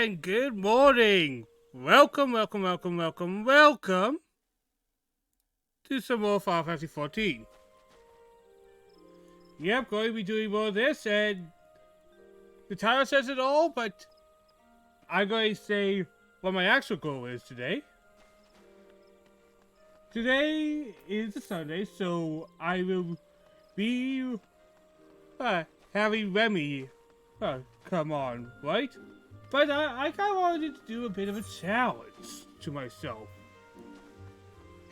and good morning. Welcome to some more Final Fantasy 14. Yep, going to be doing more of this, and the title says it all, but I'm going to say what my actual goal is today. Today is a Sunday, so I will be having Remy come on, right? But I kind of wanted to do a bit of a challenge to myself.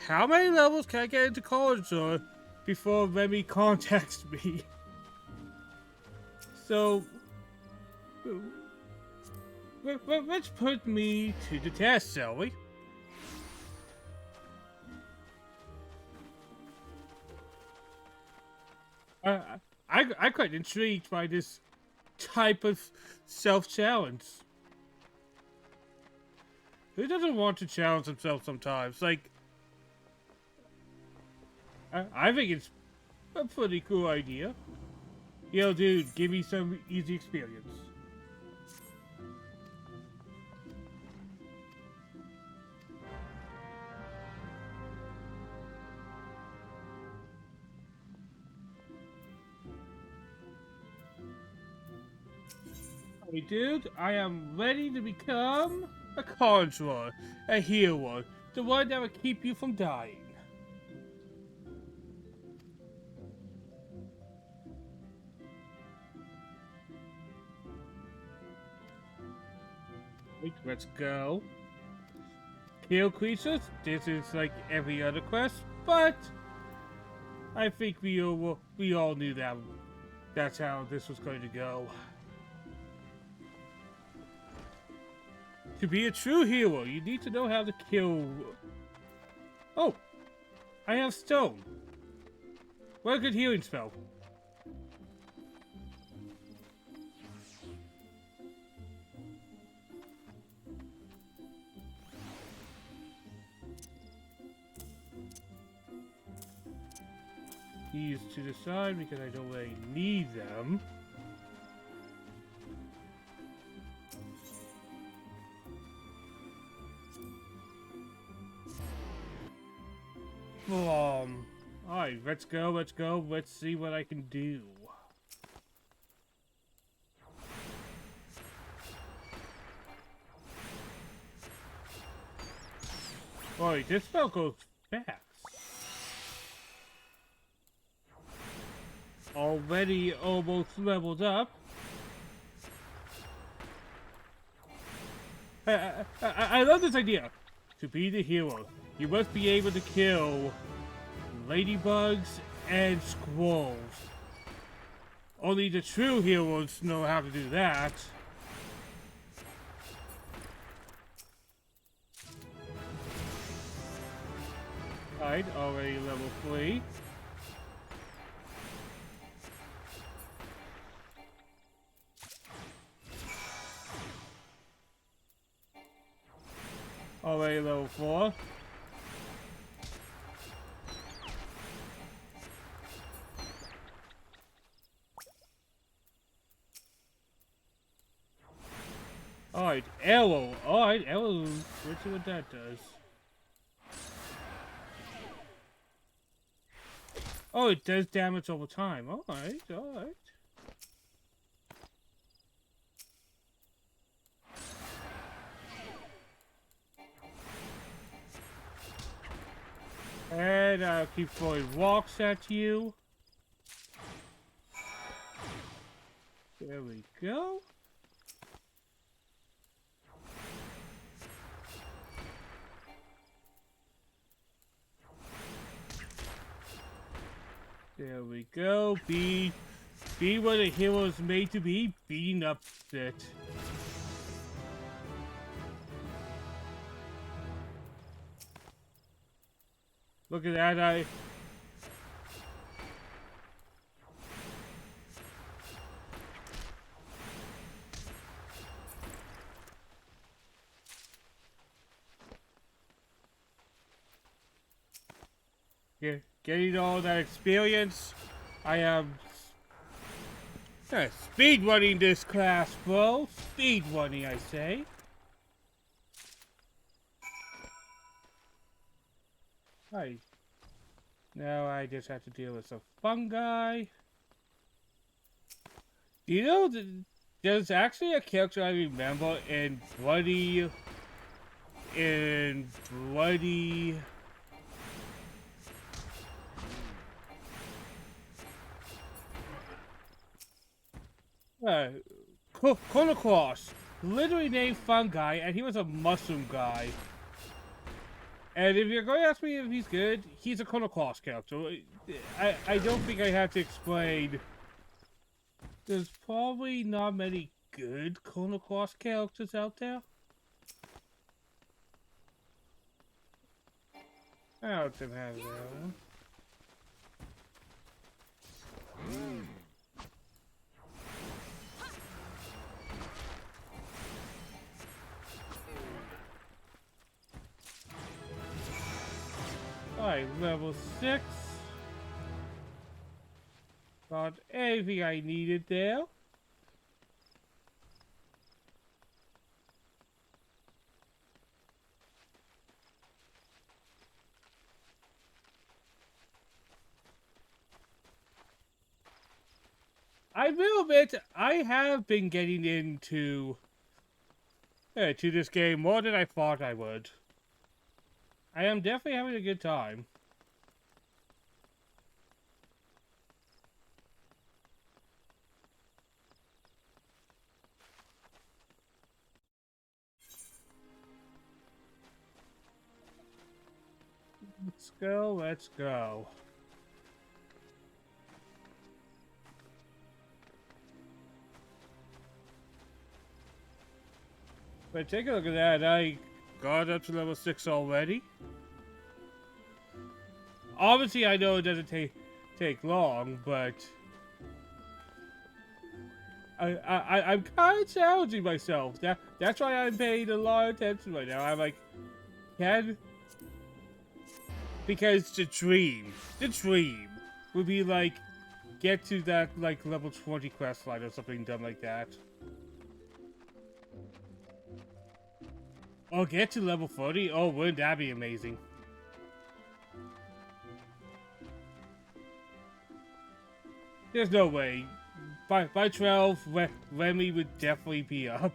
How many levels can I get into Conjurer before Remy contacts me? So, let's put me to the test, shall we? I'm quite intrigued by this type of self-challenge. Who doesn't want to challenge themselves sometimes? Like, I think it's a pretty cool idea. Yo, dude, give me some easy experience. Hey, dude, I am ready to become a conjurer, a hero, the one that will keep you from dying. Wait, let's go. Kill creatures? This is like every other quest, but I think we all knew that that's how this was going to go. To be a true hero, you need to know how to kill... Oh! I have stone. What a good healing spell. These to the side because I don't really need them. Alright, let's go, let's see what I can do. Alright, this spell goes fast. Already almost leveled up. I love this idea. To be the hero, you must be able to kill ladybugs and squirrels. Only the true heroes know how to do that. Alright, already level 3. Already level 4. Alright, arrow. Alright, arrow. Let's see what that does. Oh, it does damage over time. Alright, alright. And I'll keep throwing rocks at you. There we go. There we go. Be what a hero is made to be. Beating up it. Look at that, getting all that experience. I am speedrunning this class, bro. Speedrunning, I say. Right. Now I just have to deal with some fungi. Do you know that there's actually a character I remember in Bloody uh, Conocross, literally named Fungi, and he was a mushroom guy. And if you're going to ask me if he's good, he's a Conocross character. I don't think I have to explain. There's probably not many good Conocross characters out there. I don't have that one. Alright, level 6. Got everything I needed there. I will admit, I have been getting into to this game more than I thought I would. I am definitely having a good time. Let's go, let's go. But take a look at that, I got up to level 6 already. Obviously, I know it doesn't take long, but I'm kind of challenging myself. That's why I'm paying a lot of attention right now. I'm like, because the dream would be like, get to that like level 20 quest line or something dumb like that. Or get to level 40. Oh, wouldn't that be amazing? There's no way. By 12, Remy would definitely be up.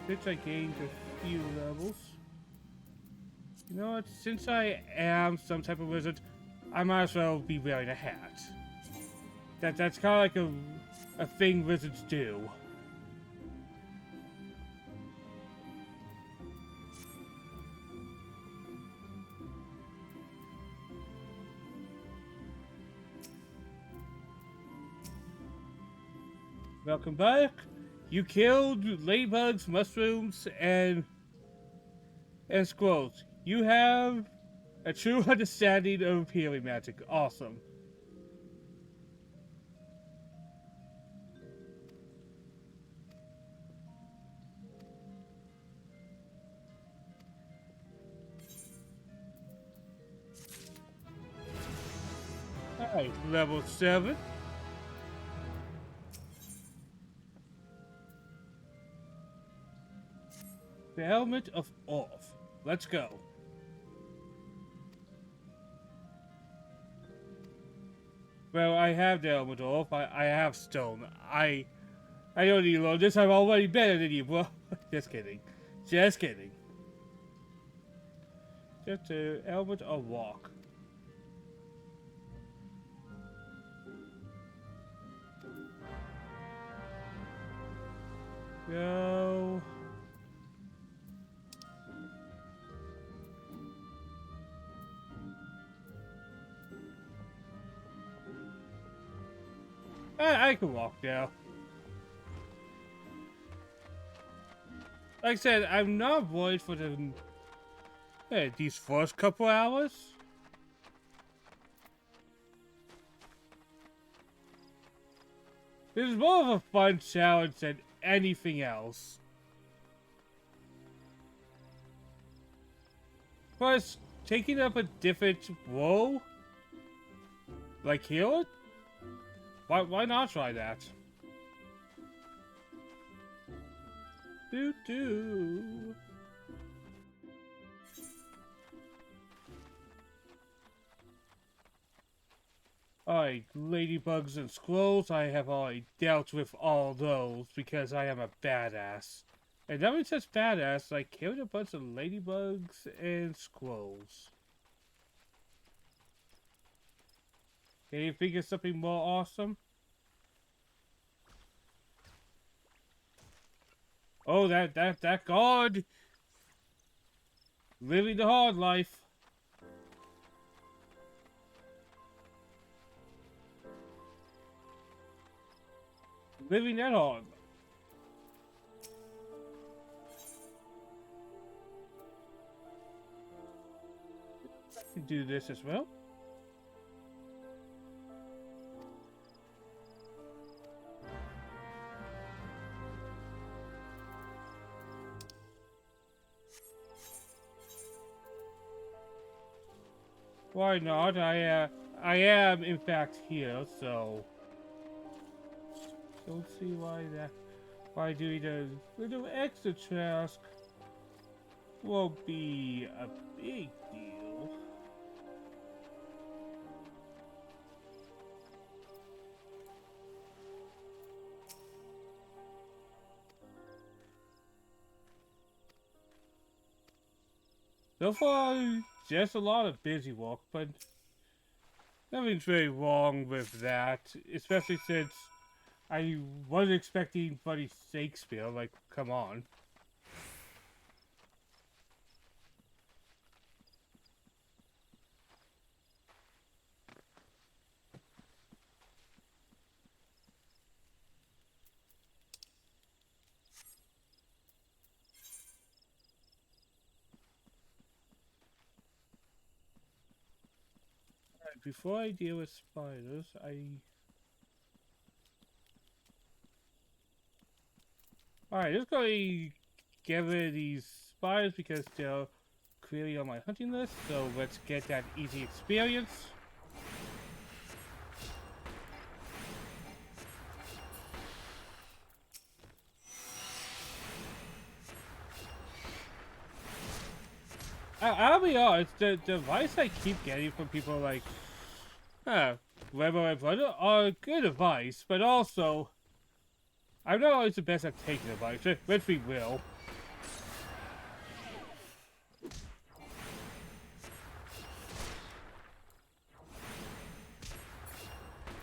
Since I gained a few levels. You know what? Since I am some type of wizard, I might as well be wearing a hat. That's kind of like a thing wizards do. Welcome back. You killed ladybugs, mushrooms, and squirrels. You have a true understanding of healing magic. Awesome. Alright, level 7. The Helmet of Off. Let's go. Well, I have the Helmet Off. I have Stone. I don't need to learn this. I'm already better than you, bro. Just kidding. Just kidding. Just a Helmet of Walk. Go. I can walk now. Like I said, I'm not worried for these first couple hours. This is more of a fun challenge than anything else. Plus, taking up a different role, like healer, why not try that? Doo doo. Alright, ladybugs and squirrels, I have already dealt with all those because I am a badass. And that means such badass, I killed a bunch of ladybugs and squirrels. Can you think of something more awesome? Oh, that god! Living the hard life. Living that hard. I can do this as well. Why not? I am in fact here, so don't see why doing a little extra task won't be a big deal. So far, just a lot of busy work, but nothing's really wrong with that, especially since I wasn't expecting Buddy Shakespeare, like, come on. Alright, before I deal with spiders, Alright, just going to get rid of these spiders because they're clearly on my hunting list, so let's get that easy experience. I'll be honest, the advice I keep getting from people like, Rebel and Brother are good advice, but also, I'm not always the best at taking advice, let's be real.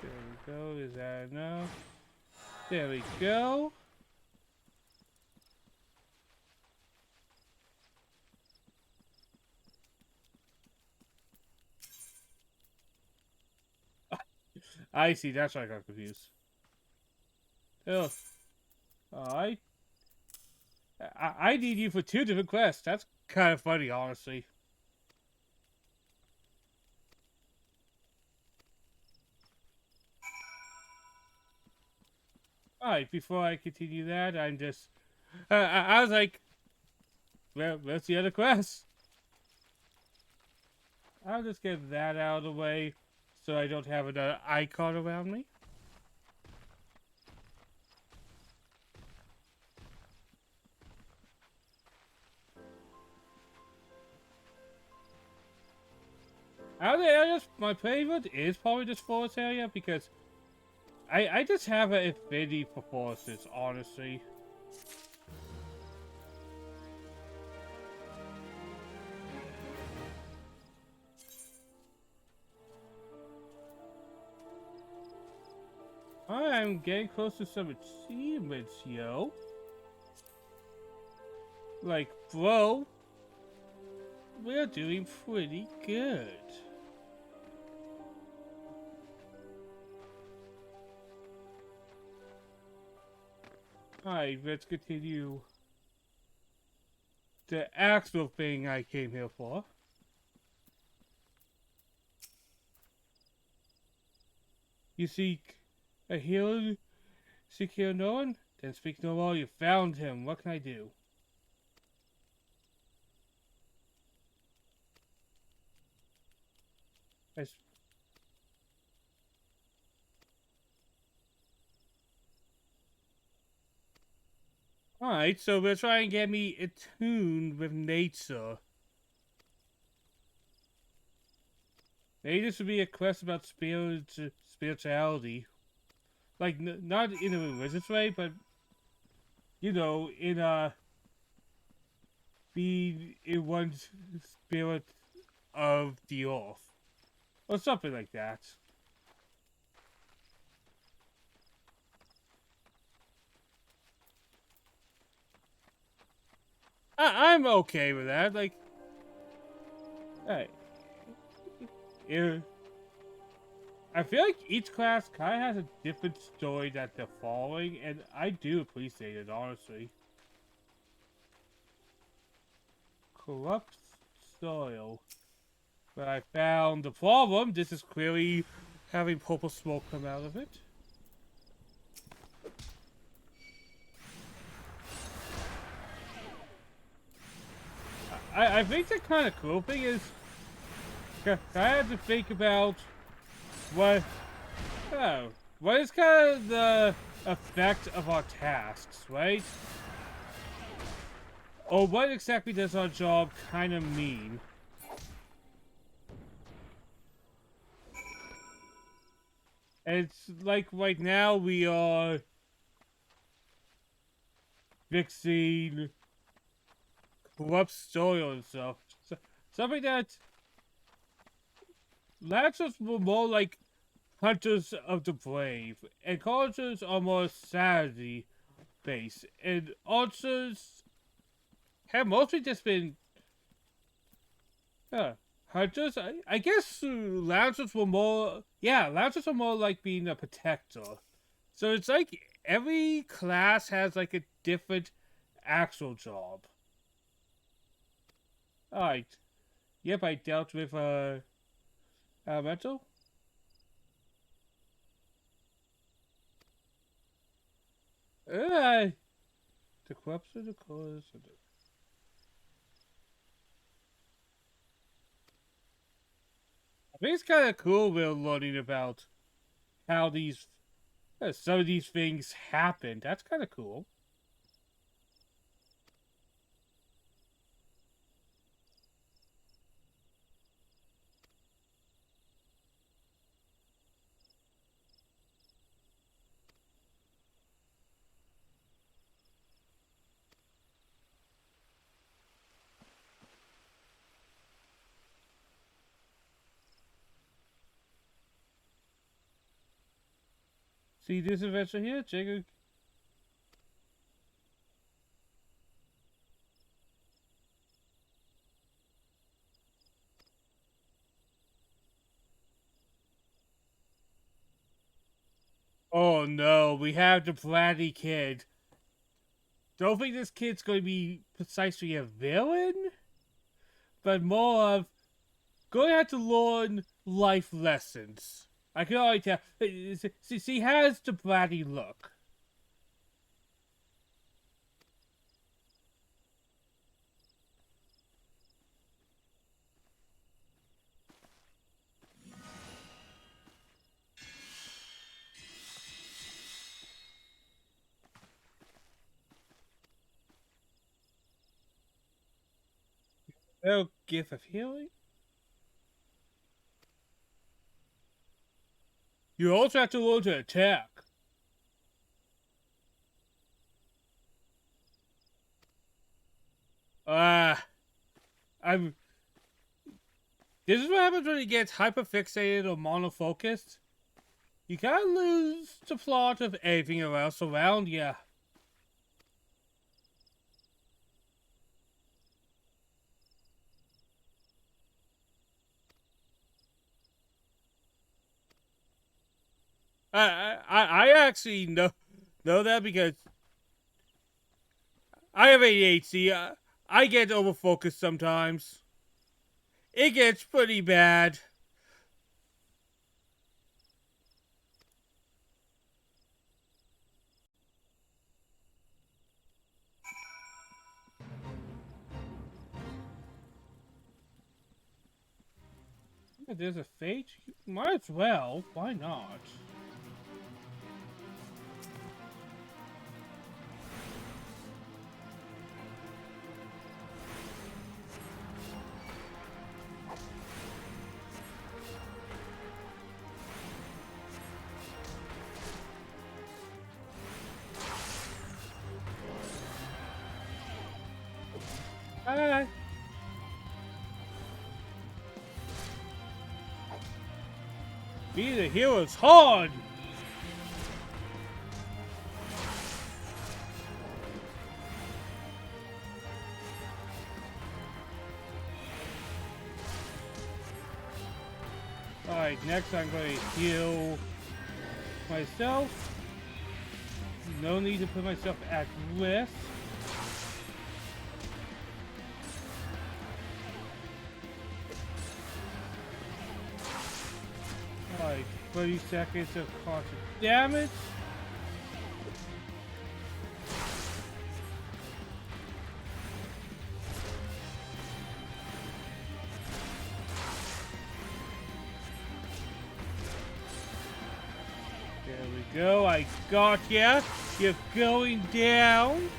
There we go, is that enough? There we go. I see, that's why I got confused. Oh, I need you for 2 different quests. That's kind of funny, honestly. Alright, before I continue that, I'm just... I was like... Well, where's the other quest? I'll just get that out of the way so I don't have another icon around me. Out of the areas, my favorite is probably this forest area because I just have an affinity for forests, honestly. I'm getting close to some achievements, yo. Like, bro, we're doing pretty good. Alright, let's continue the actual thing I came here for. You seek a healer? Seek here no one? Then speak no more, you found him. What can I do? Alright, so we're trying to get me attuned with nature. Maybe this would be a quest about spirituality. Like, not in a religious way, but, you know, in being in one's spirit of the earth. Or something like that. I'm okay with that. Like, hey, yeah, I feel like each class kind of has a different story that they're following, and I do appreciate it, honestly. Corrupt soil. But I found the problem. This is clearly having purple smoke come out of it. I think the kind of cool thing is I had to think about what, oh, what is kind of the effect of our tasks, right? Or what exactly does our job kind of mean? It's like right now we are fixing corrupt soil and stuff. Something that Lancers were more like hunters of the brave, and colleges are more sanity based, and archers have mostly just been hunters. I guess lancers were more, yeah, lancers were more like being a protector. So it's like every class has like a different actual job. Alright. Yep, I dealt with elemental. Uh, the corpse of the colors of the... I think it's kind of cool we're learning about how these some of these things happen. That's kind of cool. See this adventure here, Jacob? Oh no, we have the bratty kid. Don't think this kid's going to be precisely a villain, but more of going to have to learn life lessons. I can already tell. She has the bratty look. Oh, gift of healing. You also have to learn to attack. I'm. This is what happens when you get hyperfixated or monofocused. You kind of lose the plot of everything else around you. I actually know that because I have ADHD. I get overfocused sometimes. It gets pretty bad. There's a fate? Might as well. Why not? Alright. Be the hero's hard! Alright, next I'm going to heal myself. No need to put myself at risk. Alright, 30 seconds of constant damage. There we go, I got ya. You're going down.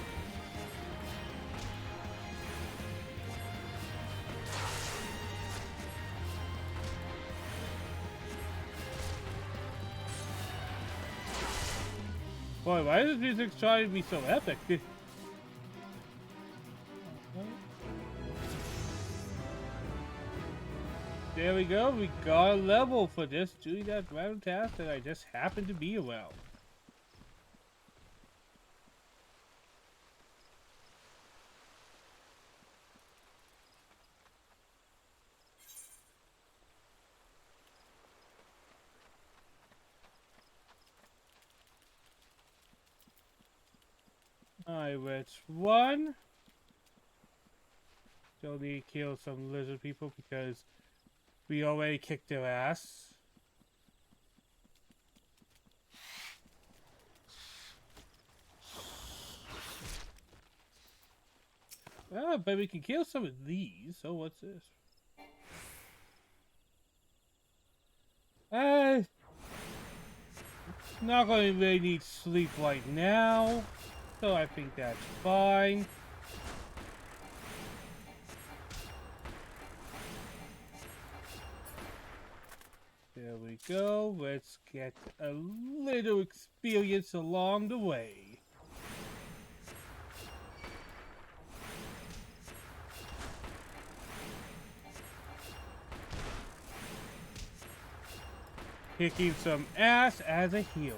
Boy, why is this music trying to be so epic? There we go, we got a level for this doing that random task that I just happened to be around. Alright, let's run. Still need to kill some lizard people because we already kicked their ass. Ah, but we can kill some of these. So what's this? Not going to really need sleep right now. So I think that's fine. There we go. Let's get a little experience along the way. Kicking some ass as a healer.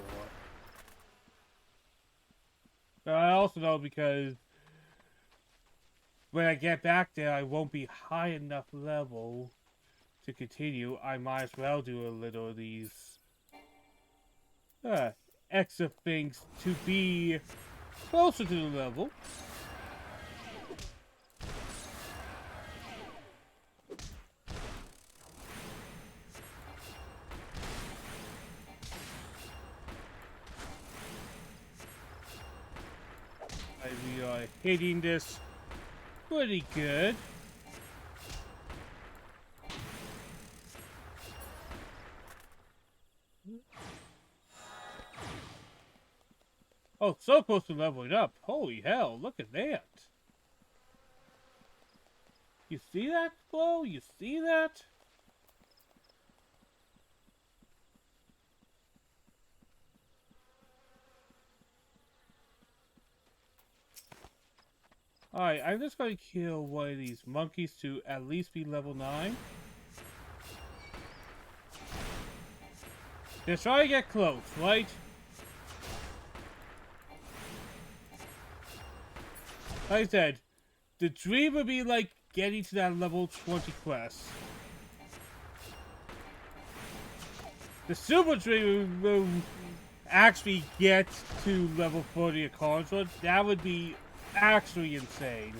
But I also know because when I get back there, I won't be high enough level to continue. I might as well do a little of these extra things to be closer to the level. We are hitting this pretty good. Oh, so close to leveling up. Holy hell, look at that. You see that, Flo? You see that? Alright, I'm just going to kill one of these monkeys to at least be level 9. Just try to get close, right? Like I said, the dream would be like getting to that level 20 quest. The super dream will actually get to level 40 of Conjurer. That would be actually insane.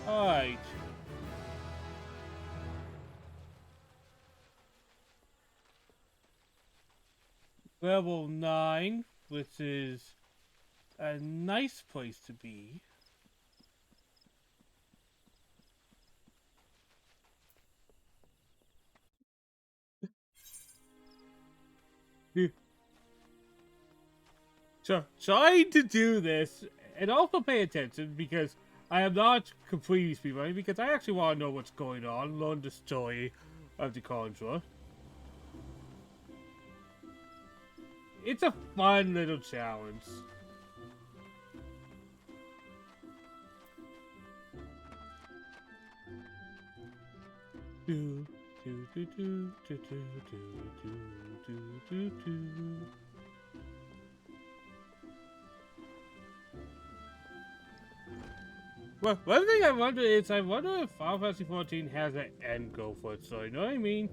Alright. Level 9, which is a nice place to be. trying to do this and also pay attention because I am not completely speedrunning because I actually want to know what's going on, learn the story of the Conjurer. It's a fun little challenge. Do do do do do do do do do do. Well, one thing I wonder is, I wonder if Final Fantasy 14 has an end goal for it, so you know what I mean?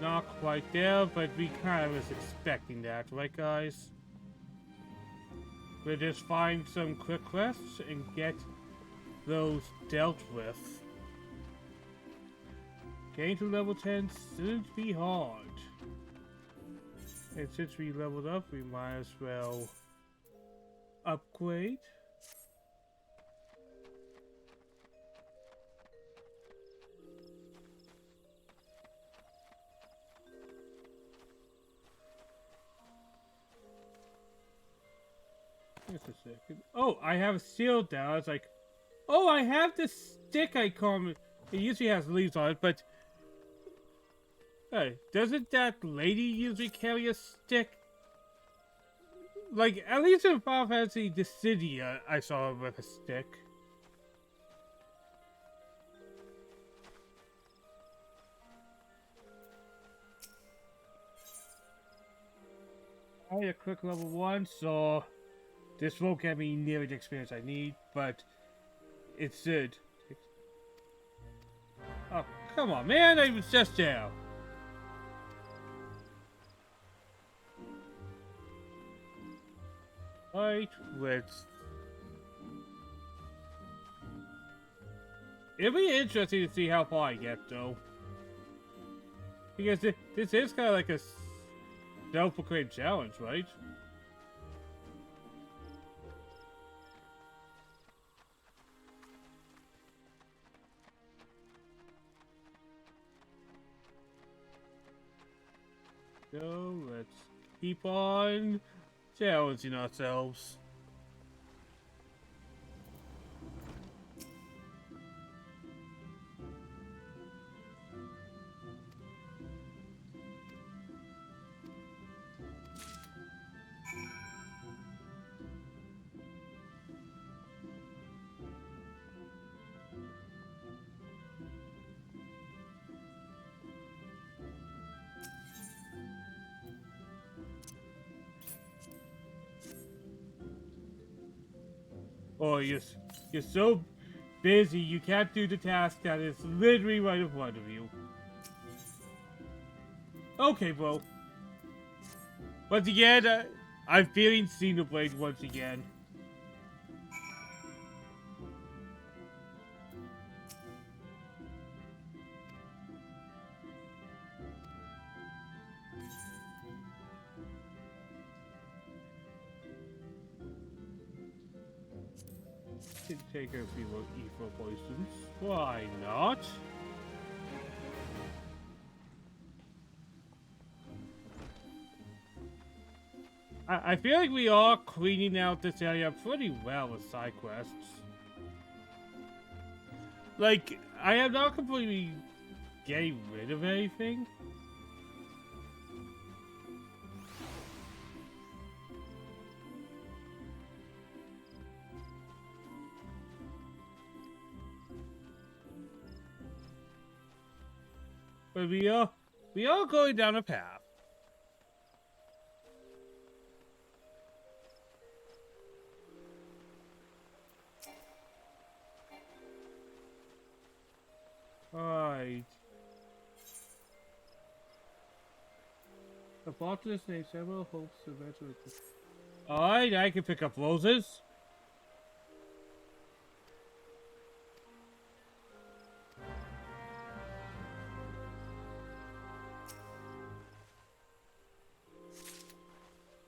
Not quite there, but we kind of was expecting that, right guys? We'll just find some quick quests and get those dealt with. Getting to level 10 shouldn't be hard. And since we leveled up, we might as well upgrade. Just a second. Oh, I have a shield now. I was like, oh, I have this stick I call it. It usually has leaves on it, but hey, doesn't that lady usually carry a stick? Like, at least in Final Fantasy Dissidia, I saw her with a stick. I had a quick level 1, so this won't get me near the experience I need, but it should. Oh, come on, man, I was just there. Right, let's... It'll be interesting to see how far I get, though. Because this is kind of like a self-proclaimed challenge, right? So let's keep on challenging ourselves. Oh, you're so busy, you can't do the task that is literally right in front of you. Okay, bro. Once again, I'm feeling Xenoblade once again. Can take a few more evil poisons. Why not? I feel like we are cleaning out this area pretty well with side quests. Like, I am not completely getting rid of anything. But we are going down a path. botanist named Samuel hopes to eventually. Alright, I can pick up roses.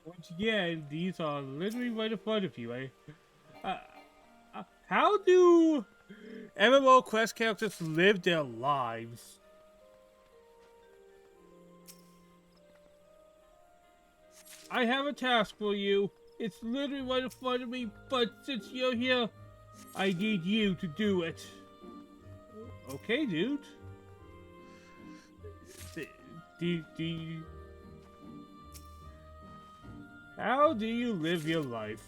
Once again, these are literally right in front of you. How do MMO quest characters live their lives? I have a task for you. It's literally right in front of me, but since you're here, I need you to do it. Okay, dude. How do you live your life?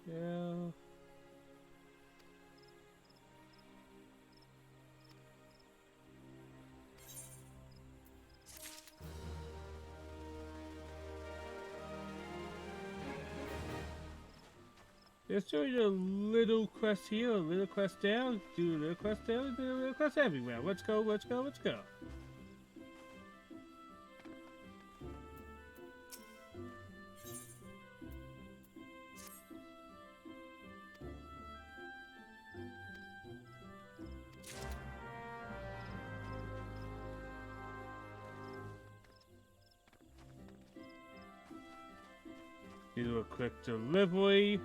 Yeah. Just doing a little quest here, a little quest down, do a little quest down, do a little quest everywhere. Let's go, let's go, let's go. Do a quick delivery.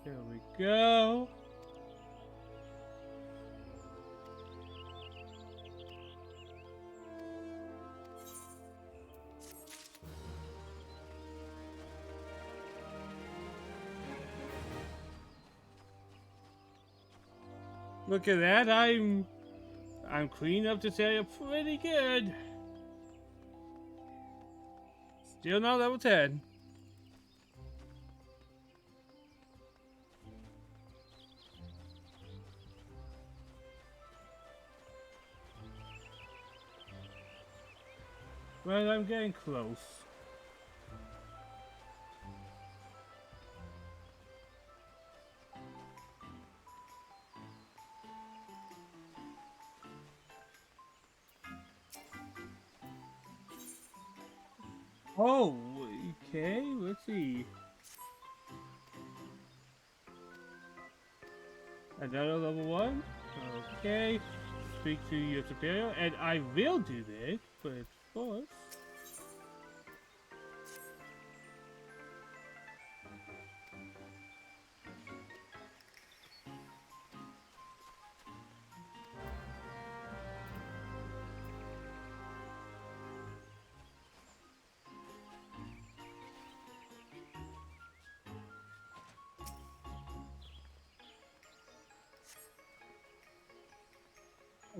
There we go. Look at that, I'm cleaning up this area pretty good. Still not level 10. Well, I'm getting close. Oh, okay, let's see. Another level 1? Okay. Speak to your superior, and I will do this, but first...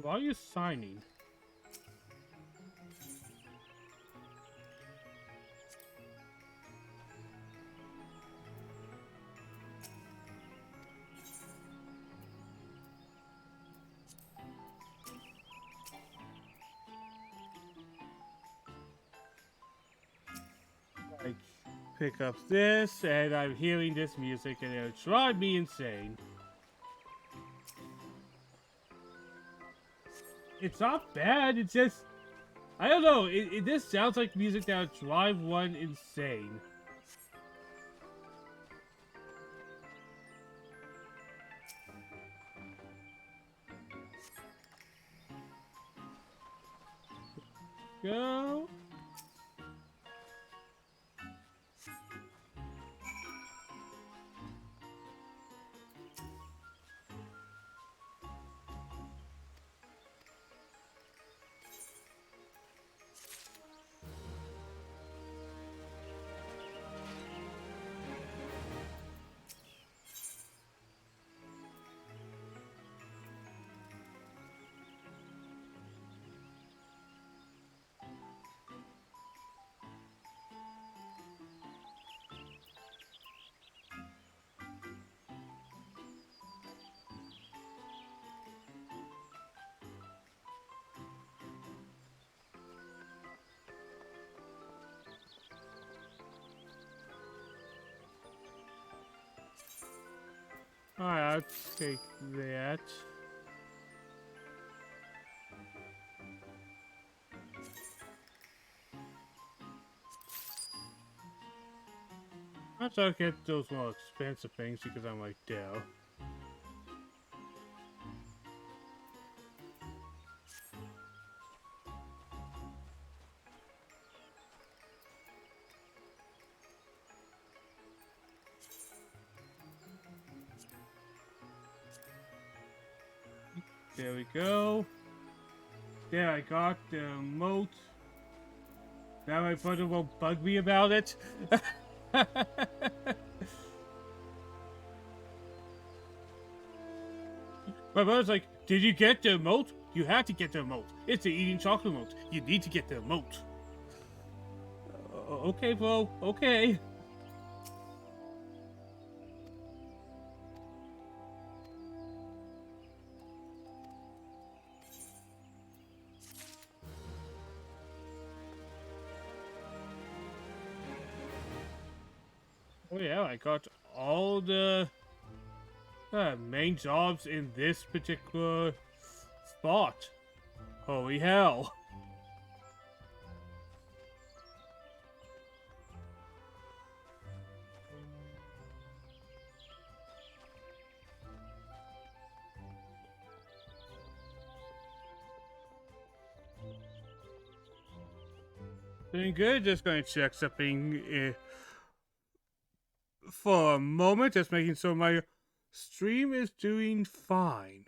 Why are you signing? I pick up this, and I'm hearing this music, and it'll drive me insane. It's not bad, it's just... I don't know, it just sounds like music that would drive one insane. Go. Alright, I'll take that. I'll try to get those more expensive things because I'm right there. There we go. There, I got the moat. Now my brother won't bug me about it. My brother's like, did you get the emote? You have to get the emote. It's the eating chocolate emote. You need to get the emote. Okay, bro. Okay. Oh yeah, I got all the main jobs in this particular spot. Holy hell. Doing good, just going to check something for a moment, just making sure my stream is doing fine.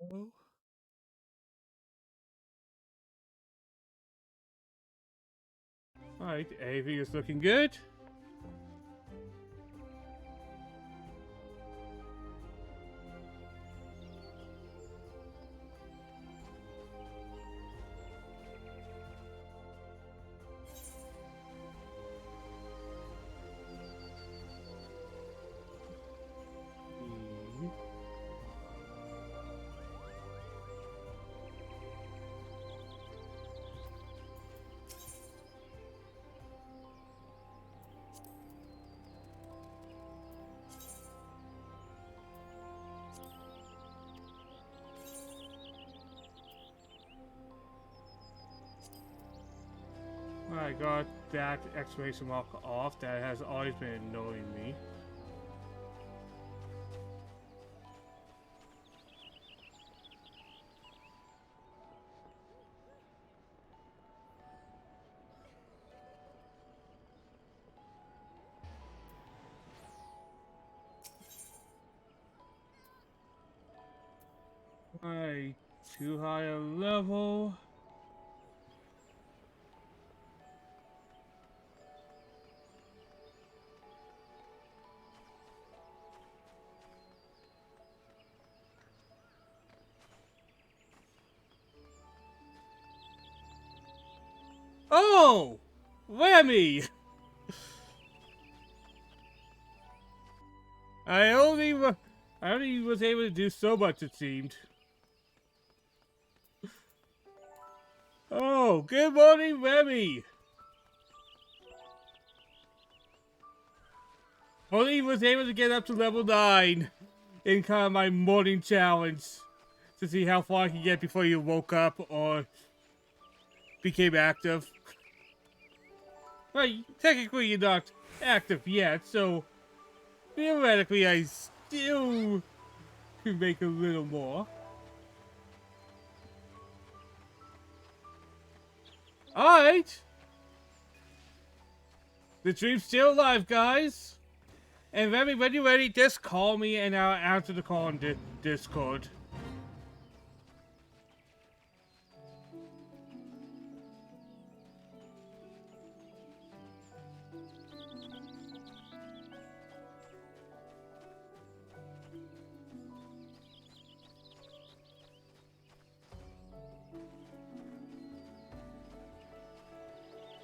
Oh. Alright, everything is looking good. I got that exclamation mark off. That has always been annoying me. Alright, too high a level. Oh! Whammy! I only was able to do so much, it seemed. Oh, good morning, Remy! Only was able to get up to level 9 in kind of my morning challenge to see how far I can get before you woke up or became active. Well, technically you're not active yet, so theoretically I still could make a little more. Alright! The dream's still alive, guys! And Remy, when you're ready, just call me and I'll answer the call on Discord.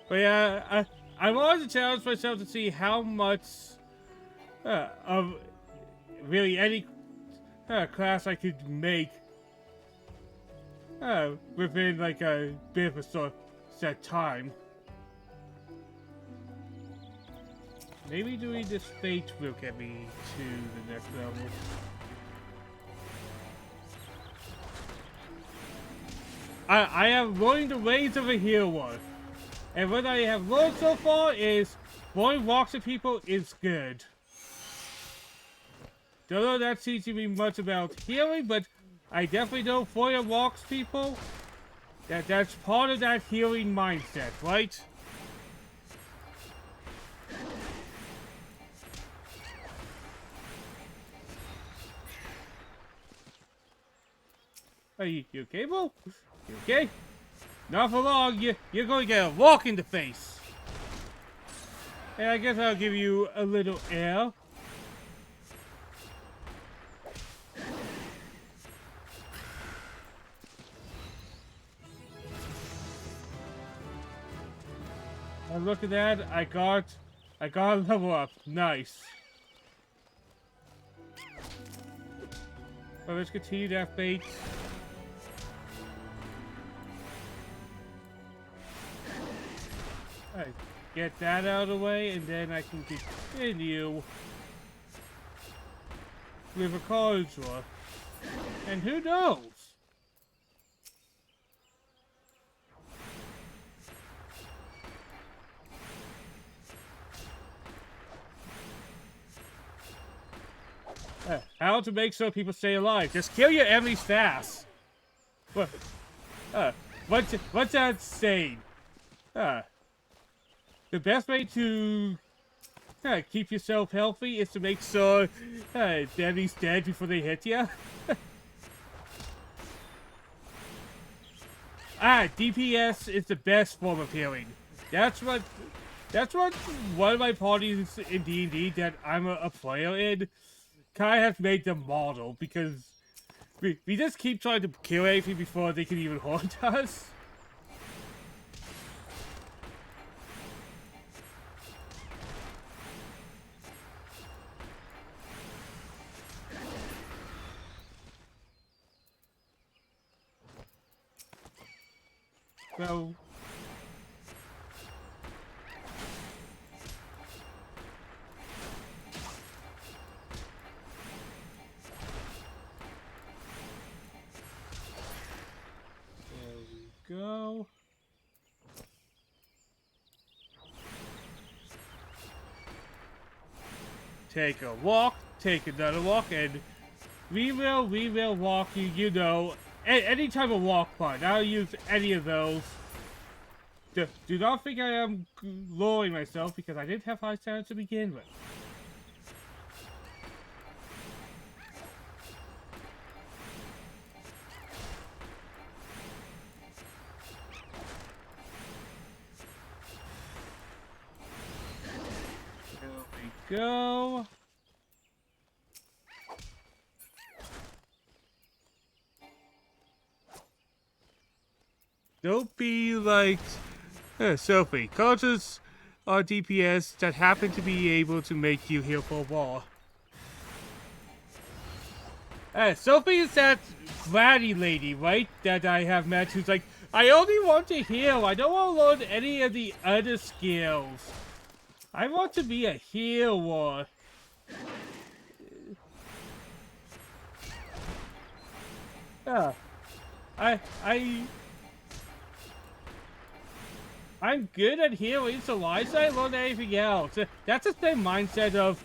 But yeah, I wanted to challenge myself to see how much of really any class I could make within like a bit of a set time. Maybe doing this fate will get me to the next level. I have learned the ways of a hero. And what I have learned so far is throwing rocks at people is good. Don't know that seems to be much about healing, but I definitely know throwing rocks people. That's part of that healing mindset, right? Are you okay, bro? You okay? Not for long, you're going to get a walk in the face. And I guess I'll give you a little air. And look at that, I got a level up. Nice. Well, let's continue that fate. Alright, get that out of the way, and then I can continue with a Conjurer. And who knows? How to make sure people stay alive. Just kill your enemies fast. What? What's that saying? The best way to keep yourself healthy is to make sure the enemy's dead before they hit you. DPS is the best form of healing. That's what one of my parties in D&D that I'm a player in kind of has made them model, because we just keep trying to kill anything before they can even hurt us. So go. Take a walk, take another walk, and we will walk you, you know, any type of walk part. I'll use any of those. Do not think I am lowering myself, because I didn't have high standards to begin with. Go. Don't be like Sophie. Cultures are DPS that happen to be able to make you heal for a while. Sophie is that bratty lady, right? That I have met who's like, I only want to heal. I don't want to learn any of the other skills. I want to be a healer. I'm good at healing, so why should I learn anything else? That's the same mindset of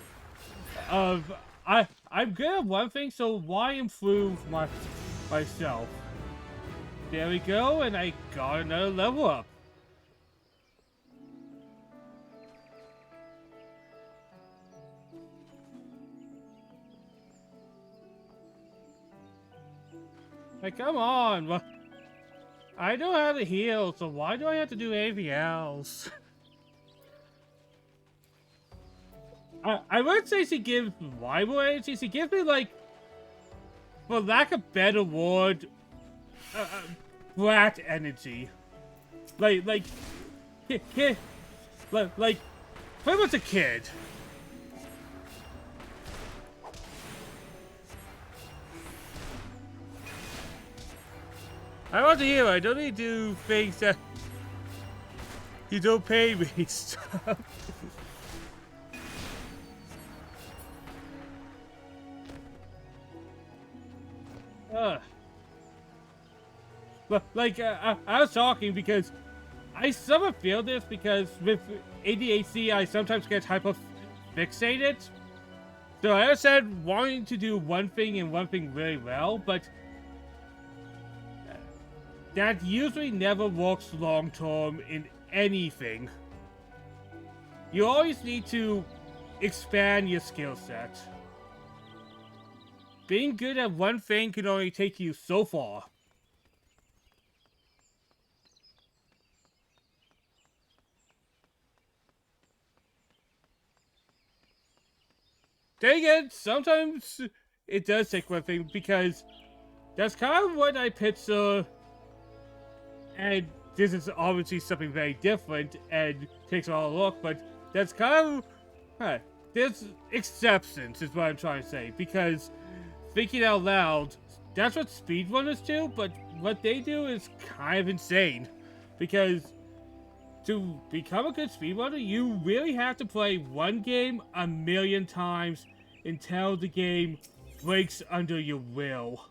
I'm good at one thing, so why improve myself? There we go, and I got another level up. Like, come on. I know how to heal, so why do I have to do anything else? I would say she gives rival energy. She gives me, like, for lack of better word, brat energy. Like, pretty much a kid. I want to heal. I don't need to do things that You don't pay me. Stop. But like I was talking because I somewhat feel this because with ADHD I sometimes get hyper fixated. So I understand wanting to do one thing and one thing really well, but that usually never works long term in anything. You always need to expand your skill set. Being good at one thing can only take you so far. Dang it, sometimes it does take one thing because that's kind of what I picture, and this is obviously something very different and takes a lot of work, but that's kind of, there's exceptions is what I'm trying to say, because thinking out loud, that's what speedrunners do, but what they do is kind of insane, because to become a good speedrunner, you really have to play one game a million times until the game breaks under your will.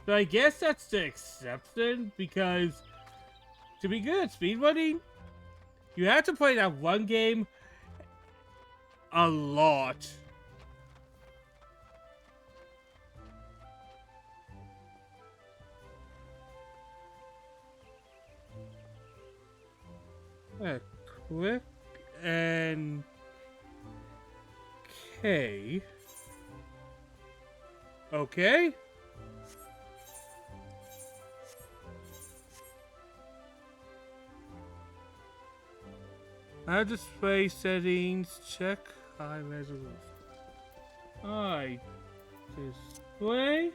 So I guess that's the exception, because to be good at speedrunning, you have to play that one game a lot. Quick and K. Okay. Display settings, check high resolution. Alright, display.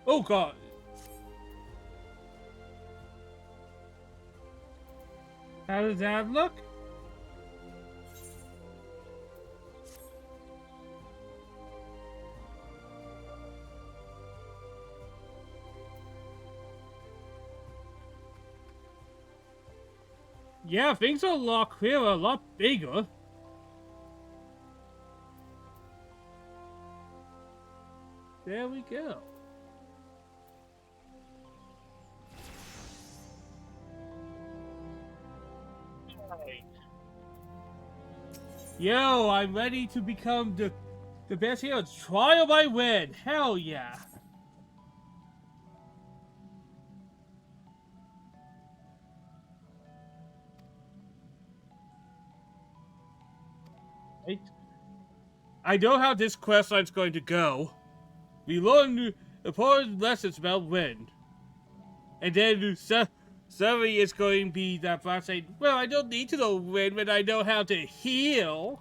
Oh god. How does that look? Yeah, things are a lot clearer, a lot bigger. There we go. Yo, I'm ready to become the best hero. Trial by win. Hell yeah. I know how this questline's going to go. We learn important lessons about wind. And then suddenly it's going to be that bot saying, well, I don't need to know wind when I know how to heal.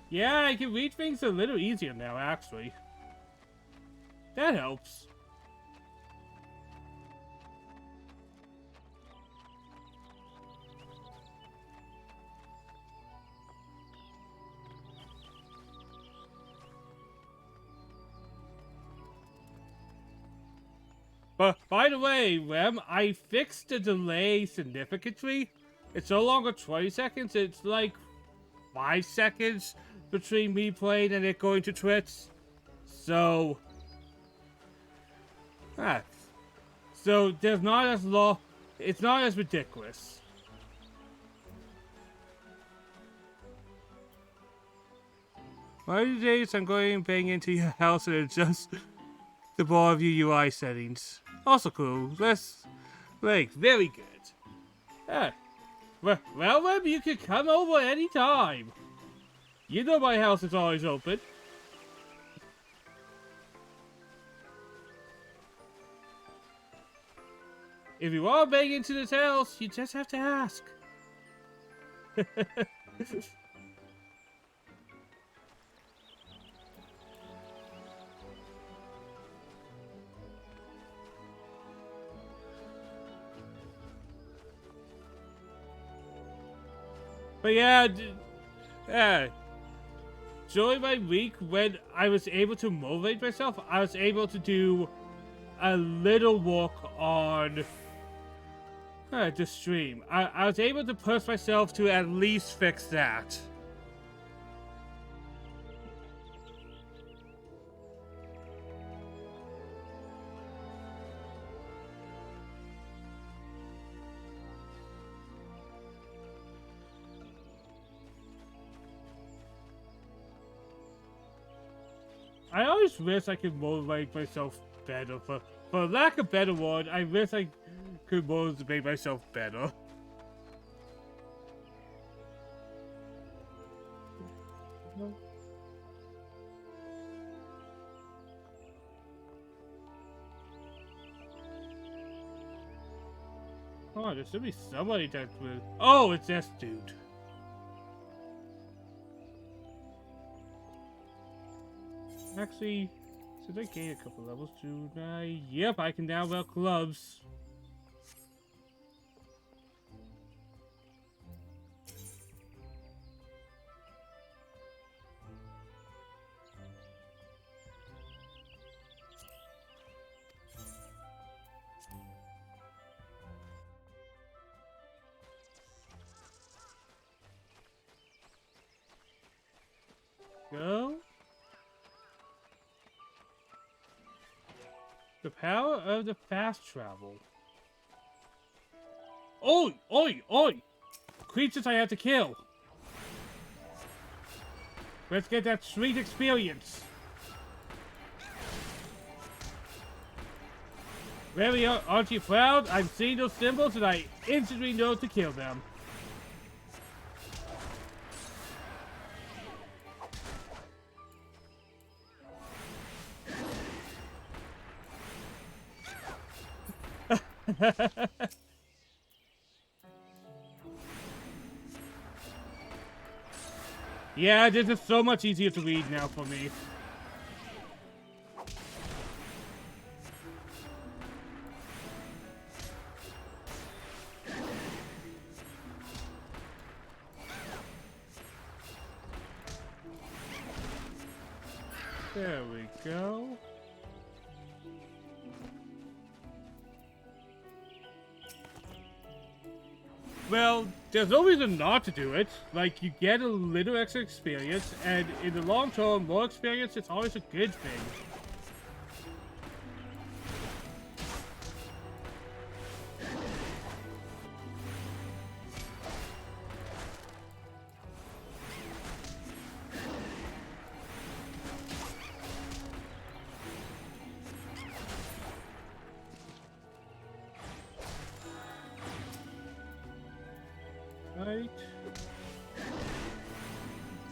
Yeah, I can read things a little easier now, actually. That helps. But by the way, Rem, I fixed the delay significantly. It's no longer 20 seconds, it's like 5 seconds between me playing and it going to Twitch. So, so there's not as low, it's not as ridiculous. One of these days I'm going to bang into your house and adjust the ball of your UI settings. Also cool. Very good. Well, Web, you can come over anytime. You know my house is always open. If you want to make it into this house, you just have to ask. But yeah, during my week when I was able to motivate myself, I was able to do a little work on the stream. I was able to push myself to at least fix that. I always wish I could motivate myself better. For lack of a better word, I wish I could motivate myself better. Oh, there should be somebody that will. Oh, it's this dude. Actually, should I gain a couple levels tonight? Yep, I can now wear gloves. Go. The power of the fast travel. Oi! Oi! Oi! Creatures I have to kill. Let's get that sweet experience. Really, aren't you proud? I'm seeing those symbols and I instantly know to kill them. Yeah, this is so much easier to read now for me. There we go. Well, there's no reason not to do it. Like, you get a little extra experience, and in the long term, more experience is always a good thing. Right.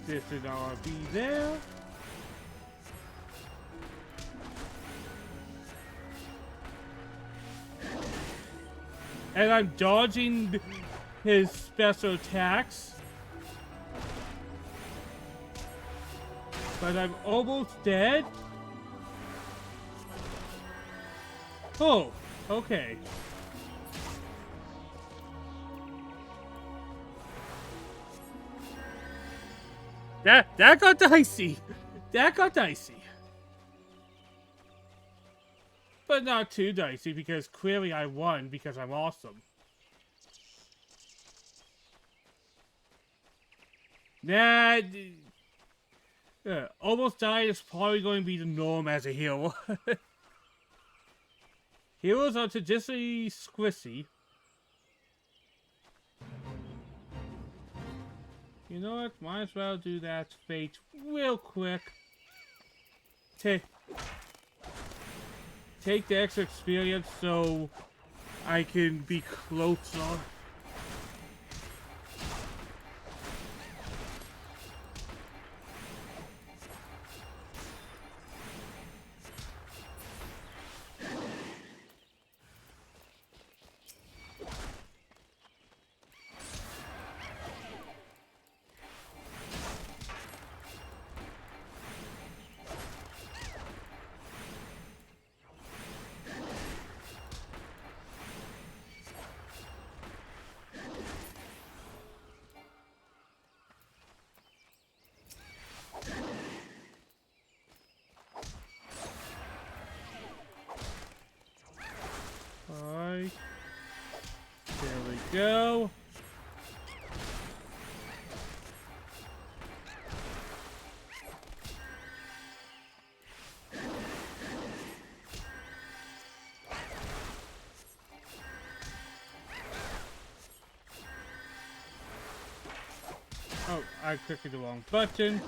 This is our B there. And I'm dodging his special attacks. But I'm almost dead. Oh, okay. That got dicey. That got dicey. But not too dicey, because clearly I won because I'm awesome. Nah, almost die is probably going to be the norm as a hero. Heroes are traditionally squishy. You know what? Might as well do that fate real quick. Take the extra experience so I can be closer. we go. Oh, I clicked the wrong button.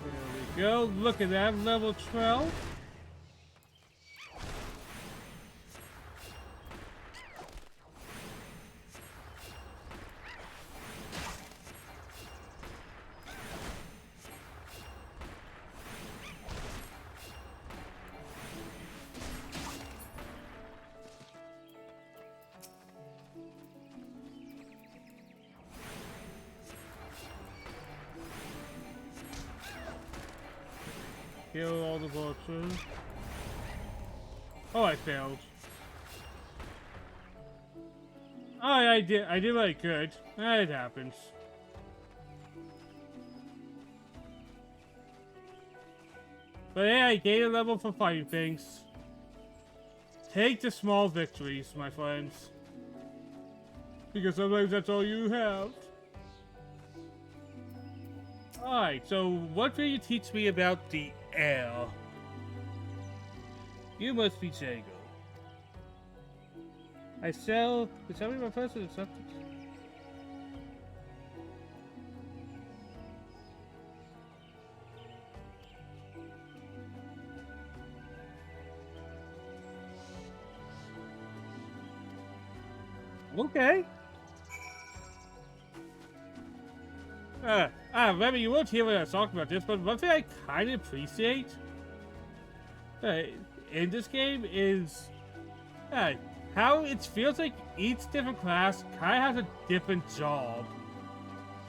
There we go. Look at that, level 12. Kill all the vultures. Oh, I failed. Oh, I did what I could. It happens. But hey, I gained a level for fighting things. Take the small victories, my friends. Because sometimes that's all you have. Alright, so what will you teach me about the air? You must be Jago. I sell... Is that my person or something? Okay. Remy, you won't hear when I was talking about this, but one thing I kind of appreciate in this game is how it feels like each different class kind of has a different job.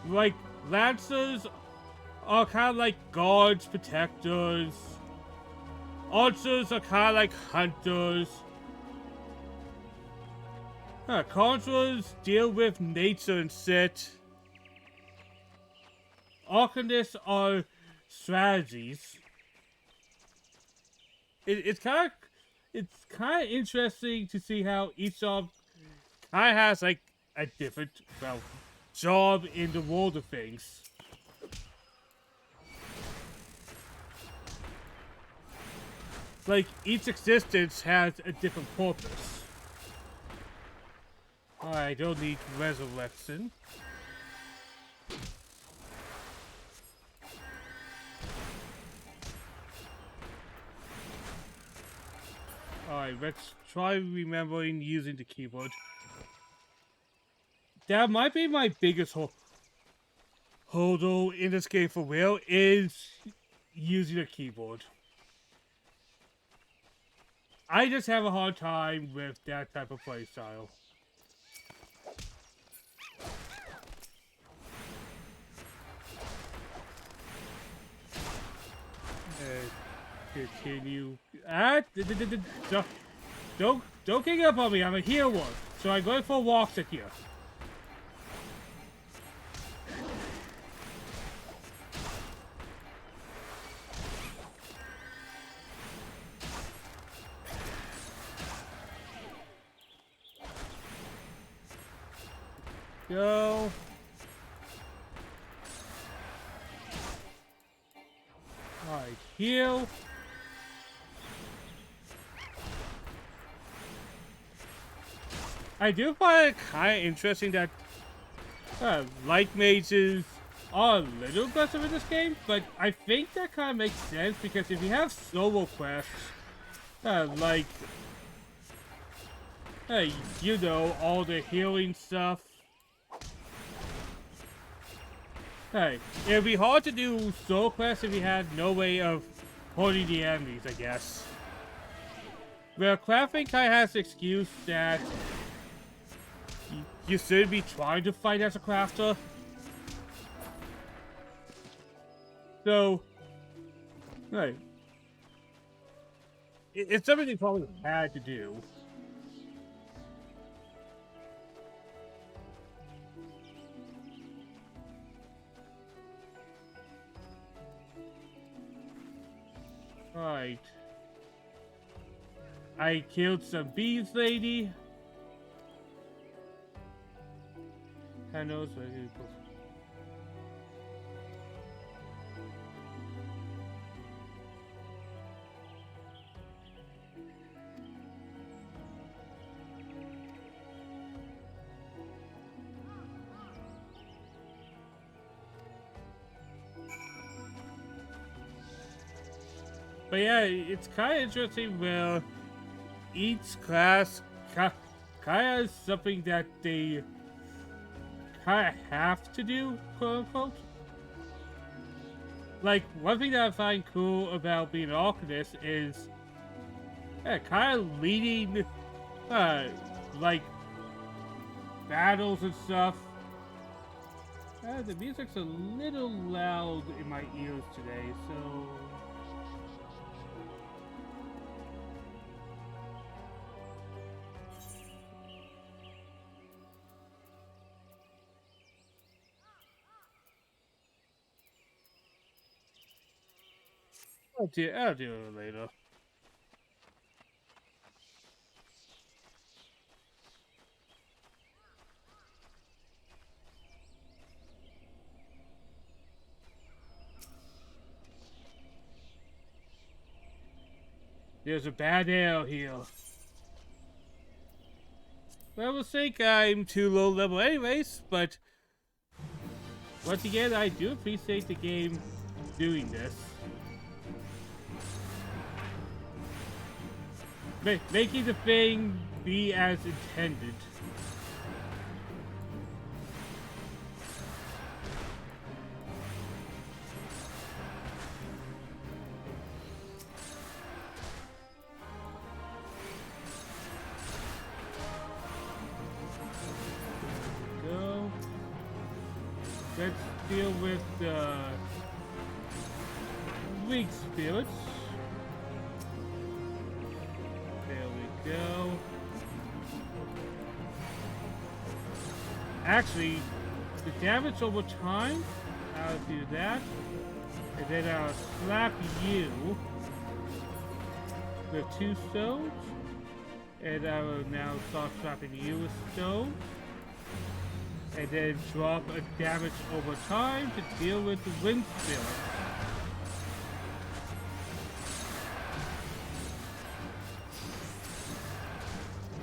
Like, Lancers are kind of like guards, protectors. Archers are kind of like hunters. Conjurers deal with nature and shit. Arcanists are strategies. It's kind of interesting to see how each job kind of has like a different job in the world of things. Like each existence has a different purpose. I don't need resurrection. Alright, let's try remembering using the keyboard. That might be my biggest hurdle in this game for real, is using a keyboard. I just have a hard time with that type of playstyle. Continue. Don't gang up on me. I'm a healer, so I'm going for walks at here. Go. Alright, heal. I do find it kind of interesting that light mages are a little aggressive in this game, but I think that kind of makes sense because if you have solo quests, like, you know, all the healing stuff. It'd be hard to do solo quests if you had no way of holding the enemies, I guess. Well, crafting kind of has the excuse that you should be trying to fight as a crafter. So, it's something they probably had to do. Right. I killed some bees lady. Who knows where to go. But yeah, it's kind of interesting where each class kind of is something that they kind of have to do, quote unquote. Like, one thing that I find cool about being an Arcanist is kind of leading, like, battles and stuff. The music's a little loud in my ears today, so... I'll do it later. There's a bad arrow here. Well, we'll think I'm too low level anyways, but once again, I do appreciate the game doing this. Making the thing be as intended. Go. Let's deal with the weak spirits. Go. Actually, the damage over time, I'll do that. And then I'll slap you with 2 stones. And I will now start slapping you with stones. And then drop a damage over time to deal with the wind spirit.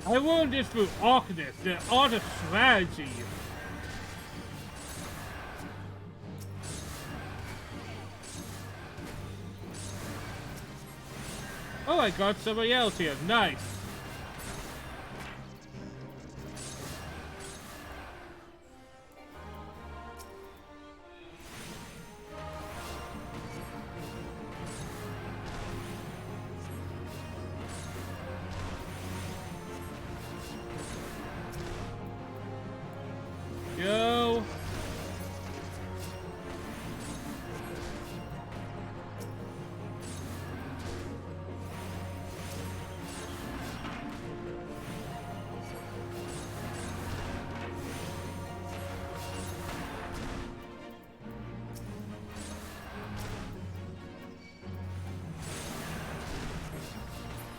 I learned this through Arcanist, the art of strategy. Oh, I got somebody else here. Nice. Go.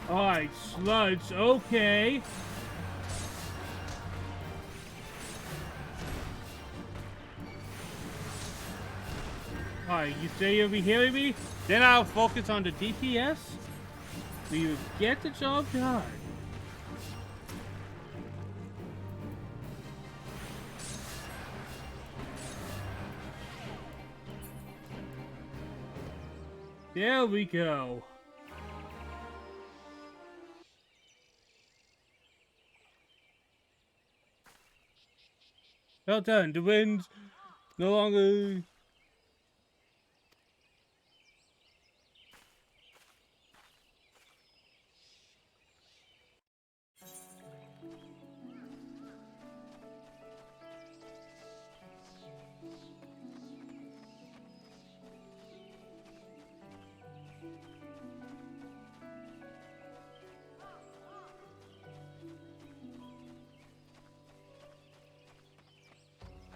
Alright, sludge, okay. Alright, you say you'll be healing me? Then I'll focus on the DPS. So you get the job done. There we go. Well done. The wind's no longer...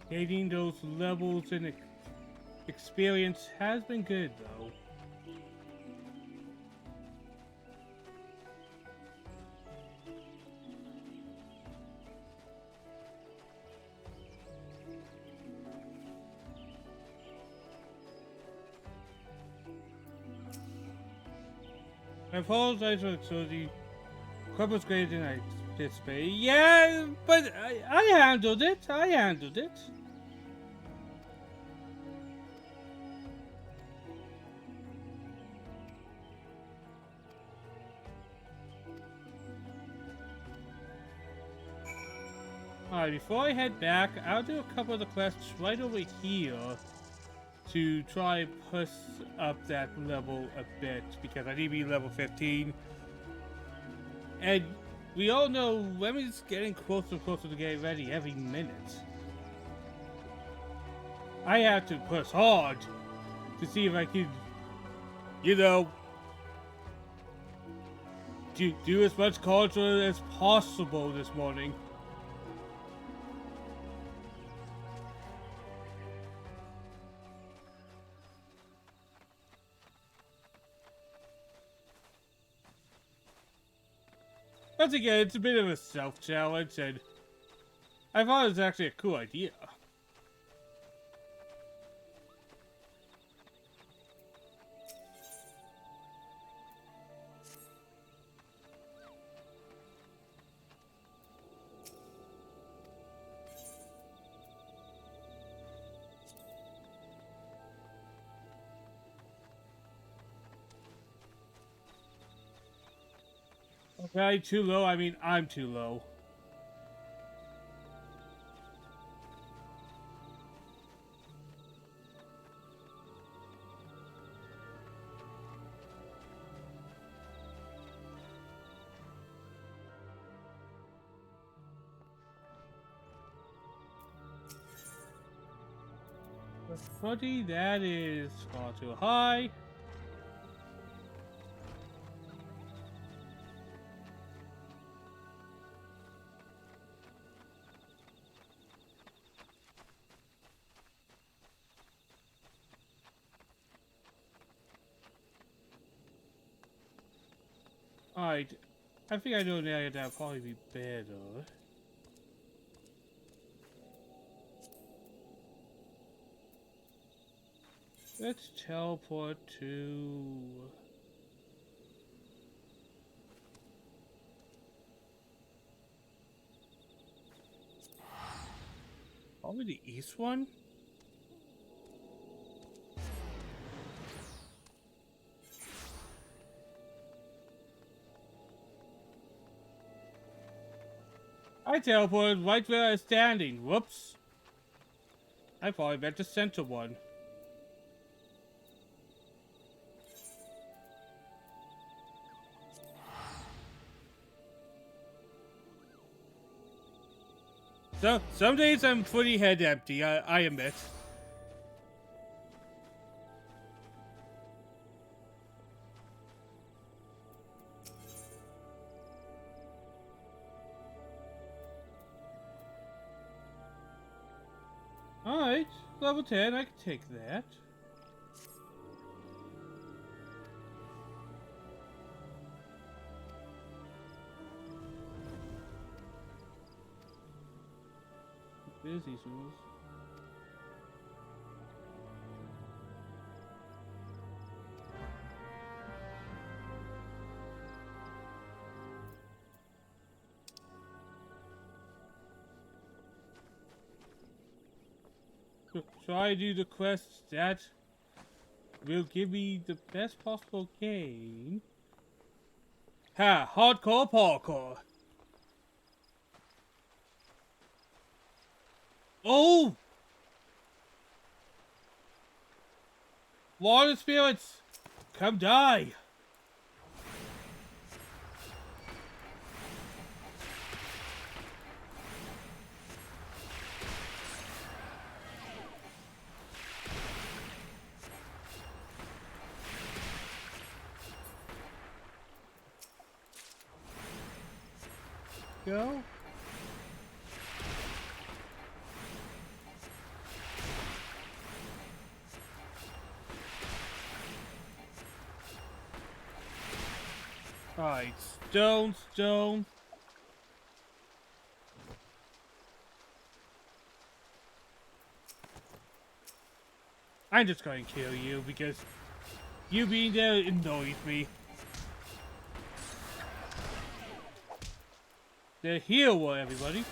Gaining those levels and experience has been good, though. I apologize for the crop was greater than I anticipated. Yeah, but I handled it. I handled it. Alright, before I head back, I'll do a couple of the quests right over here to try and push up that level a bit, because I need to be level 15. And we all know Remy's getting closer and closer to getting ready every minute. I have to push hard to see if I can, you know, do as much culture as possible this morning. Once again, it's a bit of a self-challenge, and I thought it was actually a cool idea. Okay, too low? I mean, I'm too low. The footy, that is far too high. Alright, I think I know an area that would probably be better. Let's teleport to... probably the east one? I teleported right where I was standing. Whoops. I probably meant the center one. So, some days I'm pretty head empty, I admit. Alright, level 10, I can take that. There's these rules. Try to do the quests that will give me the best possible game. Ha! Hardcore parkour! Oh! Water spirits! Come die! Go. Alright, stone. I'm just going to kill you because you being there annoys me. The hero, everybody.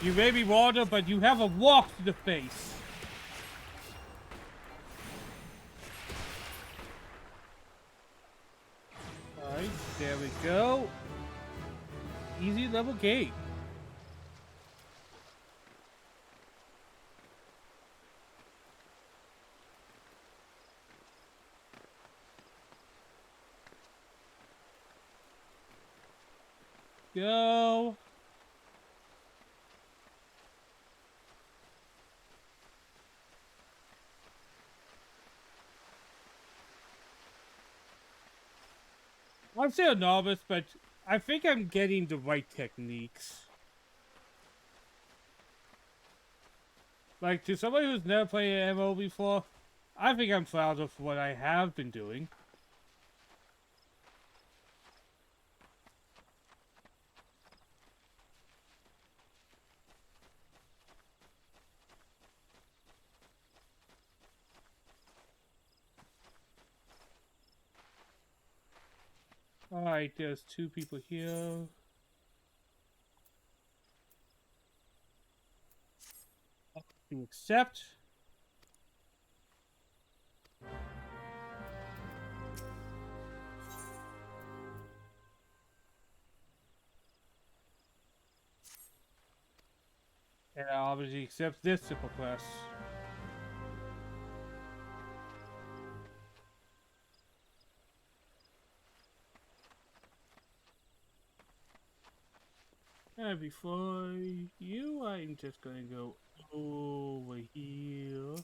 You may be water, but you have a walk to the face. Alright, there we go. Easy level game. Go. I'm still a novice, but I think I'm getting the right techniques. Like, to somebody who's never played an MMO before, I think I'm proud of what I have been doing. Alright, there's 2 people here. Accept. And I obviously accept this simple quest. And before you, I'm just gonna go over here.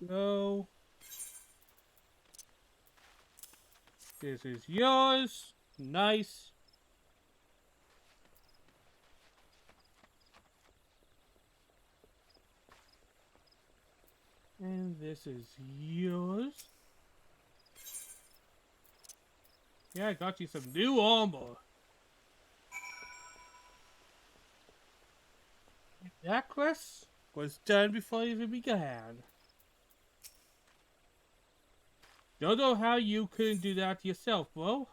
Go. This is yours. Nice. And this is yours. Yeah, I got you some new armor. That quest was done before it even began. Don't know how you couldn't do that yourself, bro.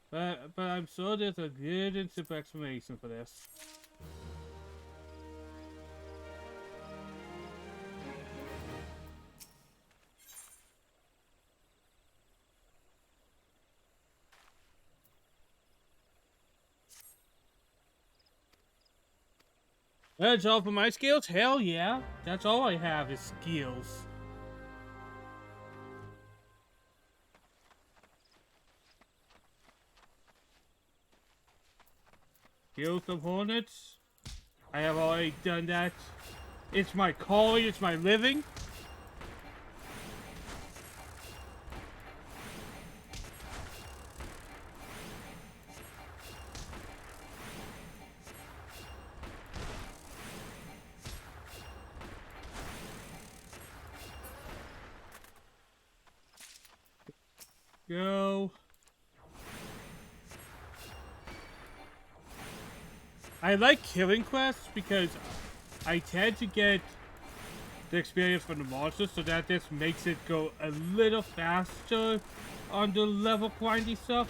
But I'm sure there's a good and simple explanation for this. That's all for my skills? Hell yeah. That's all I have is skills. Kill some hornets. I have already done that. It's my calling, it's my living. Go. I like killing quests because I tend to get the experience from the monsters, so that this makes it go a little faster on the level grindy stuff.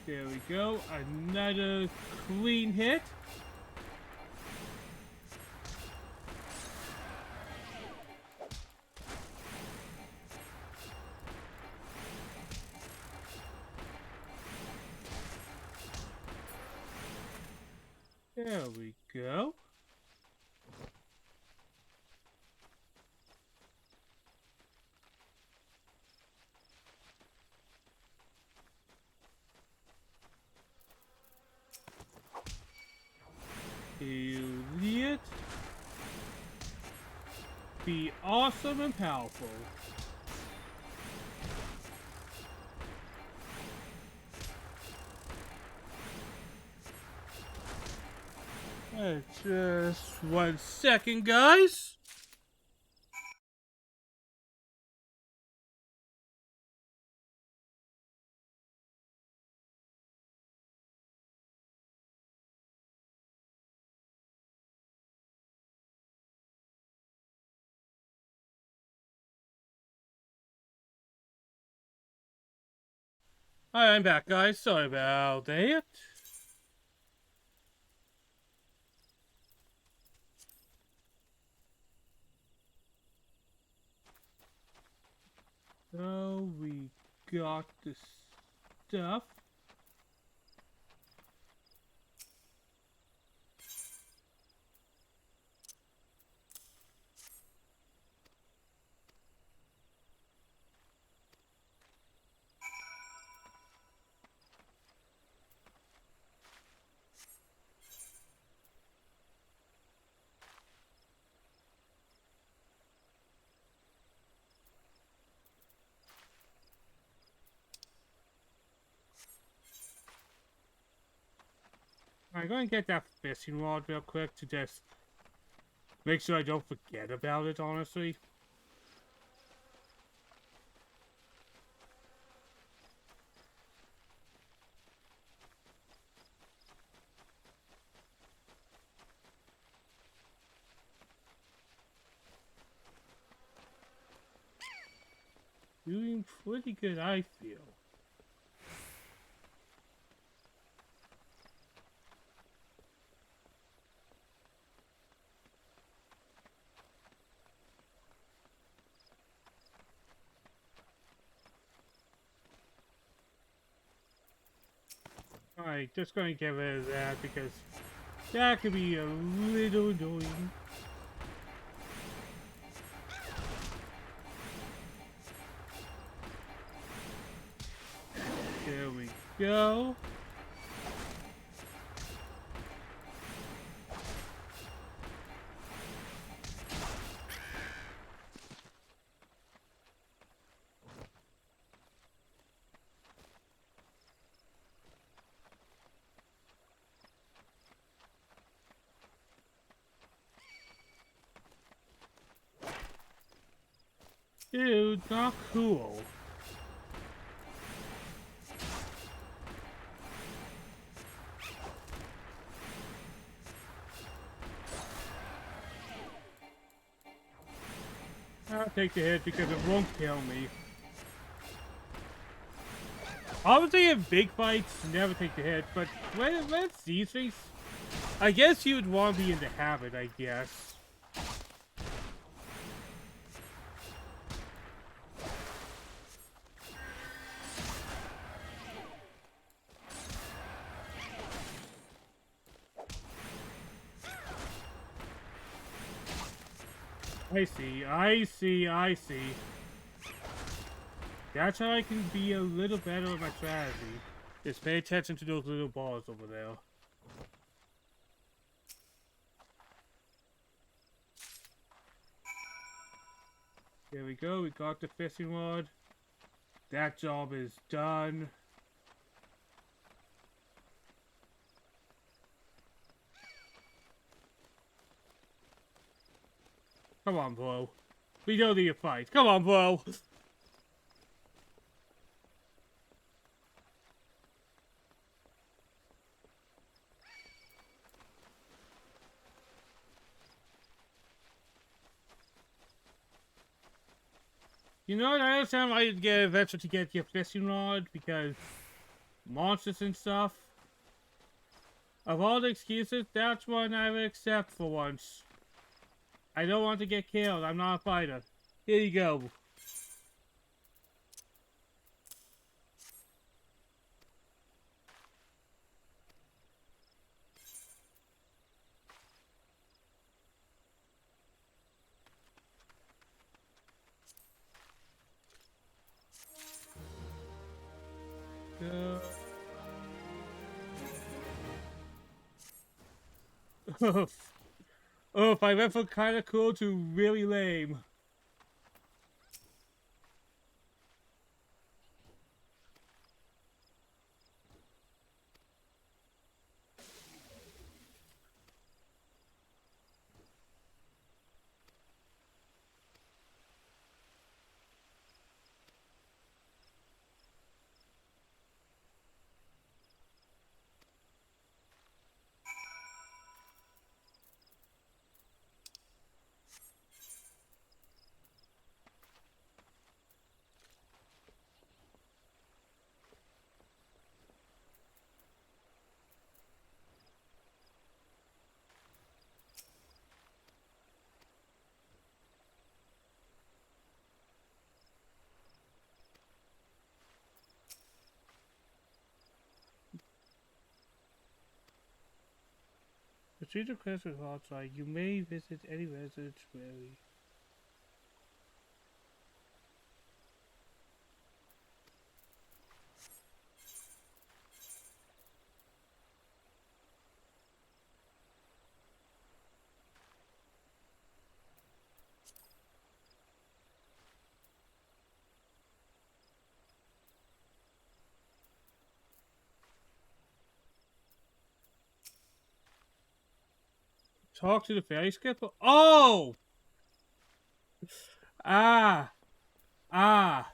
There we go, another clean hit. There we go. Idiot. Be awesome and powerful. Just 1 second, guys. Alright, I'm back, guys. Sorry about that. So we got the stuff. I'm going to get that fishing rod real quick to just make sure I don't forget about it, honestly. Doing pretty good, I feel. Alright, just going to get rid of that because that could be a little annoying. There we go. Dude, not cool. I'll take the hit because it won't kill me. Obviously in big fights, never take the hit, but when it's these things, I guess you would want to be in the habit, I guess. I see. That's how I can be a little better with my strategy. Just pay attention to those little balls over there. There we go, we got the fishing rod. That job is done. Come on, bro. We don't need a fight. Come on, bro. You know what? I understand why you'd get eventually to get your fishing rod because monsters and stuff. Of all the excuses, that's one I would accept for once. I don't want to get killed. I'm not a fighter. Here you go. Oof, I went from kinda cool to really lame. Proceed to quest with outside. You may visit any residence where. Talk to the fairy skipper. Oh! Ah! Ah!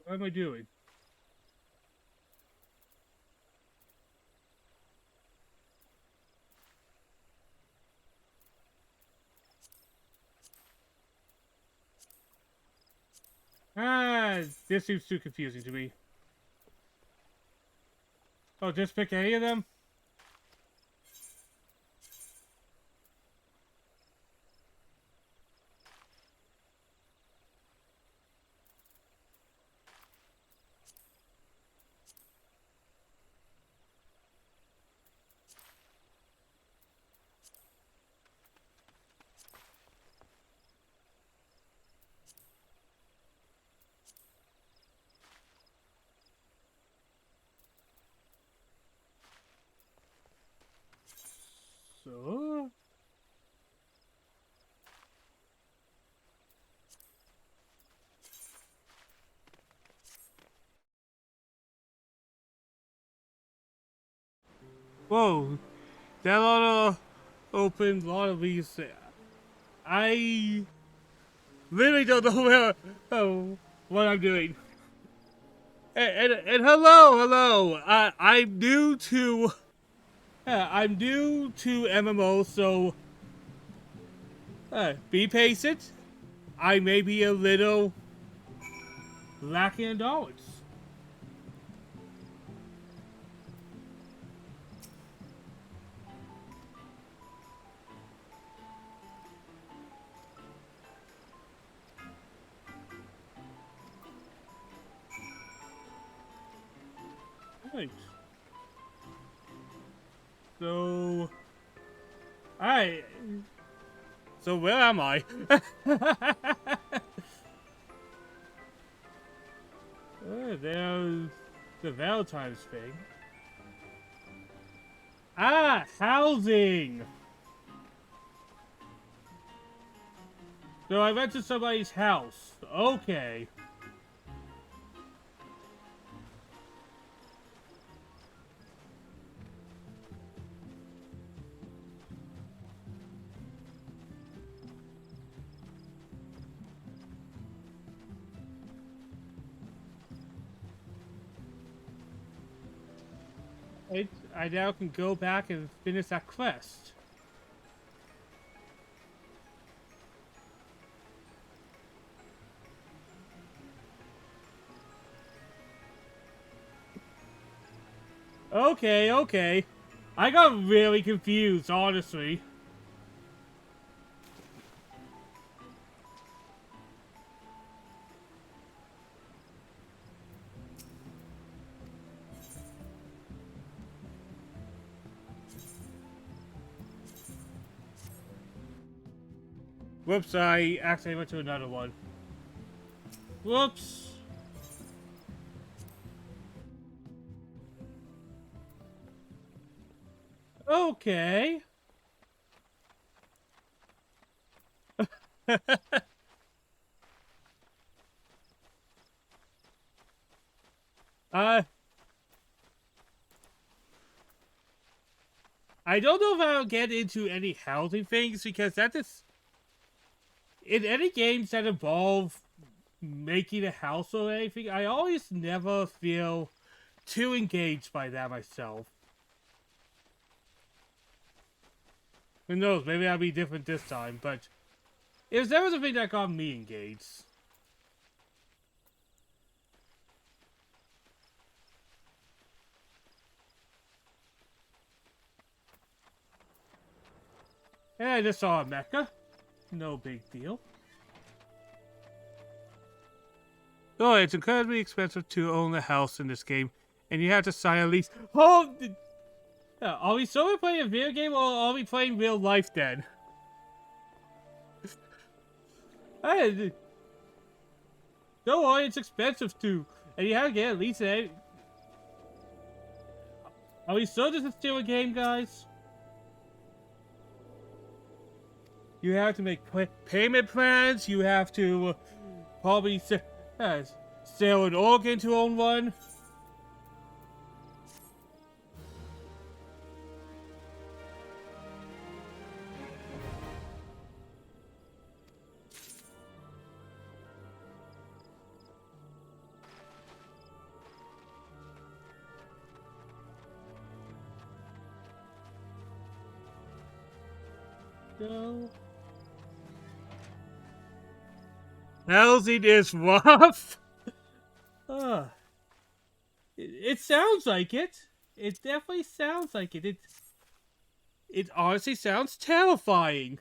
What am I doing? Ah, this seems too confusing to me. Oh, just pick any of them? So... Whoa, that ought to open a lot of these. I really don't know what I'm doing. And hello. I'm new to MMO, so be patient. I may be a little lacking in knowledge. Right. So, I. So where am I? There's the Valentine's thing. Ah, housing. So I went to somebody's house. Okay. I now can go back and finish that quest. Okay. I got really confused, honestly. Whoops, I accidentally went to another one. Whoops. Okay. uh, I don't know if I'll get into any housing things because that is in any games that involve making a house or anything, I always never feel too engaged by that myself. Who knows, maybe I'll be different this time, but it was never the thing that got me engaged. And I just saw a mecha. No big deal. Oh, it's incredibly expensive to own a house in this game, and you have to sign a lease. Oh! Are we still playing a video game, or are we playing real life then? Hey, don't worry, it's expensive too, and you have to get at least a... Are we still just still a game, guys? You have to make payment plans, you have to probably sell an organ to own one. No. Housing is rough. It sounds like it. It definitely sounds like it. It honestly sounds terrifying.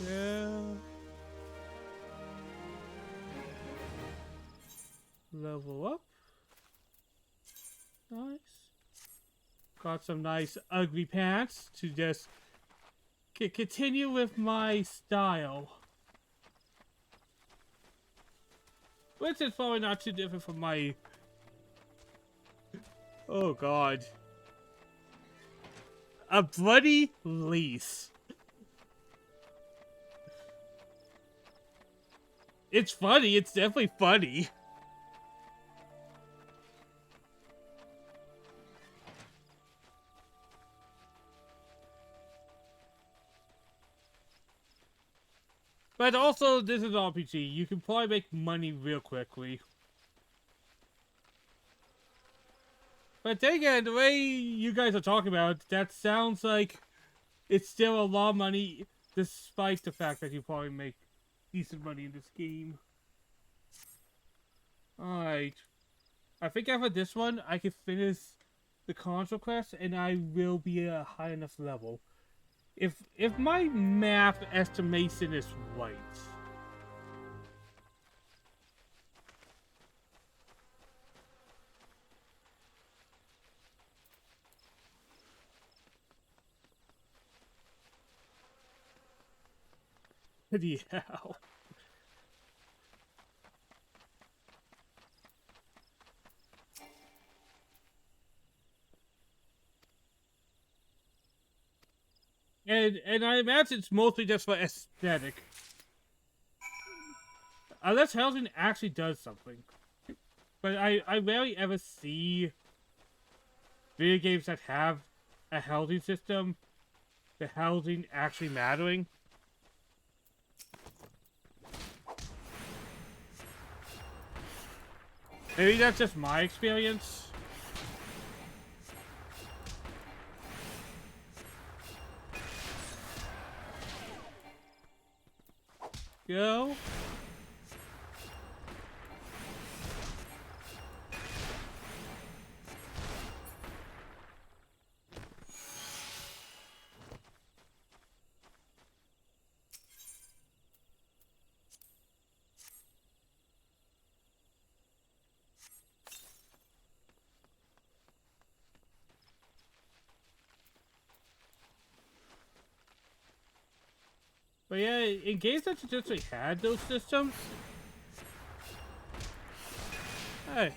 Yeah. Level up. Nice. Got some nice ugly pants to just continue with my style. Which is probably not too different from my... Oh god. A bloody lease. It's funny, it's definitely funny. But also, this is an RPG. You can probably make money real quickly. But then again, the way you guys are talking about it, that sounds like it's still a lot of money, despite the fact that you probably make decent money in this game. Alright. I think after this one, I can finish the Conjurer quest, and I will be at a high enough level. If my math estimation is right. Bloody hell. And I imagine it's mostly just for aesthetic. Unless housing actually does something. But I rarely ever see video games that have a housing system, the housing actually mattering. Maybe that's just my experience. Go. But yeah, in games that traditionally had those systems, hey,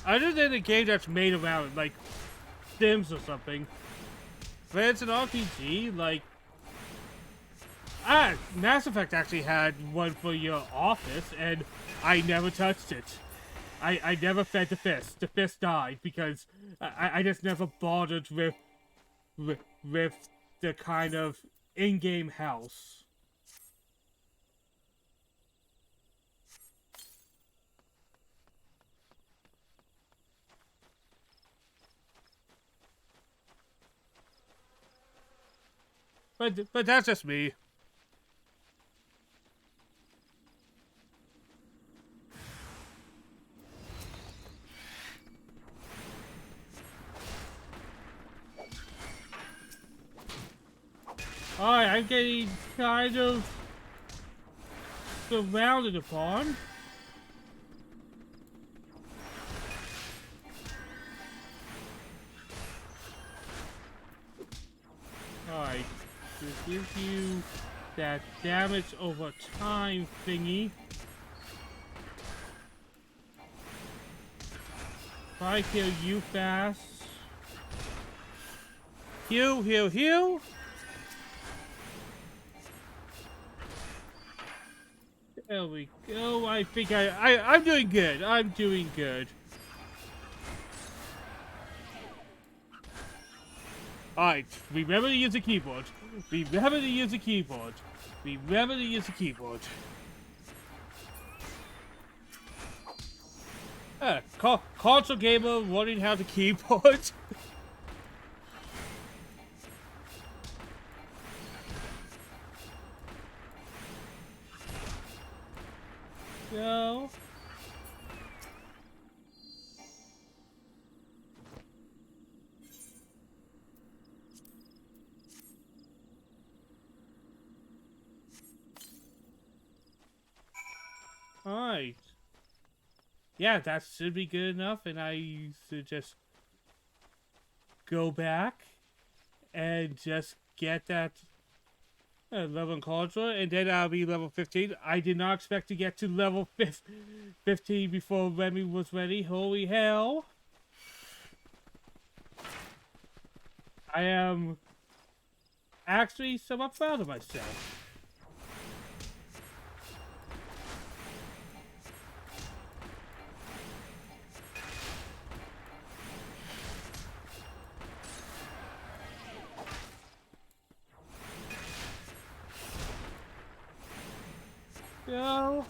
other than a game that's made around like Sims or something, but it's an RPG, like Mass Effect actually had one for your office, and I never touched it. I never fed the fist. The fist died because I just never bothered with the kind of in-game house. But that's just me. Alright, I'm getting kind of surrounded upon. Alright, to give you that damage over time thingy. If I kill you fast. Heal, heal, heal. There we go. I think I'm doing good. I'm doing good. Alright, remember to use the keyboard. Remember to use the keyboard. Remember to use the keyboard. Console gamer learning how to keyboard. No. Alright. Yeah, that should be good enough, and I should just go back and just get that level in Conjurer, and then I'll be level 15. I did not expect to get to level 15 before Remy was ready. Holy hell. I am actually somewhat proud of myself. Go.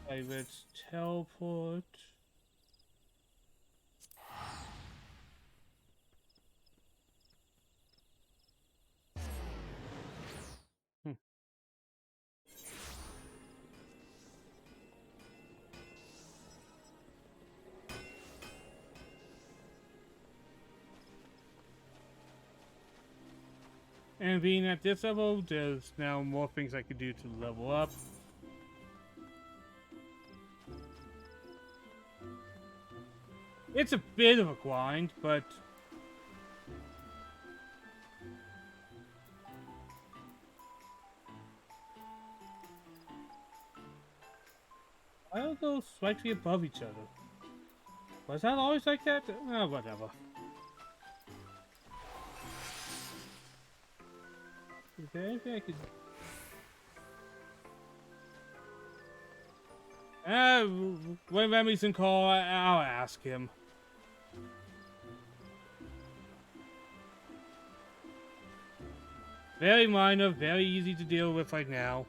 Okay, let's teleport. And being at this level, there's now more things I could do to level up. It's a bit of a grind, but why are those slightly above each other? Was that always like that? Oh, whatever. Is there anything I could... when Remy's in call, I'll ask him. Very minor, very easy to deal with right now.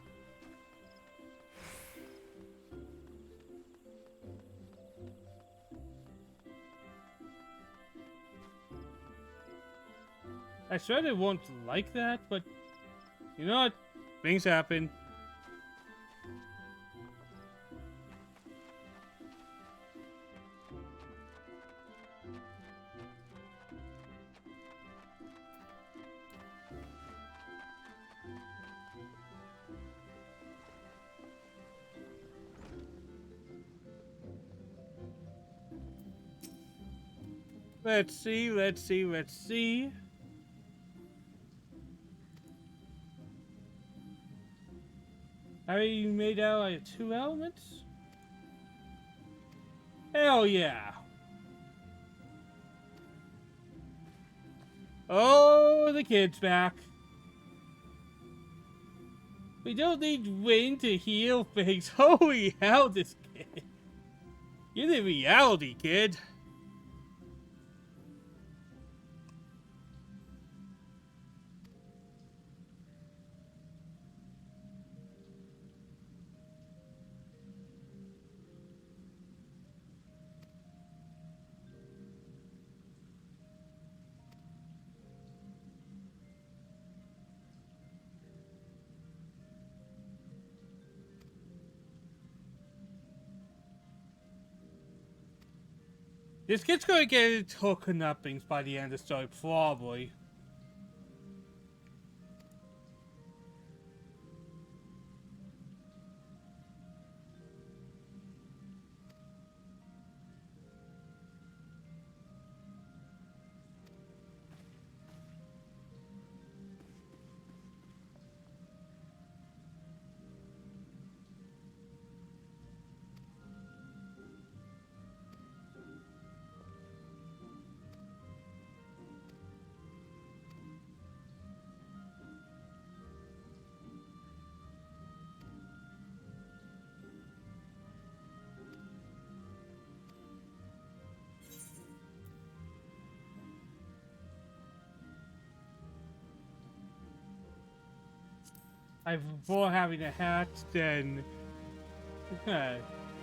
I swear they won't like that, but you know what? Things happen. Let's see, let's see, let's see. Are you made out of 2 elements? Hell yeah. Oh, the kid's back. We don't need wind to heal things. Holy hell, this kid. You're the reality, kid. This kid's gonna get its hook and nothings by the end of the story, probably. I prefer having a hat than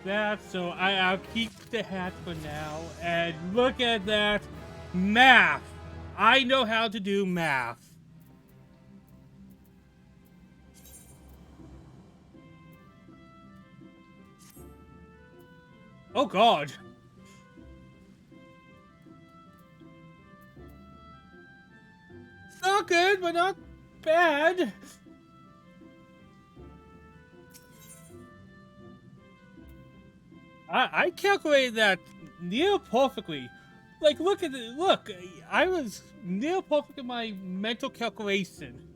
that, so I'll keep the hat for now. And look at that. Math! I know how to do math. Oh god. Not good, but not bad. I calculated that near perfectly. Like, look at it. Look, I was near perfect in my mental calculation.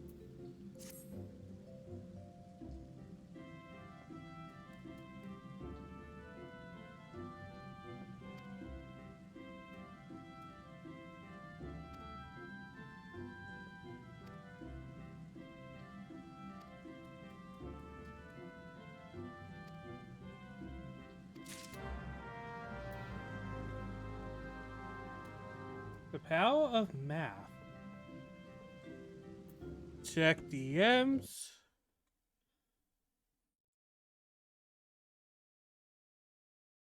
The power of math. Check DMs.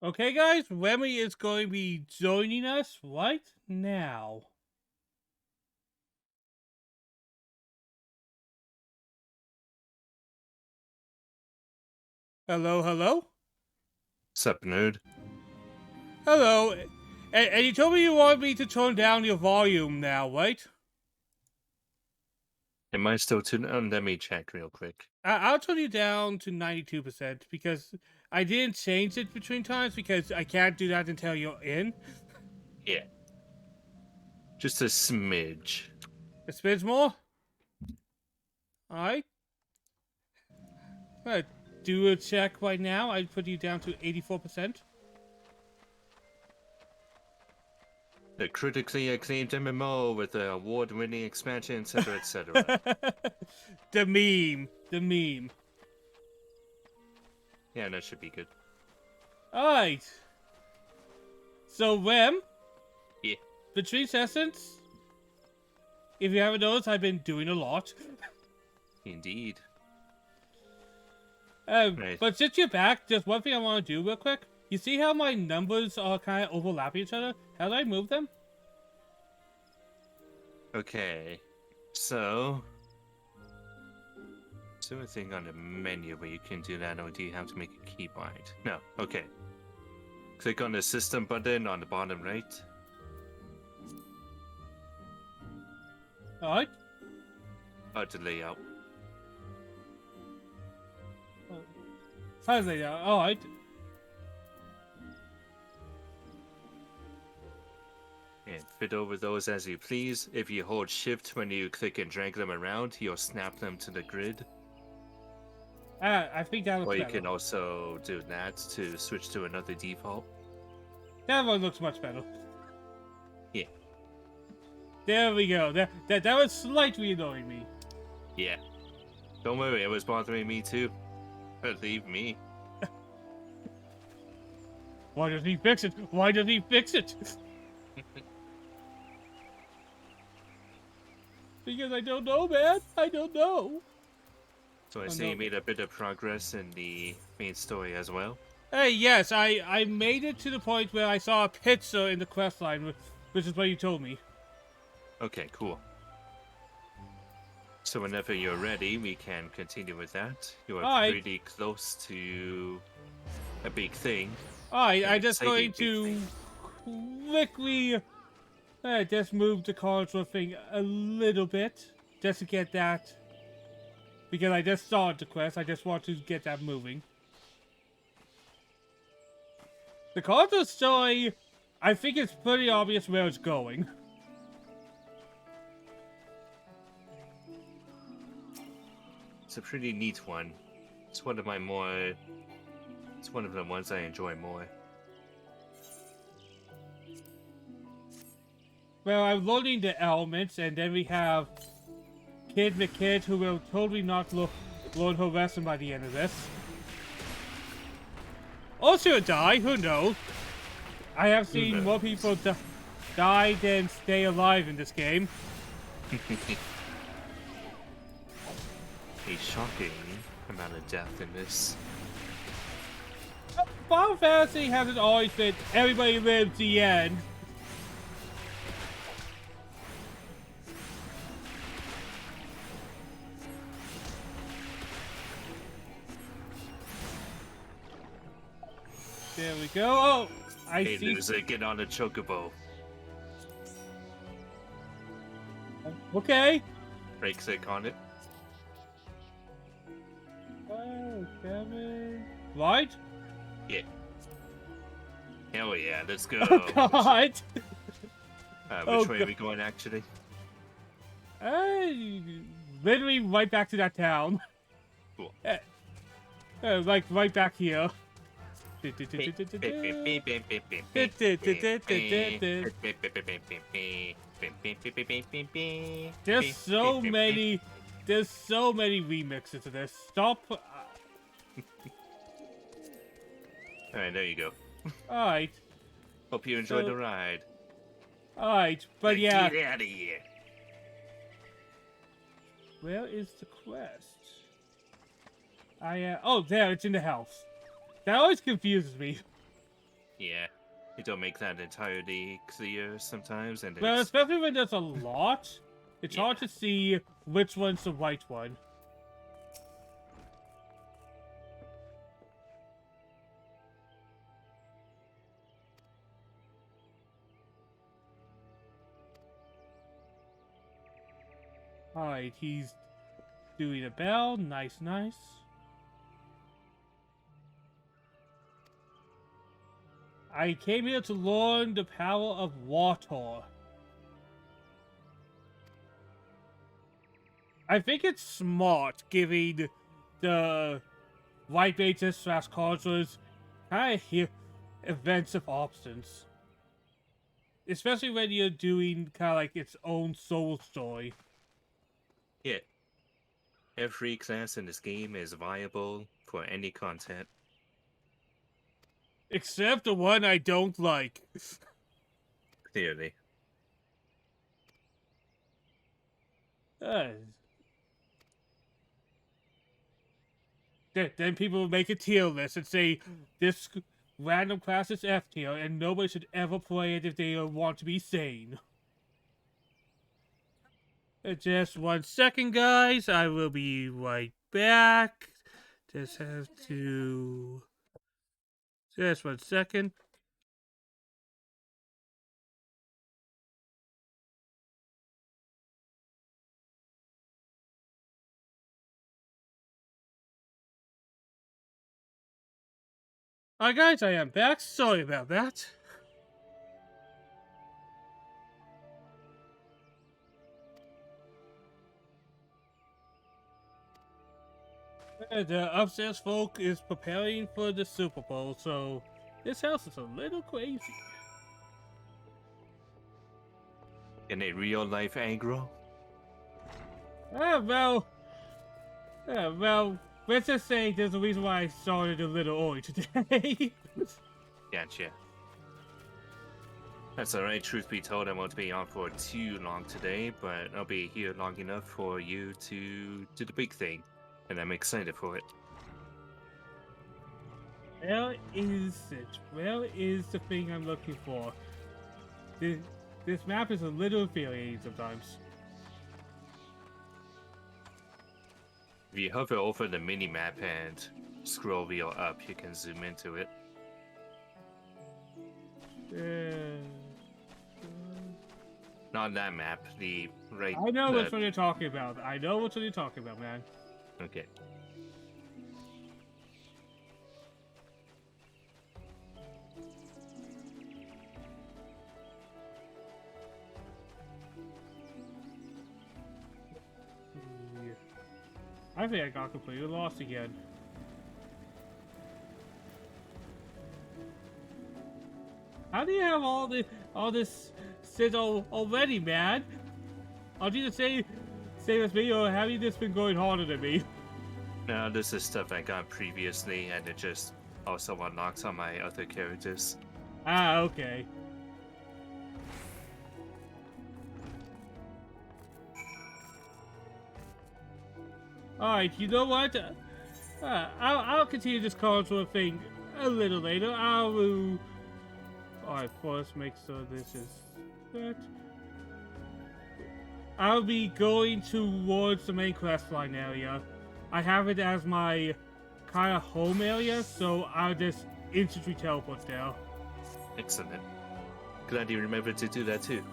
Okay, guys, Remy is going to be joining us right now. Hello, hello? Sup, nerd? Hello. And you told me you wanted me to turn down your volume now, right? Am I still tuned on? Let me check real quick. I'll turn you down to 92% because I didn't change it between times because I can't do that until you're in. Yeah. Just a smidge. A smidge more? Alright. I'm gonna do a check right now. I'd put you down to 84%. The critically acclaimed MMO with the award-winning expansion, etc., etc. The meme. The meme. Yeah, that should be good. Alright. So, Rem? Yeah. Between sessions, if you haven't noticed, I've been doing a lot. Indeed. Right. But since you're back, just one thing I want to do real quick. You see how my numbers are kind of overlapping each other? How do I move them? Okay. So... is there a thing on the menu where you can do that, or do you have to make a keybind? No. Okay. Click on the system button on the bottom right. Alright. The layout. How's that? Alright. Yeah. fit over those as you please. If you hold shift when you click and drag them around, you'll snap them to the grid. I think that looks Or you better. can also do that to switch to another default. That one looks much better. Yeah. There we go. That was slightly annoying me. Yeah. Don't worry, it was bothering me too. Believe me. Why doesn't he fix it? Why doesn't he fix it? Because I don't know, man. I don't know. So I Oh, see no. you made a bit of progress in the main story as well. Hey, yes, I made it to the point where I saw a pizza in the quest line, which is what you told me. Okay, cool. So whenever you're ready, we can continue with that. You are Alright. pretty close to a big thing. Alright, An I'm just exciting going big to thing. quickly just move the control thing a little bit, just to get that, because I just started the quest, I just want to get that moving. The control story, I think it's pretty obvious where it's going. It's a pretty neat one. It's one of my more... It's one of the ones I enjoy more. Well, I'm loading the elements, and then we have Kid McKid, who will totally not learn her lesson by the end of this. Also die, who knows? I have seen more people die than stay alive in this game. A shocking amount of death in this. Final Fantasy hasn't always been everybody lives the end. There we go. Oh, I Hey, see. loser, get on a chocobo. Okay. Right click on it. Oh, Kevin. Right? Yeah. Hell yeah, let's go. Oh, God. Which way are we going, actually? Literally right back to that town. Cool. Like right back here. There's so many remixes of this. Stop. Alright, there you go. Alright. Hope you enjoyed the ride. Alright, but yeah. Get out of here. Where is the quest? Oh, there, it's in the house. That always confuses me. Yeah. You don't make that entirely clear sometimes, and Well, it's... especially when there's a lot, it's hard to see which one's the right one. Alright, he's doing a bell. Nice, nice. I came here to learn the power of water. I think it's smart giving the white bases slash consoles kind of events of options. Especially when you're doing kind of like its own soul story. Yeah. Every class in this game is viable for any content. Except the one I don't like. Clearly. Then people will make a tier list and say this random class is F tier and nobody should ever play it if they want to be sane. Just 1 second, guys. I will be right back. Just have to... Just 1 second. Alright, guys, I am back. Sorry about that. The upstairs folk is preparing for the Super Bowl, so this house is a little crazy. In a real life aggro? Well, let's just say there's a reason why I started a little early today. Gotcha. That's alright, truth be told, I won't be on for too long today, but I'll be here long enough for you to do the big thing, and I'm excited for it. Where is it? Where is the thing I'm looking for? This map is a little infuriating sometimes. If you hover over the mini-map and scroll wheel up, you can zoom into it. Not that map, the right... I know which one you're talking about. I know which one you're talking about, man. Okay. I think I got completely lost again. How do you have all this shit already, man? I'll either say with me, or have you just been going harder than me? No, this is stuff I got previously, and it just also unlocks on my other characters. Ah, okay. Alright, you know what? I'll continue this Conjurer thing a little later. Alright, first make sure this is that. I'll be going towards the main questline area. I have it as my kind of home area, so I'll just instantly teleport there. Excellent. Glad you remembered to do that too.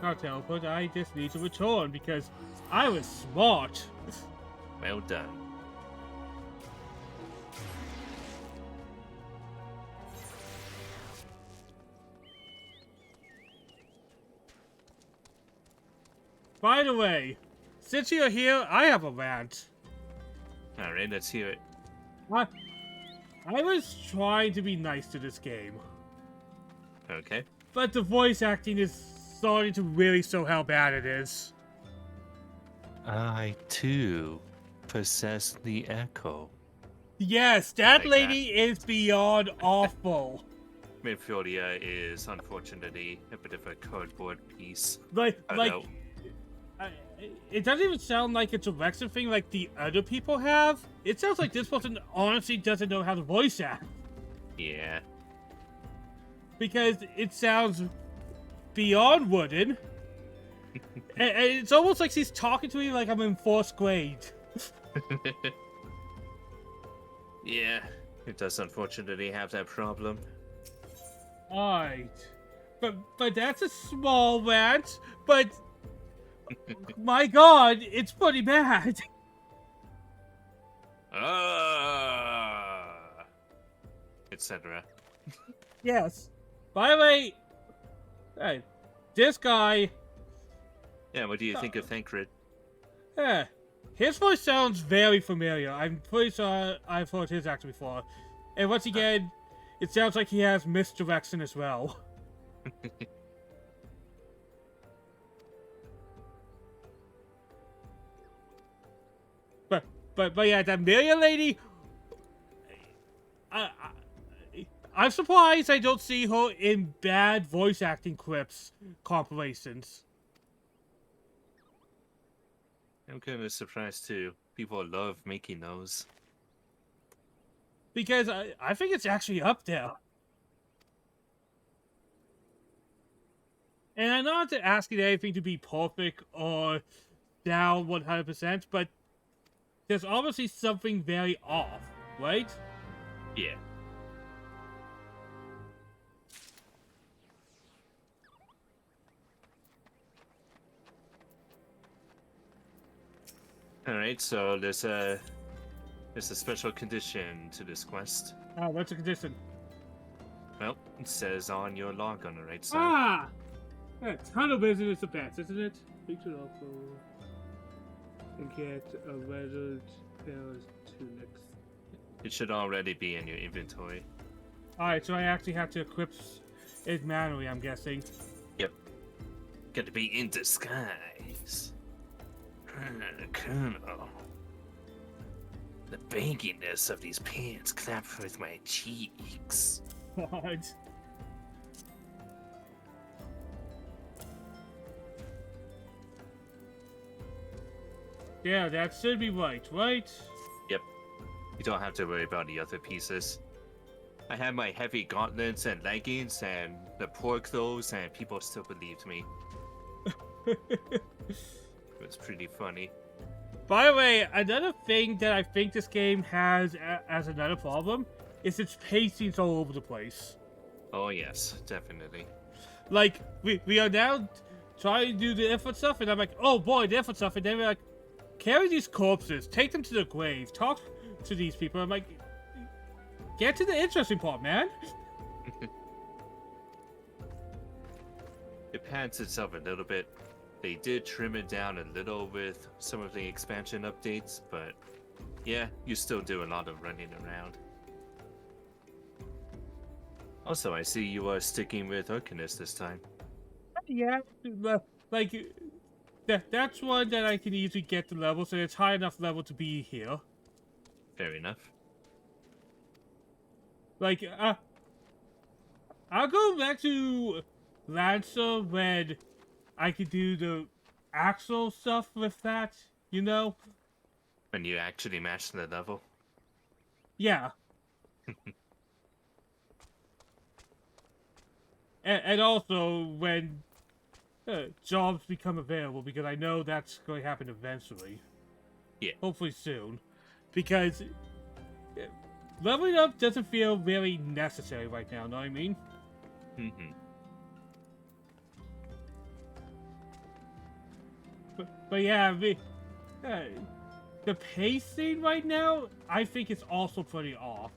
Not teleport, I just need to return because I was smart. Well done. By the way, since you're here, I have a rant. Alright, let's hear it. I was trying to be nice to this game, Okay. but the voice acting is starting to really show how bad it is. I, too, possess the echo. Yes, that Like lady is beyond awful. Midfieldia is, unfortunately, a bit of a cardboard piece. Like, it doesn't even sound like it's a Rexon thing like the other people have. It sounds like this person honestly doesn't know how to voice act. Yeah. Because it sounds beyond wooden. And it's almost like she's talking to me like I'm in 4th grade. Yeah, it does unfortunately have that problem. Alright. But that's a small rant, but my god, it's pretty bad. Etc. Yes. By the way, hey, this guy, Yeah, what do you think of Thancred? his voice sounds very familiar. I'm pretty sure I've heard his act before. And once again, it sounds like he has misdirection as well. But yeah, that Amelia lady, I'm surprised I don't see her in bad voice acting clips compilations. I'm kind of surprised too. People love making those. Because I think it's actually up there. And I'm not asking anything to be perfect or down 100%, but there's obviously something very off, right? Yeah. Alright, so there's a special condition to this quest. Oh, what's the condition? Well, it says on your log on the right side. Ah! A ton of business of bats, isn't it? We should also get a weathered Bear's tunics. It should already be in your inventory. Alright, so I actually have to equip it manually, I'm guessing. Yep. Gotta be in disguise. Colonel. The bagginess of these pants clap with my cheeks. God. Yeah, that should be right? Yep. You don't have to worry about the other pieces. I had my heavy gauntlets and leggings and the poor clothes, and people still believed me. It was pretty funny. By the way, another thing that I think this game has as another problem is its pacing's all over the place. Oh yes, definitely. Like, we are now trying to do the Ifrit stuff, and I'm like, oh boy, the Ifrit stuff, and then we're like, carry these corpses, take them to the grave, talk to these people. I'm like, get to the interesting part, man. It pans itself a little bit. They did trim it down a little with some of the expansion updates, but yeah, you still do a lot of running around. Also, I see you are sticking with Arcanist this time. Yeah, like, that's one that I can easily get the level, so it's high enough level to be here. Fair enough. Like, I'll go back to Lancer when I could do the actual stuff with that, you know? When you actually match the level. Yeah. and also when jobs become available, because I know that's going to happen eventually. Yeah. Hopefully soon. Because leveling up doesn't feel really necessary right now, know what I mean? Mm-hmm. But yeah, the pacing right now, I think it's also pretty off.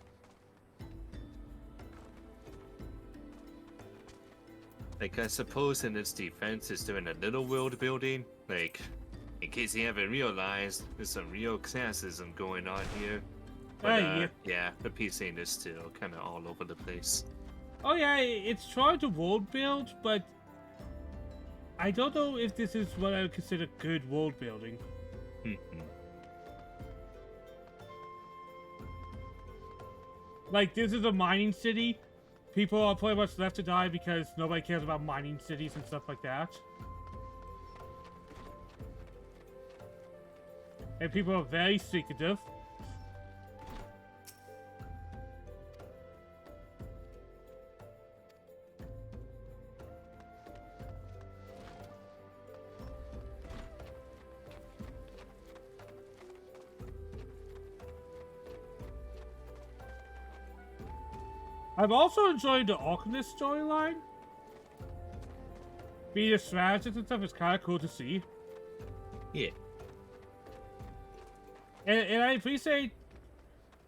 Like, I suppose in its defense, it's doing a little world building. Like, in case you haven't realized, there's some real classism going on here. But, yeah, the pacing is still kind of all over the place. Oh yeah, it's trying to world build, but I don't know if this is what I would consider good world building. Like, this is a mining city. People are pretty much left to die because nobody cares about mining cities and stuff like that. And people are very secretive. I've also enjoyed the Alchemist storyline. Being a strategist and stuff is kind of cool to see. Yeah. And I appreciate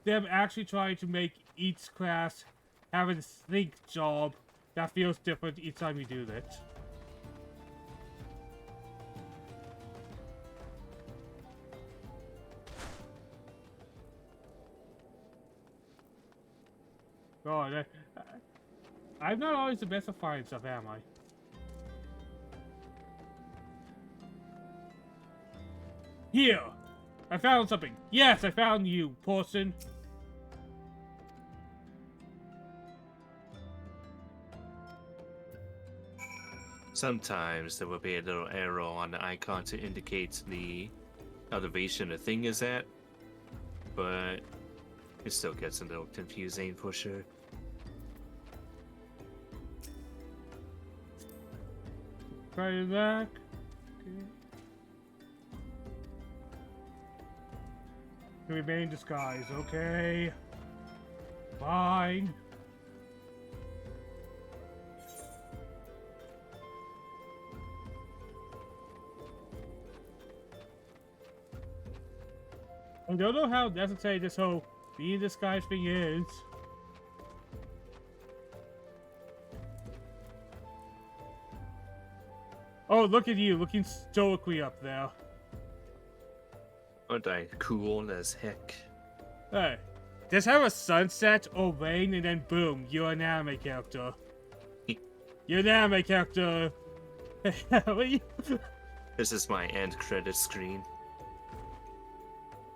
them actually trying to make each class have a distinct job that feels different each time you do that. God, I'm not always the best at finding stuff, am I? Here! I found something! Yes, I found you, person! Sometimes there will be a little arrow on the icon to indicate the elevation the thing is at, but it still gets a little confusing for sure. Try it back. Okay. Remain disguised, okay? Fine. I don't know how necessary this whole being disguised thing is. Oh, look at you, looking stoically up there. Aren't I cool as heck? Hey, just have a sunset or rain and then boom, you're an anime character. You're an anime character. What you... This is my end credit screen.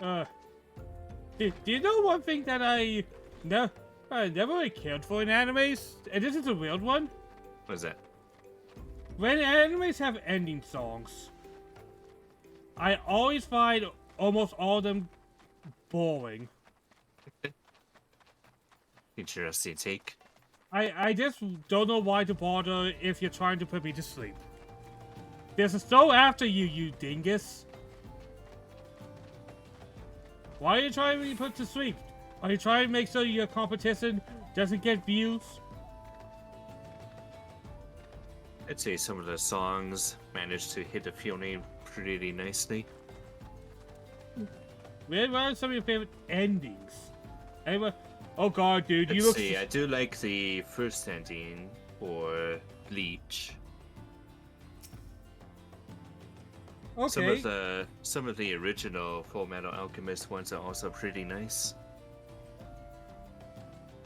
Do you know one thing that I never really cared for in animes? And this is a weird one. What's that? When animes have ending songs, I always find almost all of them boring. Interesting take. I just don't know why to bother if you're trying to put me to sleep. There's a song after you, you dingus. Why are you trying to be put to sleep? Are you trying to make sure your competition doesn't get views? I'd say some of the songs managed to hit the feeling pretty nicely. What are some of your favorite endings? Anyone? Oh god, dude, you Let's look. see, I do like the first ending for Bleach. Okay. Some of the original Full Metal Alchemist ones are also pretty nice.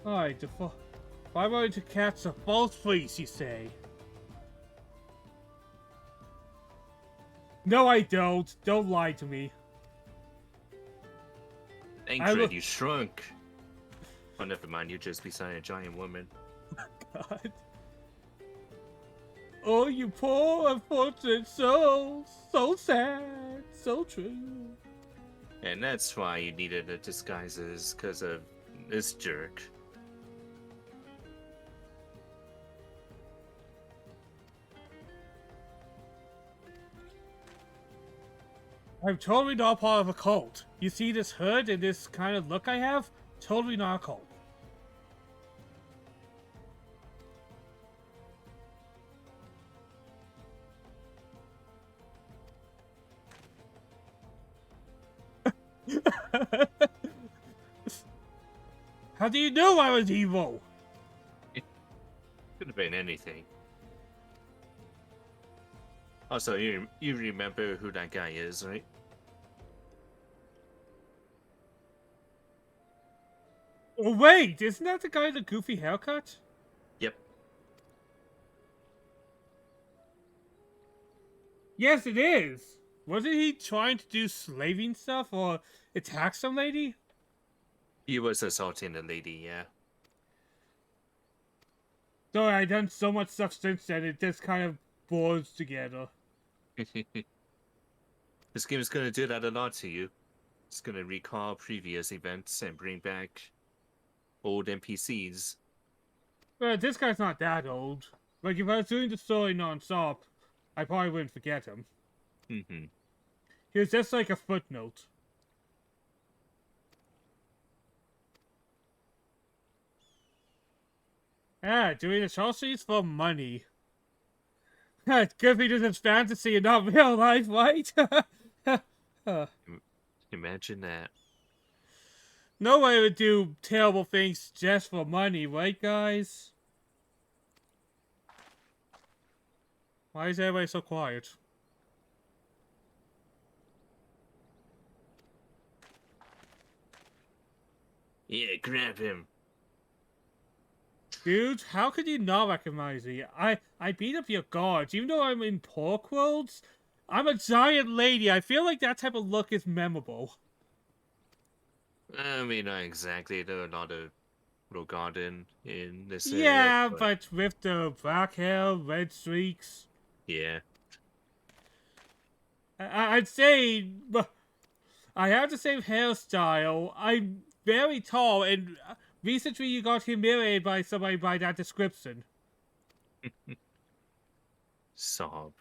Alright, why wanted to catch a false fleece, you say? No, I don't. Don't lie to me. Ifrit, you shrunk. Oh, never mind. You're just beside a giant woman. God. Oh, you poor unfortunate soul. So sad. So true. And that's why you needed the disguises, because of this jerk. I'm totally not part of a cult. You see this hood and this kind of look I have? Totally not a cult. How do you know I was evil? Could have been anything. Also, you remember who that guy is, right? Oh wait, isn't that the guy with the goofy haircut? Yep. Yes, it is. Wasn't he trying to do slaving stuff or attack some lady? He was assaulting a lady, yeah. Sorry, I've done so much stuff since then, it just kind of blurs together. This game is going to do that a lot to you. It's going to recall previous events and bring back old NPCs. Well, this guy's not that old. Like, if I was doing the story non-stop, I probably wouldn't forget him. Mm-hmm. He was just like a footnote. Ah, doing atrocities for money. It could be just a fantasy and not real life, right? Imagine that. No one would do terrible things just for money, right, guys? Why is everybody so quiet? Yeah, grab him. Dude, how could you not recognize me? I beat up your guards, even though I'm in poor clothes. I'm a giant lady. I feel like that type of look is memorable. I mean, not exactly. There are a lot of little garden in this Yeah, area. but with the black hair, red streaks. Yeah. I'd say I have the same hairstyle. I'm very tall, and recently you got humiliated by somebody by that description. Sob.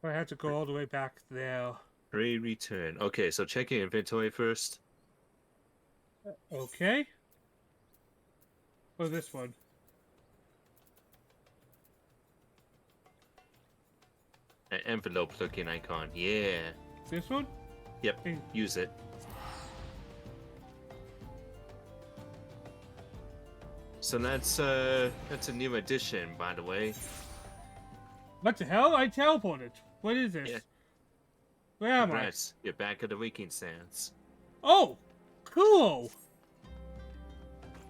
I had to go all the way back there. Return. Okay, so check your inventory first. Okay. Or this one. An envelope looking icon. Yeah. This one? Yep, Hey. use it. So that's a new addition, by the way. What the hell? I teleported. What is this? Yeah. Where am Congrats, you're back at the Waking Sands. I? Oh, cool.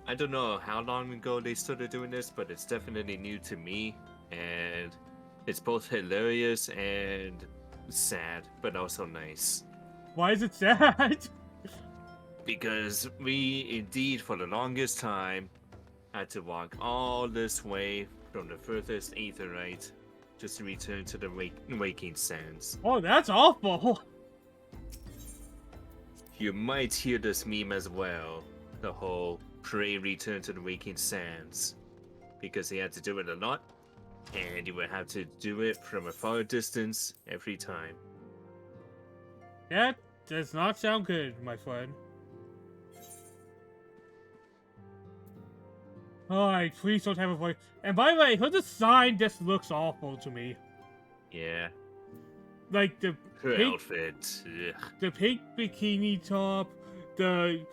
I don't know how long ago they started doing this, but it's definitely new to me, and it's both hilarious and sad, but also nice. Why is it sad? Because we indeed, for the longest time, had to walk all this way from the furthest aetherite just to return to the Waking Sands. Oh, that's awful. You might hear this meme as well, the whole pray return to the Waking Sands, because he had to do it a lot, and you would have to do it from a far distance every time. That does not sound good, my friend. Alright, please don't have a voice. And by the way, her design just looks awful to me. Yeah, Like the her pink, outfit. Ugh. the pink bikini top, the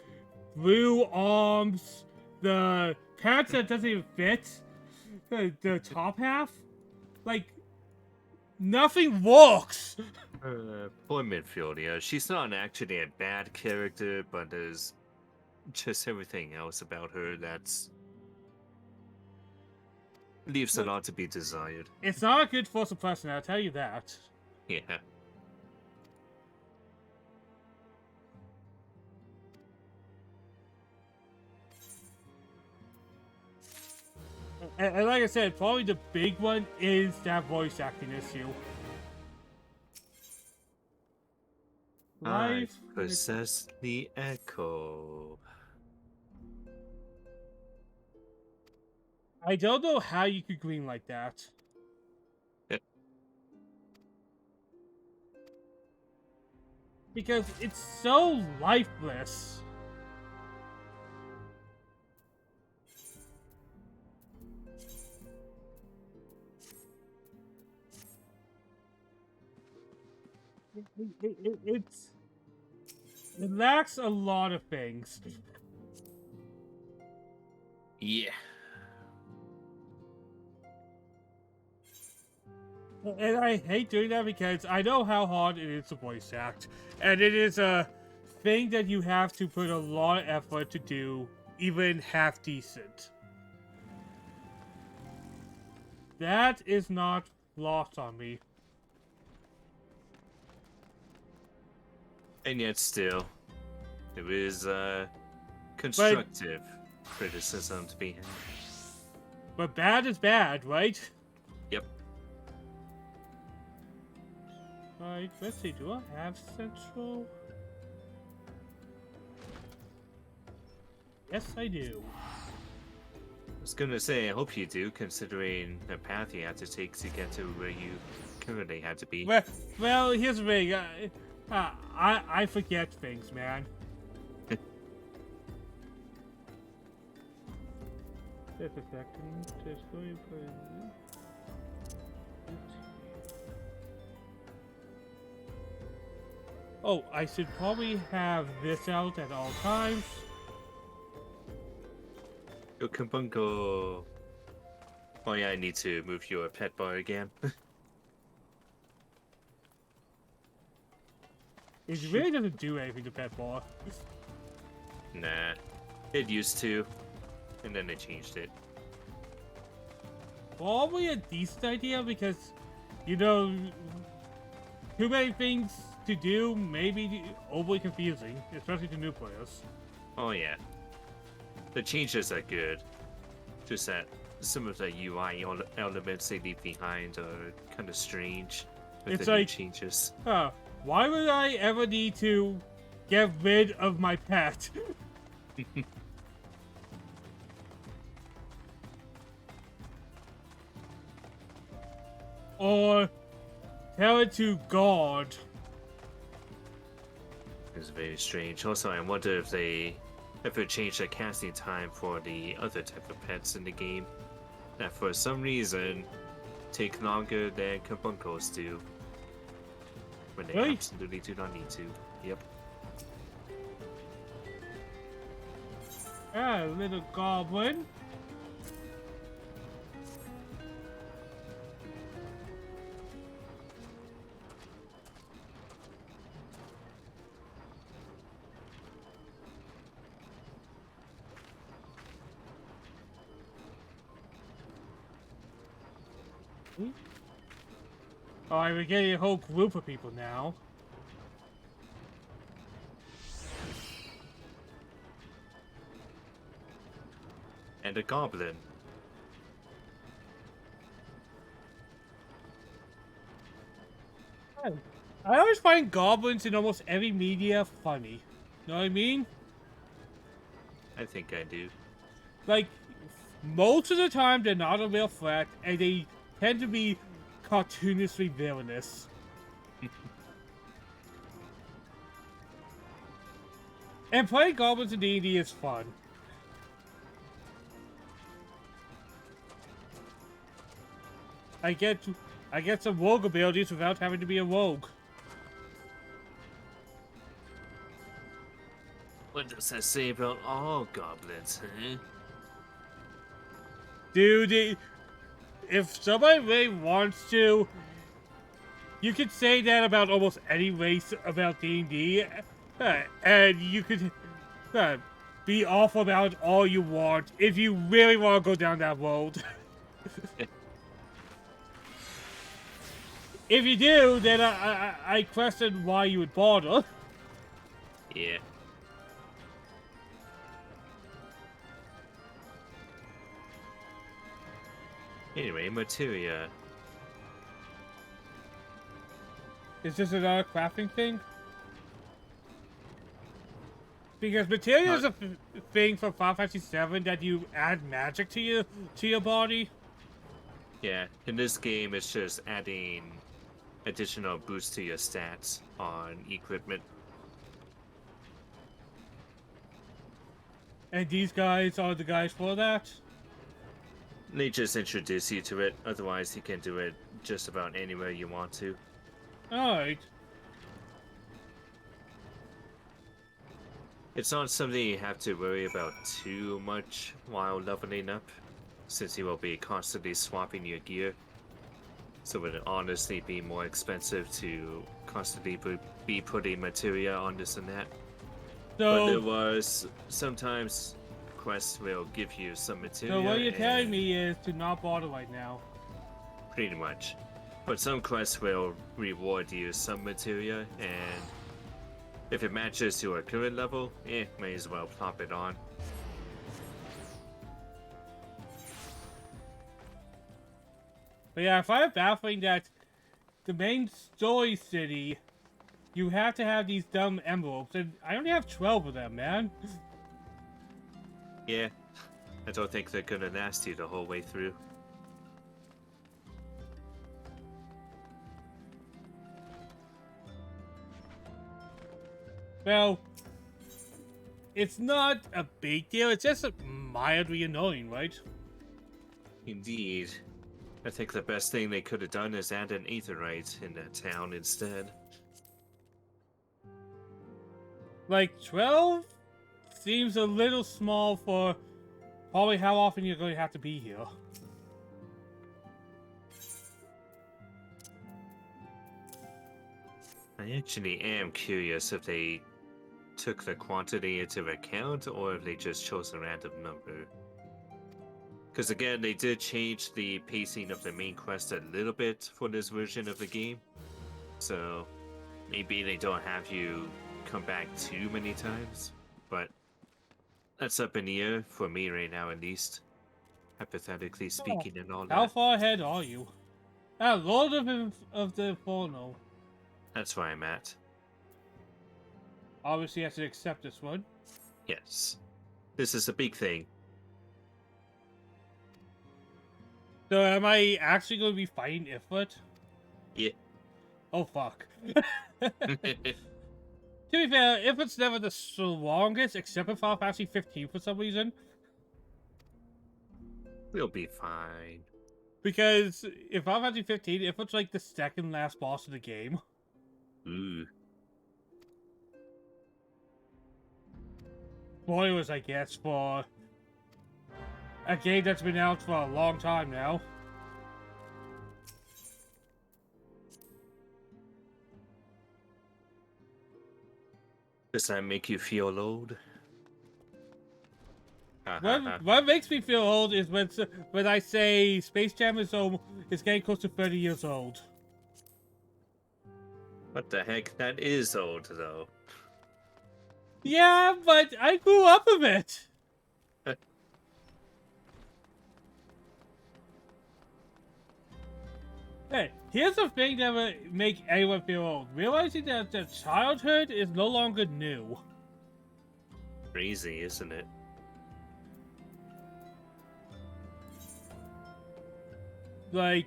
blue arms, the pants that doesn't even fit, the top half. Like, nothing works. Poor Midfield, yeah. She's not actually a bad character, but there's just everything else about her that's leaves a lot to be desired. It's not a good first impression, I'll tell you that. Yeah. And like I said, probably the big one is that voice acting issue. I Life possess the echo. I don't know how you could green like that. Because it's so lifeless. It lacks a lot of things. Yeah. And I hate doing that because I know how hard it is to voice act. And it is a thing that you have to put a lot of effort to do, even half decent. That is not lost on me. And yet still, it was constructive criticism to be had. But bad is bad, right? Yep. Right, let's see, do I have central? Yes, I do. I was gonna say, I hope you do, considering the path you had to take to get to where you currently had to be. Well, here's the thing. I forget things, man. Just a second. Just going for Oh, I should probably have this out at all times. Yo, Kabunko. Oh yeah, I need to move your pet bar again. It really doesn't do anything to pet bar. Nah. It used to. And then they changed it. Probably a decent idea because, you know, too many things to do may be overly confusing, especially to new players. Oh yeah. The changes are good. Just that some of the UI elements they leave behind are kind of strange with It's the new like- changes. Why would I ever need to get rid of my pet? Or tell it to God. It's very strange. Also, I wonder if they ever changed the casting time for the other type of pets in the game that for some reason take longer than Kabunkos do. when they Really? absolutely do not need to. Yep. Ah, little goblin. Oh, we're getting a whole group of people now. And a goblin. I always find goblins in almost every media funny. Know what I mean? I think I do. Like, most of the time they're not a real threat, and they tend to be cartoonishly villainous. And playing goblins in D&D is fun. I get some rogue abilities without having to be a rogue. What does that say about all goblins, huh? Dude, if somebody really wants to, you could say that about almost any race about D&D, and you could be awful about it all you want if you really want to go down that road. If you do, then I question why you would bother. Yeah. Anyway, materia. Is this another crafting thing? Because materia is a thing for Final Fantasy VII that you add magic to your body. Yeah, in this game it's just adding additional boost to your stats on equipment. And these guys are the guys for that? They just introduce you to it, otherwise you can do it just about anywhere you want to. Alright. It's not something you have to worry about too much while leveling up, since you will be constantly swapping your gear. So it would honestly be more expensive to constantly be putting materia on this and that. But there was sometimes quests will give you some materia. So what you're telling me is to not bother right now. Pretty much. But some quests will reward you some materia, and if it matches your current level, may as well plop it on. But yeah, I find it baffling that the main story city, you have to have these dumb envelopes, and I only have 12 of them, man. Yeah, I don't think they're gonna last you the whole way through. Well, it's not a big deal, it's just mildly annoying, right? Indeed. I think the best thing they could have done is add an aetherite in that town instead. Like, 12 seems a little small for probably how often you're going to have to be here. I actually am curious if they took the quantity into account or if they just chose a random number. Because again, they did change the pacing of the main quest a little bit for this version of the game. So maybe they don't have you come back too many times. But that's up in the air for me right now at least. Hypothetically speaking and all that. How far ahead are you? Lord of the Inferno. That's where I'm at. Obviously, you have to accept this one. Yes. This is a big thing. So, am I actually going to be fighting Ifrit? Yeah. Oh, fuck. To be fair, Ifrit's never the strongest, except in Final Fantasy 15 for some reason. We'll be fine. Because in Final Fantasy 15, Ifrit's like the second last boss of the game. Ooh. Spoilers, I guess, for a game that's been out for a long time now. Does that make you feel old? What makes me feel old is when I say Space Jam is getting close to 30 years old. What the heck? That is old, though. Yeah, but I grew up a bit. Hey, here's the thing that would make anyone feel old. Realizing that their childhood is no longer new. Crazy, isn't it? Like,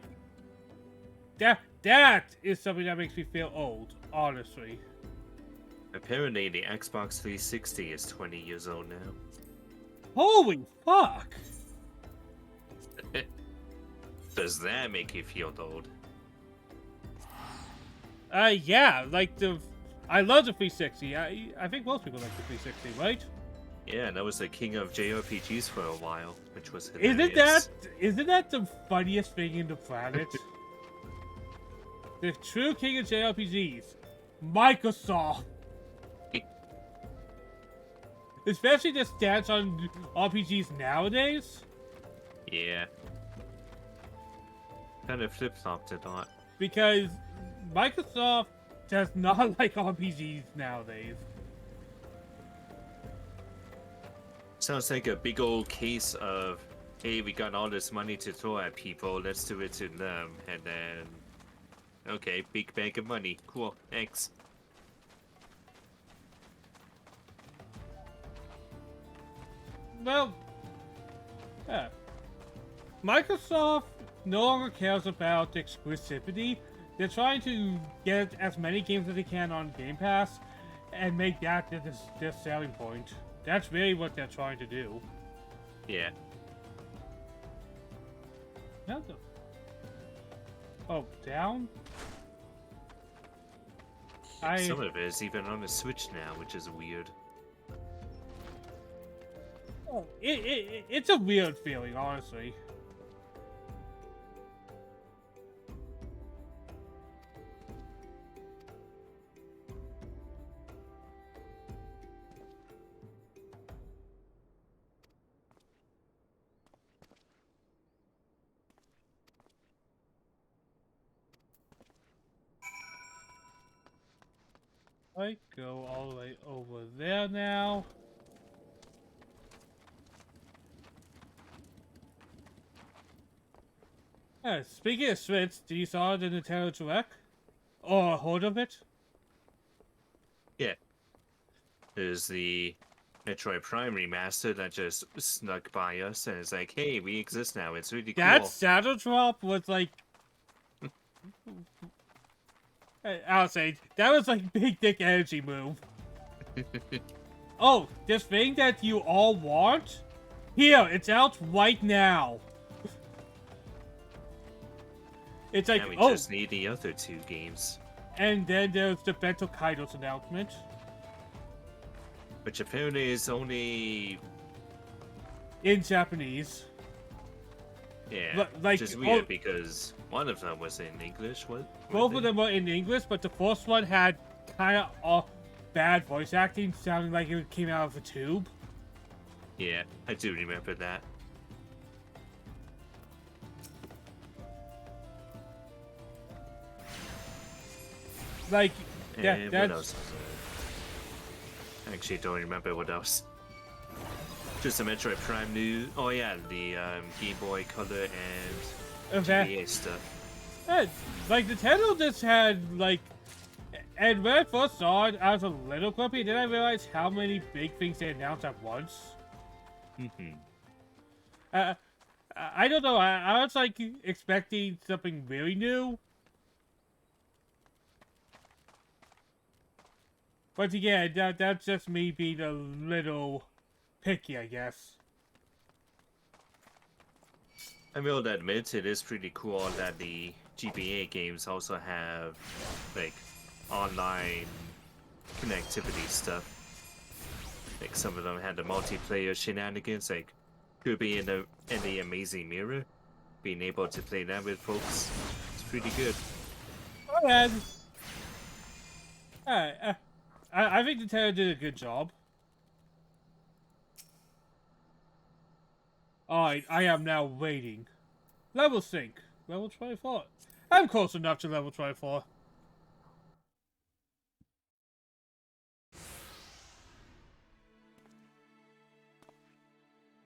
that is something that makes me feel old, honestly. Apparently, the Xbox 360 is 20 years old now. Holy fuck! Does that make you feel old? Yeah, like I love the 360. I think most people like the 360, right? Yeah, that was the king of JRPGs for a while, which was hilarious. Isn't that the funniest thing in the planet? The true king of JRPGs, Microsoft. Especially the stats on RPGs nowadays. Yeah. Kind of flip-flopped a lot. Because Microsoft does not like RPGs nowadays. Sounds like a big old case of, hey, we got all this money to throw at people, let's do it to them, and then, okay, big bank of money, cool, thanks. Well, yeah. Microsoft no longer cares about exclusivity. They're trying to get as many games as they can on Game Pass and make that their selling point. That's really what they're trying to do. Yeah. No, oh, down? Some of it is even on the Switch now, which is weird. Oh, it's a weird feeling, honestly. I go all the way over there now. Speaking of Switch, do you saw the Nintendo Direct? Or heard of it? Yeah. There's the Metroid Prime remaster that just snuck by us and it's like, hey, we exist now, it's really cool. That Shadow Drop was like... I'll say, that was like big dick energy move. Oh, this thing that you all want? Here, it's out right now. It's like, and we oh, just need the other two games. And then there's the Bento Kaido's announcement. Which apparently is only... in Japanese. Yeah, like, which is weird because one of them was in English. Both of them were in English, but the first one had kind of bad voice acting, sounding like it came out of a tube. Yeah, I do remember that. Like, and what else? I actually don't remember what else. Just the Metroid Prime news. Oh yeah, the Game Boy Color and GBA stuff. Like, Nintendo just had, like... And when I first saw it, I was a little grumpy, and then I realized how many big things they announced at once. I don't know, I was, like, expecting something really new. But yeah, that's just me being a little picky, I guess. I will admit it is pretty cool that the GBA games also have like online connectivity stuff. Like some of them had the multiplayer shenanigans, like Kirby in the Amazing Mirror. Being able to play that with folks, it's pretty good. Oh, yeah. I think Nintendo did a good job. Alright, I am now waiting. Level sync. Level 24. I'm close enough to level 24.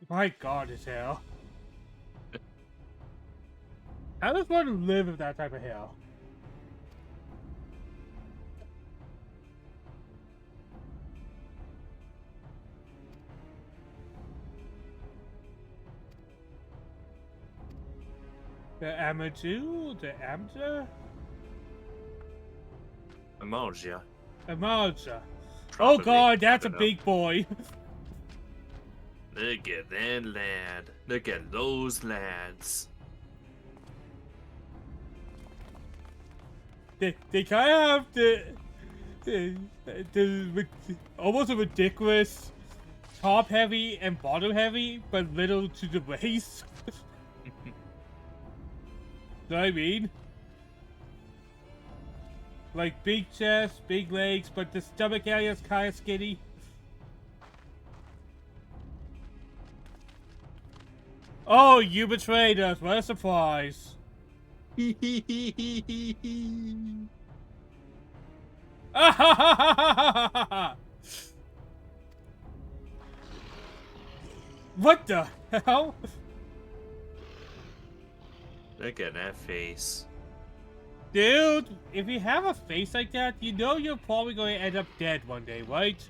My god, it's hell. How does one live with that type of hell? The Amadou? The Amda? Amalja. Amalja. Oh Probably. god, that's a big boy. Look at that lad. Look at those lads. They kind of have the almost a ridiculous top heavy and bottom heavy, but little to the waist. Know what I mean? Like big chest, big legs, but the stomach area is kind of skinny. Oh, you betrayed us! What a surprise! What the hell? Look at that face. Dude, if you have a face like that, you know you're probably going to end up dead one day, right?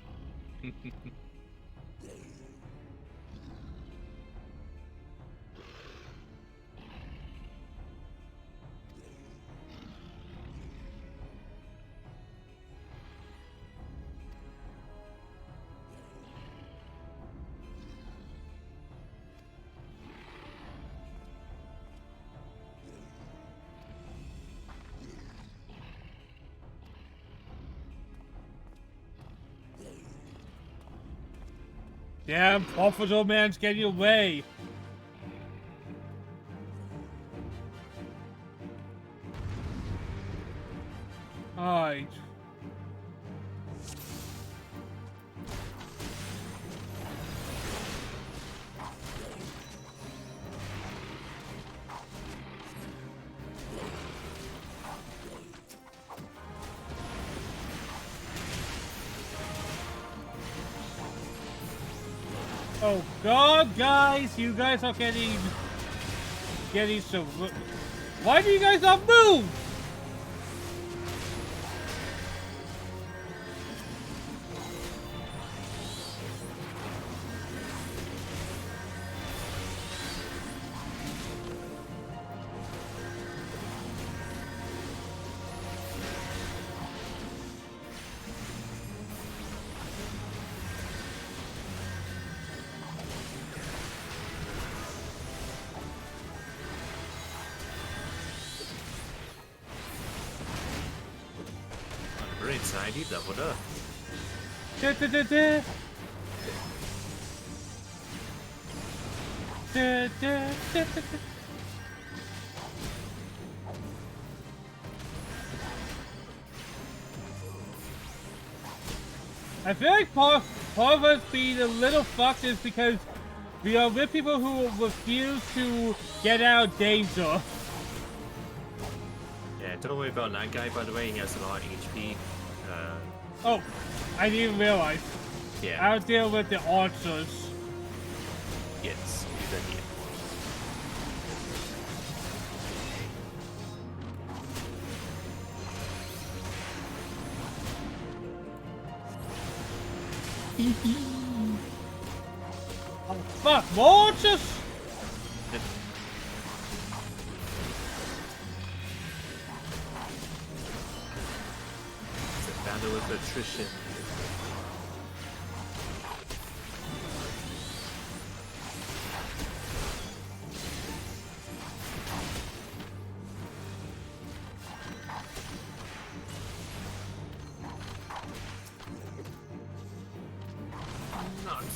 Damn, Professor Man's getting away. Alright. Oh god, guys, you guys are getting so... Why do you guys not move? Inside, he doubled up. Da, da, da, da. Da, da, da, da, da. I feel like part of us being a little fucked is because we are with people who refuse to get out of danger. Yeah, don't worry about that guy, by the way. He has a lot of HP. Oh, I didn't realize. Yeah. I'll deal with the archers. Yes, he's in here. Oh, fuck, more archers? Battle with attrition.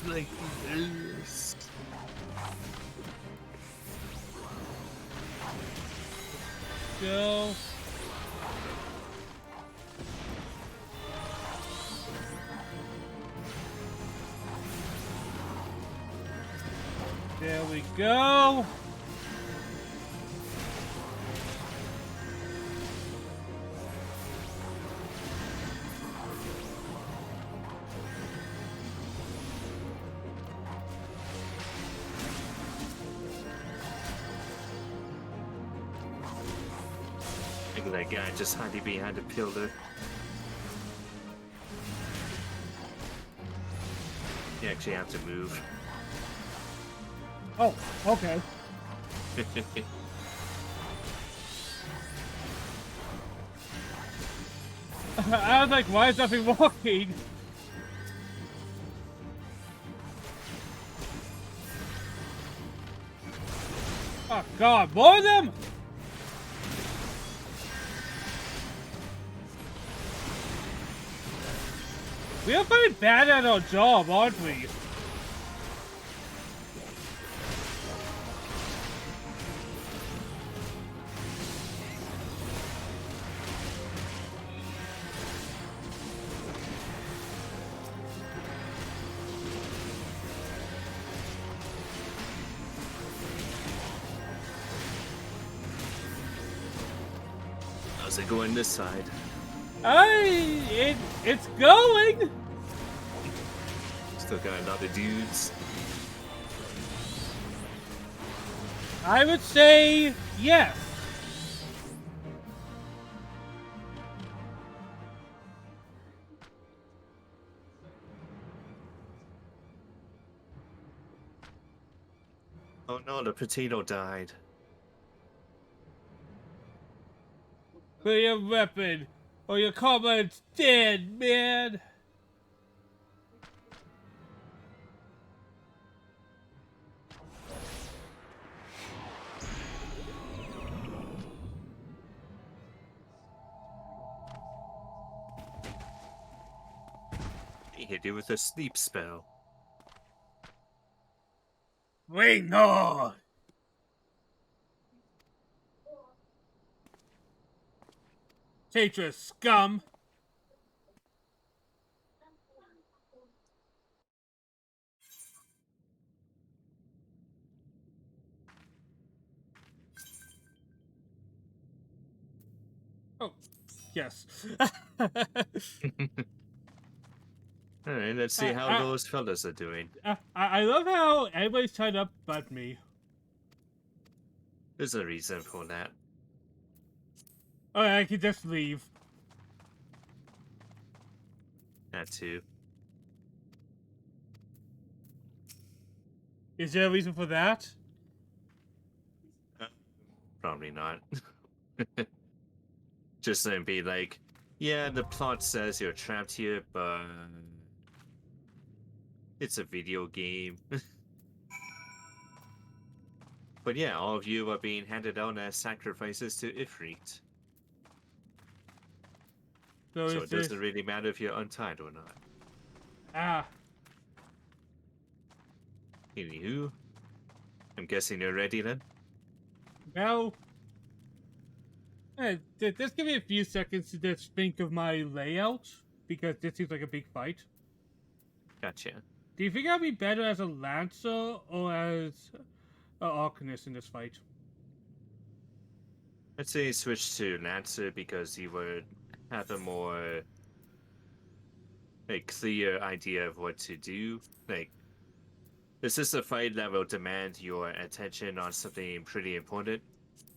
like this. Go. There we go. Look at that guy just hiding behind a pillar. You actually have to move. Oh, okay. I was like, why is nothing walking? Oh god, more of them! We are pretty bad at our job, aren't we? How's it going this side? It's going! Still got a lot of dudes. I would say yes. Oh no, the potato died. For your weapon, or your comrade's dead, man. He hit you with a sleep spell. Wait, no! Traitorous scum! Oh, yes. Alright, let's see how those fellas are doing. I love how everybody's tied up but me. There's a reason for that. Oh, I can just leave. That too. Is there a reason for that? Probably not. Just then be like, yeah, the plot says you're trapped here, but it's a video game. But yeah, all of you are being handed out as sacrifices to Ifrit. So it doesn't really matter if you're untied or not. Ah. Anywho, I'm guessing you're ready then? Well, just give me a few seconds to just think of my layout, because this seems like a big fight. Gotcha. Do you think I'd be better as a Lancer or as an Arcanist in this fight? I'd say switch to Lancer because you would have a more clear idea of what to do. Like, this is a fight that will demand your attention on something pretty important.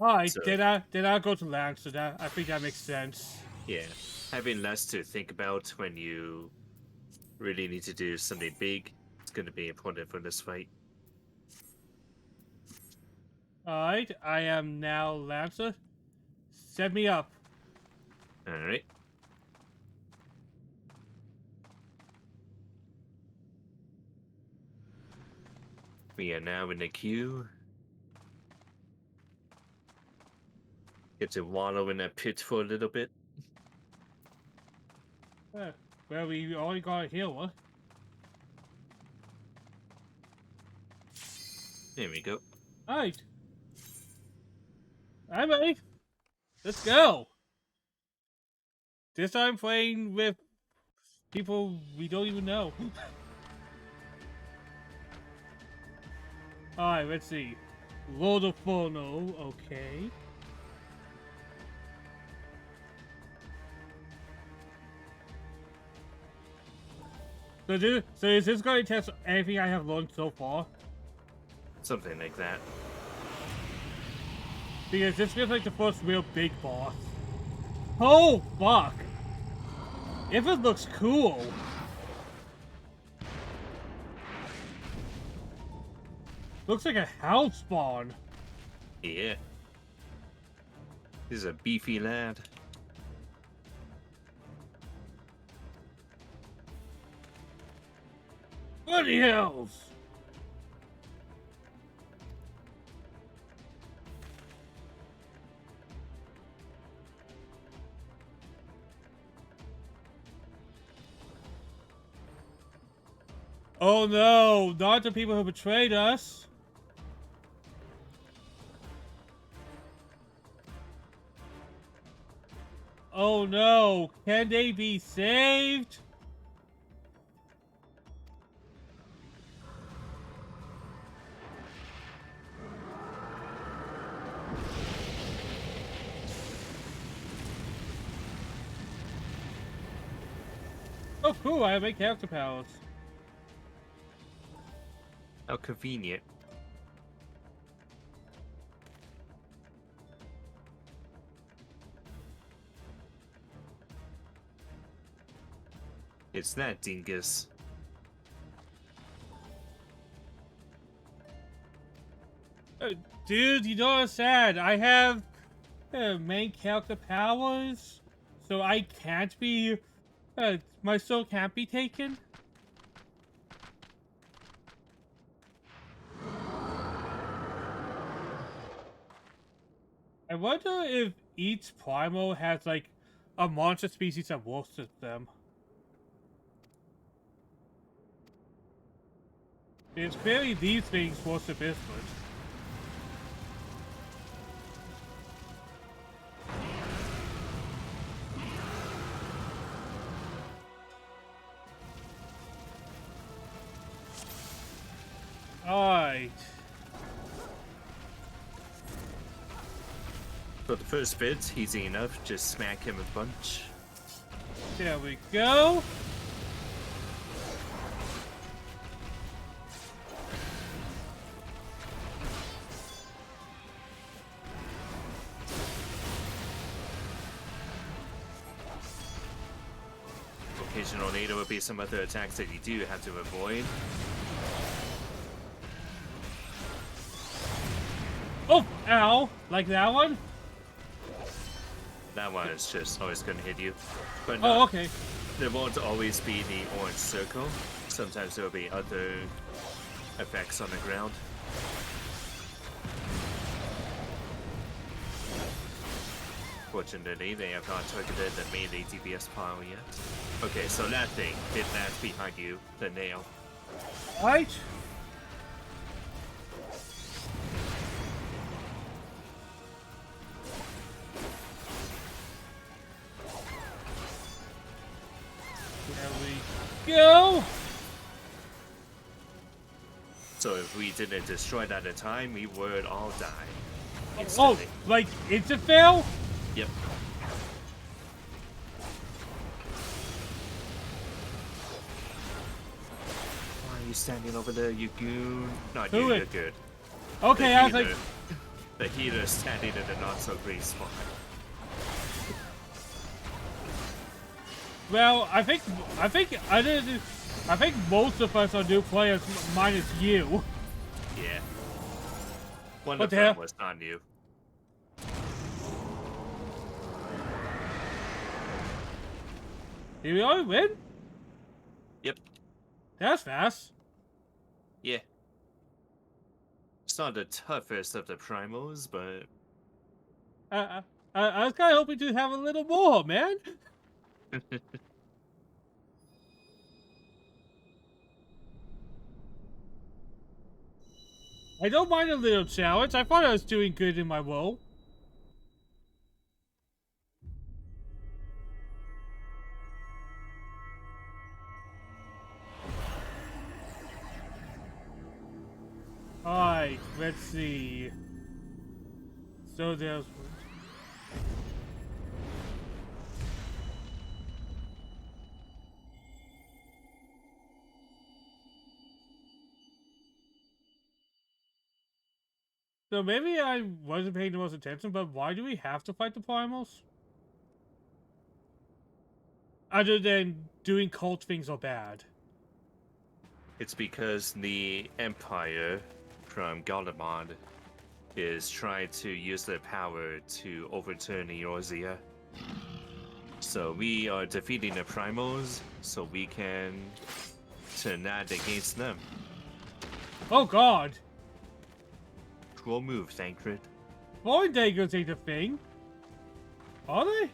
Alright, so, then I'll go to Lancer. I think that makes sense. Yeah, having less to think about when you really need to do something big is going to be important for this fight. Alright, I am now Lancer. Set me up. Alright. We are now in the queue. Get to wallow in that pit for a little bit. Well, we already got a healer. There we go. Alright. I'm ready. Let's go. This time playing with people we don't even know. Alright, let's see. Load of phono, okay. So is this going to test anything I have learned so far? Something like that. Because this feels like the first real big boss. Oh, fuck! If it looks cool! Looks like a house spawn. Yeah. This is a beefy lad. Bloody hells! Oh no, not the people who betrayed us. Oh no, can they be saved? Oh cool, I have 8 character powers. How convenient. It's that dingus. Dude, you don't understand. I have main character powers, so I can't be. My soul can't be taken. I wonder if each Primal has like a monster species that works with them. It's clearly these things work with Ifrit. Alright. For the first bit, easy enough. Just smack him a bunch. There we go. Occasionally, there will be some other attacks that you do have to avoid. Oh, ow! Like that one? That one is just always gonna hit you. But Oh, okay. there won't always be the orange circle. Sometimes there will be other effects on the ground. Fortunately, they have not targeted the melee DPS pile yet. Okay, so that thing hit that behind you, the nail. Right. There we go. So if we didn't destroy that at a time, we would all die. Oh, Instantly. like it's a fail? Yep. Why are you standing over there, you goon? Not Who you, is- you're good. Okay, I was like, The healer standing in a not so great spot. well, I think most of us are new players minus you. Yeah. One What of the them hell? was on you. Did we already win? Yep. That's fast. Yeah. It's not the toughest of the primals, but I was kind of hoping to have a little more, man. I don't mind a little challenge. I thought I was doing good in my role. Alright, let's see. So there's... So maybe I wasn't paying the most attention, but why do we have to fight the primals? Other than doing cult things are bad. It's because the Empire from Galamond is trying to use their power to overturn Eorzea. So we are defeating the primals so we can turn that against them. Oh god! Cool move, Ifrit. Falling daggers ain't a thing. Are they?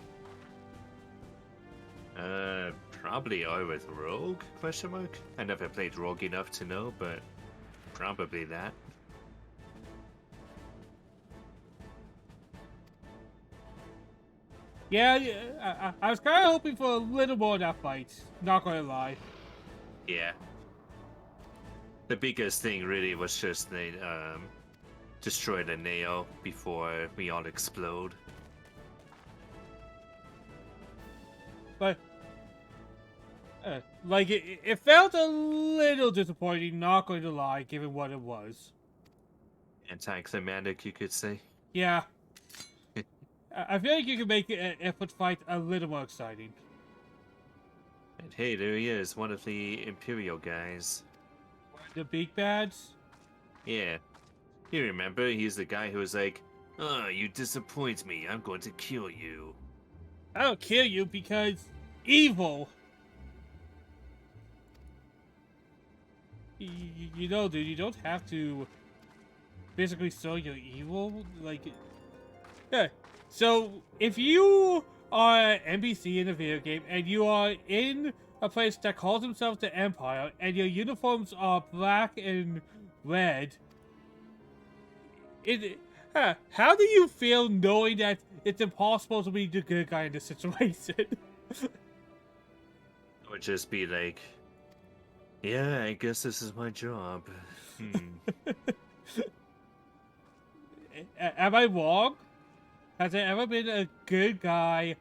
Probably are with Rogue, question mark? I never played Rogue enough to know, but probably that. Yeah, I was kind of hoping for a little more of that fight. Not gonna lie. Yeah. The biggest thing really was just they destroy the nail before we all explode. But like it felt a little disappointing, not going to lie, given what it was. Anticlimactic, you could say. Yeah. I feel like you could make an Ifrit fight a little more exciting. And hey, there he is, one of the Imperial guys. The big bads? Yeah. You remember, he's the guy who was like, "Oh, you disappoint me, I'm going to kill you." I'll kill you because evil. You know, dude, you don't have to basically show you're evil. Like, yeah. So, if you are an NPC in a video game and you are in a place that calls themselves the Empire and your uniforms are black and red, how do you feel knowing that it's impossible to be the good guy in this situation? I would just be like, yeah, I guess this is my job. Am I wrong? Has there ever been a good guy,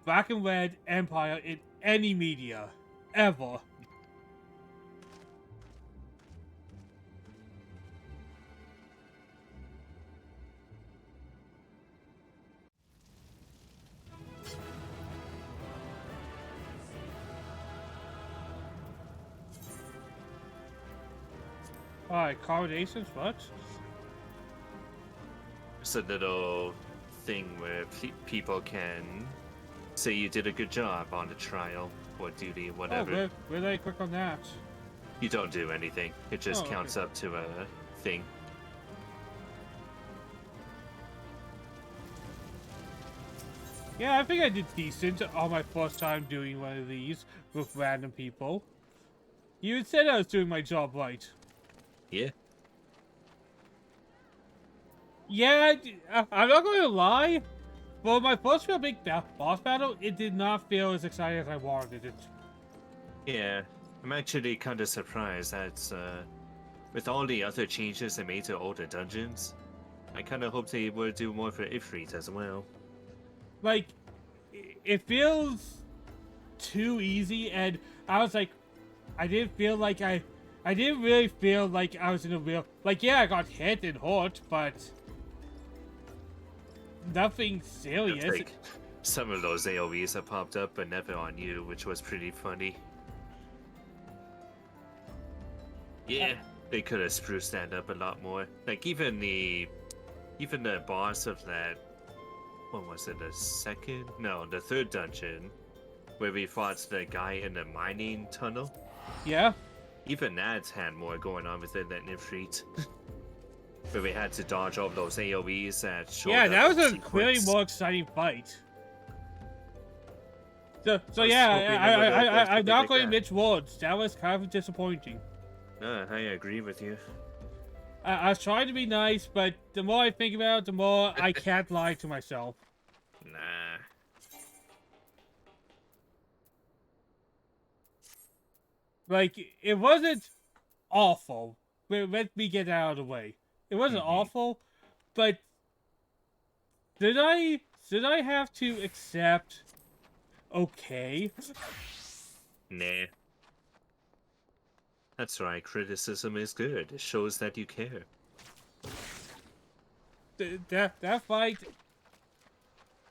black and red Empire in any media? Ever? Alright, coronations, what? It's a little thing where people can say you did a good job on the trial or duty, whatever. Oh, where did I click on that? You don't do anything. It just counts okay. up to a thing. Yeah, I think I did decent on my first time doing one of these with random people. You said I was doing my job right. Yeah. Yeah, I'm not going to lie. For my first real big boss battle, it did not feel as exciting as I wanted it. Yeah. I'm actually kind of surprised that with all the other changes they made to older dungeons, I kind of hope they would do more for Ifrit as well. Like, it feels too easy, and I was like, I didn't really feel like I was in a real, like, yeah, I got hit and hurt, but nothing serious. Like, some of those AoEs have popped up, but never on you, which was pretty funny. Yeah, they could have spruced that up a lot more. Like, even the boss of that, what was it, the third dungeon, where we fought the guy in the mining tunnel. Yeah. Even that had more going on with it than Ifrit. Where we had to dodge all those AoEs that showed yeah, up that was in a clearly sequence. more exciting fight. So yeah, I'm not going to mix words. That was kind of disappointing. I agree with you. I was trying to be nice, but the more I think about it, the more I can't lie to myself. Nah. Like, it wasn't awful. Let me get out of the way. It wasn't awful, but did I have to accept okay? Nah. That's right, criticism is good. It shows that you care. That fight,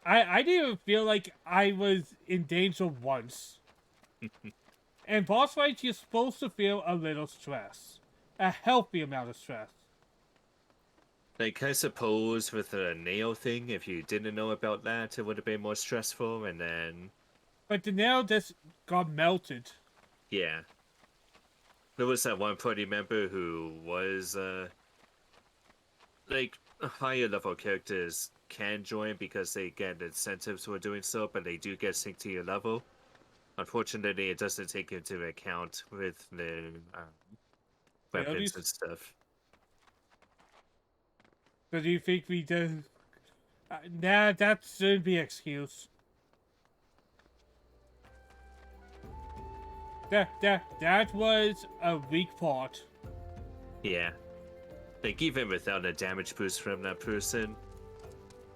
I didn't even feel like I was in danger once. And boss fights, you're supposed to feel a little stress. A healthy amount of stress. Like, I suppose with the nail thing, if you didn't know about that, it would have been more stressful, and then... But the nail just got melted. Yeah. There was that one party member who was, like, higher level characters can join because they get incentives for doing so, but they do get synced to your level. Unfortunately, it doesn't take into account with the weapons and stuff. So do you think we did? Nah, that shouldn't be an excuse. That was a weak part. Yeah. Like, even without a damage boost from that person,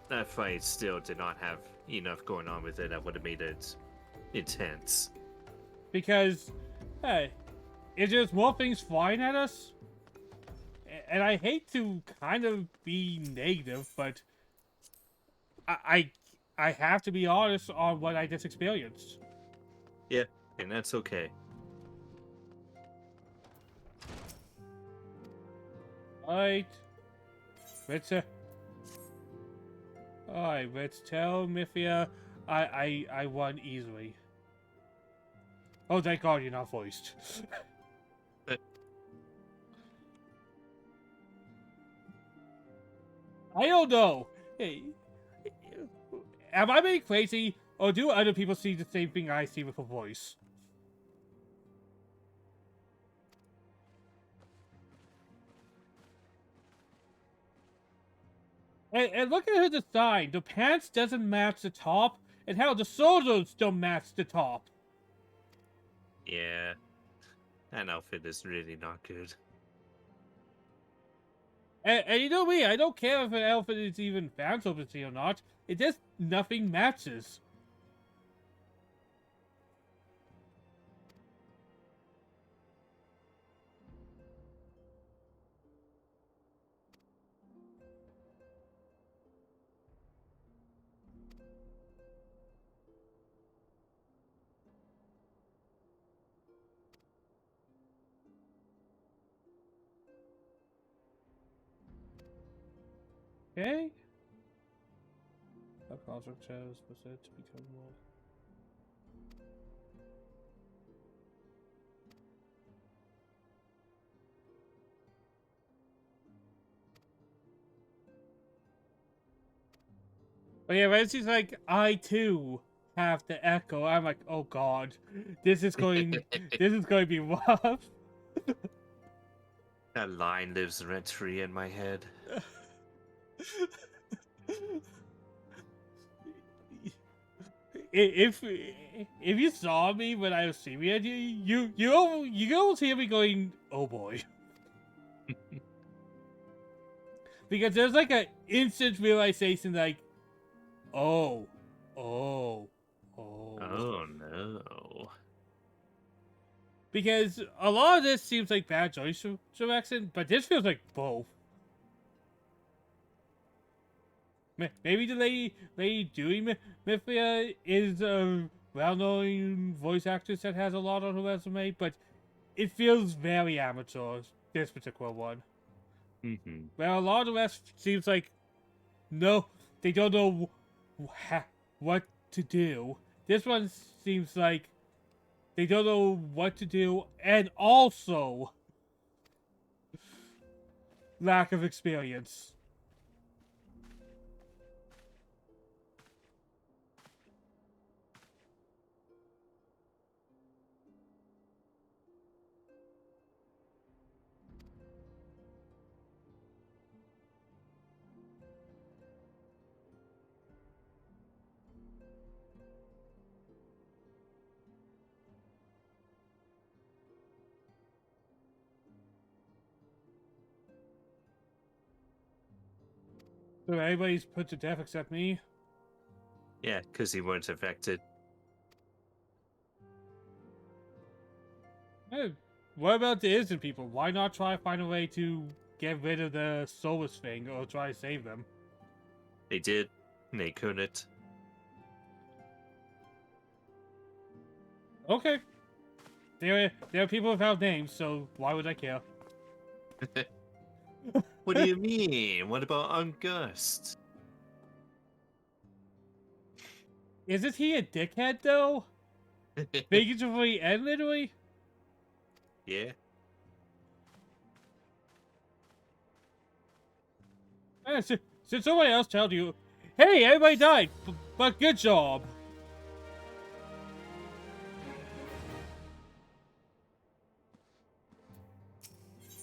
that fight still did not have enough going on with it that would have made it intense. Because, hey, is there more things flying at us? And I hate to kind of be negative, but I have to be honest on what I just experienced. Yeah, and that's okay. Alright. Let's tell Mithia I won easily. Oh, thank God you're not voiced. I don't know. Hey, am I being crazy, or do other people see the same thing I see with a voice? And look at her design. The pants doesn't match the top, and hell, the shoulders don't match the top. Yeah, that outfit is really not good. And you know me, I don't care if an outfit is even fan servicey or not. It just nothing matches. Okay? A project chose was it to become more. But yeah, when she's like, I too have the echo, I'm like, oh God, this is going to be rough. That line lives rent-free in my head. If you saw me when I was streaming it, you almost hear me going, oh boy. Because there's like an instant realization like, oh. Oh no. Because a lot of this seems like bad choice direction, but this feels like both. Maybe the lady doing Mithia is a well-known voice actress that has a lot on her resume, but it feels very amateur, this particular one. Well, a lot of the rest seems like, no, they don't know what to do. This one seems like they don't know what to do, and also lack of experience. So everybody's put to death except me? Yeah, because you weren't affected. Hey, what about the innocent people? Why not try to find a way to get rid of the soulless thing or try to save them? They did, and they couldn't. Okay. There are people without names, so why would I care? What do you mean? What about August? Isn't he a dickhead, though? Figuratively and literally? Yeah. Should somebody else tell you, hey, everybody died, but good job.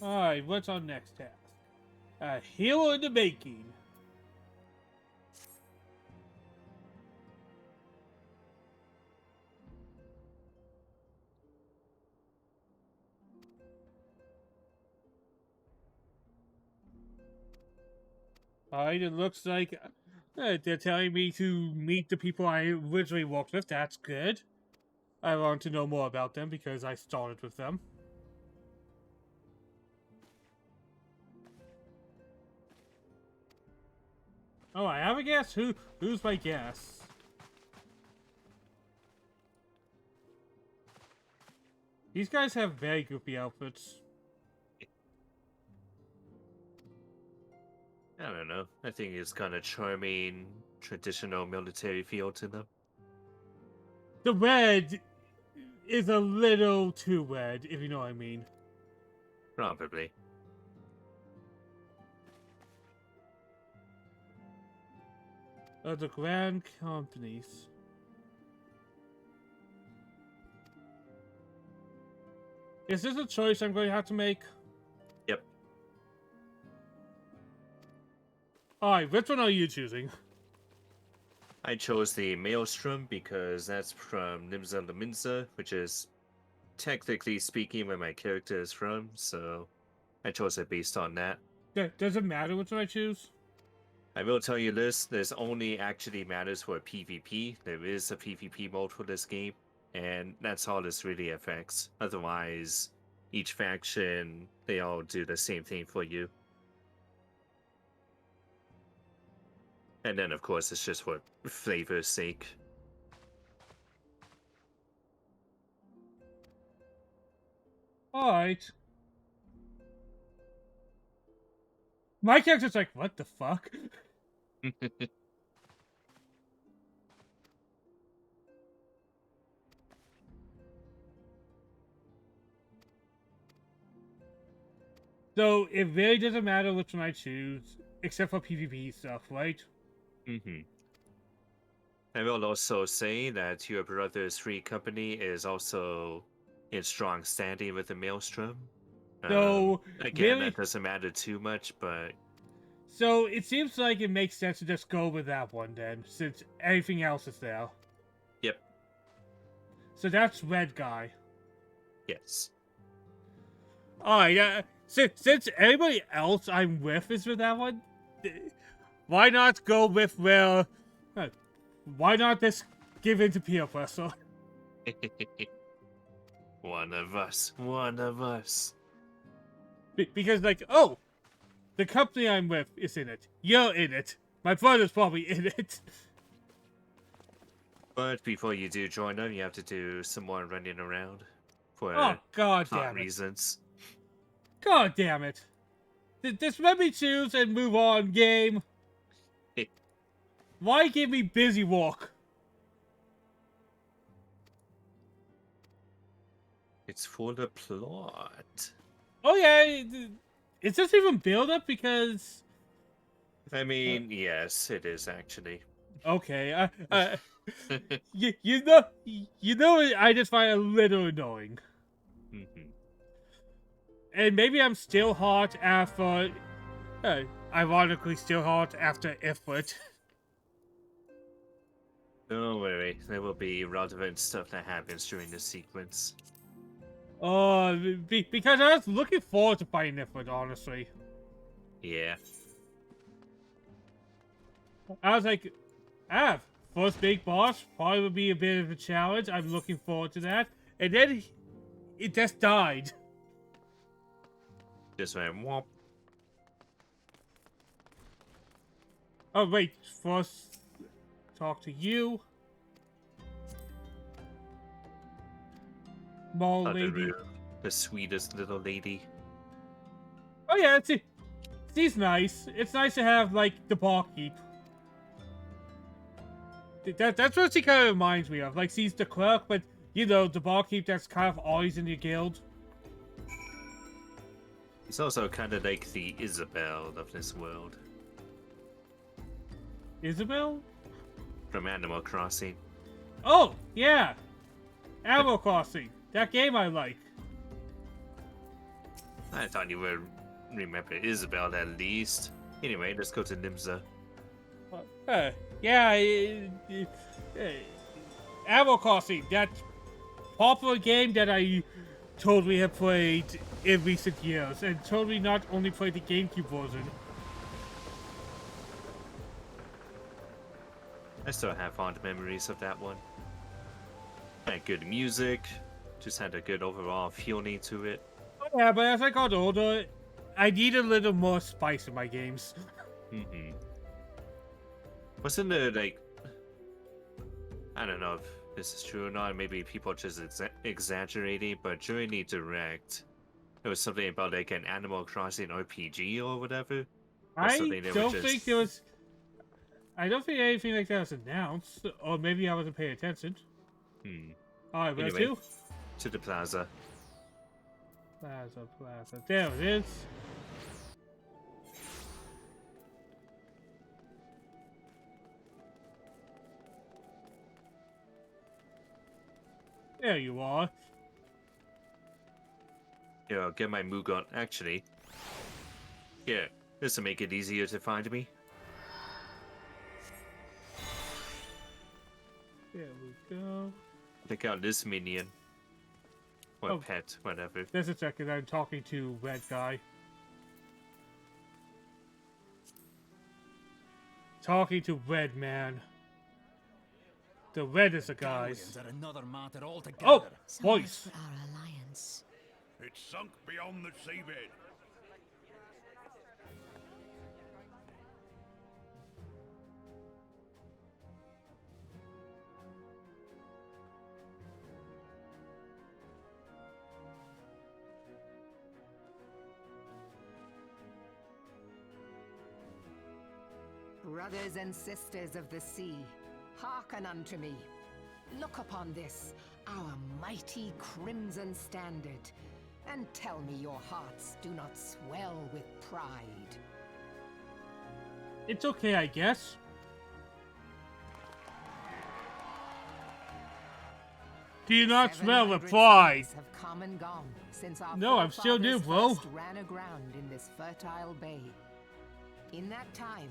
Alright, what's our next task? A hero in the making. Alright, it looks like they're telling me to meet the people I originally worked with. That's good. I want to know more about them because I started with them. Oh, I have a guess? Who's my guess? These guys have very goofy outfits. I don't know. I think it's got a charming, traditional military feel to them. The red is a little too red, if you know what I mean. Probably. The grand companies. Is this a choice I'm going to have to make? Yep. Alright, which one are you choosing? I chose the Maelstrom because that's from Nimza Laminza, which is technically speaking where my character is from, so I chose it based on that. Does it matter which one I choose? I will tell you this only actually matters for PvP. There is a PvP mode for this game, and that's all this really affects. Otherwise, each faction, they all do the same thing for you. And then, of course, it's just for flavor's sake. Alright. My character's like, what the fuck? So, it really doesn't matter which one I choose, except for PvP stuff, right? Mm-hmm. I will also say that your brother's free company is also in strong standing with the Maelstrom. So, Again, really? that doesn't matter too much, but... So, it seems like it makes sense to just go with that one then, since everything else is there. Yep. So that's red guy. Yes. Alright, since everybody else I'm with is with that one, why not go with where... why not just give in to peer pressure? One of us. One of us. Because, like, oh, the company I'm with is in it. You're in it. My brother's probably in it. But before you do join them, you have to do some more running around. For Oh, god hot damn it. reasons. God damn it. Just let me choose and move on, game. Why give me busy work? It's for the plot. Oh yeah, is this even build up? Because... I mean, yes, it is actually. Okay, you know, I just find it a little annoying. Mm-hmm. And maybe I'm still hot after, ironically still hot after Ifrit. Don't worry, there will be relevant stuff that happens during the sequence. Because I was looking forward to fighting Ifrit, honestly. Yeah. I was like, first big boss probably would be a bit of a challenge. I'm looking forward to that. And then it just died. Just went womp. Oh wait, first talk to you. Small lady. The sweetest little lady. Oh yeah, she's nice. It's nice to have like the barkeep. That's what she kind of reminds me of. Like she's the clerk, but you know the barkeep that's kind of always in your guild. It's also kind of like the Isabel of this world. Isabel? From Animal Crossing. Oh yeah, Animal Crossing. That game I like. I thought you would remember Isabel at least. Anyway, let's go to Nimza. Yeah, Animal Crossing, that popular game that I totally have played in recent years, and totally not only played the GameCube version. I still have fond memories of that one. Had good music, just had a good overall feeling to it. Yeah, but as I got older, I need a little more spice in my games. Mm-hmm. Wasn't there, like, I don't know if this is true or not, maybe people are just exaggerating, but during the Direct, there was something about, like, an Animal Crossing RPG or whatever? I don't think anything like that was announced, or maybe I wasn't paying attention. Alright, where Anyway, to? to the plaza. Plaza. There it is. There you are. Here, I'll get my Mugon. Actually, here, this will make it easier to find me. There we go. Check out this minion. Or pet, whatever. Just a second, I'm talking to Red Guy. Talking to Red Man. The Red is the guys. Oh! Voice! Our alliance. It's sunk beyond the seabed. Brothers and sisters of the sea, hearken unto me. Look upon this, our mighty crimson standard, and tell me your hearts do not swell with pride. It's okay, I guess. Do you not smell the pride? Have come and gone since our No, I'm still new, bro. first ran aground in this fertile bay. In that time,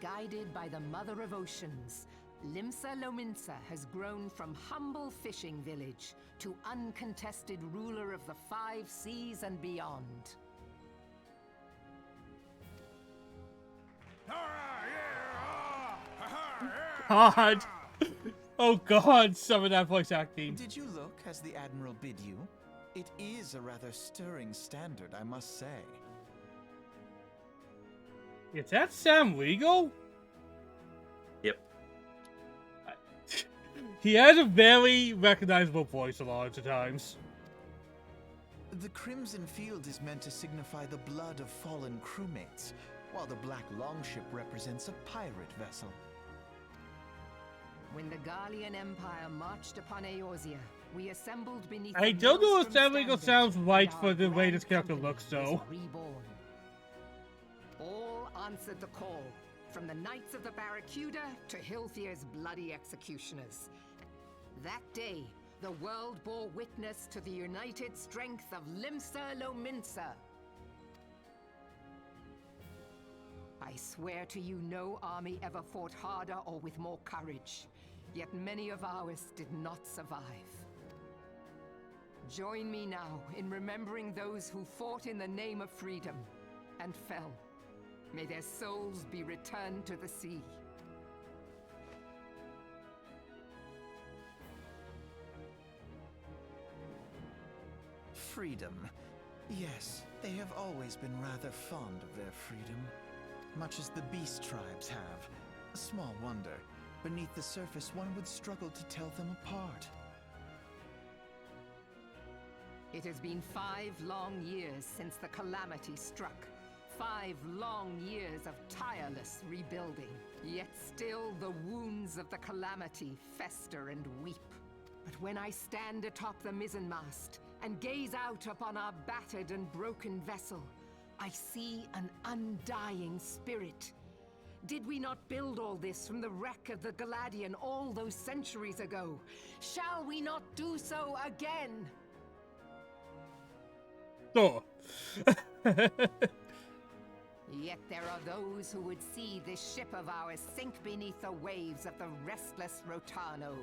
guided by the Mother of Oceans, Limsa Lominsa has grown from humble fishing village to uncontested ruler of the 5 seas and beyond. God. Oh God, some of that voice acting. Did you look as the Admiral bid you? It is a rather stirring standard, I must say. Is that Sam Riegel? Yep. He has a very recognizable voice a lot of the times. The Crimson Field is meant to signify the blood of fallen crewmates, while the Black Longship represents a pirate vessel. When the Gallian Empire marched upon Eorzea, we assembled beneath I the don't know if Maelstrom Sam Riegel standard, sounds right and for our the way grand this character company looks, though. was reborn. All answered the call, from the Knights of the Barracuda to Hilthier's bloody executioners. That day, the world bore witness to the united strength of Limsa Lominsa. I swear to you, no army ever fought harder or with more courage. Yet many of ours did not survive. Join me now in remembering those who fought in the name of freedom and fell. May their souls be returned to the sea. Freedom. Yes, they have always been rather fond of their freedom. Much as the beast tribes have. Small wonder. Beneath the surface, one would struggle to tell them apart. It has been 5 long years since the calamity struck. 5 long years of tireless rebuilding. Yet still the wounds of the calamity fester and weep. But when I stand atop the mizzenmast and gaze out upon our battered and broken vessel, I see an undying spirit. Did we not build all this from the wreck of the Galadian all those centuries ago? Shall we not do so again? Sure. Yet there are those who would see this ship of ours sink beneath the waves of the restless Rotano.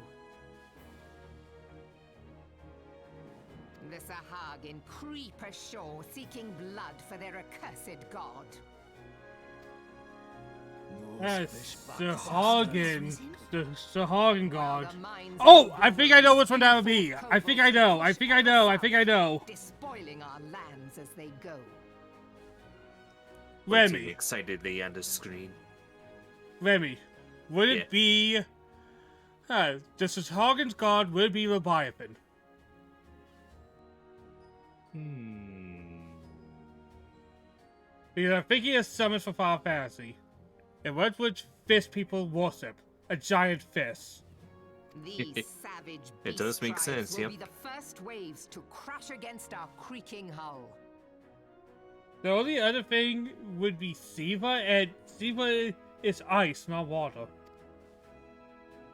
The Sahagin creep ashore seeking blood for their accursed god. That's the Sahagin god. While the minds Oh, of I think I know which one that would Gulliver's be. I think I know. I think I know. I think I know. despoiling our lands as they go. Pointing Remy. excitedly on the screen. Remy. Would Yeah. it be... the Sahagin's god would be Leviathan. Because I'm thinking of summons for Final Fantasy. And what would fist people worship? A giant fist. These savage It does beast make tribes sense, will yep. be the first waves to crash against our creaking hull. The only other thing would be Siva, and Siva is ice, not water.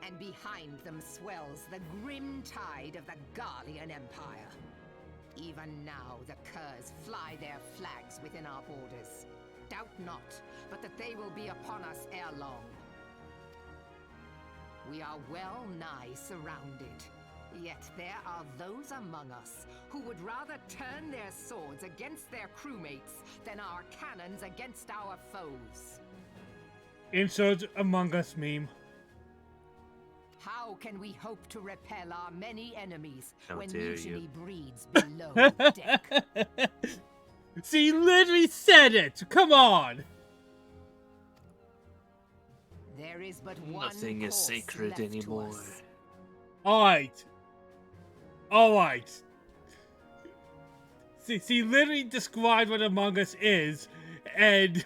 And behind them swells the grim tide of the Garlean Empire. Even now, the Curs fly their flags within our borders. Doubt not, but that they will be upon us ere long. We are well nigh surrounded. Yet there are those among us who would rather turn their swords against their crewmates than our cannons against our foes. Insert Among Us meme. How can we hope to repel our many enemies How when dare you. mutiny breeds below deck? She literally said it! Come on! There is but one Nothing is course sacred left to anymore. us. Alright. Alright. She literally described what Among Us is, and...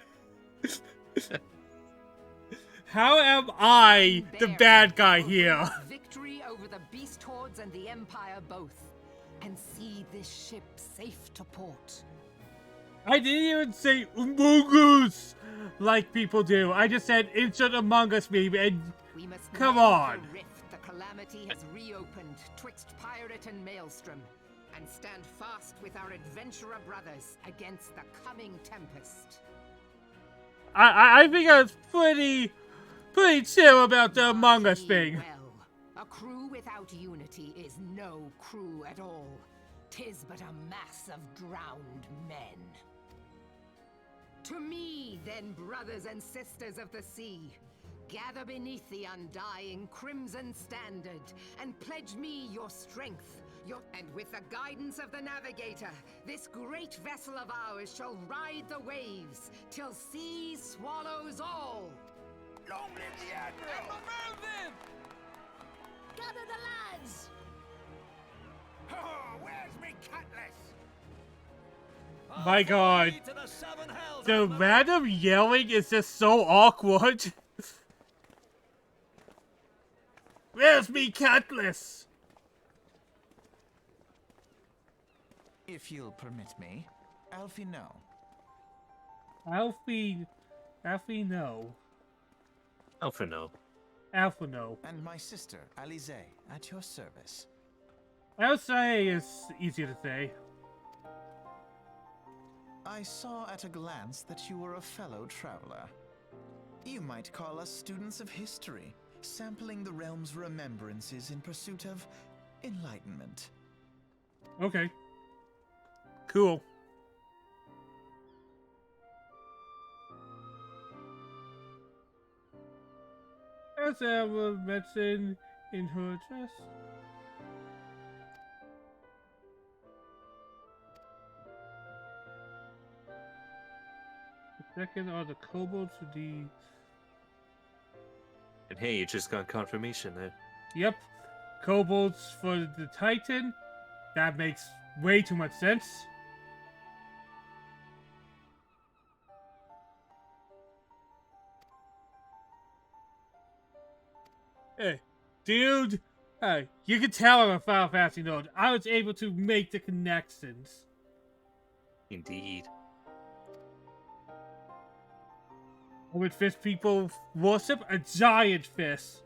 How am I the bad guy here? Victory over the beast hordes and the Empire both, and see this ship safe to port. I didn't even say Among Us like people do. I just said insert Among Us meme, and We must Come mend on. The rift the calamity has reopened twixt pirate and maelstrom, and stand fast with our adventurer brothers against the coming tempest. I think I was pretty chill about the Among Us thing. Well, a crew without unity is no crew at all. 'Tis but a mass of drowned men. To me, then, brothers and sisters of the sea, gather beneath the undying crimson standard, and pledge me your strength. And with the guidance of the navigator, this great vessel of ours shall ride the waves till sea swallows all. Long live the Admiral! Gather the lads! Oh, where's me cutlass? My god. The random yelling is just so awkward. Where's me cutlass? If you'll permit me, Alfie, no. Alfie no. Alpha no. Alpha no. And my sister, Alize, at your service. Outside is easier to say. I saw at a glance that you were a fellow traveler. You might call us students of history, sampling the realm's remembrances in pursuit of enlightenment. Okay. Cool. As there was medicine in her chest. second are the kobolds with the... And hey, you just got confirmation there. Yep. Kobolds for the Titan. That makes way too much sense. Hey, dude. Hey, you can tell I'm a Final Fantasy nerd. I was able to make the connections. Indeed. With fist people worship a giant fist.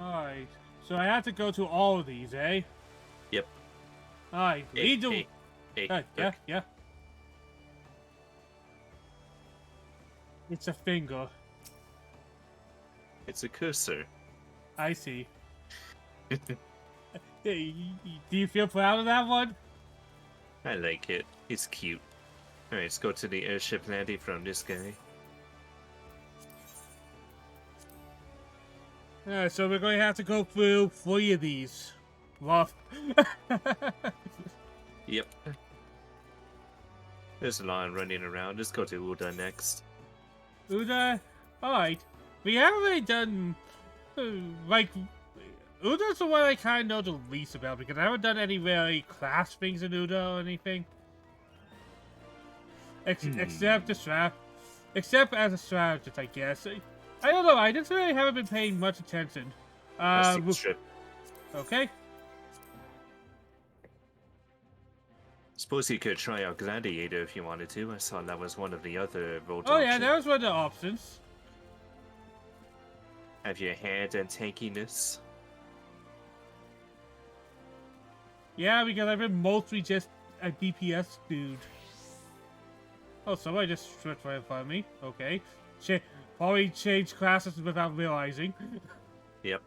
Alright, so I have to go to all of these, eh? Yep. Alright, lead the... Hey, yeah, look. yeah. It's a finger. It's a cursor. I see. Hey, do you feel proud of that one? I like it. It's cute. Alright, let's go to the airship landing from this guy. So we're going to have to go through 3 of these. Rough. Yep. There's a line running around. Let's go to Uda next. Uda, alright. We haven't really done, like, Uda's the one I kind of know the least about, because I haven't done any really class things in Uda or anything. Except as a strategist, I guess. I don't know, I just really haven't been paying much attention. Strip. Okay. Suppose you could try out Gladiator if you wanted to. I saw that was one of the other road Oh yeah, options. that was one of the options. Have your hand and tankiness. Yeah, because I've been mostly just a DPS dude. Oh, somebody just switched right in front of me. Okay. Probably changed classes without realizing. Yep.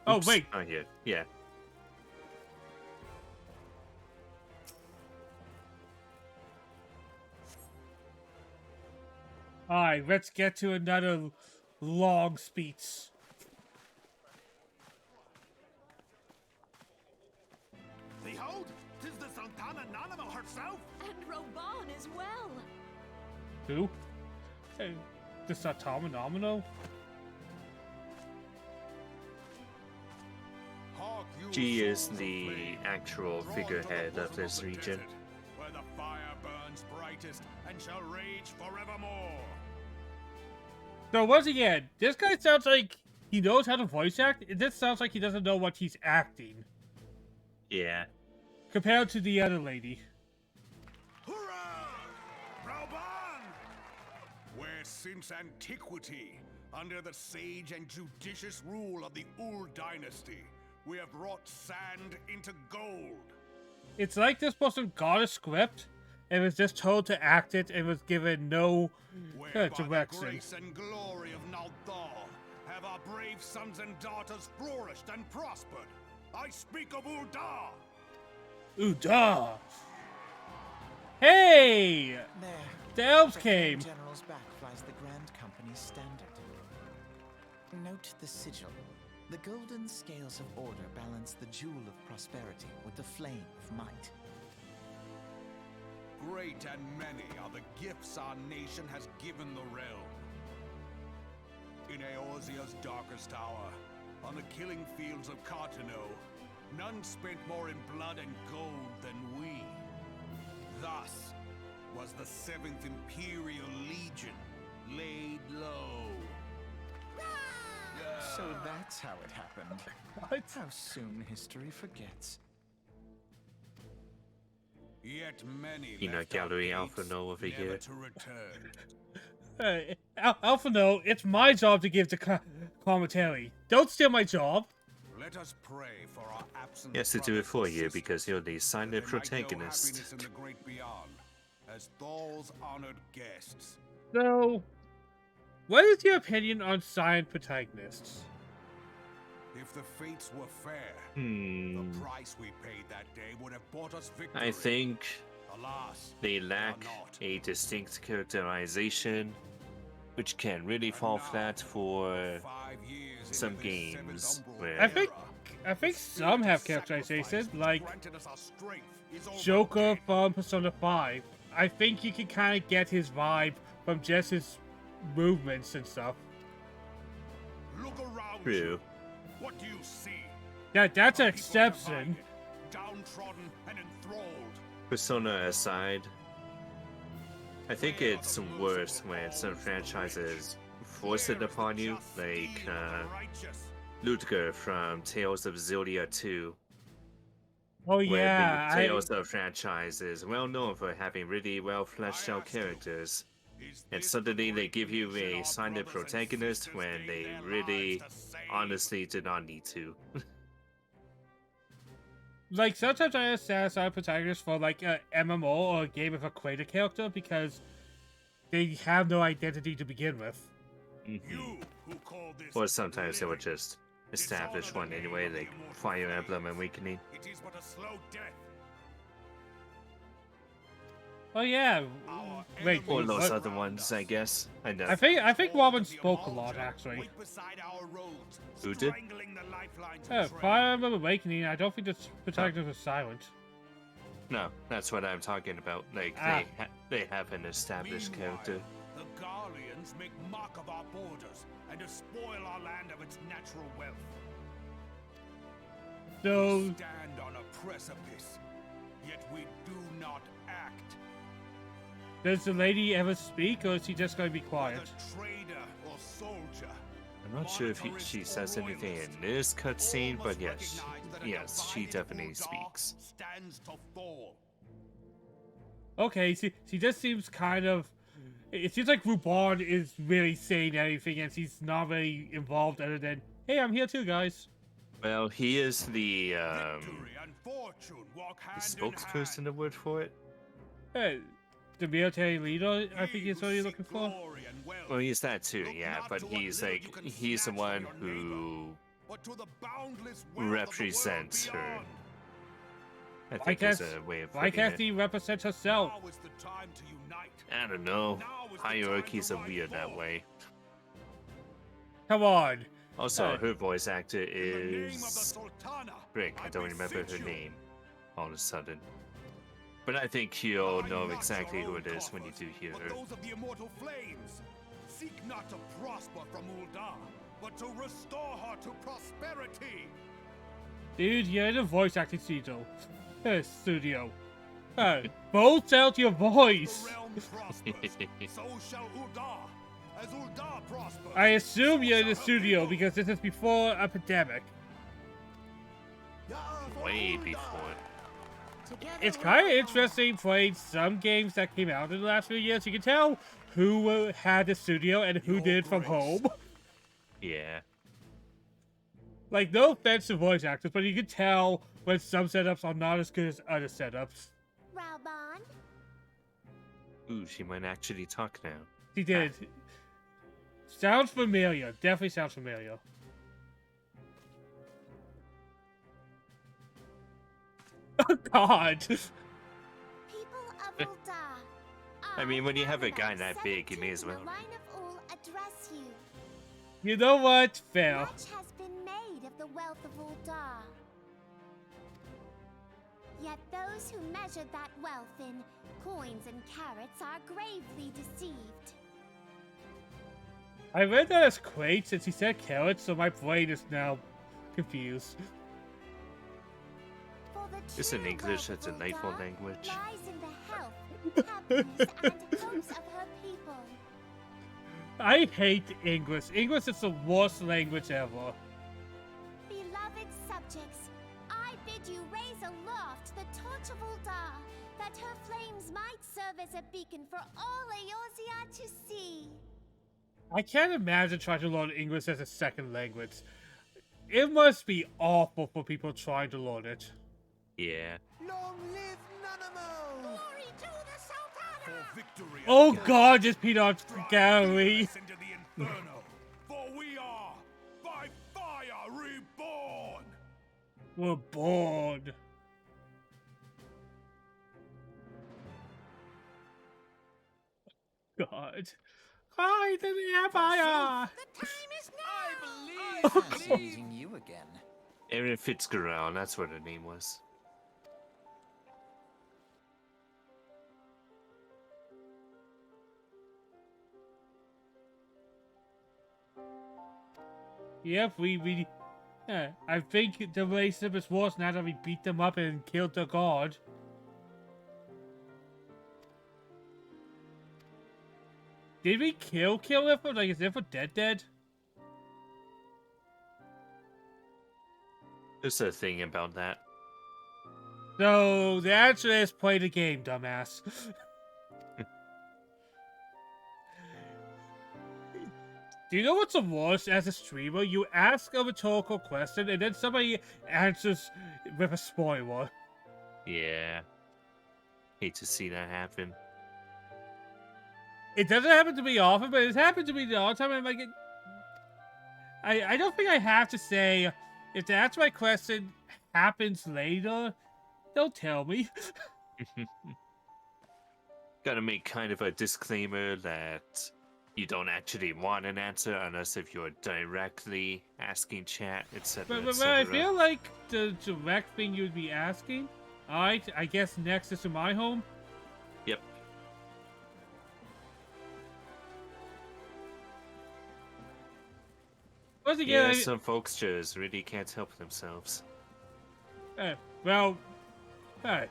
Oh, Oops. wait. Oh, here. Yeah. Alright, let's get to another long speech. Behold, 'tis the Sultana Nanimo herself. And Roban as well. Who? Hey, the Satamonomino? Hark you, She is souls of the flame, actual drawn figurehead to the of this bosom the region. desert, where the fire burns brightest and shall rage forevermore. So once again, this guy sounds like he knows how to voice act. This sounds like he doesn't know what he's acting. Yeah. Compared to the other lady. Hurrah! Rauban! Where since antiquity, under the sage and judicious rule of the Ul dynasty, we have wrought sand into gold. It's like this person got a script and was just told to act it and was given no Where by the direction. grace and glory of Naldar have our brave sons and daughters flourished and prospered. I speak of Uldar! Uda! Hey! There. The elves The came! General's back flies the Grand Company's standard. Note the sigil. The golden scales of order balance the jewel of prosperity with the flame of might. Great and many are the gifts our nation has given the realm. In Eorzea's darkest hour, on the killing fields of Cartano, none spent more in blood and gold than we. Thus was the 7th Imperial Legion laid low. So that's how it happened. What? How soon history forgets. Yet many You know, left our Gallery gates, Alpha No over never here. to return. Hey, Alpha, no, it's my job to give the commentary. Don't steal my job. Let us pray for our absent He has to do it brothers for and you sisters, because you're the silent that they might know protagonist. happiness in the great beyond, as Thal's honored guests. So, what is your opinion on silent protagonists? If the fates were fair, Hmm. the price we paid that day would have bought us victory. I think Alas, they lack not. a distinct characterization, which can really fall And now, flat for 5 years into some this games seventh Umbral where- I think the some spirit have of characterization, sacrifice which like granted us our strength is all but Joker dead. from Persona 5. I think you can kind of get his vibe from just his movements and stuff. Look around True. you. What do you see? Yeah, that's an A people exception. divided, downtrodden and enthralled. Persona aside, I think it's worse when some franchises force it upon you, like Ludger from Tales of Zillia 2. Oh Where yeah, the Tales of franchise is well known for having really well fleshed out characters. And suddenly they give you a silent protagonist when they really honestly did not need to. like sometimes I understand some protagonists for like a MMO or a game with a creator character because they have no identity to begin with. You who call this Or sometimes they would living, just establish one anyway, like Fire Emblem Awakening. it is but a slow death. Oh yeah, Our wait, Or enemies those what? other ones, I guess. I know. I think Robin spoke a lot actually. Wait beside our roads, Who did? strangling the lifelines of Yeah, trade. Fire Emblem Awakening, I don't think the protagonist was silent. No, that's what I'm talking about. Like, they have an established Meanwhile, character. The Garleans make mock of our borders and despoil our land of its natural wealth. So, We stand on a precipice, yet we do not act. does the lady ever speak, or is she just going to be quiet? Whether trader or soldier, I'm not sure if she says anything in this cutscene, all but must yes, recognize that a yes, she divided definitely Ul'dah speaks. Stands to fall. Okay, she just seems kind of... It seems like Ruban is really saying anything, and she's not really involved other than, hey, I'm here too, guys. Well, he is the Victory and fortune walk hand in spokesperson, hand. the word for it. Hey, the military leader, I think Ye is who what you're seek looking for. glory and wealth, Well, he's that too, look yeah, not but to what he's little like, you can he's the snatch one from your neighbor, who but to the boundless wealth of the world represents her. beyond. I Why think is can't, a way of why putting can't it. she represent herself? Now is the time to unite. I don't know. Now is the time Hierarchies to are rise weird that forth. way. Come on. Also, Hey. her voice actor In the name of the is Sultana, Frick. I don't remember beseech her you. name. All of a sudden. But I think you'll know exactly who it is when you do hear but her. those of the immortal flames. Seek not to prosper from Ul'dah, but to restore her to prosperity. Dude, you're in a voice acting studio. Bolt out your The voice. realm prospers, so shall Ul'dah. As Ul'dah prospers, I assume so you're in shall the her studio people. because this is before a pandemic. Way before. It's kind of interesting playing some games that came out in the last few years. You can tell who had the studio and who Your did it from grace. home. Yeah. Like, no offense to voice actors, but you can tell when some setups are not as good as other setups. Raubon? Ooh, she might actually talk now. She did. Sounds familiar. Definitely sounds familiar. Oh, God. People of Ul'dah. I mean, when you have a Raubon guy that big, you may 17th as in the well. line of Ul address you. You know what? Fair. Much has been made of the wealth of Ul'dah. Yet those who measured that wealth in coins and carats are gravely deceived. I read that as crates since he said carrots, so my brain is now confused. For the It's in true English, wealth it's a of delightful Ul'dah language. lies in the health, happiness, and hopes of her people. I hate English. English is the worst language ever. Beloved subjects, I bid you raise aloft the torch of Ul'dah, that her flames might serve as a beacon for all Eorzea to see. I can't imagine trying to learn English as a second language. It must be awful for people trying to learn it. Yeah. Long live Nanamo! Glory to the Sultana! For victory. Oh and God, just peanut gallery. Into the inferno, for we are by fire reborn. We're bored. God. Hi, the Empire! The time is I now! Fancy meeting you again. Erin Fitzgerald, that's what her name was. Yep, yeah, I think the relationship is worse now that we beat them up and killed the god. Did we kill Ifrit? Like, is Ifrit dead? There's a thing about that. So, the answer is play the game, dumbass. Do you know what's the worst as a streamer? You ask a rhetorical question and then somebody answers with a spoiler. Yeah. Hate to see that happen. It doesn't happen to me often, but it's happened to me all the time. I'm like, I don't think I have to say, if the answer to my question happens later, don't tell me. Gotta make kind of a disclaimer that you don't actually want an answer unless if you're directly asking chat, etc. But I feel like the direct thing you'd be asking, alright, I guess next is to my home. Yep. Once again, Yeah, some folks just really can't help themselves. well,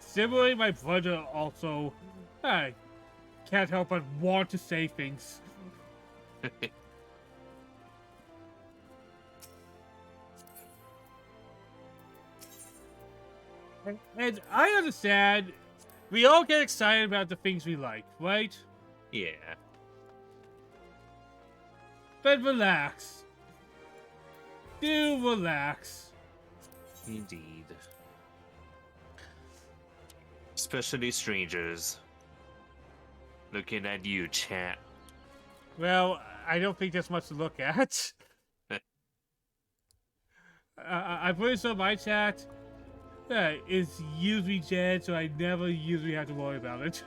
similarly, my brother also can't help but want to say things. And I understand, we all get excited about the things we like, right? Yeah. But relax. Do relax. Indeed. Especially strangers. Looking at you, chat. Well, I don't think there's much to look at. I put it on my chat. Is usually dead, so I never usually have to worry about it.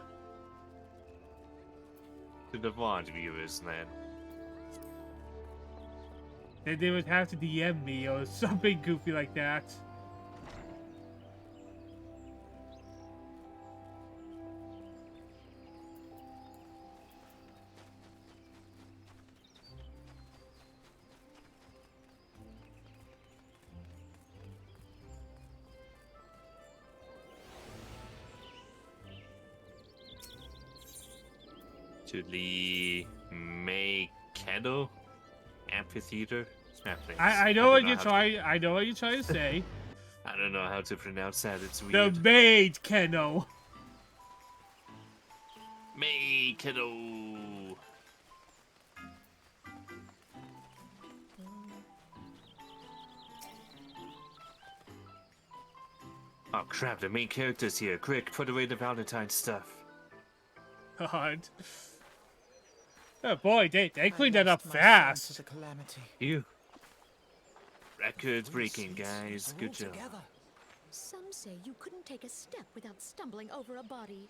To the VOD viewers, then. Then they would have to DM me or something goofy like that. To the May-Kedo Amphitheater. I know what you're trying. I know what you're trying to say. I don't know how to pronounce that. It's weird. The maid Keno. May-Kedo. Oh crap! The main character's here. Quick, put away the Valentine stuff. God. Oh boy, they cleaned that up I lost my son to fast. the calamity. You. Records breaking, guys. Good job. Some say you couldn't take a step without stumbling over a body.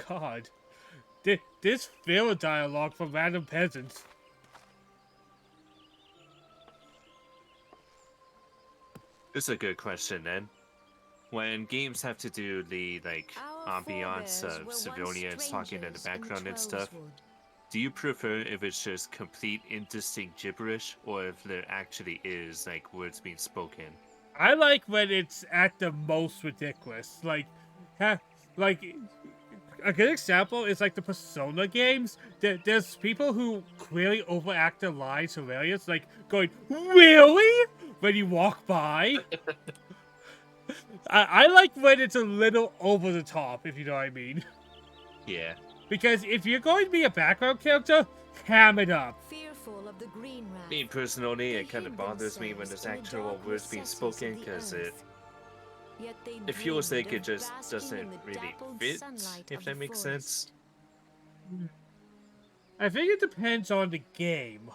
God. This filler dialogue from random peasants. This is a good question then. When games have to do the Our ambiance forebears were of once civilians talking in the strangers background and stuff, Trollswood. do you prefer if it's just complete indistinct gibberish or if there actually is words being spoken? I like when it's at the most ridiculous. Like a good example is like the Persona games. There's people who clearly overact their lines hilarious, like going, "Really?" when you walk by. I like when it's a little over the top, if you know what I mean. Yeah. Because if you're going to be a background character, ham it up. Fearful of the green wrath, Me personally, they it kind of hid bothers me when themselves there's in the actual dark words being recesses spoken of the because earth. Yet they it feels dreamed like it of just basking doesn't in the really dappled fit, sunlight if of that the makes forest. sense. I think it depends on the game.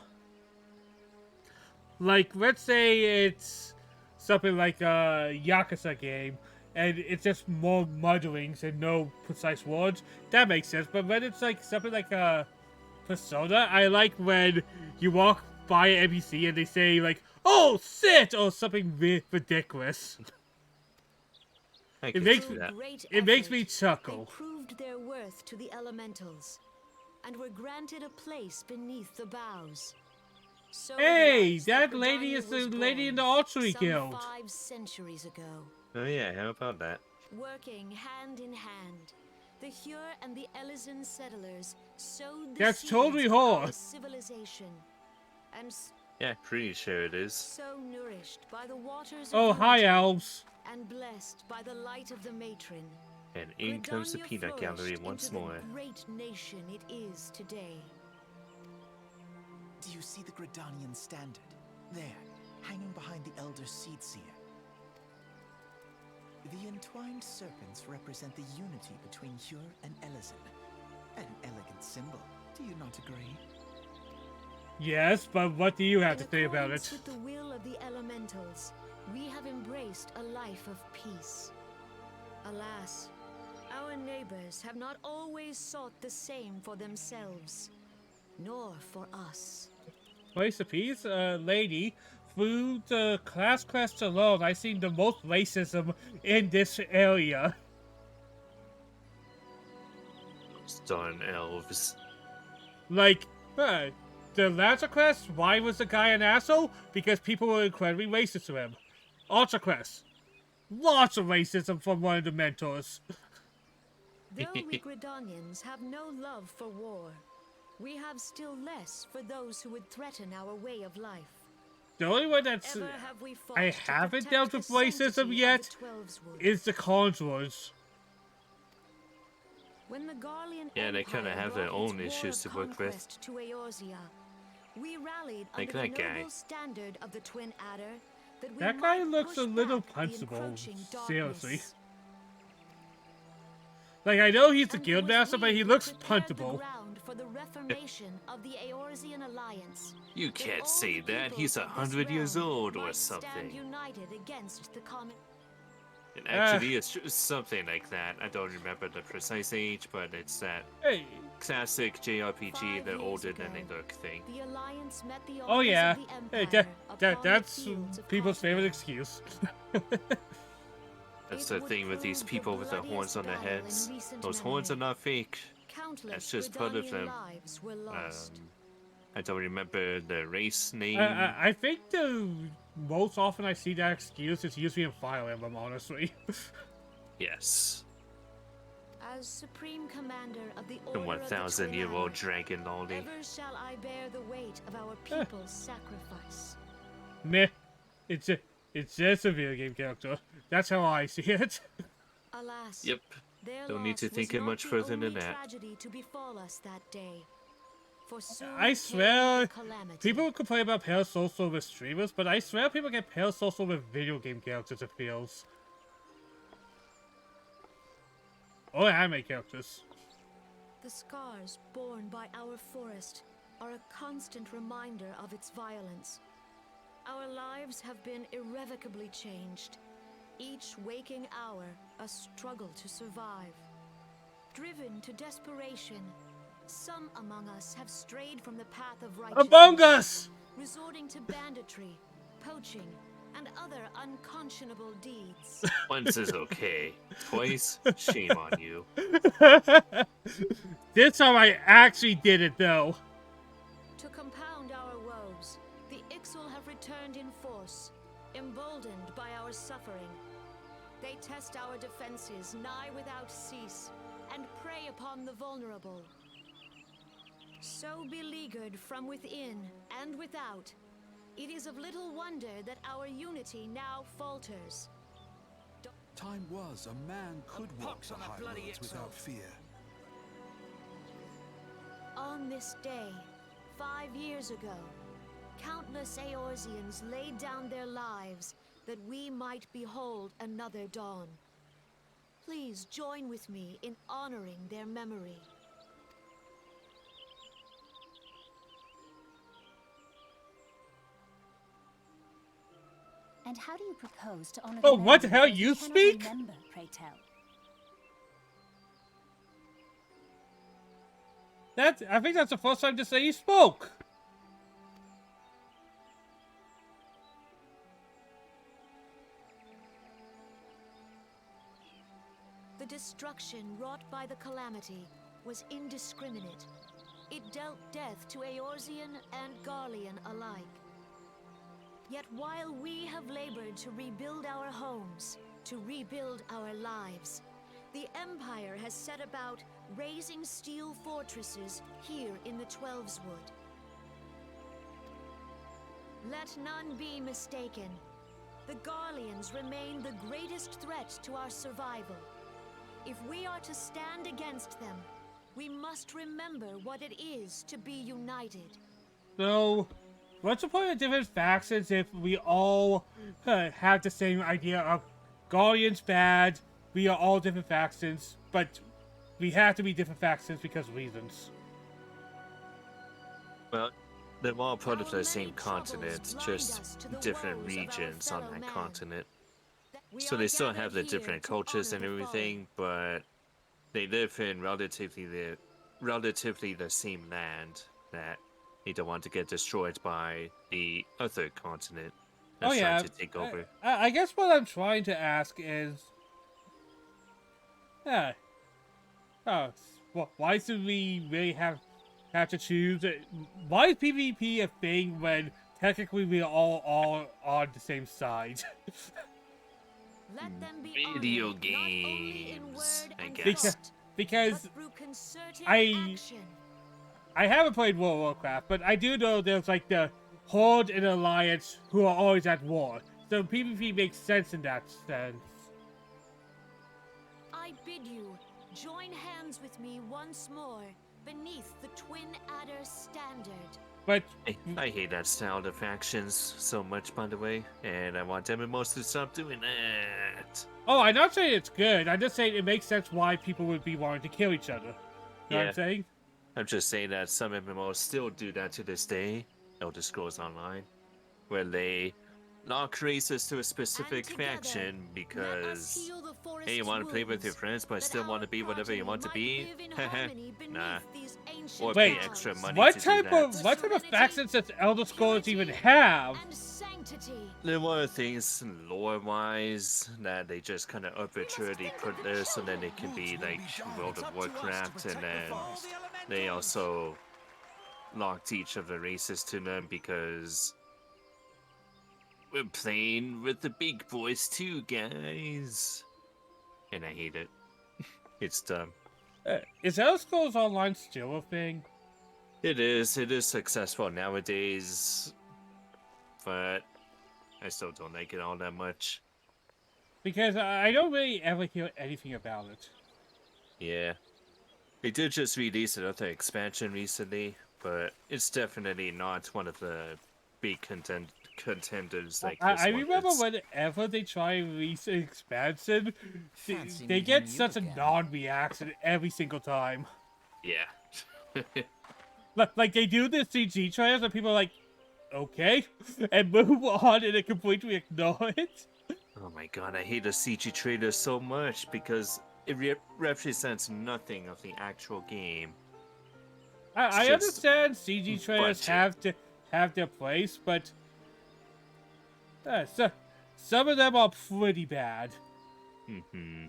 Like, let's say it's something like a Yakuza game, and it's just more mutterings and no precise words, that makes sense. But when it's like something like a Persona, I like when you walk by an NPC and they say like, "Oh, sit!" or something ridiculous. I It can makes see that. It makes me They chuckle. proved their worth to the elementals, and were granted a place beneath the boughs. So it Hey, was that Gridania lady is was the lady in the born archery some guild. 5 centuries ago. Oh yeah, how about that? Working hand in hand, the Hure and the Elysian settlers sowed the That's seeds totally of her. our civilization, and Yeah, pretty sure it is. so nourished by the waters Oh, of hi, unity elves. and blessed by the light of the matron. And in comes the Gridania peanut gallery flourished once into more. the great nation it is today. Do you see the Gridanian standard? There, hanging behind the Elder Seed Seer. The entwined serpents represent the unity between Hure and Elysian. An elegant symbol, do you not agree? Yes, but what do you have to In say about accordance it? with the will of the elementals, we have embraced a life of peace. Alas, our neighbors have not always sought the same for themselves, nor for us. Place of peace, lady. Through the class quest alone, I've seen the most racism in this area. Those darn elves. Like, the Lancer quest, why was the guy an asshole? Because people were incredibly racist to him. Ultra quest, lots of racism from one of the mentors. Though we Gridanians have no love for war, we have still less for those who would threaten our way of life. The only one that's Ever have we fought I to haven't protect dealt the with racism sanctity of yet the Twelveswood. is the Conjurers. When the Garlean Yeah, they kinda Empire have their brought its own war issues of to work with. conquest to Eorzea, we rallied Like under the that guy. noble standard of the Twin Adder that we That guy might looks push a little back the punchable, encroaching seriously. darkness. Like, I know he's the And it guild was master, but we he who looks prepared the punchable. ground for the reformation of the Eorzean Alliance. You that can't all say the that. He's peoples of this 100 years realm old or might stand something. united against the common. And actually, it's just something like that. I don't remember the precise age, but it's that Hey, classic JRPG, 5 the years older than they ago, look thing. The Alliance met the oh armies yeah, of the hey, Empire upon that's the fields of people's favorite Conjurer. excuse. That's It the would thing with these prove people the with the horns bloodiest on their battle in heads. recent Those horns are memory. not fake. Countless That's just part of Gridanian them. lives were lost. I don't remember the race name. I think the most often I see that excuse is usually in Fire Emblem, honestly. Yes. As Supreme Commander of the The Order of the 1,000-year-old Twin Adder, dragon lolly. ever shall I bear the weight of our people's sacrifice. Meh, it's just a video game character. That's how I see it. Alas, Yep. their Don't need to loss think was it not much the further than only that. tragedy to befall us that day. For soon I came swear, the calamity. people complain about parasocial with streamers, but I swear people get parasocial with video game characters, it feels. Or anime characters. The scars borne by our forest are a constant reminder of its violence. Our lives have been irrevocably changed. Each waking hour, a struggle to survive. Driven to desperation, some among us have strayed from the path of righteousness, Among Us! resorting to banditry, poaching, and other unconscionable deeds. Once is okay. Twice, shame on you. This time I actually did it, though. To compound our woes, the Ixal have returned in force, emboldened by our suffering. They test our defenses nigh without cease, and prey upon the vulnerable. So beleaguered from within and without, it is of little wonder that our unity now falters. Time was a man could walk the high roads without fear. On this day, 5 years ago, countless Eorzeans laid down their lives that we might behold another dawn. Please join with me in honoring their memory. And how do you propose to honor Oh, the what the memory hell, of those you who cannot speak? Remember, pray tell? I think that's the first time to say he spoke. The destruction wrought by the calamity was indiscriminate. It dealt death to Eorzean and Garlean alike. Yet while we have labored to rebuild our homes, to rebuild our lives, the Empire has set about raising steel fortresses here in the Twelveswood. Let none be mistaken. The Garleans remain the greatest threat to our survival. If we are to stand against them, we must remember what it is to be united. So, what's the point of different factions if we all have the same idea of Guardians bad, we are all different factions, but we have to be different factions because of reasons. Well, they're all part of Our the same many troubles continent, blind just us to the different woes of our regions on fellow that man. continent. We So are they still gathered have the here different to cultures honor and the everything, but they live in relatively the same land that they don't want to get destroyed by the other continent that's trying to take over. I guess what I'm trying to ask is, why should we really have to choose? Why is PvP a thing when technically we are all on the same side? Let them be Video honored, not only in games, word I and guess. thought, Because but through concerted I- action. I haven't played World of Warcraft, but I do know there's like the Horde and Alliance who are always at war. So PvP makes sense in that sense. I bid you join hands with me once more beneath the Twin Adder standard. But I hate that style of factions so much, by the way, and I want MMOs to stop doing that. oh, I'm not saying it's good. I'm just saying it makes sense why people would be wanting to kill each other. You know what I'm saying? I'm just saying that some MMOs still do that to this day. Elder Scrolls Online, where they lock races to a specific faction because hey, you want to play with your friends but still want to be whatever you want to be? Nah. Or pay Wait, extra money what to type do that. of factions does Elder Scrolls even have? There were things lore-wise that they just kind of arbitrarily put there so that it can be like World of Warcraft, and then they also locked each of the races to them because we're playing with the big boys too, guys. And I hate it. It's dumb. Is Elder Scrolls Online still a thing? It is successful nowadays, but I still don't like it all that much. Because I don't really ever hear anything about it. Yeah. They did just release another expansion recently, but it's definitely not one of the big contenders like this I one remember is. whenever they try and release an expansion, Fancy they meeting get you such a again. non-reaction every single time. Yeah. Like they do the CG trailers and people are like, okay, and move on and they completely ignore it. Oh my god, I hate the CG trailer so much because it represents nothing of the actual game. I just understand CG trailers budget. have their place, but some of them are pretty bad. Mm-hmm.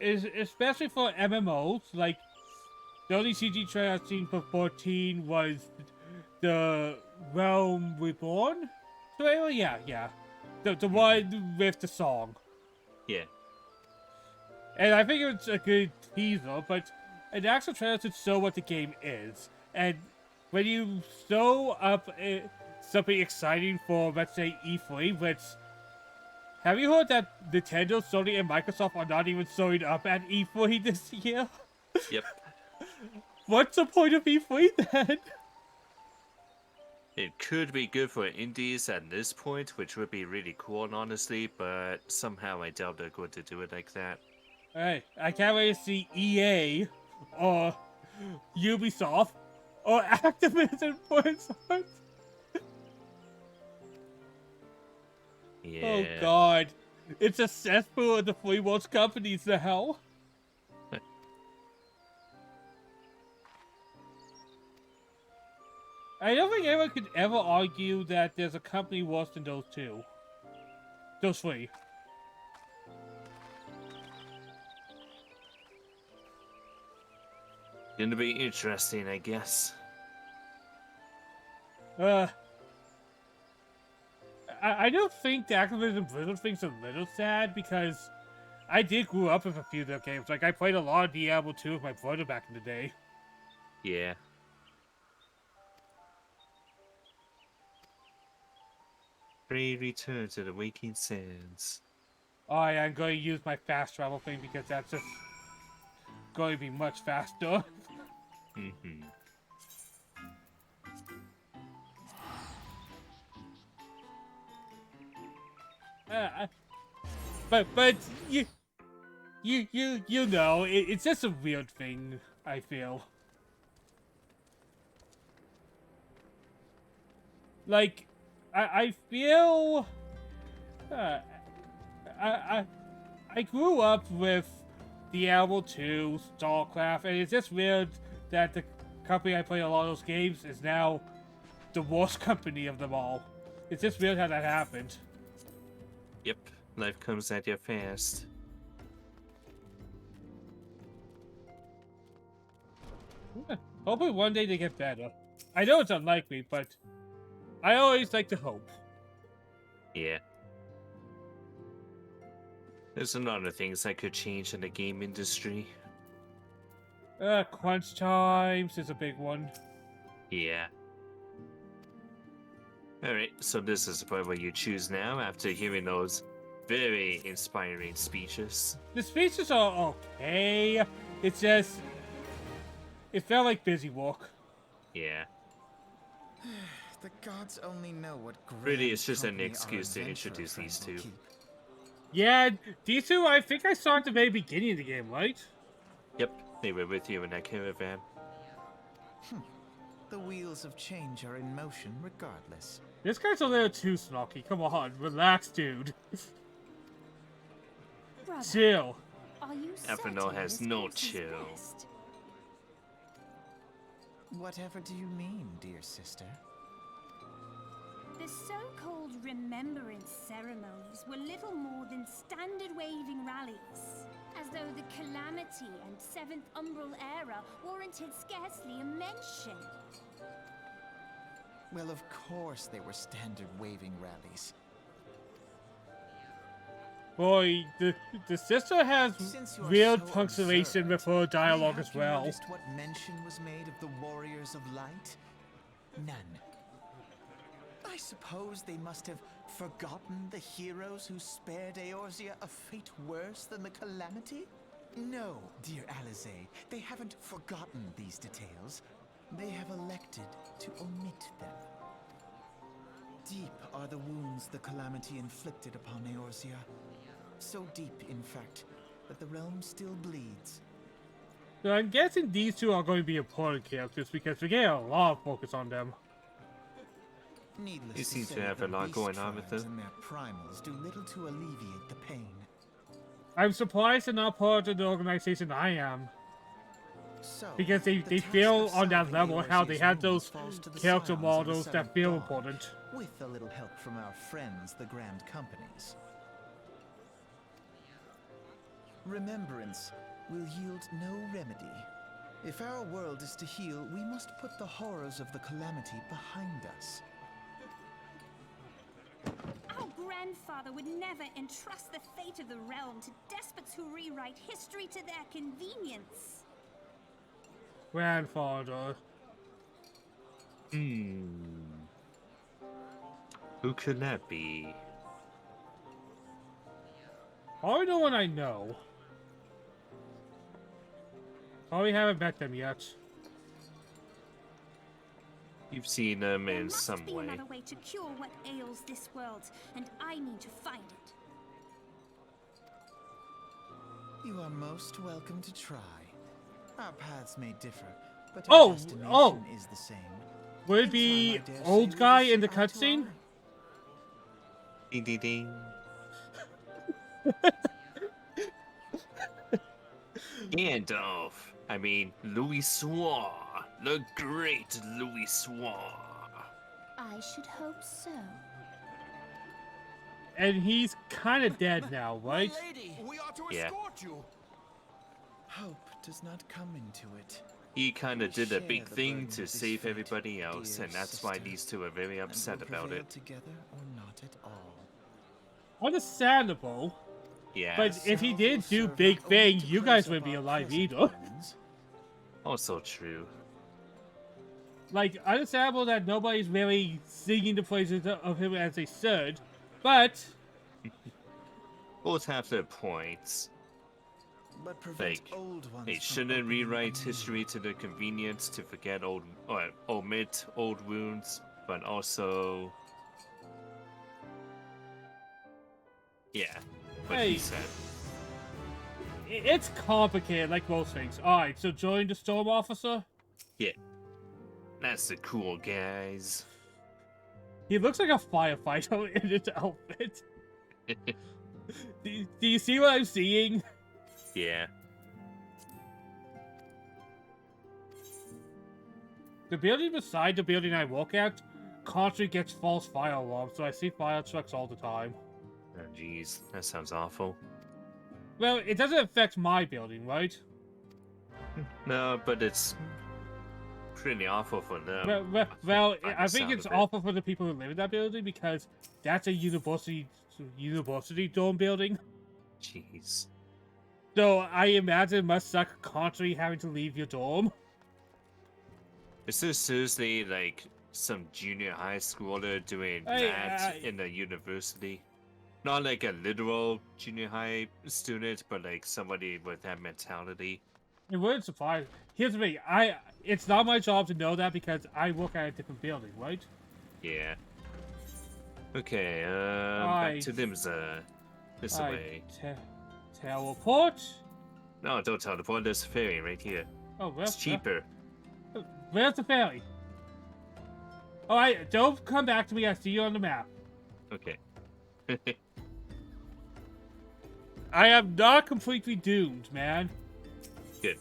Especially for MMOs, like the only CG trailer I've seen for 14 was the Realm Reborn trailer. Yeah, the one with the song. Yeah. And I think it's a good teaser, but an actual trailer should show what the game is. And when you show up something exciting for, let's say, E3, which... Have you heard that Nintendo, Sony, and Microsoft are not even showing up at E3 this year? Yep. What's the point of E3 then? It could be good for indies at this point, which would be really cool, honestly, but somehow I doubt they're going to do it like that. Hey, I can't wait to see EA, or Ubisoft, or Activision Blizzard. Yeah. Oh god. It's a cesspool of the free world's companies, the hell? I don't think anyone could ever argue that there's a company worse than those two. Those three. Gonna be interesting, I guess. I don't think the Activision Blizzard thing's a little sad because I did grow up with a few of their games. Like, I played a lot of Diablo 2 with my brother back in the day. Yeah. Free return to the waking sands. Oh yeah, I'm going to use my fast travel thing because that's just going to be much faster. Mm-hmm. But you know, it's just a weird thing, I feel. Like, I feel, I grew up with Diablo 2, StarCraft, and it's just weird that the company I play a lot of those games is now the worst company of them all. It's just weird how that happened. Yep, life comes at you fast. Hopefully one day they get better. I know it's unlikely, but I always like to hope. Yeah. There's a lot of things that could change in the game industry. Crunch times is a big one. Yeah. Alright, so this is the point where you choose now after hearing those very inspiring speeches. The speeches are okay. It's just, it felt like busy work. Yeah. The gods only know what Really, it's just an company our excuse to adventurer introduce friend these will two. keep. Yeah, these two I think I saw at the very beginning of the game, right? Yep, they were with you in that caravan. The wheels of change are in motion regardless. This guy's a little too snarky. Come on, relax, dude. Brother, Chill. are you Aphrodite certain has this no course is chill. best? Whatever do you mean, dear sister? The so-called remembrance ceremonies were little more than standard waving rallies, as though the Calamity and Seventh Umbral era warranted scarcely a mention. Well, of course they were standard waving rallies. Boy, the sister has Since you are weird so punctuation with her observant, dialogue have as you well. noticed what mention was made of the warriors of light? None. I suppose they must have forgotten the heroes who spared Eorzea a fate worse than the Calamity? No, dear Alize, they haven't forgotten these details. They have elected to omit them. Deep are the wounds the Calamity inflicted upon Eorzea. So deep, in fact, that the realm still bleeds. So I'm guessing these two are going to be important characters because we get a lot of focus on them. Needless You seem say, to have the a lot beast going on with tribes them. and their primals do little to alleviate the pain. I'm surprised they're not part of the organization I am. So, Because they the feel task of on that solving level how they Eorzea's had wounds those falls to the character scions of the models Seventh that feel Dawn, important. with a little help from our friends, the Grand Companies. Remembrance will yield no remedy. If our world is to heal, we must put the horrors of the Calamity behind us. Our grandfather would never entrust the fate of the realm to despots who rewrite history to their convenience. Grandfather. Who could that be? Probably no one I know. Probably haven't met them yet. You've seen them There in must some be way. another way to cure what ails this world, and I need to find it. You are most welcome to try. Our paths may differ, but Oh, our destination oh. is the same. Would it In be time, I dare say old we guy will in the see eye to cutscene? eye. Ding ding ding. Gandalf. I mean, Louis Soir. The great Louis Soir. I should hope so. And he's kind of dead now, right? My lady! We are to Yeah. escort you. Hope does not come into it. He kind of did a Share big the thing burden to of this save fate, everybody else, dear and that's why sister, these two are very and upset will about prevail it. together or not at all. Understandable. Yeah. But if he Self did will do serve big not only thing, to you close guys up wouldn't be our alive present either. wounds, Also true. Like, understandable that nobody's really singing the praises of him as they should, but Both have their points. but prevent Like, old ones they from shouldn't opening rewrite anew. history to their convenience to forget old or omit old wounds, but also, yeah, what Hey. he said. it's complicated like most things. Alright, so join the Storm Officer? Yeah, that's the cool guys. He looks like a firefighter in his outfit. Do you see what I'm seeing? Yeah. The building beside the building I walk at constantly gets false fire alarms, so I see fire trucks all the time. Oh, jeez, that sounds awful. Well, it doesn't affect my building, right? No, but it's pretty awful for them. Well, by the I think sound it's of it. awful for the people who live in that building because that's a university dome building. Jeez. So I imagine it must suck constantly having to leave your dorm. Is this seriously like some junior high schooler doing Hey, that in a university? Not like a literal junior high student, but like somebody with that mentality. It wouldn't surprise. Here's the thing, it's not my job to know that because I work at a different building, right? Yeah. Okay, I- back to Limsa. This way. Teleport? No, don't teleport. There's a ferry right here. Oh, well, It's cheaper. Where's the ferry? Alright, don't come back to me. I see you on the map. Okay. I am not completely doomed, man. Good.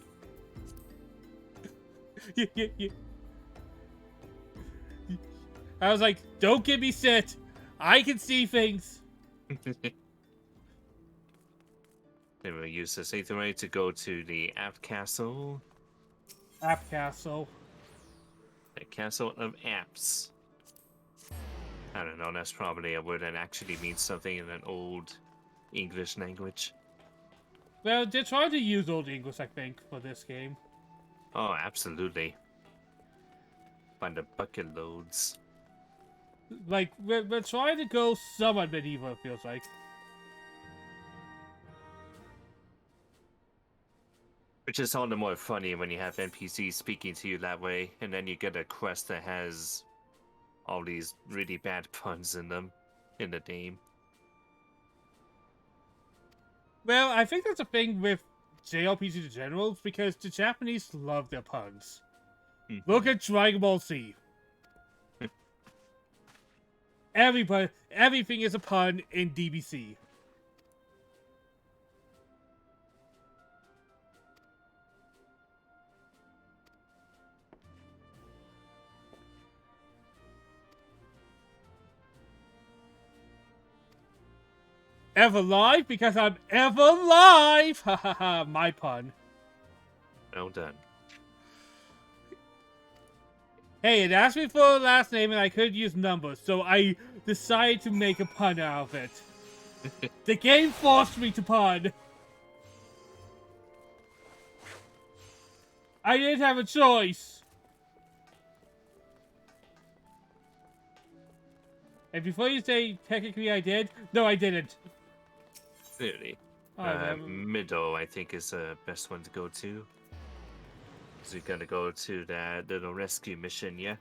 I was like, don't get me sit. I can see things. Then we'll use this Aetherite to go to the Apt Castle. App Castle. The Castle of Apps. I don't know, that's probably a word that actually means something in an old English language. Well, they're trying to use Old English, I think, for this game. Oh, absolutely. By the bucket loads. Like, we're trying to go somewhat medieval, it feels like. Which is all the more funny when you have NPCs speaking to you that way, and then you get a quest that has all these really bad puns in them in the game. Well, I think that's a thing with JRPGs in general, because the Japanese love their puns. Look at Dragon Ball Z. Everything is a pun in DBC. Ever live? Because I'm ever live! Ha ha ha, my pun. Well done. Hey, it asked me for a last name and I could use numbers, so I decided to make a pun out of it. The game forced me to pun. I didn't have a choice. And before you say technically I did, no I didn't. Clearly. Oh, Middle, I think, is the best one to go to. So you gotta go to that little rescue mission, yeah?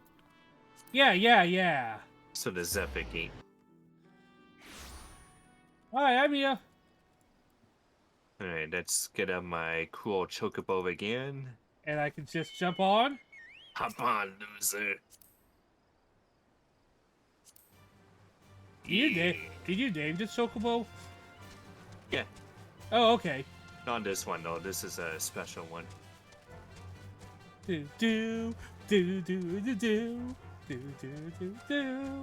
Yeah. So the Zephyr Gate. Alright, I'm here. Alright, let's get up my cool chocobo again. And I can just jump on. Hop on, loser. You did. did you name this chocobo? Yeah. Oh, okay. Not this one though. This is a special one. Do do do do do do do do do.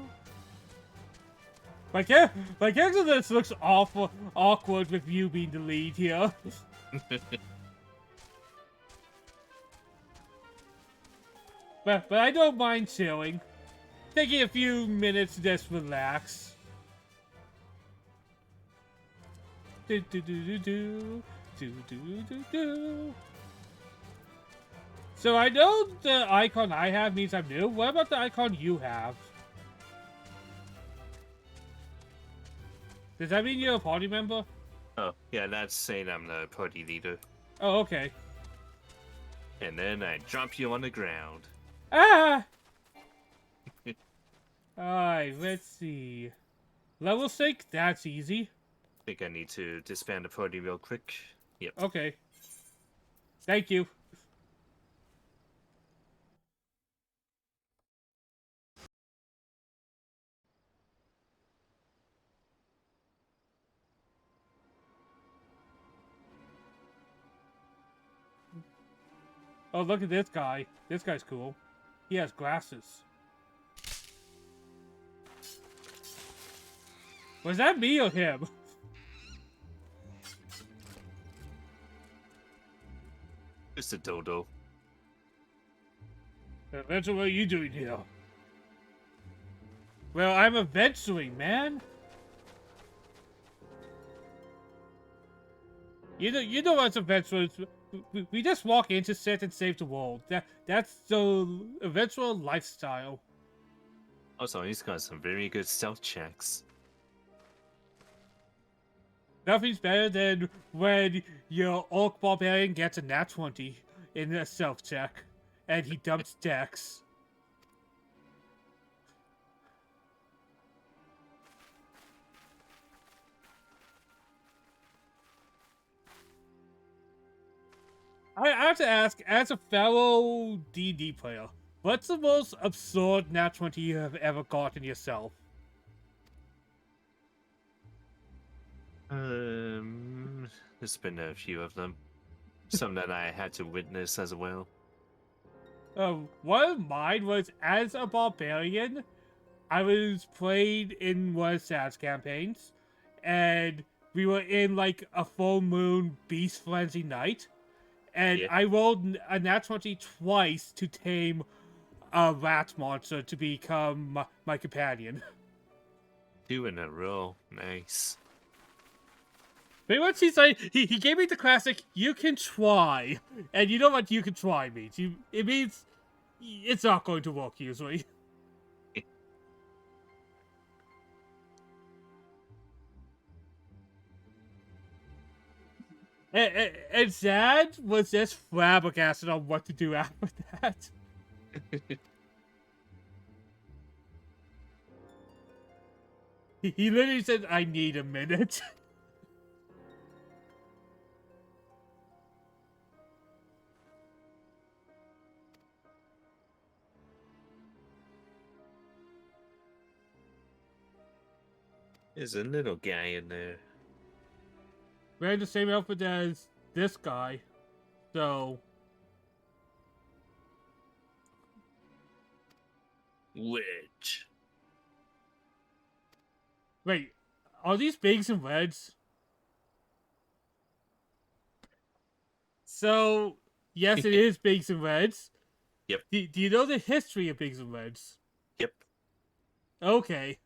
My character this looks awkward with you being the lead here. But I don't mind chilling. Taking a few minutes to just relax. Do do do do do do do do do. So I know the icon I have means I'm new. What about the icon you have? Does that mean you're a party member? Oh, yeah, that's saying I'm the party leader. Oh, okay. And then I drop you on the ground. Ah! Alright, let's see. Level 6, that's easy. Think I need to disband the party real quick. Yep. Okay. Thank you. Oh, look at this guy. This guy's cool. He has glasses. Was that me or him? Just a dodo. Adventure, what are you doing here? Well, I'm adventuring, man. You know what's adventurous? We just walk in to sit and save the world. That's the adventurer lifestyle. Also, he's got some very good stealth checks. Nothing's better than when your orc barbarian gets a nat 20 in a stealth check, and he dumps dex. I have to ask, as a fellow D&D player, what's the most absurd nat 20 you have ever gotten yourself? There's been a few of them. Some that I had to witness as well. One of mine was, as a barbarian, I was playing in one of Sad's campaigns, and we were in, like, a full moon beast frenzy night, and Yeah. I rolled a nat 20 twice to tame a rat monster to become my companion. 2 in a row. Nice. Pretty much he's like, he gave me the classic, you can try. And you know what you can try means? It means it's not going to work usually. and Zad was just flabbergasted on what to do after that. He literally said, I need a minute. There's a little guy in there. Wearing the same outfit as this guy. So, Which? wait, are these bigs and reds? So, yes, it is bigs and reds. Yep. Do you know the history of bigs and reds? Yep. Okay.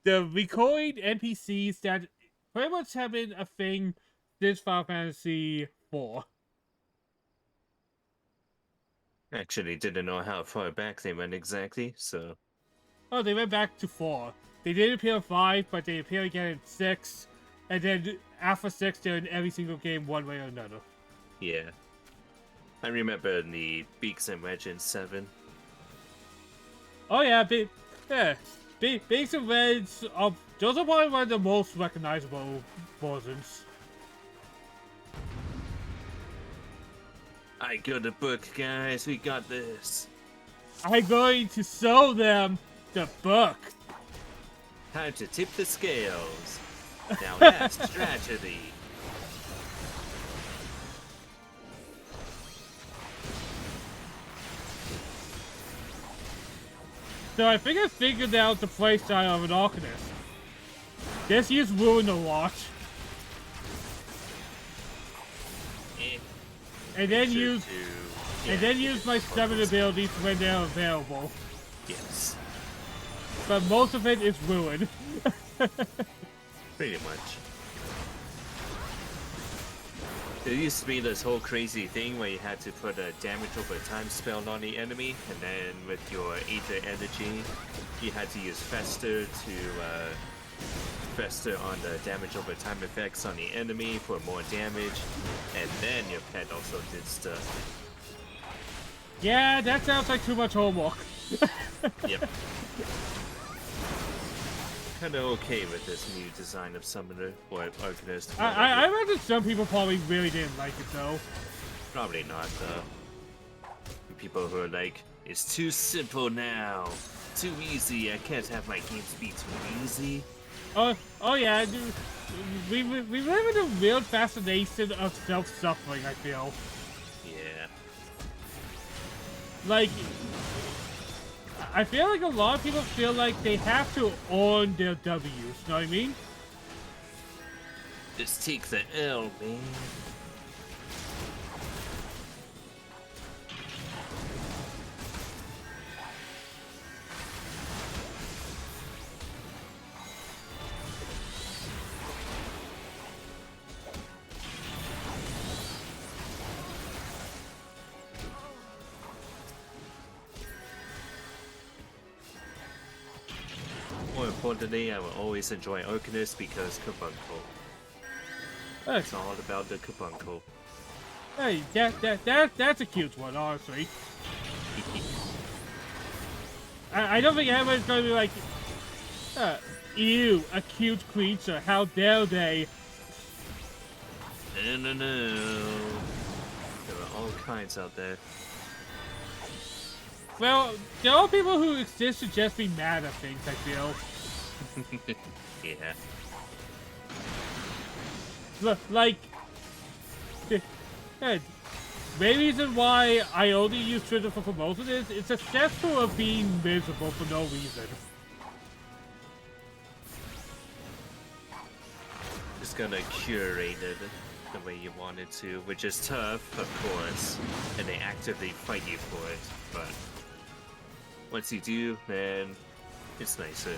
The recurring NPCs that pretty much have been a thing since Final Fantasy IV. Actually, didn't know how far back they went exactly, so... Oh, they went back to 4. They didn't appear in 5, but they appear again in 6. And then after 6, they're in every single game one way or another. Yeah. I remember the Beaks and Wedge in 7. Oh yeah, Bigs and Reds are those are probably one of the most recognizable versions. I got a book, guys. We got this. I'm going to show them the book. Time to tip the scales. Now that's tragedy. So I think I figured out the playstyle of an Arcanist. Just use Ruin a lot. And then use my summon abilities when they're available. Yes. But most of it is Ruin. Pretty much. There used to be this whole crazy thing where you had to put a damage over time spell on the enemy, and then with your Aether energy, you had to use Fester to Fester on the damage over time effects on the enemy for more damage, and then your pet also did stuff. Yeah, that sounds like too much homework. Yep. Kinda okay with this new design of Summoner, or Arcanist. I imagine some people probably really didn't like it though. Probably not, though. People who are like, it's too simple now. Too easy, I can't have my games be too easy. Oh yeah, dude. We live in a real fascination of self-suffering, I feel. Yeah. Like, I feel like a lot of people feel like they have to earn their W's, you know what I mean? Just take the L, man. More importantly, I will always enjoy Arcanist because Carbuncle. Hey, It's all about the Carbuncle. hey, that's a cute one, honestly. I don't think anybody's gonna be like, ew, a cute creature, how dare they? No. There are all kinds out there. Well, there are people who exist to just be mad at things, I feel. Yeah. Like, main reason why I only use Twitter for promotion is it's a cesspool of being miserable for no reason. Just gonna curate it the way you want it to, which is tough, of course, and they actively fight you for it, but once you do, man, it's nicer.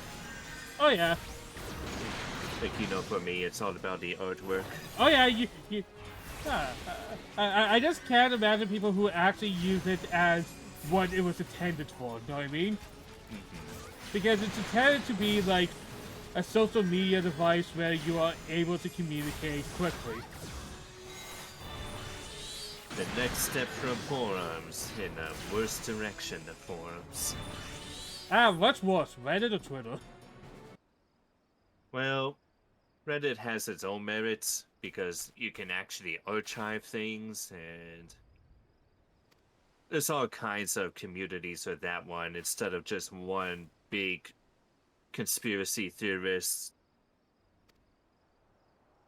Oh yeah. Like, you know, for me, it's all about the artwork. Oh yeah, I just can't imagine people who actually use it as what it was intended for, you know what I mean? Because it's intended to be like a social media device where you are able to communicate quickly. The next step from forums in the worst direction of forums. What's worse, Reddit or Twitter? Well, Reddit has its own merits because you can actually archive things, and there's all kinds of communities with that one instead of just one big conspiracy theorist,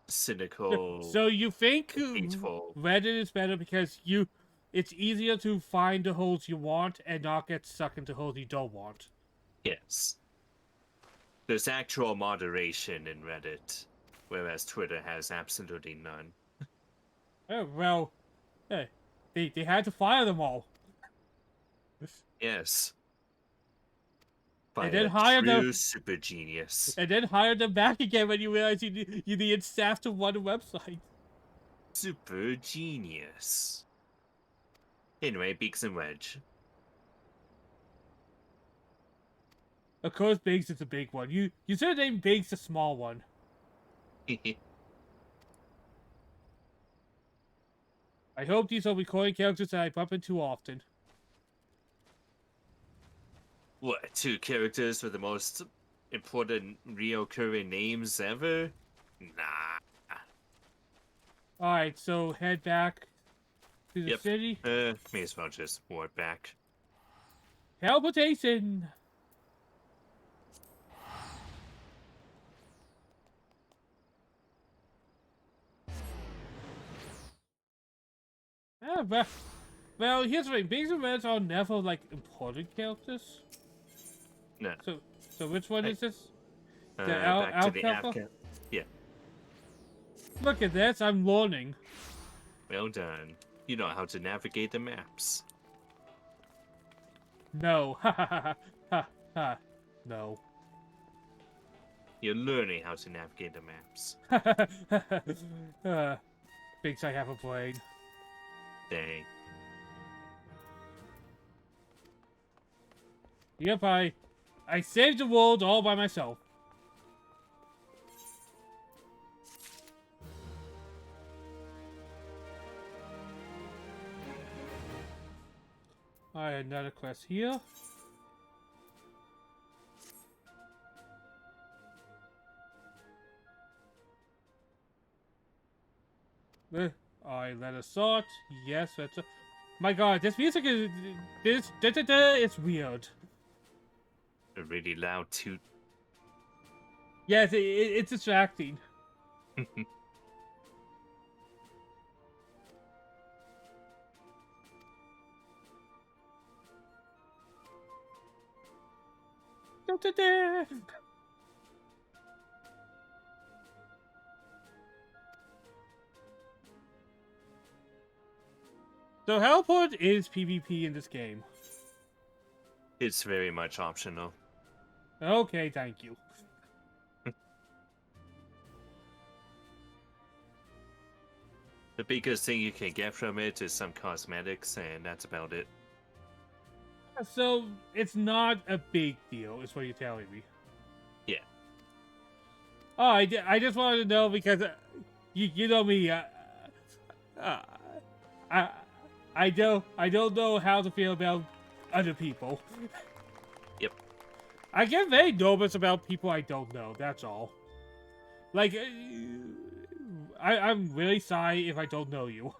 cynical. So you think hateful. Reddit is better because it's easier to find the holes you want and not get sucked into holes you don't want. Yes. There's actual moderation in Reddit, whereas Twitter has absolutely none. Oh, well, hey, they had to fire them all. Yes. And then hire them. Super genius. And then hire them back again when you realize you need staff to run a website. Super genius. Anyway, Beaks and Wedge. Of course, Biggs is a big one. You should have named Biggs the small one. I hope these are recording characters that I bump into often. What, 2 characters with the most important reoccurring names ever? Nah. Alright, so head back to the city. May as well just warp back. Teleportation! Well, here's the thing. Beings and Reds are never, like, important characters. No. So which one is this? The back to the Alcalpa? Alcalpa. Yeah. Look at this, I'm learning. Well done. You know how to navigate the maps. No. Ha ha ha ha ha. No. You're learning how to navigate the maps. Thinks I have a brain. Dang. Yep, I saved the world all by myself. Alright, another quest here. Alright, let us sort. Yes, that's a... My god, this music is... It's weird. A really loud toot. Yes, it's distracting. So how important is PvP in this game? It's very much optional. Okay, thank you. The biggest thing you can get from it is some cosmetics, and that's about it. So, it's not a big deal, is what you're telling me. Yeah. Oh, I just wanted to know because, you know me, I don't know how to feel about other people. Yep. I get very nervous about people I don't know, that's all. Like, I'm really sorry if I don't know you.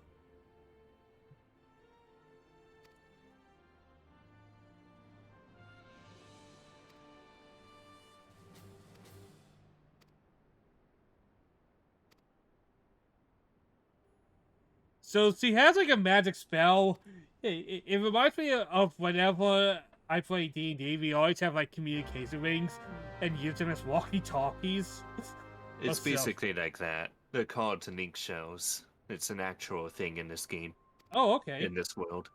So she has like a magic spell. It reminds me of whenever I play D&D, we always have like communication rings and use them as walkie-talkies. It's basically like that. They're called link shells. It's an actual thing in this game. Oh, okay. In this world.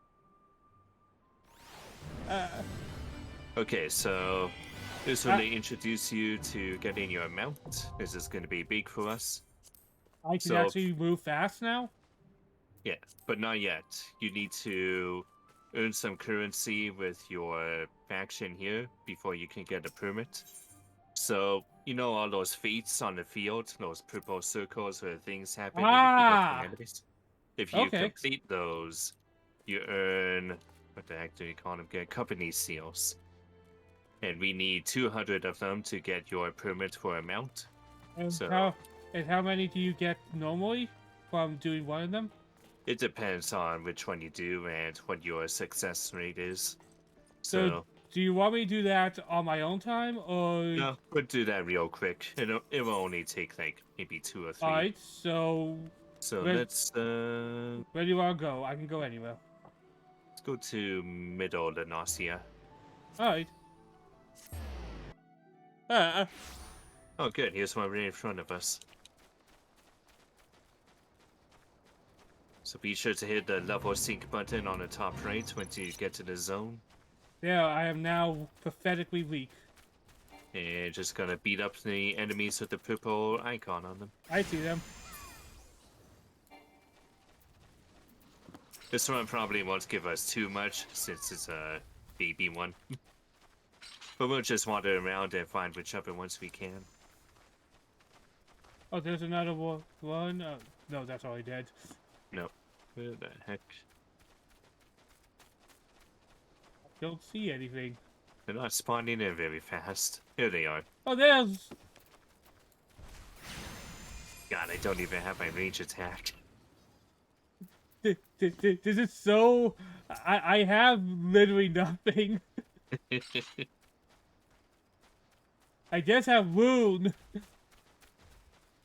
Okay, so this will introduce you to getting your mount. This is going to be big for us. I can actually move fast now? Yeah, but not yet. You need to earn some currency with your faction here before you can get a permit. So, you know all those feats on the field, those purple circles where things happen and enemies? If you complete those, you earn, what the heck do you call them again? Company seals. And we need 200 of them to get your permit for a mount. And, so, how many do you get normally from doing one of them? It depends on which one you do and what your success rate is. So do you want me to do that on my own time, or...? No, we'll do that real quick. It will only take, like, maybe 2 or 3. Alright, so... let's, Where do you want to go? I can go anywhere. Let's go to Middle Lenosia. Alright. Oh, good. Here's one right in front of us. So be sure to hit the level sync button on the top right once you get to the zone. Yeah, I am now pathetically weak. And just gonna beat up the enemies with the purple icon on them. I see them. This one probably won't give us too much since it's a baby one. But we'll just wander around and find whichever ones we can. Oh, there's another one. No, that's already dead. No. Where the heck? Don't see anything. They're not spawning in very fast. Here they are. Oh, there's... God, I don't even have my range attack. This is so... I have literally nothing. I just have wound.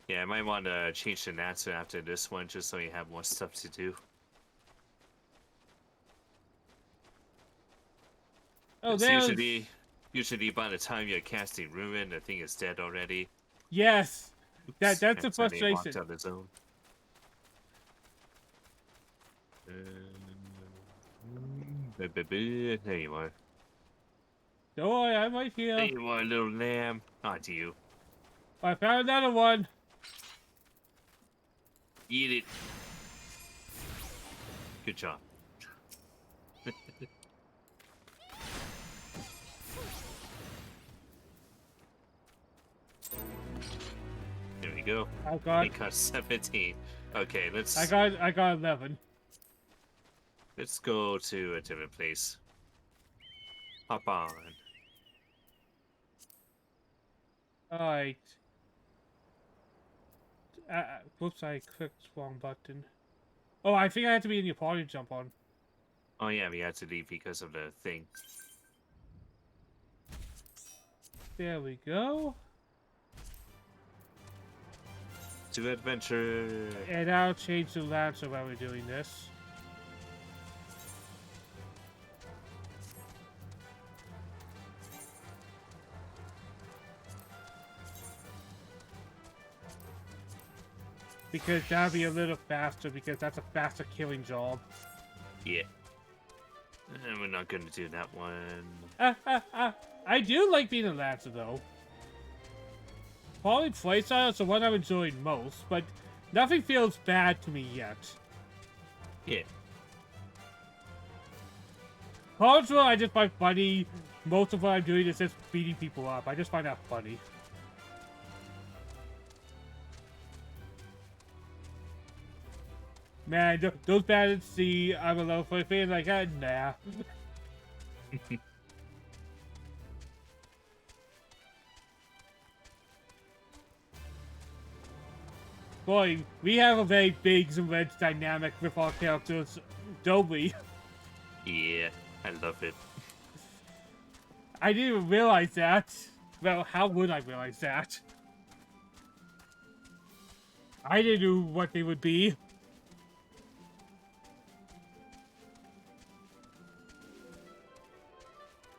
Yeah, I might want to change the Natsu after this one just so you have more stuff to do. Oh, It's there's... usually by the time you're casting Ruin, the thing is dead already. Yes! Oops, That's a accidentally walked frustration. on its own. There you are. Don't worry, I'm right here. There you are, little lamb. Ah, to you. I found another one. Eat it. Good job. There we go. I got... We got 17. Okay, I got 11. let's go to a different place. Hop on. Alright. Whoops, I clicked wrong button. Oh, I think I had to be in your party to jump on. Oh yeah, we had to leave because of the thing. There we go. To adventure. And I'll change the Lancer while we're doing this. Because that'll be a little faster, because that's a faster killing job. Yeah. And we're not gonna do that one. I do like being a Lancer, though. Probably playstyle is the one I'm enjoying most, but nothing feels bad to me yet. Yeah. Conjurer, I just find funny. Most of what I'm doing is just beating people up. I just find that funny. Man, those bandits see I'm alone for a thing like that. Nah. Boy, we have a very big and red dynamic with our characters, don't we? Yeah, I love it. I didn't even realize that. Well, how would I realize that? I didn't know what they would be.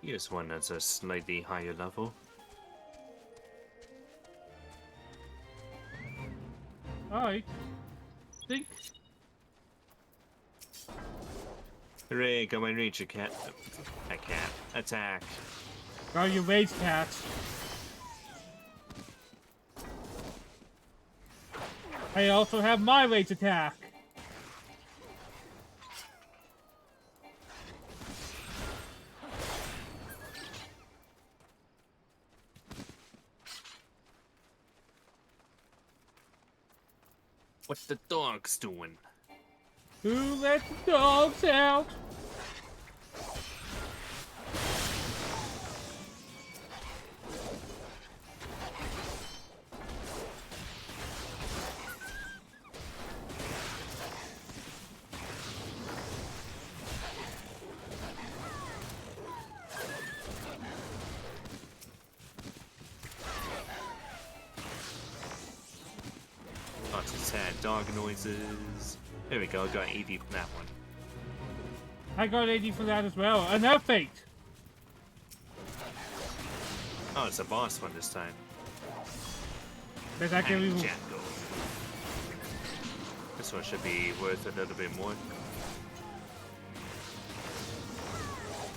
Here's one that's a slightly higher level. Alright. Think. Hooray, got my ranger cat. A cat. Attack. Got your rage cat. I also have my rage attack. What's the dogs doing? Who let the dogs out? Lots of sad dog noises. There we go, got 80 from that one. I got 80 for that as well. Enough fate. Oh, it's a boss one this time. But I can And even... Django. This one should be worth a little bit more.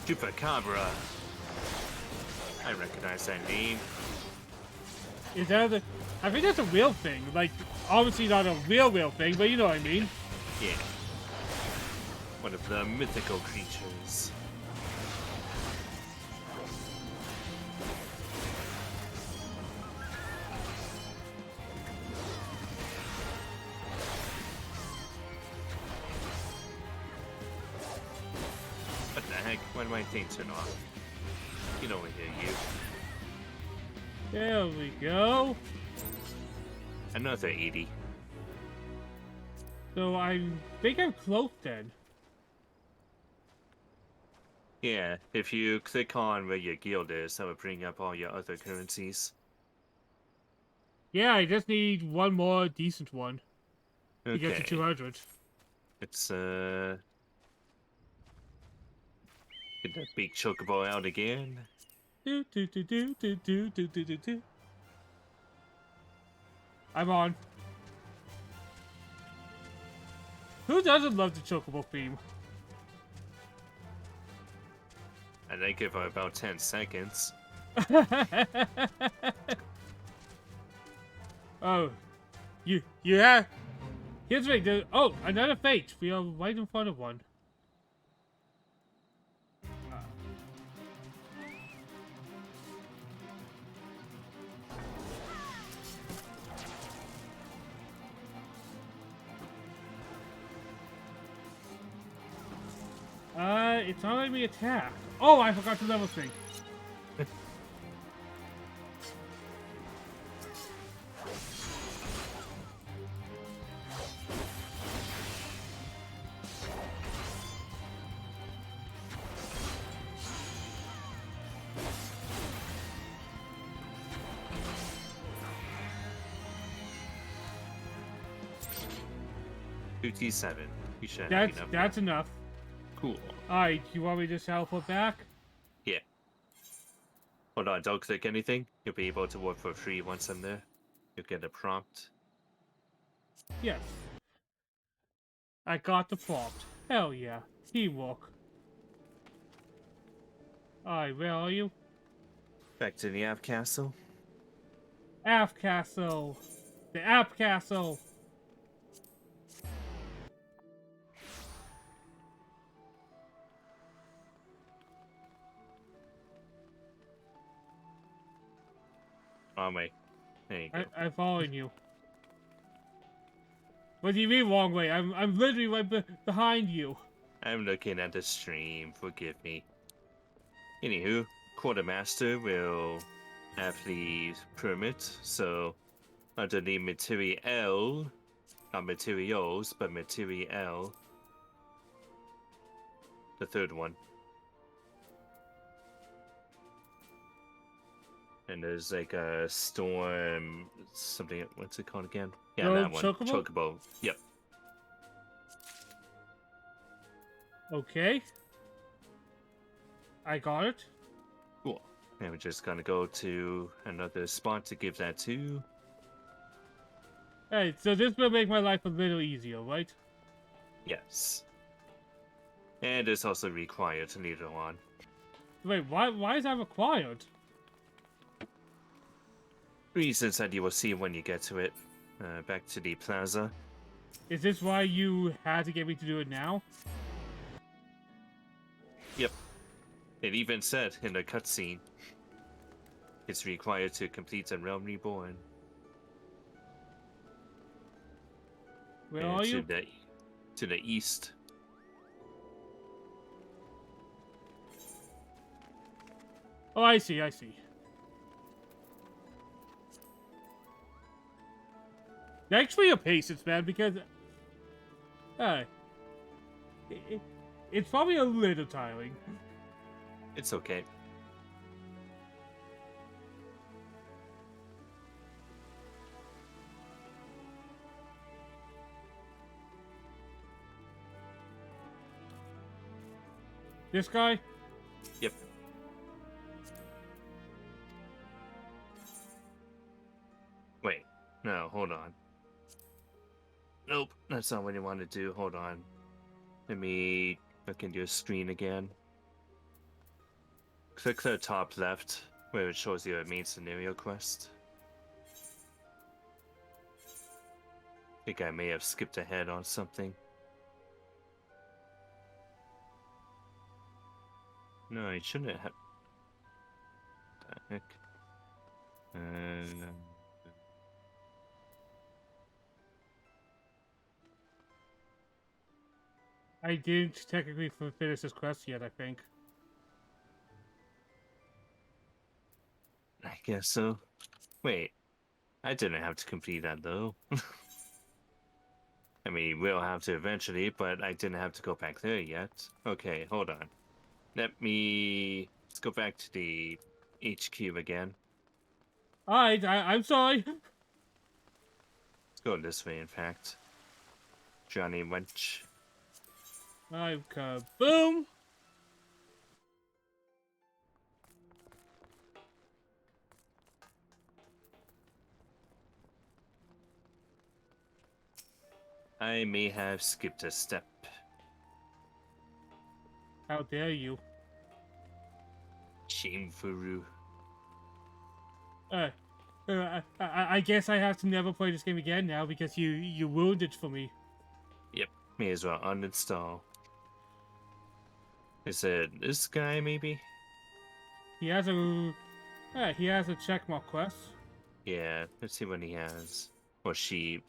Chupacabra. I recognize that name. Is that a... I think that's a real thing. Like, obviously not a real thing, but you know what I mean. Yeah. One of the mythical creatures. What the heck? Why did my thing turn off? Get over here, you. There we go. Another 80. So I think I'm close then. Yeah, if you click on where your guild is, that will bring up all your other currencies. Yeah, I just need one more decent one to get to Okay. 200. It's, it Get that big chocobo out again. Do do do do do do do do do do. I'm on. Who doesn't love the chocobo theme? I think it for about 10 seconds. Oh, you have. Here's the thing. Oh, another fate. We are right in front of one. It's not letting me attack. Oh, I forgot the level thing. T7. You should have enough. That's enough. Cool. Alright, you want me to teleport back? Yeah. Hold on, don't click anything. You'll be able to work for free once I'm there. You'll get a prompt. Yes. I got the prompt. Hell yeah. Teamwork. Alright, where are you? Back to the app castle. App Castle. The App Castle. Wrong way. There you go. I'm following you. What do you mean wrong way? I'm literally right behind you. I'm looking at the stream. Forgive me. Anywho, Quartermaster will have the permit, so under the material, not materials, but material, the third one. And there's like a storm, something, what's it called again? Yeah, Oh, that one. Chocobo? Chocobo. Yep. Okay. I got it. Cool. And we're just gonna go to another spot to give that to. Hey, so this will make my life a little easier, right? Yes. And it's also required later on. Wait, why is that required? Reasons that you will see when you get to it. Back to the plaza. Is this why you had to get me to do it now? Yep. It even said in the cutscene, it's required to complete a Realm Reborn. Where are you? To the east. Oh, I see, I see. Thanks for your patience, man, because... it's probably a little tiring. It's okay. This guy? Yep. Wait. No, hold on. Nope, that's not what I want to do. Hold on. Let me look into your screen again. Click the top left, where it shows you a main scenario quest. I think I may have skipped ahead on something. No, I shouldn't have. What the heck? I didn't technically finish this quest yet, I think. I guess so. Wait, I didn't have to complete that though. I mean, we'll have to eventually, but I didn't have to go back there yet. Okay, hold on. Let's go back to the HQ again. Alright, I'm sorry. Let's go this way, in fact. Johnny Wench. I'm kaboom! I may have skipped a step. How dare you? Shameful. I guess I have to never play this game again now because you ruined it for me. Yep, may as well uninstall. Is it this guy, maybe? He has a checkmark quest. Yeah, let's see what he has. Or she.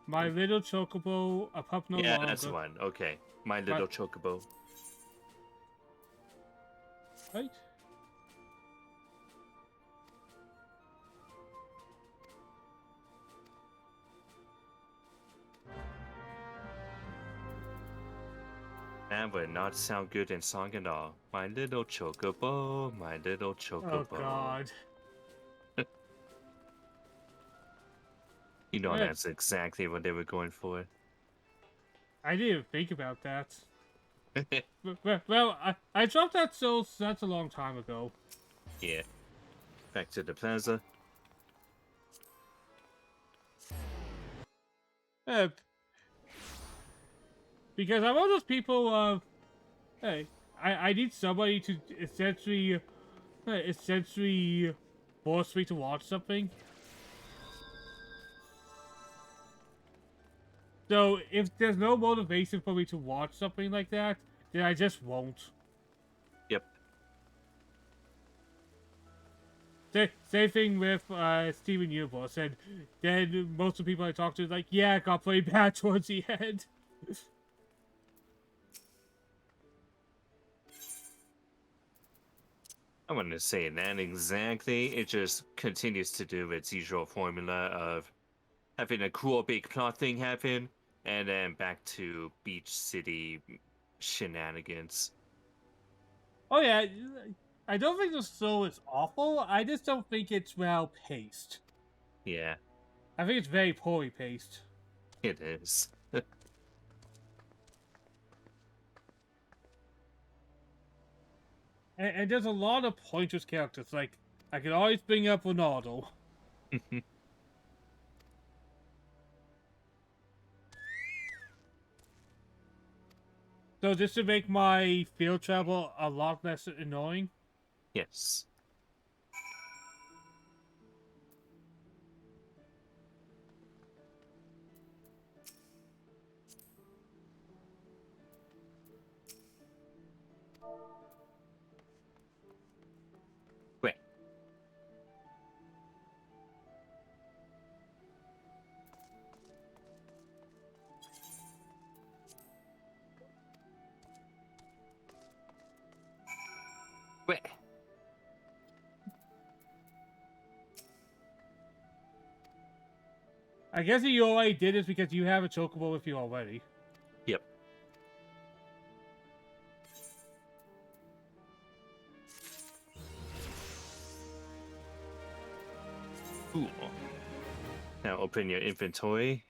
My little chocobo, a pup no longer. Yeah, that's the one. Okay. My little chocobo. Right? That would not sound good in song at all. My little chocobo, my little chocobo. Oh god. You know Yeah. that's exactly what they were going for. I didn't think about that. Well, I dropped that so that's a long time ago. Yeah. Back to the plaza. Because I'm one of those people of, hey, I need somebody to essentially force me to watch something. So if there's no motivation for me to watch something like that, then I just won't. Yep. Same thing with Steven Universe, and then most of the people I talk to are like, yeah, it got pretty bad towards the end. I wouldn't say that exactly. It just continues to do its usual formula of having a cool big plot thing happen, and then back to Beach City shenanigans. Oh yeah, I don't think the show is awful, I just don't think it's well paced. Yeah, I think it's very poorly paced. it is. And there's a lot of pointless characters, like, I can always bring up Ronaldo. So just to make my field travel a lot less annoying. Yes. Wait. Wait. I guess you already did this because you have a chocobo with you already. Yep. Cool. Now open your inventory.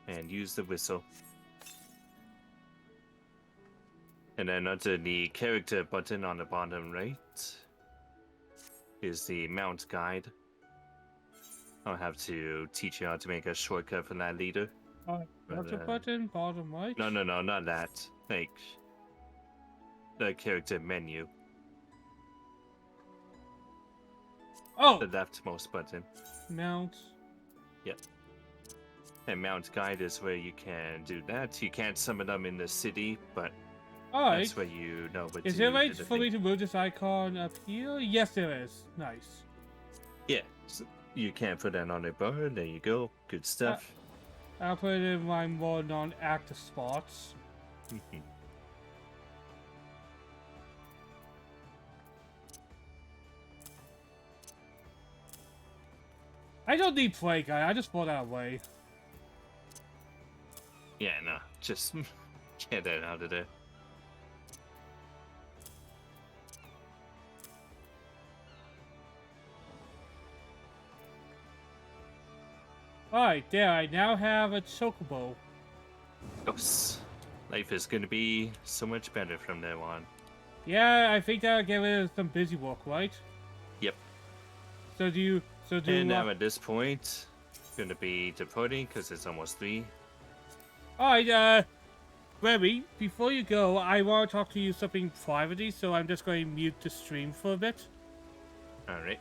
And use the whistle. And then under the character button on the bottom right is the mount guide. I'll have to teach you how to make a shortcut for that later. What's the button? Bottom right? No, not that. Like, the character menu. Oh! The leftmost button. Mount. Yep. And mount guide is where you can do that. You can't summon them in the city, but Alright. that's where you know what to do. Is there a way for me to move this icon up here? Yes, there is. Nice. Yeah, so you can put that on a bar. There you go. Good stuff. I'll put it in my more non-active spots. I don't need play guy, I just throw that away. Yeah, no, just get that out of there. Alright, there, I now have a chocobo. Yes. Life is gonna be so much better from now on. Yeah, I think that'll get rid of some busy work, right? Yep. So So And now at this point, going to be departing because it's almost 3. Alright, Remy, before you go, I want to talk to you something privately, so I'm just going to mute the stream for a bit. Alright.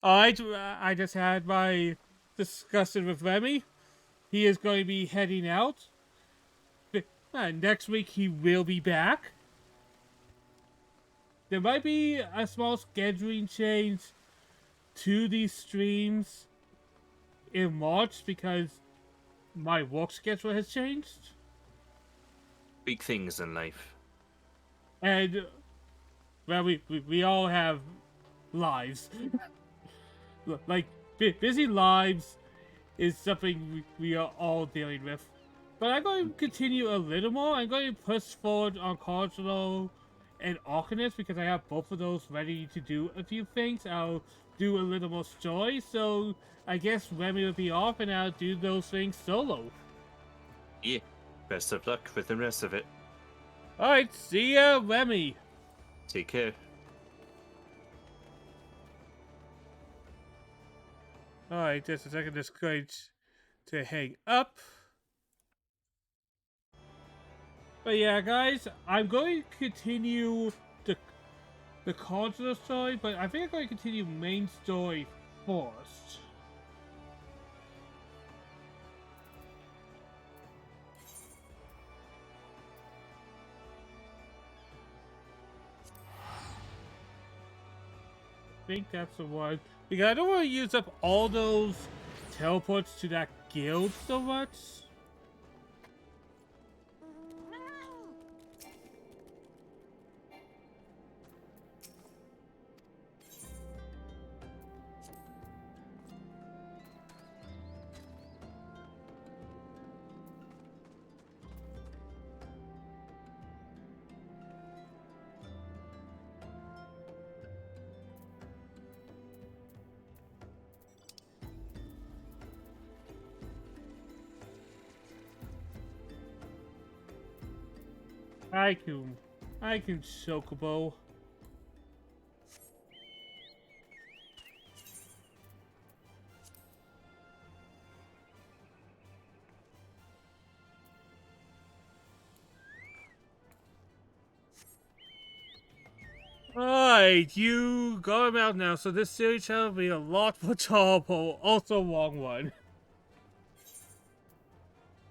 Alright, I just had my discussion with Remy. He is going to be heading out. Next week he will be back. There might be a small scheduling change to these streams in March because my work schedule has changed. Big things in life. And, well, we all have lives. Like, busy lives is something we are all dealing with. But I'm going to continue a little more. I'm going to push forward on Conjurer and Arcanist because I have both of those ready to do a few things. I'll do a little more story, so I guess Remy will be off and I'll do those things solo. Yeah. Best of luck with the rest of it. Alright, see ya, Remy. Take care. Alright, just a second, just going to hang up. But yeah, guys, I'm going to continue the Conjurer story, but I think I'm going to continue main story first. I think that's the one. Because I don't want to use up all those teleports to that guild so much. I can chocobo. Alright, you got him out now, so this series shall be a lot more tolerable. Also wrong one.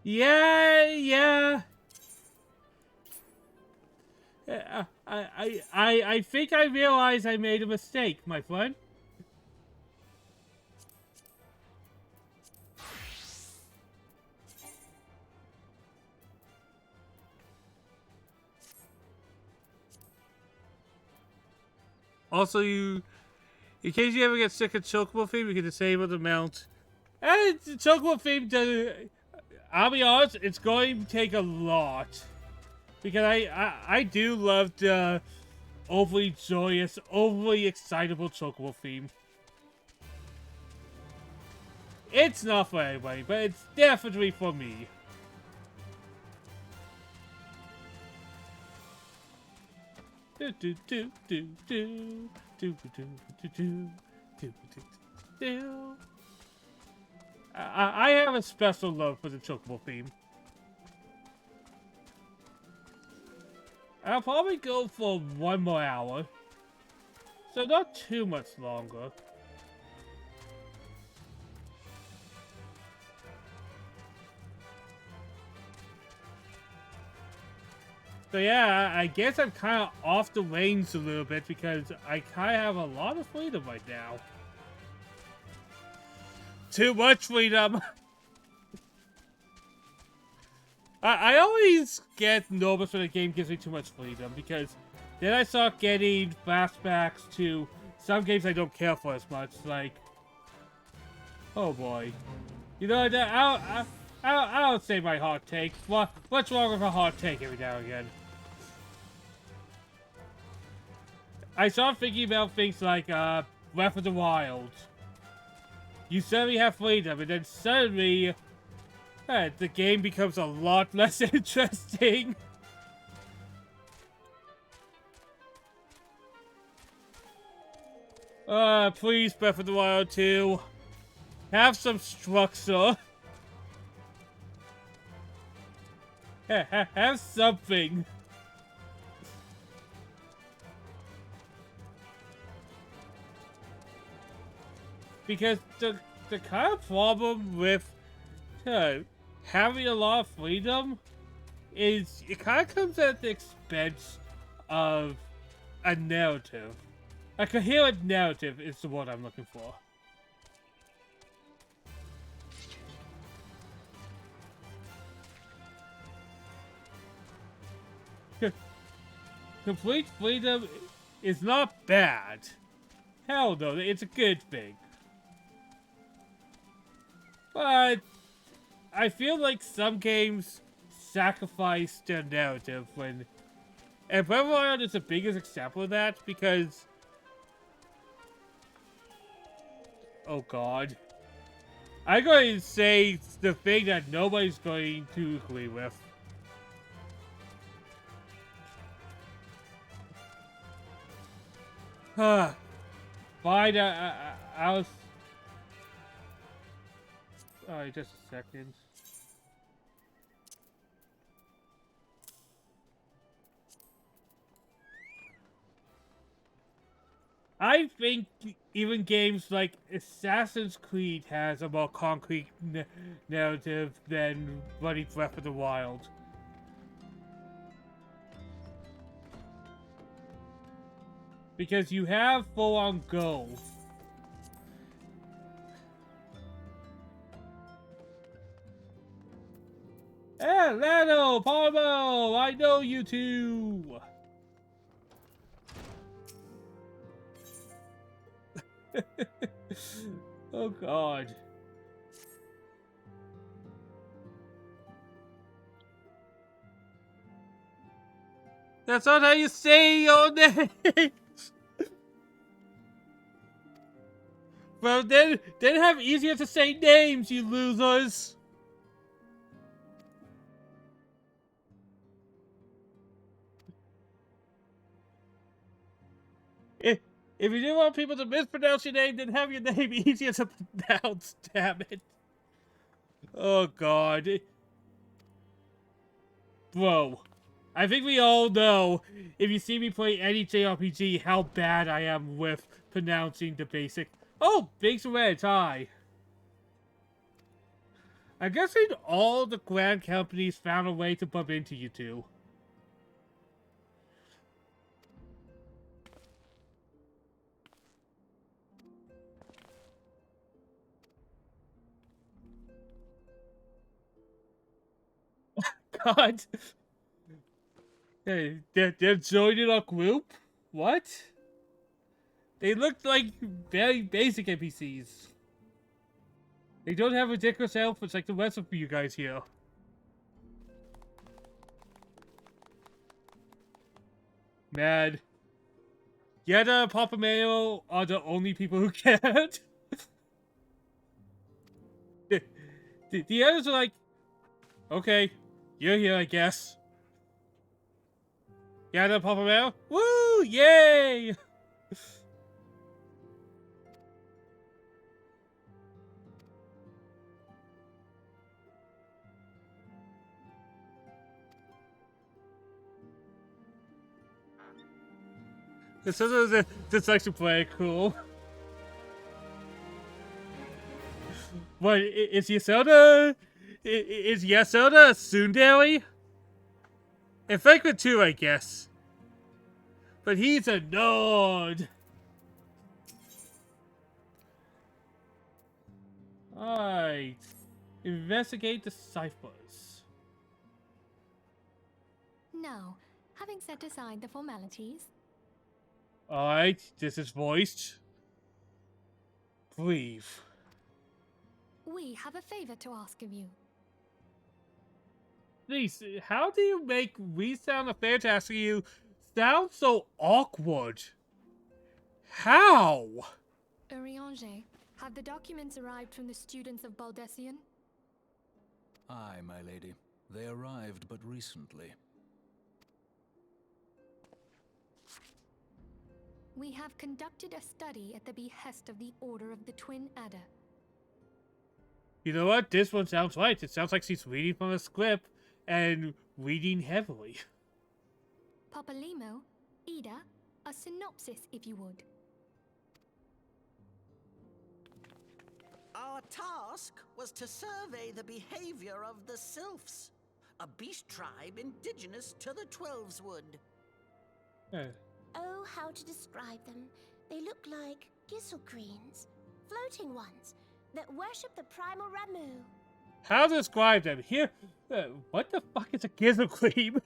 Yeah. I think I realized I made a mistake, my friend. Also, in case you ever get sick of Chocobo theme, you can disable the mount. And Chocobo theme, I'll be honest, it's going to take a lot. Because I do love the overly joyous, overly excitable Chocobo theme. It's not for everybody, but it's definitely for me. I have a special love for the Chocobo theme. I'll probably go for 1 more hour. So not too much longer. So yeah, I guess I'm kind of off the reins a little bit because I kind of have a lot of freedom right now. Too much freedom! I always get nervous when a game gives me too much freedom because then I start getting flashbacks to some games I don't care for as much, like... Oh boy. You know, I'll say my hot take. What's wrong with a hot take every now and again? I start thinking about things like, Breath of the Wild. You suddenly have freedom, and then suddenly... the game becomes a lot less interesting. Please, Breath of the Wild 2. Have some structure. Have something. Because the kind of problem with having a lot of freedom is it kind of comes at the expense of a narrative. A coherent narrative is the word I'm looking for. complete freedom is not bad. Hell no, it's a good thing. But I feel like some games sacrifice their narrative when... And Breath of the Wild is the biggest example of that because... Oh god. I'm going to say the thing that nobody's going to agree with. Fine, I was... Alright, just a second. I think even games like Assassin's Creed has a more concrete narrative than bloody Breath of the Wild. Because you have full-on goals. Hey, Lano, Palmo, I know you two. Oh god. That's not how you say your name. Well, then have easier to say names, you losers. If you do want people to mispronounce your name, then have your name easier to pronounce, damn it. Oh god. Bro, I think we all know, if you see me play any JRPG, how bad I am with pronouncing the basic... Oh, Big's Red, hi. I'm guessing all the grand companies found a way to bump into you two. God. Hey, they're joining our group? What? They look like very basic NPCs. They don't have ridiculous outfits like the rest of you guys here. Man. Yetta and Papa Mayo are the only people who cared. The others are like, okay, you're here, I guess. Yetta and Papa Mayo? Woo! Yay! This is actually pretty cool. What, is Yasota a tsundere? And Franklin too, I guess. But he's a nerd. Alright. Investigate the ciphers. Now, having set aside the formalities... Alright, this is voiced. Breathe. We have a favor to ask of you. Please, how do you make we sound a favor to ask you sound so awkward? How? Urianger, have the documents arrived from the students of Baldessian? Aye, my lady. They arrived but recently. We have conducted a study at the behest of the Order of the Twin Adder. You know what? This one sounds right. It sounds like she's reading from a script and reading heavily. Papalimo, Ida, a synopsis if you would. Our task was to survey the behavior of the Sylphs, a beast tribe indigenous to the Twelveswood. Oh, how to describe them. They look like gizzle-greens, floating ones, that worship the primal Ramu. How to describe them? Here, what the fuck is a gizzle cream?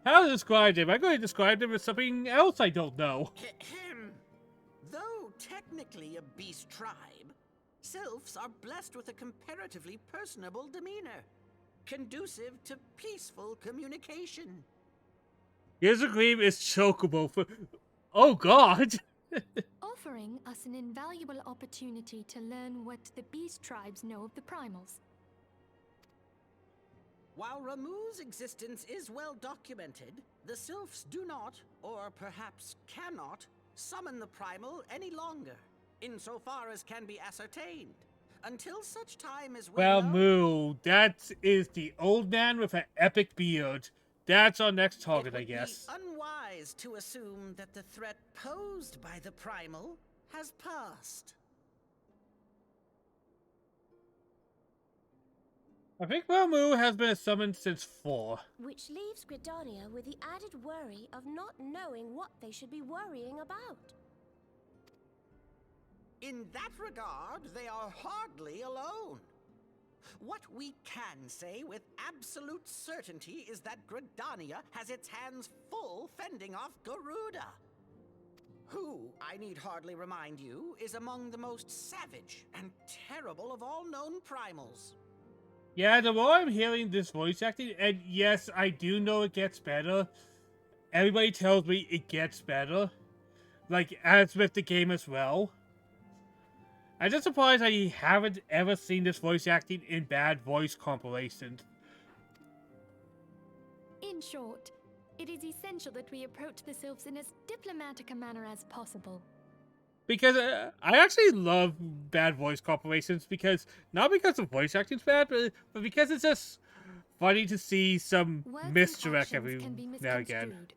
how to describe him. I'm going to describe him as something else I don't know. Though technically a beast tribe, sylphs are blessed with a comparatively personable demeanor, conducive to peaceful communication. His agreement is chocobo for... Oh god! Offering us an invaluable opportunity to learn what the beast tribes know of the primals. While Ramuh's existence is well documented, the sylphs do not, or perhaps cannot, summon the primal any longer, insofar as can be ascertained, until such time as well Moo, that is the old man with an epic beard. That's our next target, I guess. It would be unwise to assume that the threat posed by the primal has passed. I think Ramuh has been summoned since 4. Which leaves Gridania with the added worry of not knowing what they should be worrying about. In that regard, they are hardly alone. What we can say with absolute certainty is that Gridania has its hands full fending off Garuda, who, I need hardly remind you, is among the most savage and terrible of all known primals. Yeah, the more I'm hearing this voice acting, and yes, I do know it gets better. Everybody tells me it gets better. Like, as with the game as well. I'm just surprised I haven't ever seen this voice acting in bad voice compilations. In short, it is essential that we approach the sylphs in as diplomatic a manner as possible. Because I actually love bad voice compilations, because not because the voice acting's bad, but because it's just funny to see some misdirect every now and again.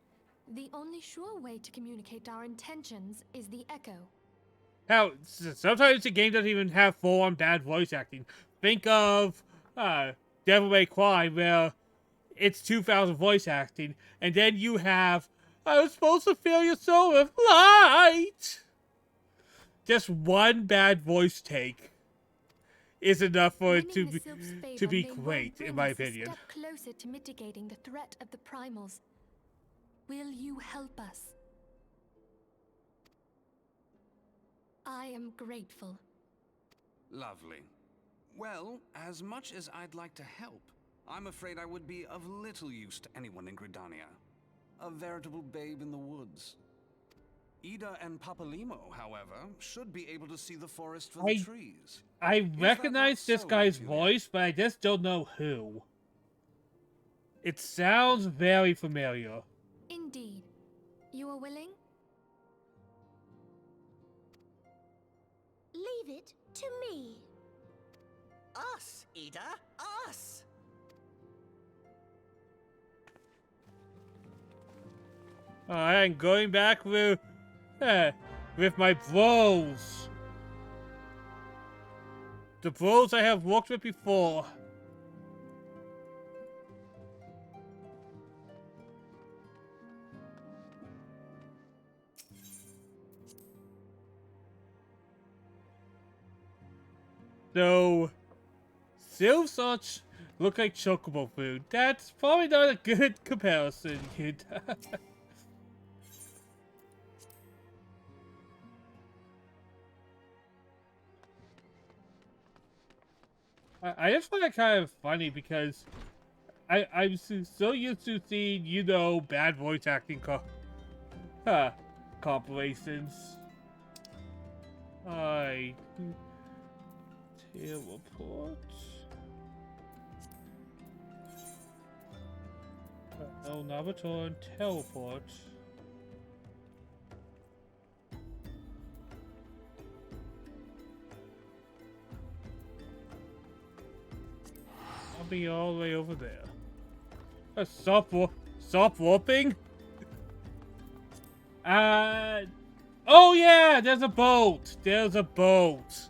The only sure way to communicate our intentions is the echo. Hell, sometimes the game doesn't even have full-on bad voice acting. Think of Devil May Cry, where it's 2,000 voice acting, and then you have, I was supposed to fill your soul with light! Just one bad voice take is enough for it to be great, in my opinion. A step closer to mitigating the threat of the primals. Will you help us? I am grateful. Lovely. Well, as much as I'd like to help, I'm afraid I would be of little use to anyone in Gridania. A veritable babe in the woods. Ida and Papalimo, however, should be able to see the forest for the trees. I recognize this guy's voice, but I just don't know who. It sounds very familiar. Indeed. You are willing? Leave it to me. Us, Ida, us! I'm going back with my bros. The bros I have worked with before. So, sylphs look like chocobo food. That's probably not a good comparison, kid. I just find that kind of funny because I'm so used to seeing, you know, bad voice acting compilations. Teleport. Oh, Nabaton, teleport. I'll be all the way over there. Stop warping? Oh yeah, there's a boat. There's a boat.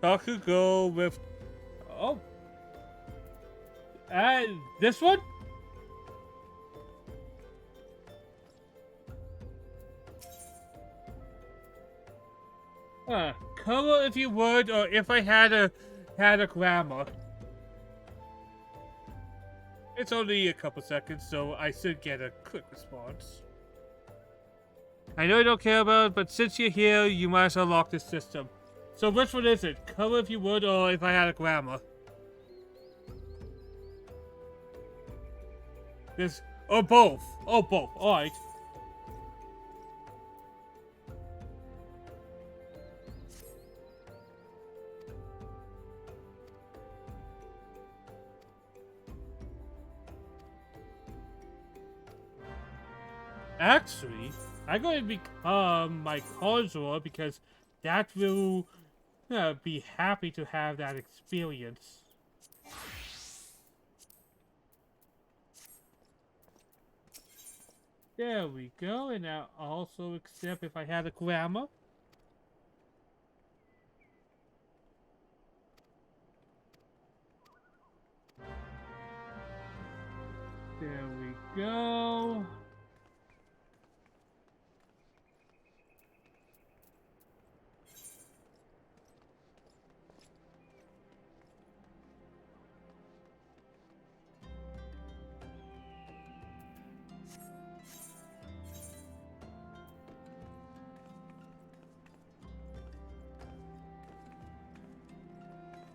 Takugo with... Oh. This one? Color if you would, or if I had a grammar. It's only a couple seconds, so I should get a quick response. I know you don't care about it, but since you're here, you might as well lock this system. So which one is it? Color if you would, or if I had a grammar? This, or both. Oh, both. Alright. Actually, I'm going to become my Conjurer because that will be happy to have that experience. There we go, and now also accept if I had a grammar. There we go.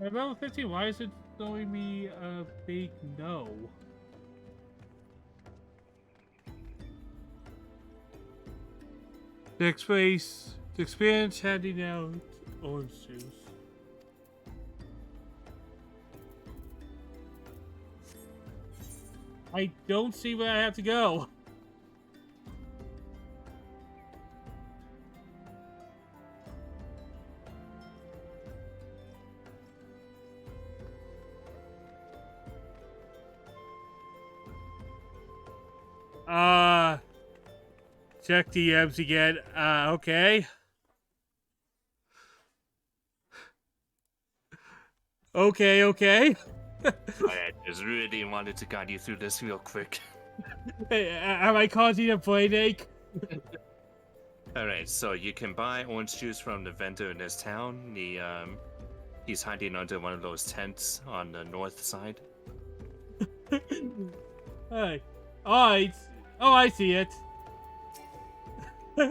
At level 15, why is it throwing me a big no? The experience handing out orange juice. I don't see where I have to go. Check DMs again. Okay. Okay. I just really wanted to guide you through this real quick. Hey, am I causing a brain ache? Alright, so you can buy orange juice from the vendor in this town. He's hiding under one of those tents on the north side. Hey. Alright. Oh, I see it. Oh,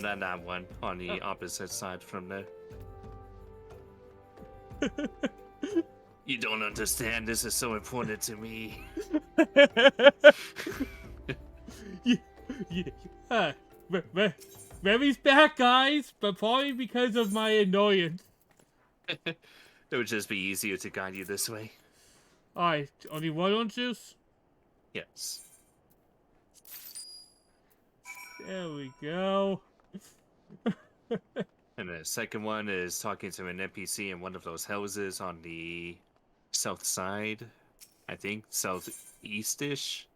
not that one. On the opposite side from there. You don't understand. This is so important to me. Remy's back, guys, but probably because of my annoyance. It would just be easier to guide you this way. Alright, only one orange juice? Yes. There we go. And the second one is talking to an NPC in one of those houses on the south side. I think southeast-ish.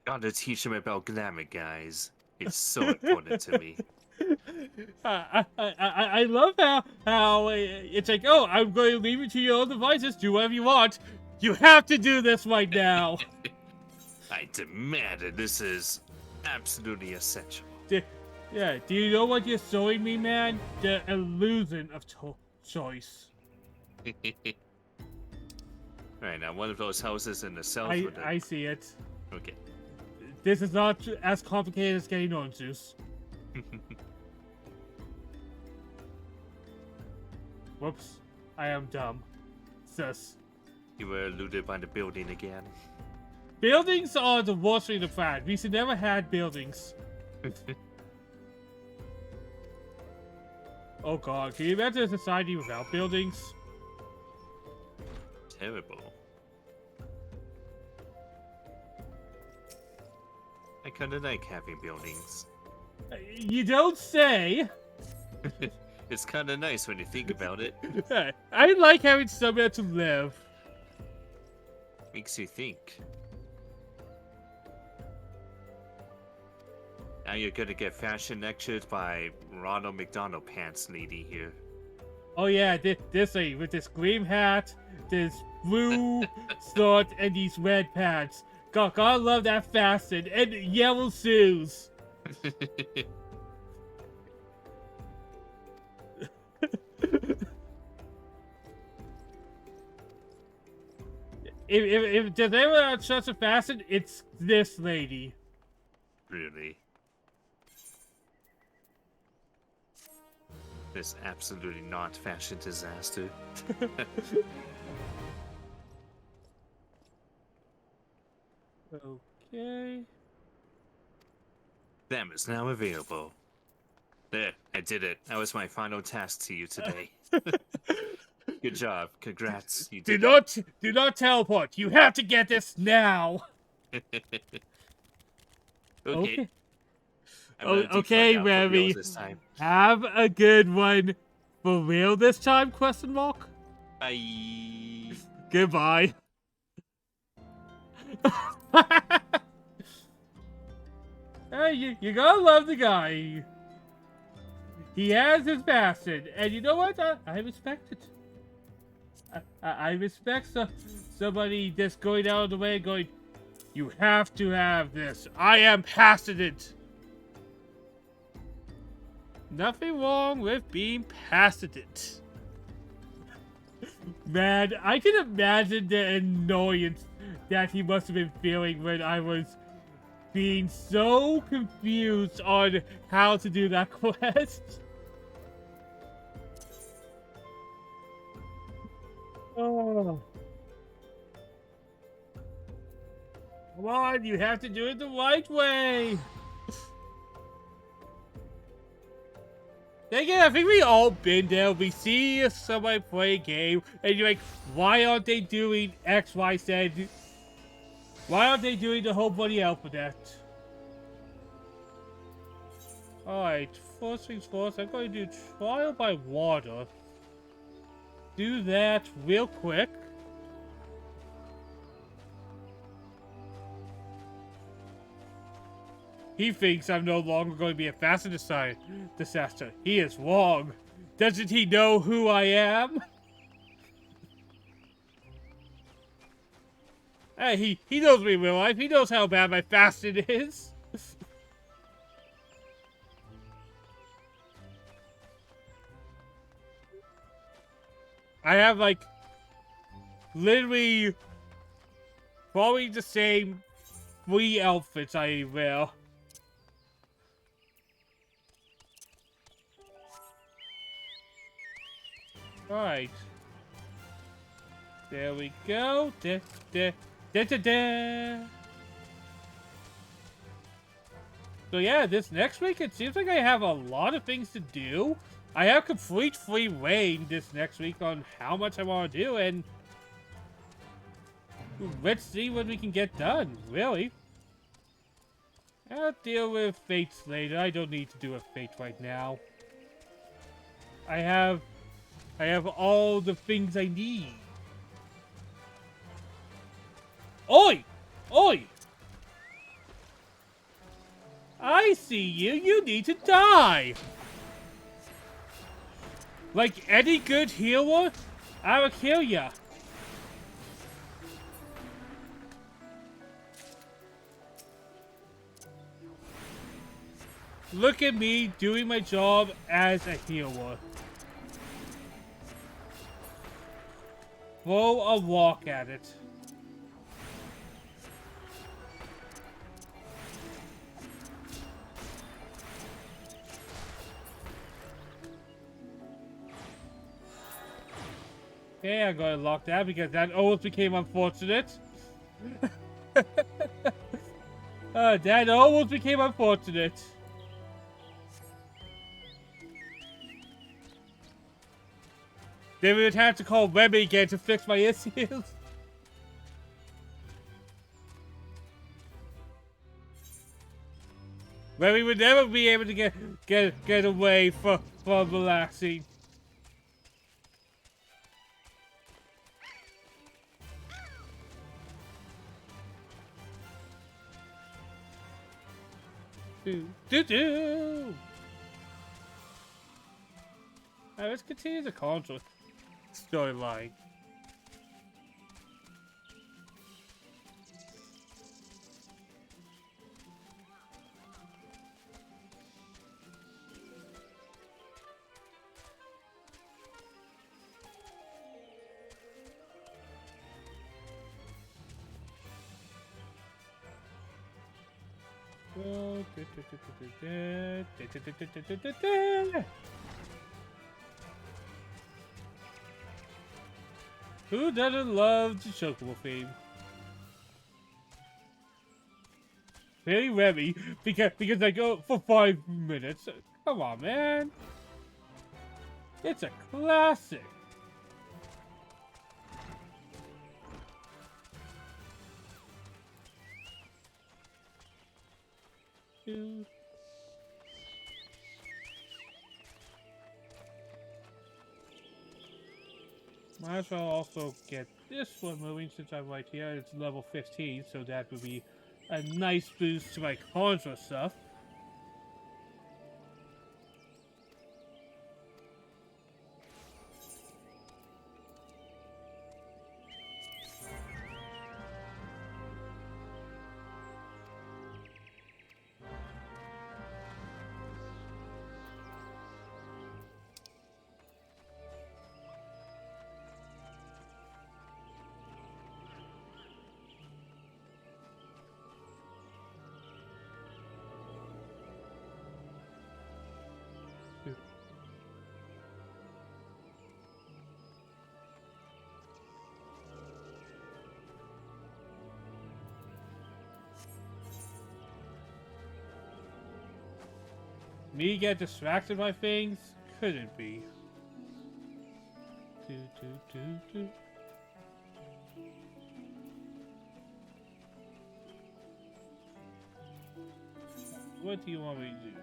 Gotta teach him about glamour, guys. It's so important to me. I love how it's like, oh, I'm going to leave it to your own devices. Do whatever you want. You have to do this right now. I demand it. This is absolutely essential. Do you know what you're showing me, man? The illusion of choice. Right, now one of those houses in the south. I see it. Okay. This is not as complicated as getting orange juice. Whoops. I am dumb. Sus. You were looted by the building again. Buildings are the worst thing to find. We should never had buildings. Oh god, can you imagine a society without buildings? Terrible. I kinda like having buildings. You don't say! It's kinda nice when you think about it. I like having somewhere to live. Makes you think. Now you're gonna get fashion lectured by Ronald McDonald Pants Lady here. Oh yeah, this lady with this green hat, this blue skirt, and these red pants. God love that fashion, and yellow shoes. if there's anyone that trusts a facet, it's this lady. Really. This absolutely not fashion disaster. Okay. Them is now available. There, I did it. That was my final task to you today. Good job. Congrats. You did Do not teleport. You have to get this now. Okay. Okay, Remy. This time. Have a good one. For real this time? Question mark. Bye. Goodbye. Hey, you gotta love the guy. He has his facet, and you know what? I respect it. I respect somebody just going out of the way and going, you have to have this. I am passionate. Nothing wrong with being passionate. Man, I can imagine the annoyance that he must have been feeling when I was being so confused on how to do that quest. Oh. Come on, you have to do it the right way. Again, I think we all been there. We see somebody play a game, and you're like, why aren't they doing X, Y, Z? Why aren't they doing the whole bloody alphabet? Alright, first things first, I'm going to do trial by water. Do that real quick. He thinks I'm no longer going to be a facet disaster. He is wrong. Doesn't he know who I am? Hey, he knows me in real life. He knows how bad my facet is. I have, like, literally probably the same 3 outfits I wear. Right. There we go. Da, da, da, da, da. So yeah, this next week, it seems like I have a lot of things to do. I have complete free reign this next week on how much I want to do, and let's see what we can get done, really. I'll deal with fates later. I don't need to do a fate right now. I have all the things I need. Oi! Oi! I see you. You need to die. Like any good healer, I will kill ya. Look at me doing my job as a healer. Throw a walk at it. Okay, I'm going to lock that because that almost became unfortunate. That almost became unfortunate. Then we would have to call Remy again to fix my issues. Remy would never be able to get away from relaxing. Do. Alright, let's continue the Conjurer storyline. Who doesn't love the Chocobo theme? Very Remy, because I go for 5 minutes. Come on, man. It's a classic. Might as well also get this one moving since I'm right here. It's level 15, so that would be a nice boost to my Conjurer stuff. Me get distracted by things? Couldn't be. What do you want me to do?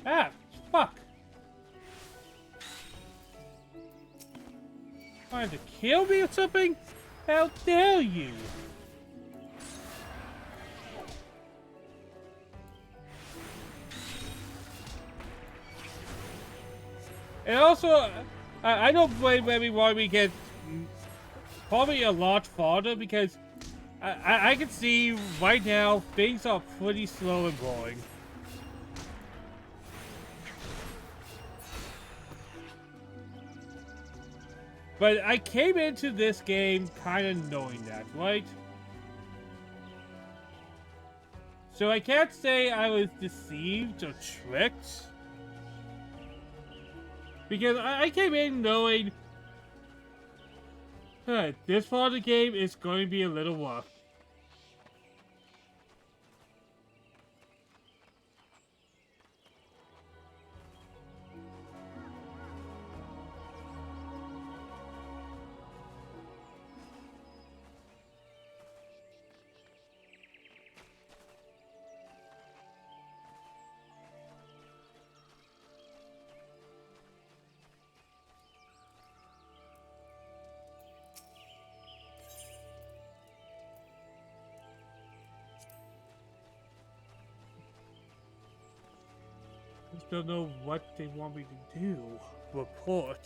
Ah! Fuck! Trying to kill me or something? How dare you! And also, I don't blame everyone we get probably a lot farther because I can see right now things are pretty slow and boring. But I came into this game kind of knowing that, right? So I can't say I was deceived or tricked. Because I came in knowing this part of the game is going to be a little rough. Just don't know what they want me to do. Report.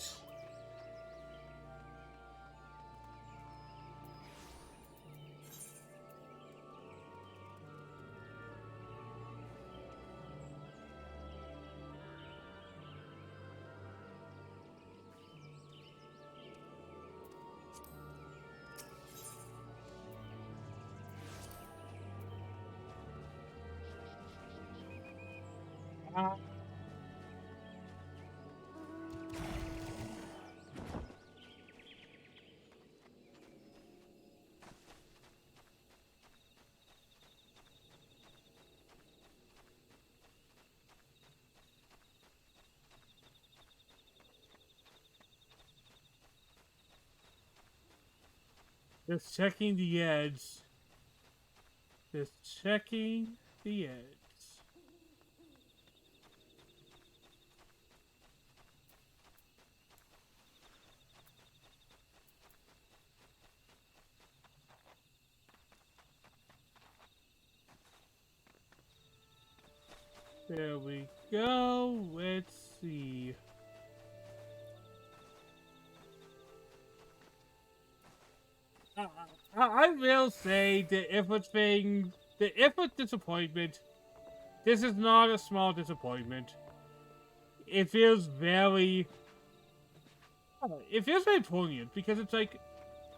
Just checking the edge. Just checking the edge. There we go. Let's see. I will say the Ifrit thing, the Ifrit disappointment, this is not a small disappointment. it feels very... It feels very poignant, because it's like,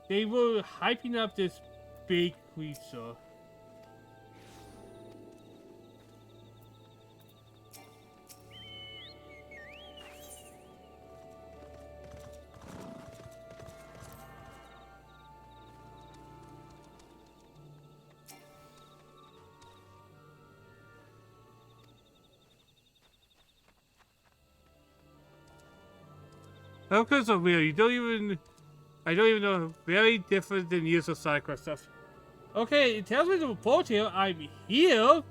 they were hyping up this big creature. Of course, so weird. I don't even know. Very different than usual side quest stuff. Okay, it tells me to report here. I'm here.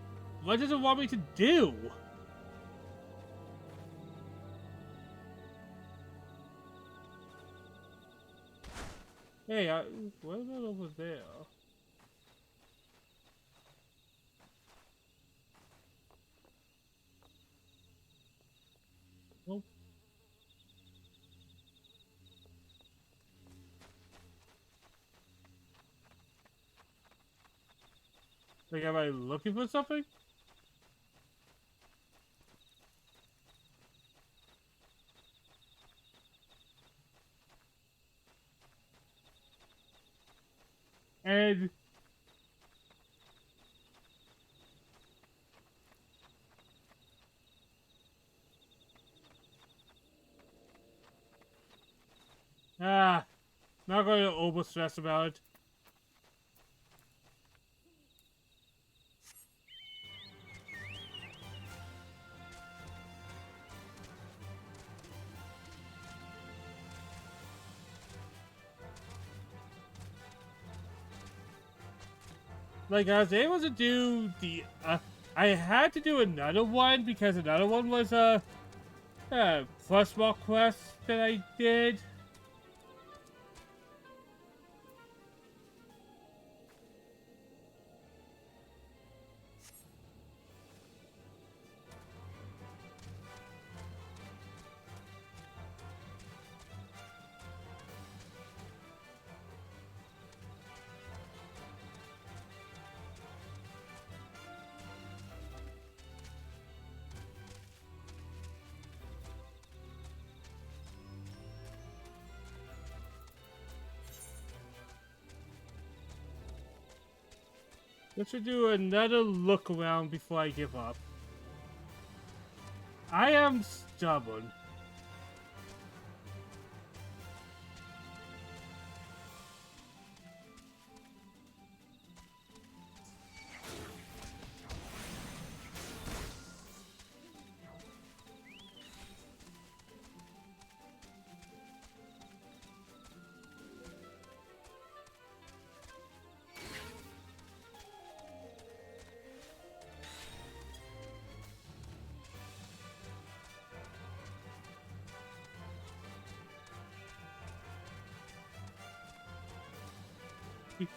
What does it want me to do? Hey, what about over there? Nope. Like, am I looking for something? And... not going to over-stress about it. Like, I was able to do the, I had to do another one because another one was a flashback quest that I did. Let's do another look around before I give up. I am stubborn.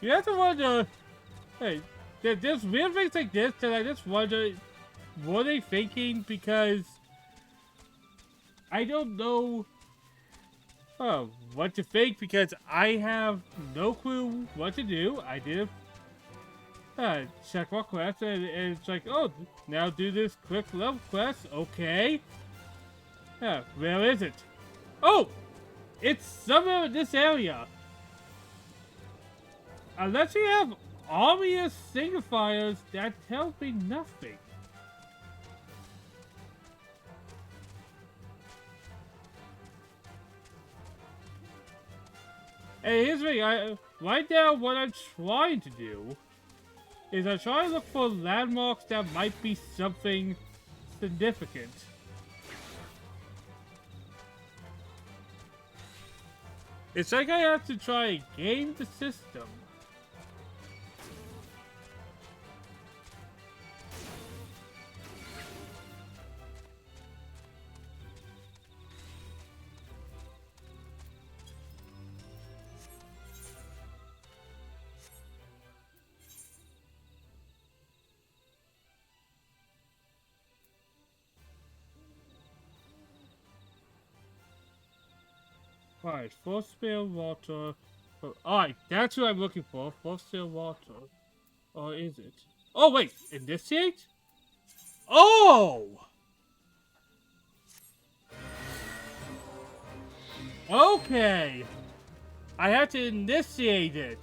You have to wonder, hey, there's weird things like this that I just wonder, what are they thinking? Because I don't know what to think, because I have no clue what to do. I did check what quest, and it's like, oh, now do this quick level quest, okay. Where is it? Oh! It's somewhere in this area. Unless you have obvious signifiers, that tells me nothing. Hey, here's the thing. Right now, what I'm trying to do is I'm trying to look for landmarks that might be something significant. It's like I have to try and game the system. Alright, force spell water. Alright, that's what I'm looking for. Force spell water. Or is it? Oh, wait! Initiate? Oh! Okay. I have to initiate it.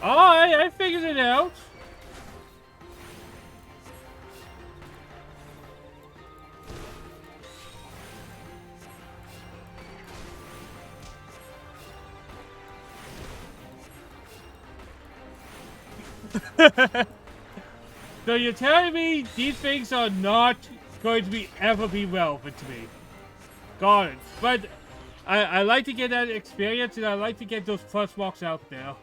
Alright, I figured it out. So you're telling me these things are not going to be ever be relevant to me? Got it. But I like to get that experience, and I like to get those plus marks out there.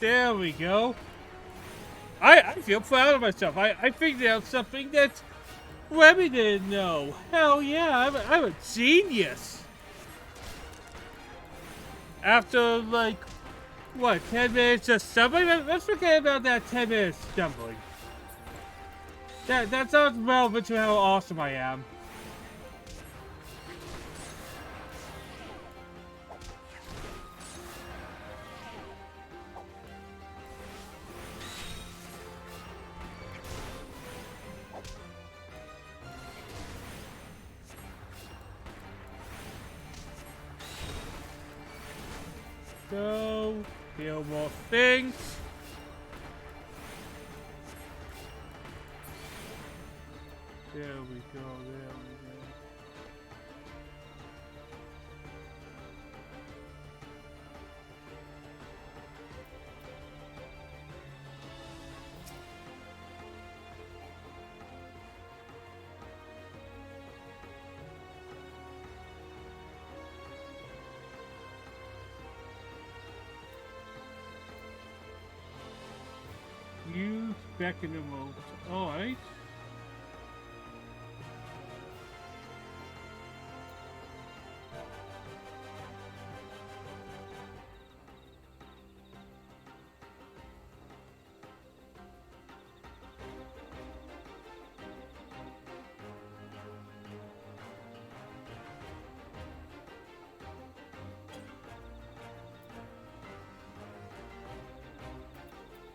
There we go. I feel proud of myself. I figured out something that Remy didn't know. Hell yeah, I'm a genius. After, like, what, 10 minutes of stumbling? Let's forget about that 10 minutes stumbling. That sounds relevant to how awesome I am. So, few more things. There we go, there we go. Use back in the remote. Alright.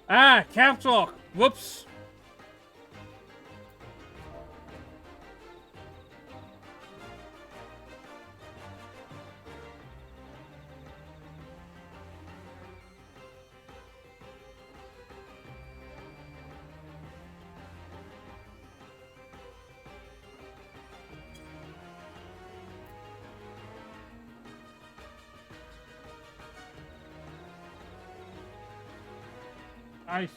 Ah, caps lock. Whoops. I see.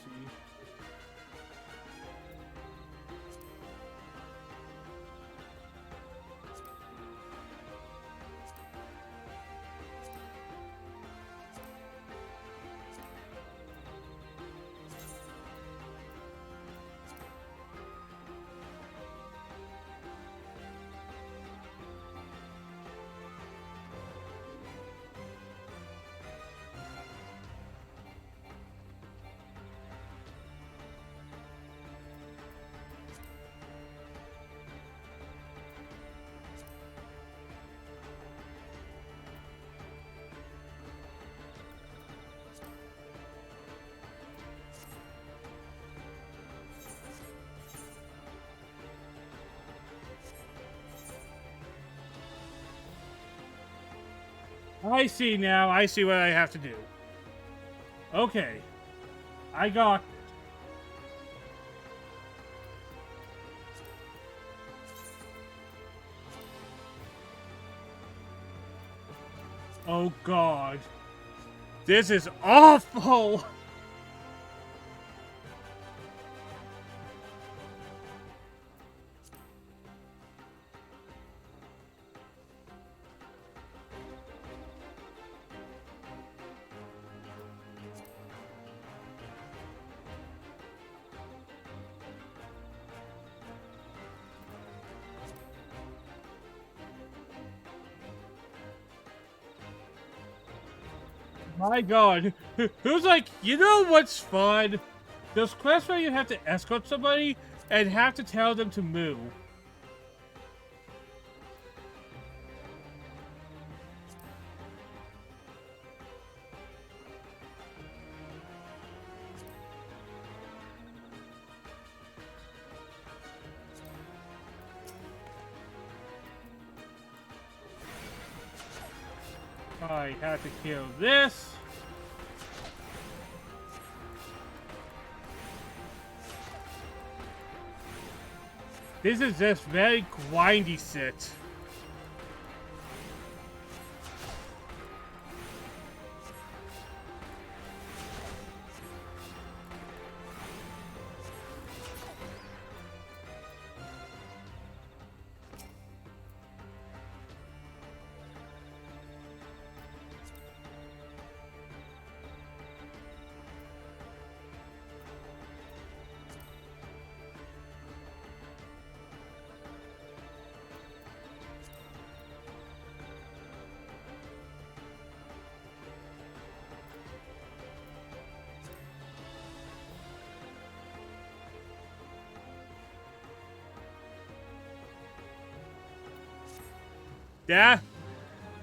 I see now. I see what I have to do. Okay. I got... Oh God. This is awful! My god. Who's like, you know what's fun? Those quests where you have to escort somebody and have to tell them to move. I have to kill this. This is just very grindy shit.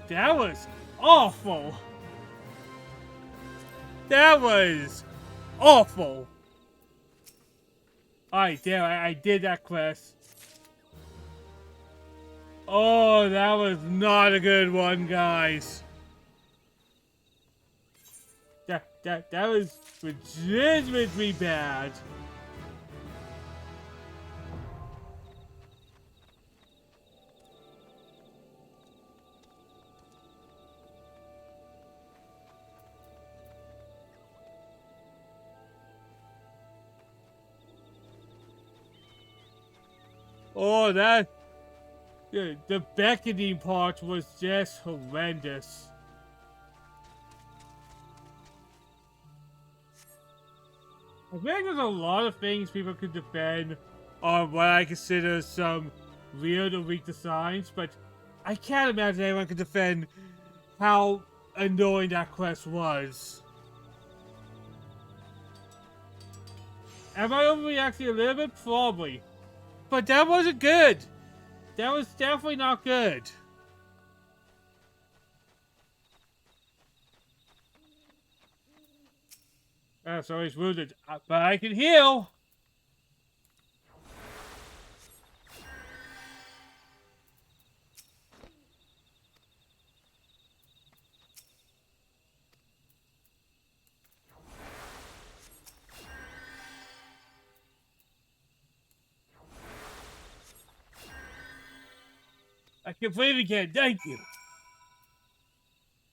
That was awful. That was awful. Alright, damn, I did that quest. Oh, that was not a good one, guys. That was legitimately bad. Oh, the beckoning part was just horrendous. I think there's a lot of things people could defend on what I consider some weird or weak designs, but I can't imagine anyone could defend how annoying that quest was. Am I overreacting a little bit? Probably. But that wasn't good. That was definitely not good. So he's wounded, but I can heal. I can play it again, thank you.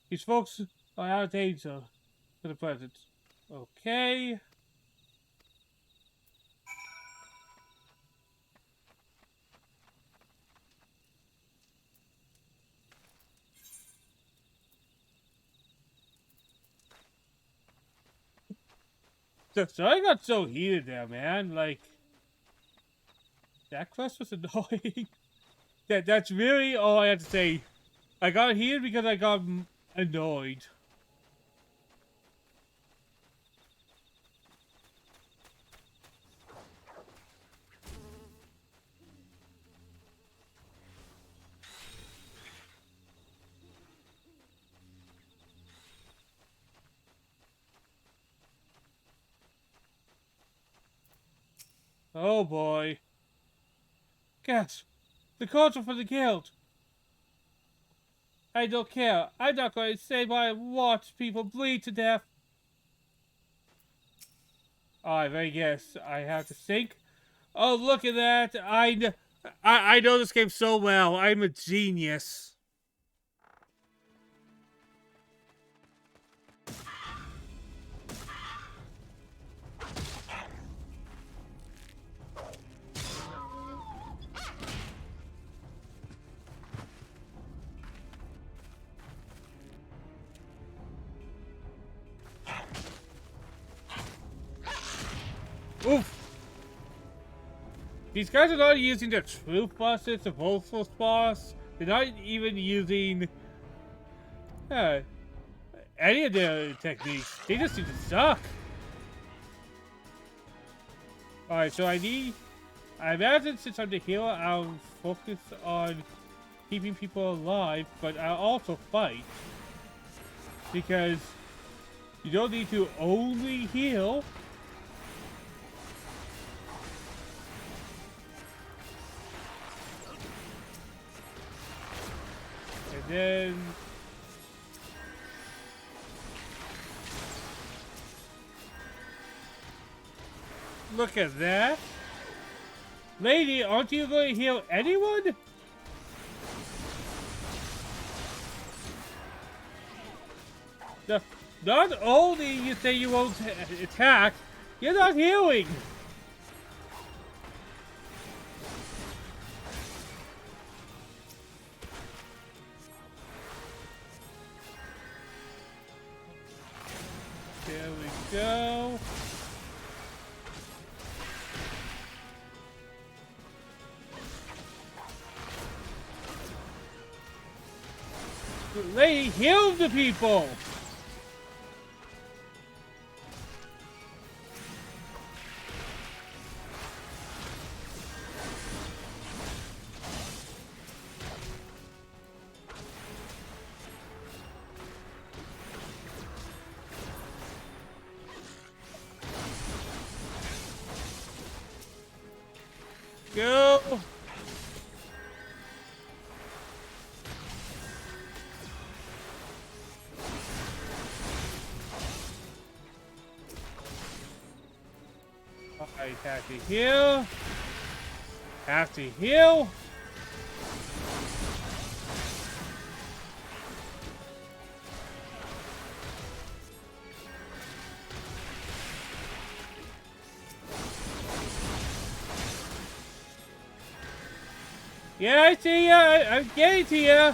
These folks are out of danger for the present. Okay. So I got so heated there, man. Like, that quest was annoying. That's really all I have to say. I got heated because I got annoyed. Oh boy. Gasp! The culture for the guild! I don't care. I'm not going to stay by and watch people bleed to death. I guess I have to think. Oh, look at that! I know this game so well. I'm a genius. Oof! These guys are not using the truth buses, the Volsful boss. They're not even using any of their techniques. They just seem to suck. Alright, so I imagine since I'm the healer, I'll focus on keeping people alive, but I'll also fight. Because you don't need to only heal. And then... Look at that. Lady, aren't you going to heal anyone? Not only you say you won't attack, you're not healing. There we go. Lady, heal the people! Go! I have to heal. Have to heal. Yeah, I see ya. I'm getting to ya.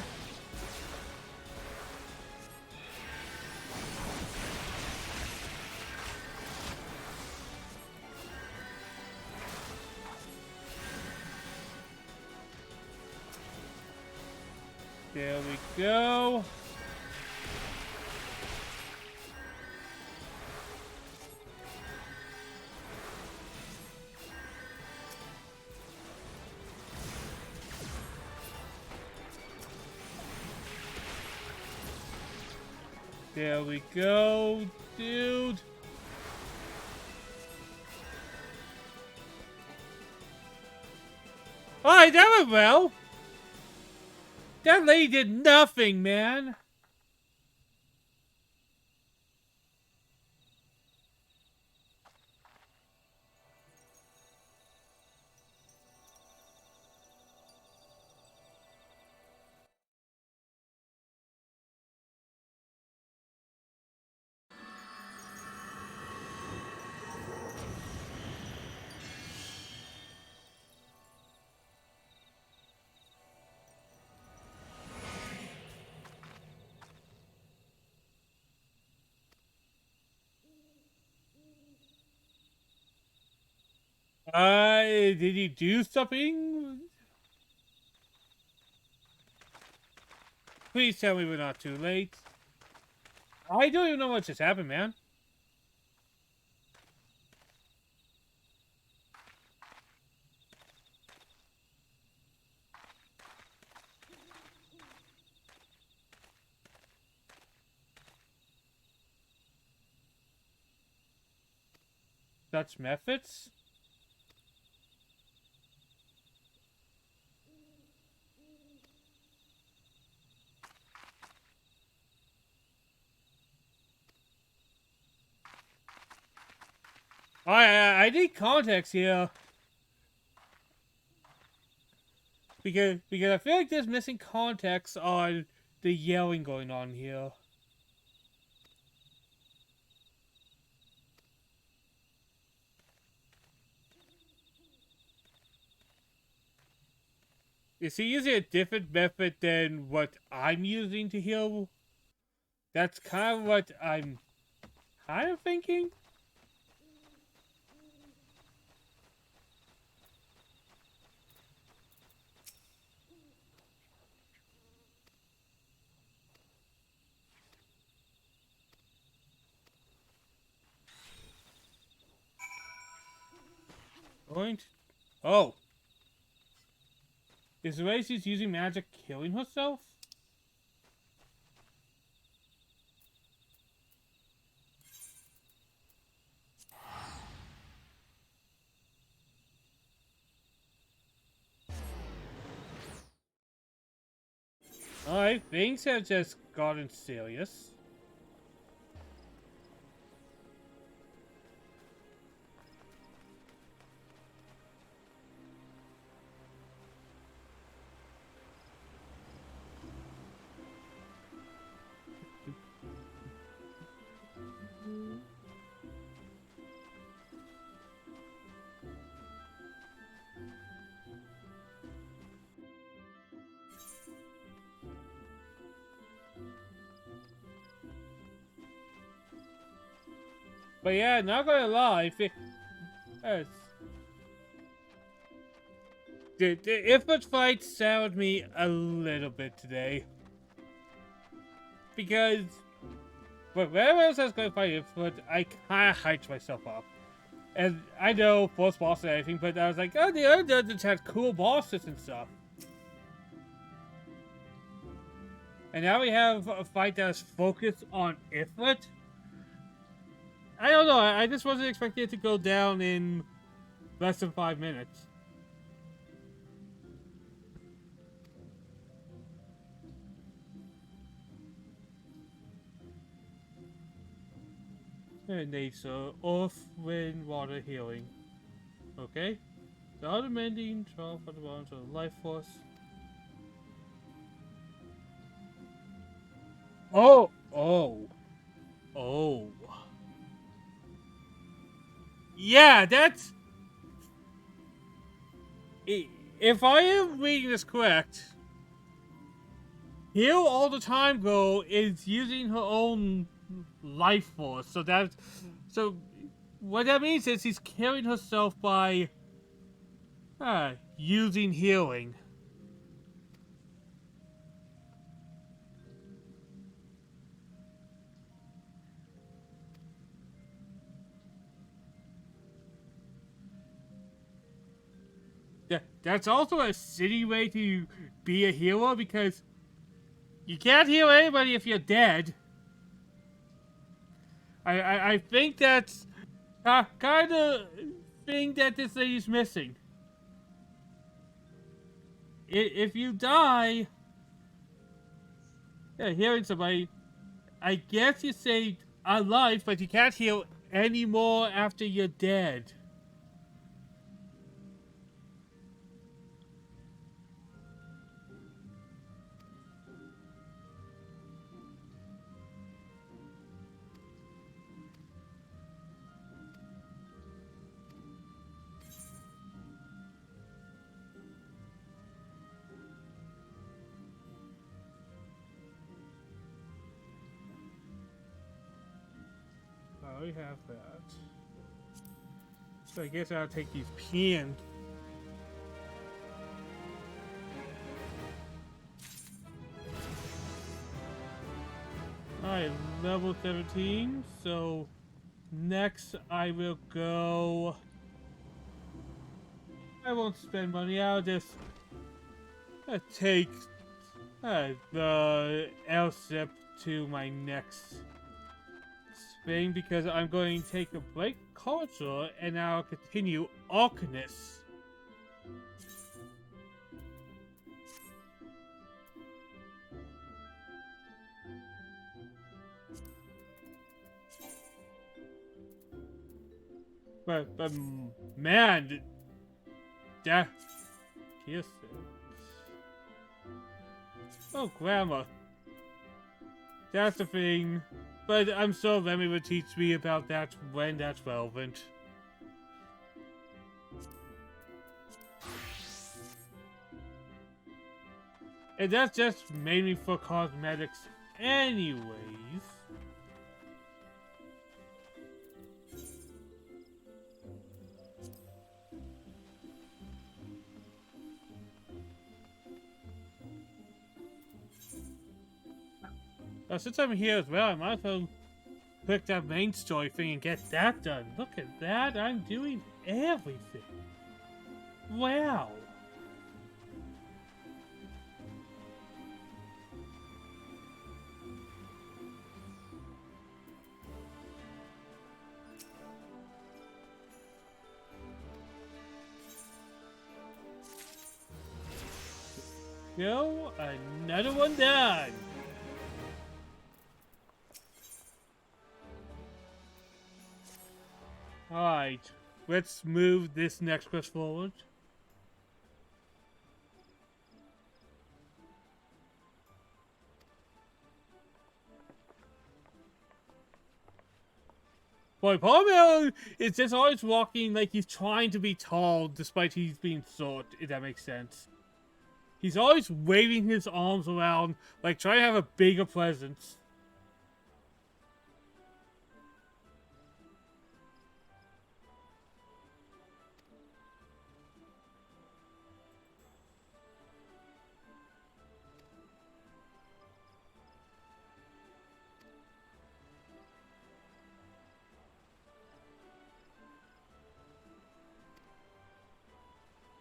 There we go. There we go, dude. Alright, that went well. That lady did nothing, man. Did he do something? Please tell me we're not too late. I don't even know what just happened, man. Such methods? I need context here. Because I feel like there's missing context on the yelling going on here. Is he using a different method than what I'm using to heal? That's kind of what I'm kind of thinking. Point. Oh. Is the way she's using magic killing herself? Alright, things have just gotten serious. But yeah, not gonna lie, the Ifrit fight soured me a little bit today. Because whenever I was going to fight Ifrit, I kinda hyped myself up. And I know first boss and everything, but I was like, oh, the other dungeons had cool bosses and stuff. And now we have a fight that is focused on Ifrit. I don't know, I just wasn't expecting it to go down in less than 5 minutes. And nature, earth, wind, water, healing. Okay. The other mending, 12 for the bones of life force. Oh! Oh! Oh. Yeah, that's... If I am reading this correct, Heal all the time girl is using her own life force, so what that means is she's carrying herself by using healing. That's also a shitty way to be a hero, because you can't heal anybody if you're dead. I think that's kind of thing that this lady's missing. If you die, healing somebody, I guess you saved a life, but you can't heal anymore after you're dead. We have that. So I guess I'll take these pins. Alright, level 17. So next I will go... I won't spend money, I'll just take the L-Sip to my next thing, because I'm going to take a break culture and I'll continue Arcanist. But man, that kiss it. Oh, grandma. That's the thing. But I'm sure Remy would teach me about that when that's relevant. And that's just mainly for cosmetics anyways. Since I'm here as well, I might as well click that main story thing and get that done. Look at that, I'm doing everything. Wow. Go, another one done. Alright, let's move this next quest forward. Boy, Palmeo is just always walking like he's trying to be tall despite he's being short, if that makes sense. He's always waving his arms around, like trying to have a bigger presence.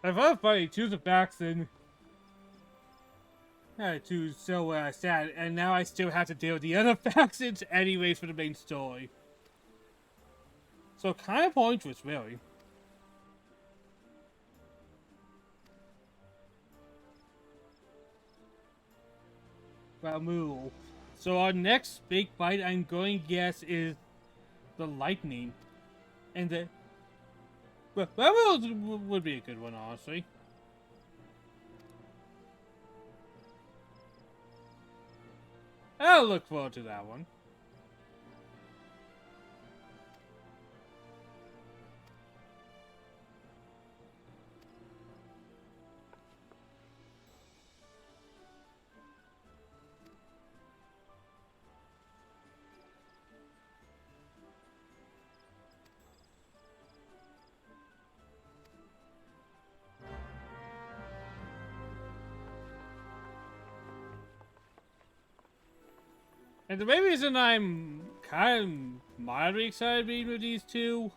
I thought funny, choose a faction. To so sad, and now I still have to deal with the other factions anyways for the main story. So kind of pointless, really. Ramuel. So our next big fight, I'm going to guess, is the lightning, and the Ramuel would be a good one, honestly. I'll look forward to that one. And the main reason I'm kind of mildly excited being with these two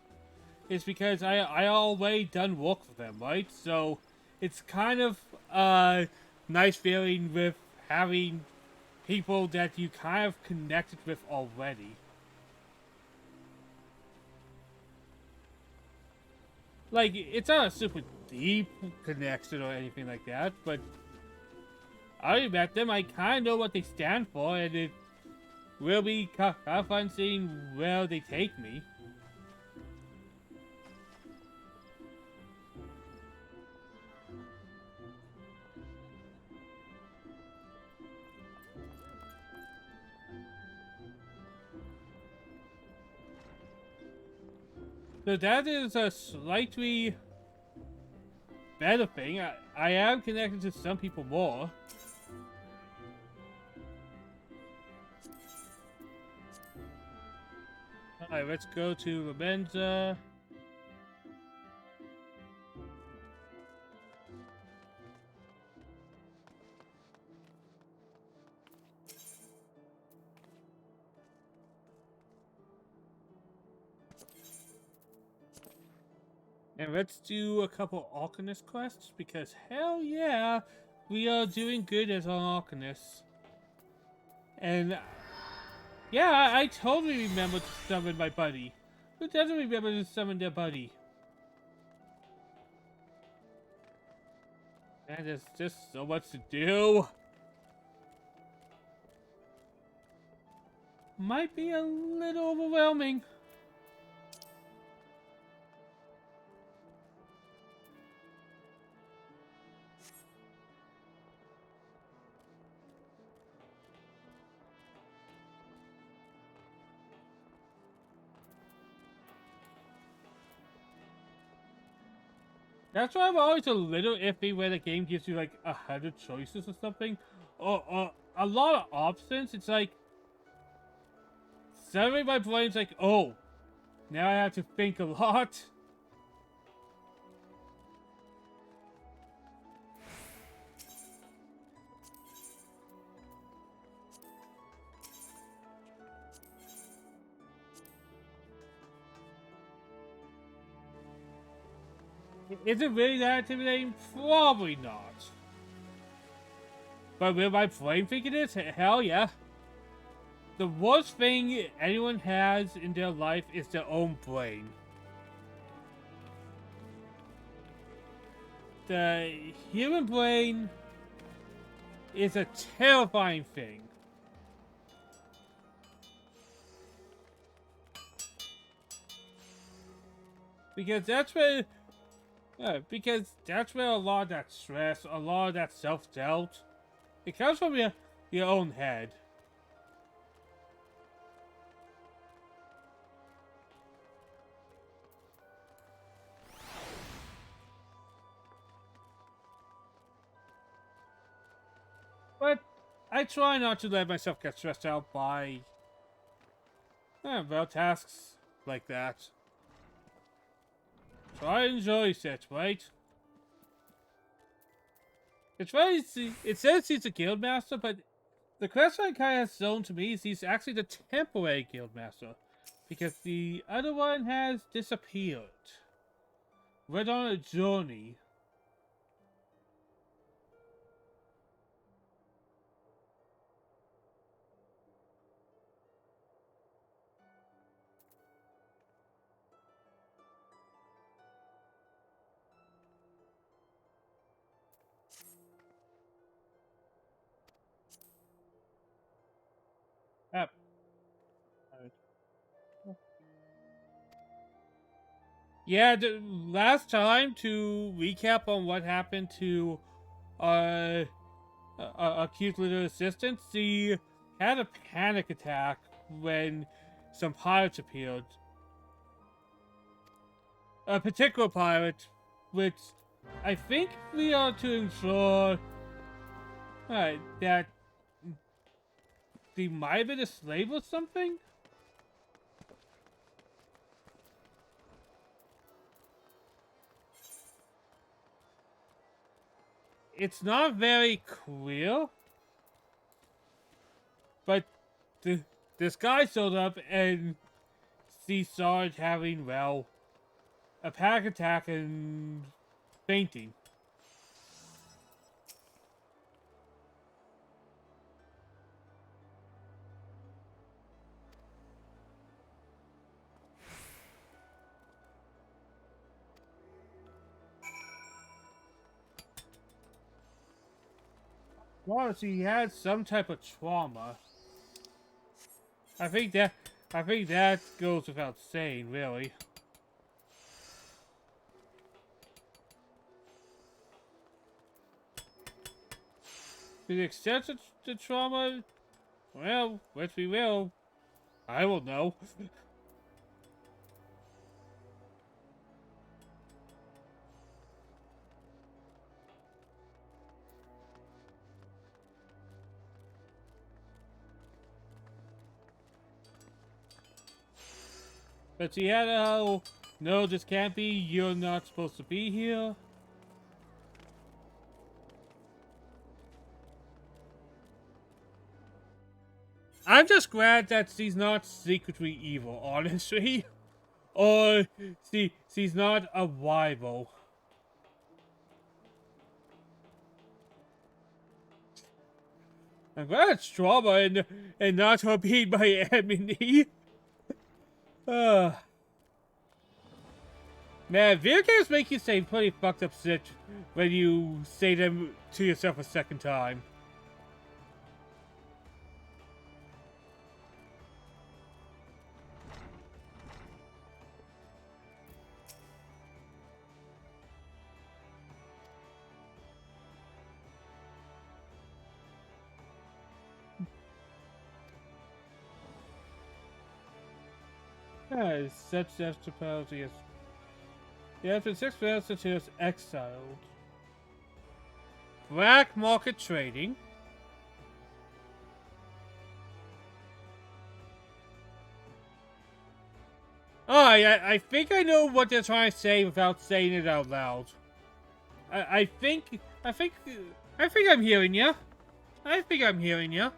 is because I already done work for them, right? So it's kind of a nice feeling with having people that you kind of connected with already. Like, it's not a super deep connection or anything like that, but I met them, I kind of know what they stand for, and it will be kind of fun seeing where they take me. So that is a slightly better thing. I am connected to some people more. Alright, let's go to Ravenza. And let's do a couple Alchemist quests, because hell yeah, we are doing good as an Alchemist. And yeah, I totally remember to summon my buddy. Who doesn't remember to summon their buddy? And there's just so much to do. Might be a little overwhelming. That's why I'm always a little iffy when the game gives you like 100 choices or something, or a lot of options. It's like suddenly my brain's like, oh, now I have to think a lot. Is it really that intimidating? Probably not. But will my brain think it is? Hell yeah. The worst thing anyone has in their life is their own brain. The human brain is a terrifying thing. Because that's where a lot of that stress, a lot of that self-doubt, it comes from your own head. But I try not to let myself get stressed out by well, tasks like that. Try and enjoy it, right? It's funny, it says he's a guild master, but the questline kind of shown to me is he's actually the temporary guild master, because the other one has disappeared. Went on a journey. Yep. Yeah, the last time, to recap on what happened to our cute little assistant, she had a panic attack when some pirates appeared. A particular pirate, which I think we are to ensure that they might have been a slave or something? It's not very clear, but this guy showed up and she started having, well, a panic attack and fainting. Well, she had some type of trauma. I think that goes without saying, really. To the extent of the trauma, well, which we will, I will know. But she had a whole, no, this can't be, you're not supposed to be here. I'm just glad that she's not secretly evil, honestly. Or she's not a rival. I'm glad it's trauma and not her being my enemy. Man, video games make you say pretty fucked up shit when you say them to yourself a second time. Such after penalty as after 6 minutes until it's exiled. Black market trading. Oh, I think I know what they're trying to say without saying it out loud. I think I'm hearing you. I think I'm hearing you.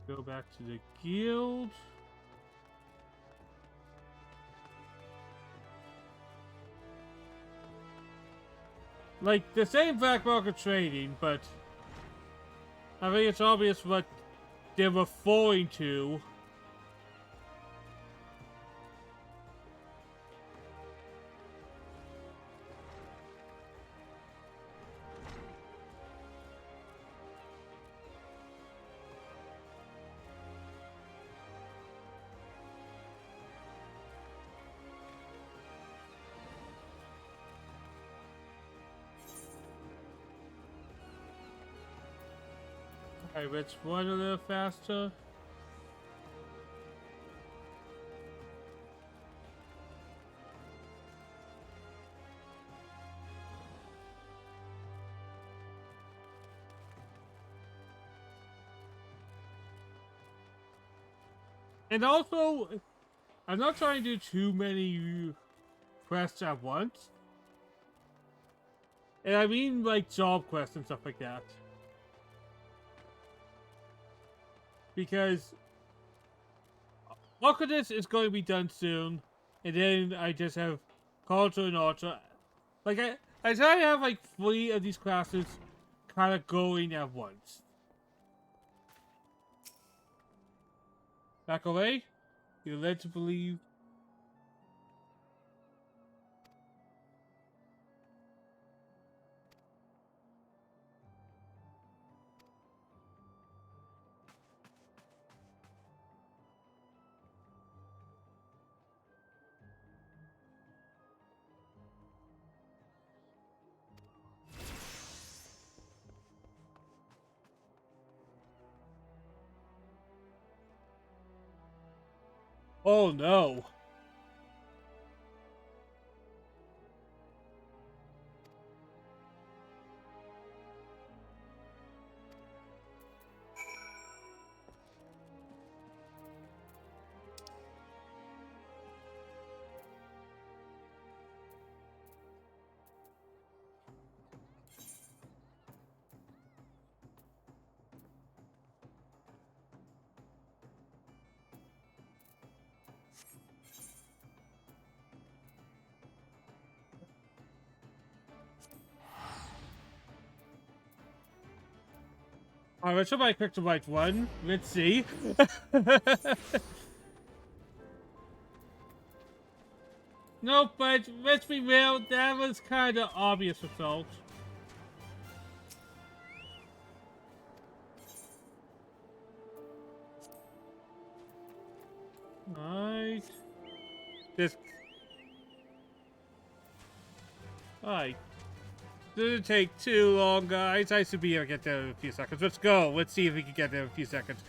Go back to the guild. Like, the same black market trading, but I think it's obvious what they're referring to. Alright, let's run a little faster. And also, I'm not trying to do too many quests at once. And I mean like job quests and stuff like that. Because Occultist is going to be done soon, and then I just have Culture and Ultra. Like, I try to have like 3 of these classes kind of going at once. Back away? You're led to believe. Oh no. Alright, so I picked the right one. Let's see. Nope, but let's be real, that was kind of obvious result. Right. This. Alright. Didn't take too long, guys. I should be able to get there in a few seconds. Let's go. Let's see if we can get there in a few seconds.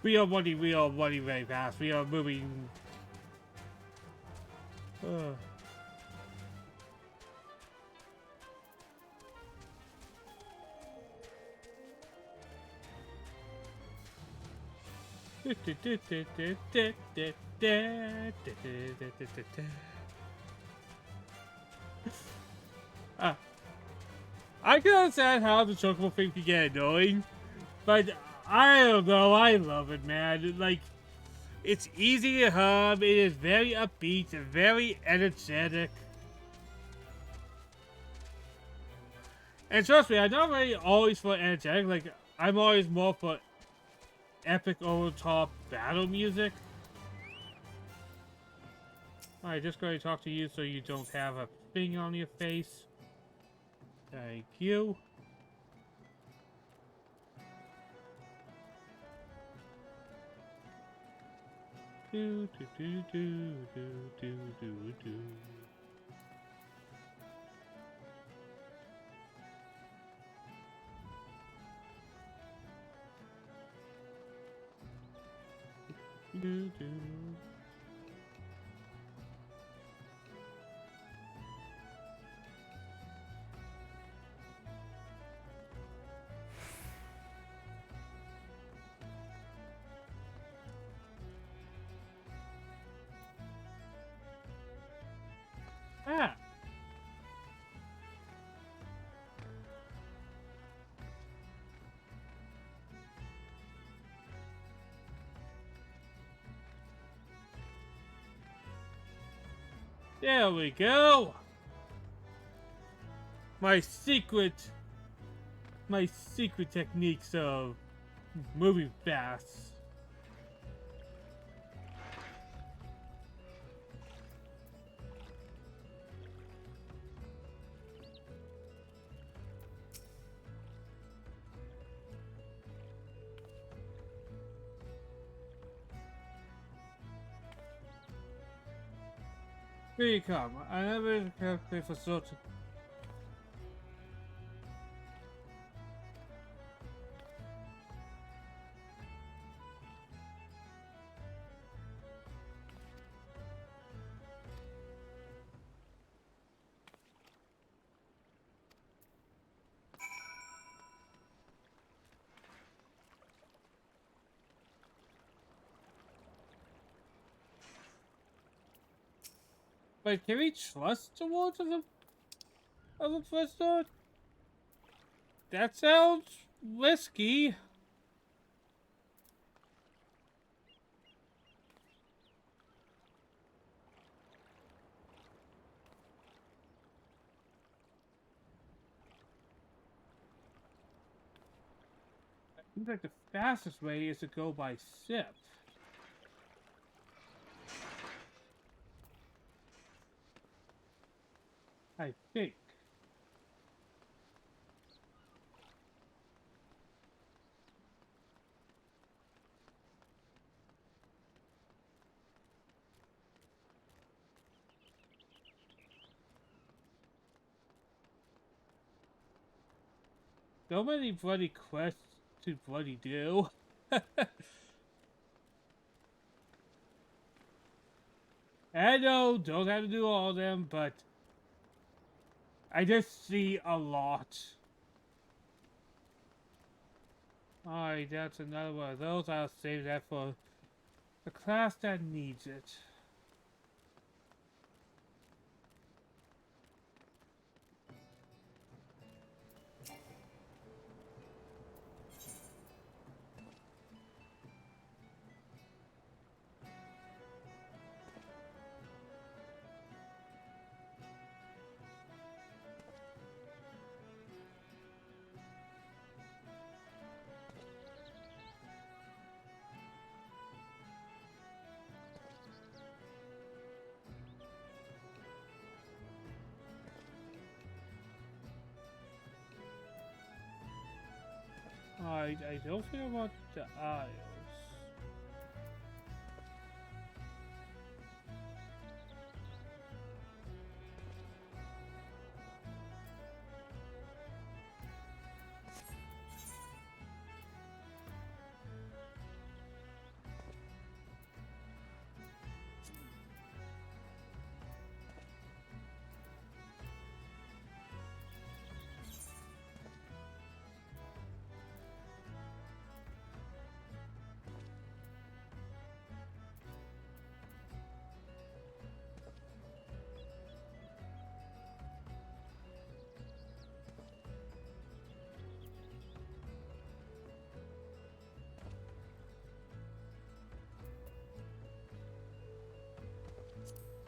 We are running very fast. We are moving. I can understand how the chocobo thing can get annoying, but I don't know, I love it, man. Like, it's easy to hum, it is very upbeat, very energetic. And trust me, I'm not really always for energetic, like, I'm always more for epic over-the-top battle music. Alright, just going to talk to you so you don't have a thing on your face. Thank you. Do do do do do do do do. Do do. Ah. There we go. My secret techniques of moving fast. Here you come. I never have pay for sort of. Wait, can we trust the words of a first thought? That sounds risky. Seems like the fastest way is to go by ship. I think. So many bloody quests to bloody do. I know, don't have to do all of them, but I just see a lot. Alright, that's another one of those. I'll save that for the class that needs it. I don't think I want the Isles.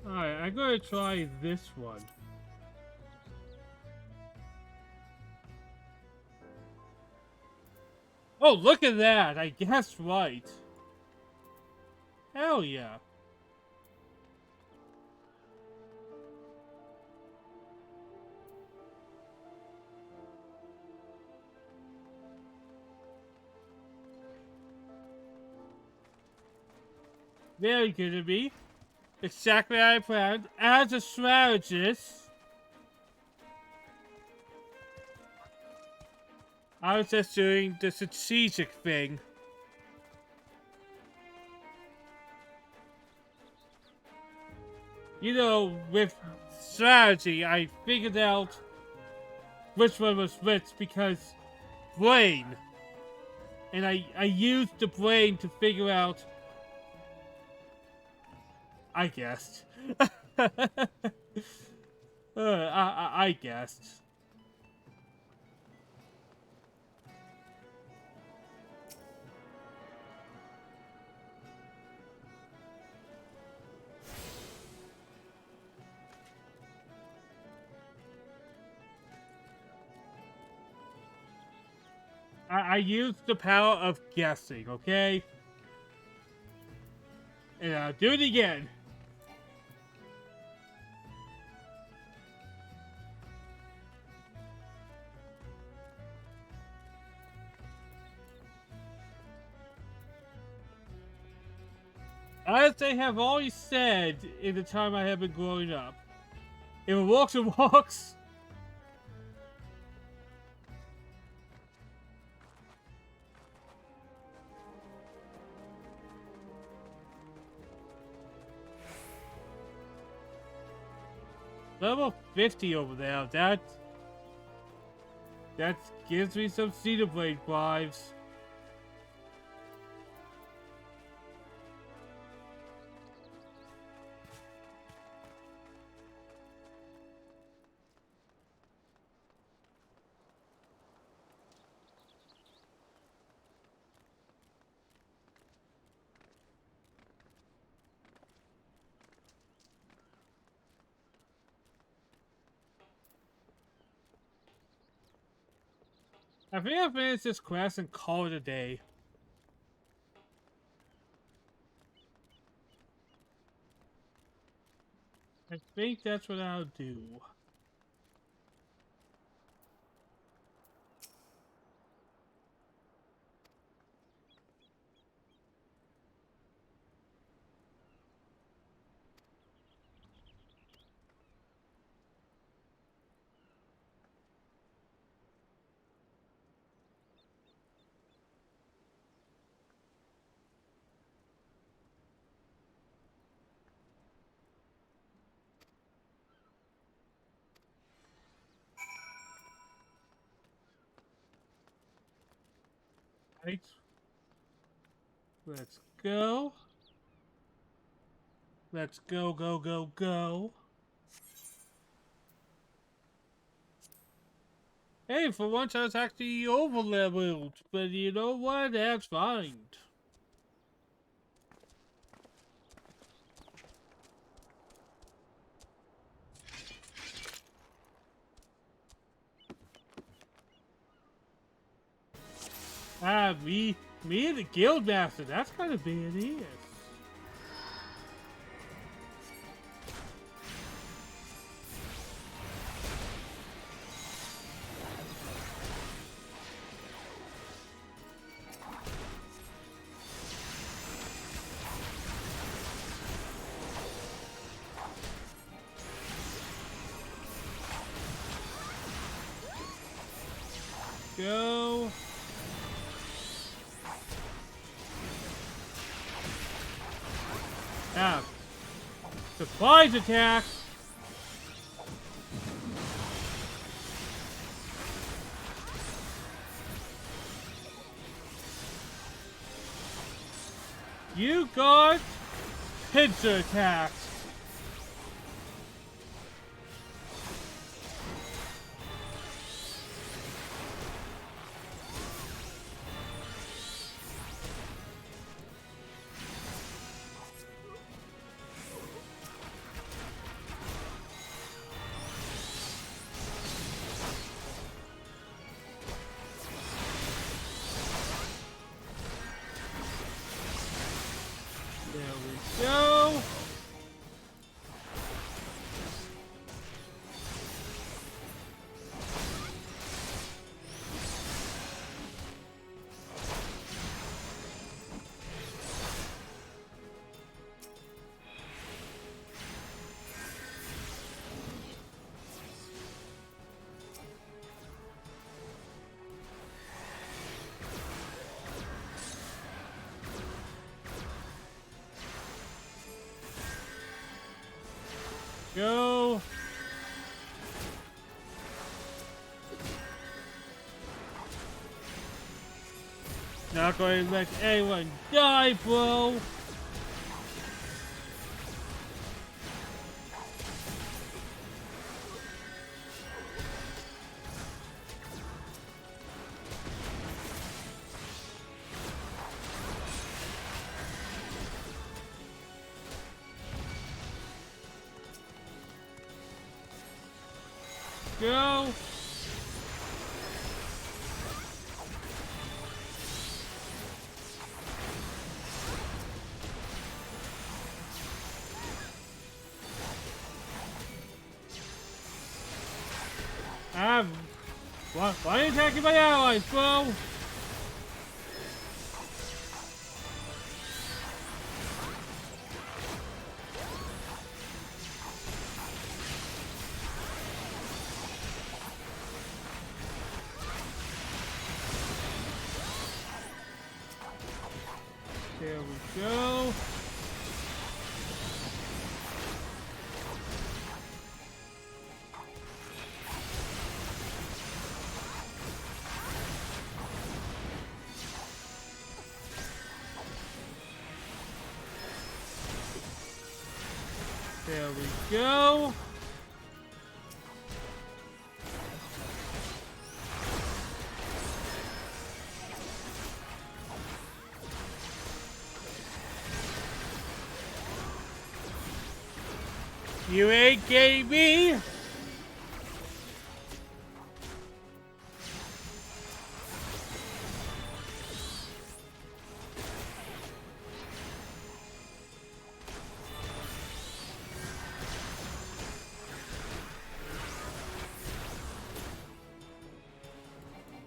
Alright, I'm gonna try this one. Oh, look at that! I guessed right. Hell yeah. Very good of me. Exactly how I planned. As a strategist, I was just doing the strategic thing. You know, with strategy, I figured out which one was which because brain. And I used the brain to figure out. I guessed. I guessed. I used the power of guessing, okay? And I'll do it again. As they have always said in the time I have been growing up, if it walks, it walks. Level 50 over there. That gives me some Cedar Blade vibes. I think I'll finish this quest and call it a day. I think that's what I'll do. Right. Let's go. Let's go, go, go, go. Hey, for once I was actually over-leveled, but you know what? That's fine. Me and the guild master, that's gotta be it is. Go. Ah. Surprise attack. You got pincer attacks. There we go. Go. Not going to let anyone die, bro. Go. attacking my allies, bro! There we go. There we go. You ain't getting me.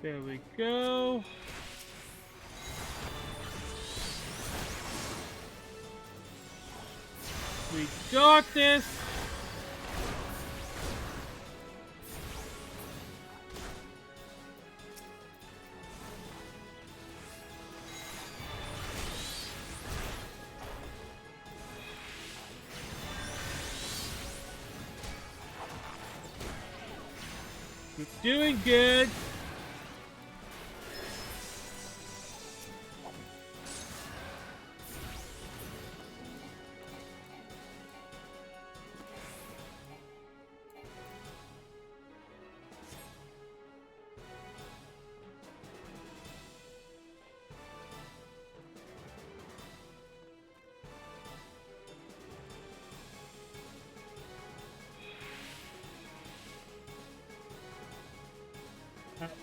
There we go. We got this. We're doing good.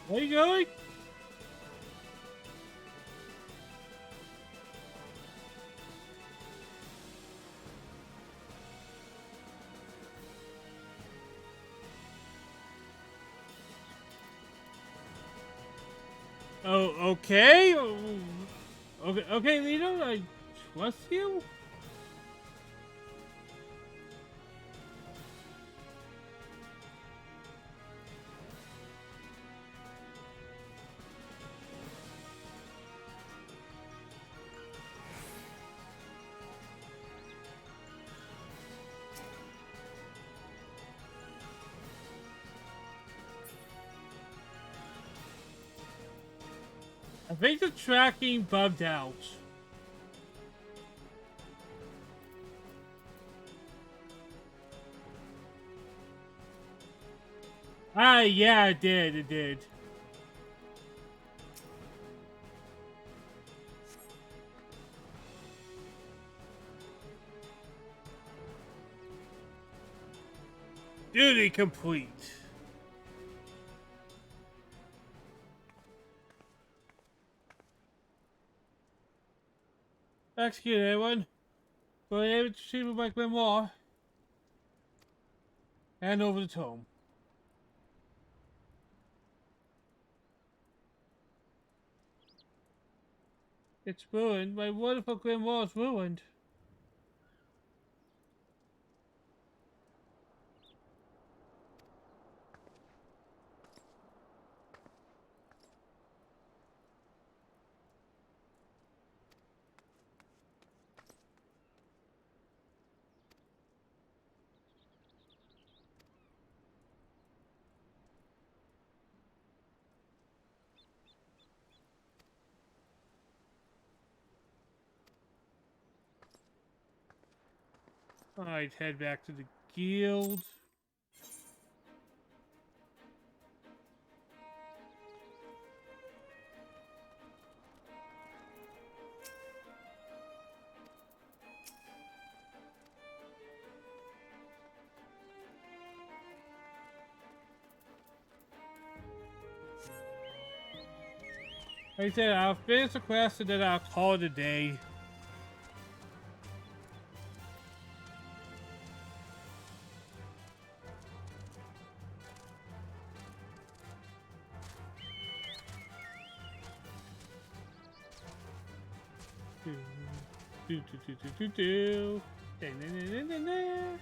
Where you going? Oh, okay. Okay, leader, I trust you. I think the tracking bugged out. Ah, yeah, it did. It did. Duty complete. Execute anyone. But able to see with my grimoire. Hand over the tome. It's ruined. My wonderful grimoire is ruined. Alright, head back to the guild. Like I said, I'll finish the quest and then I'll call it a day. Do, do, do, do, do, do. Da, na, na, na, na, na.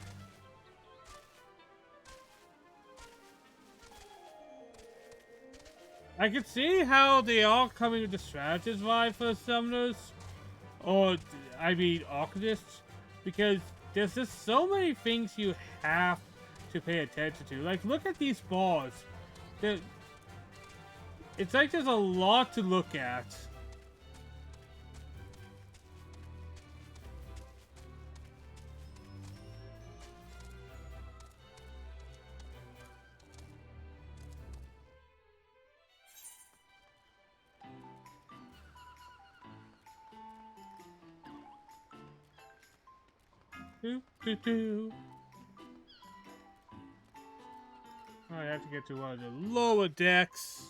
I can see how they are coming with the strategist vibe for the summoners, or I mean arcanists, because there's just so many things you have to pay attention to. Like, look at these bars. It's like there's a lot to look at. Do, do, do. I have to get to one of the lower decks.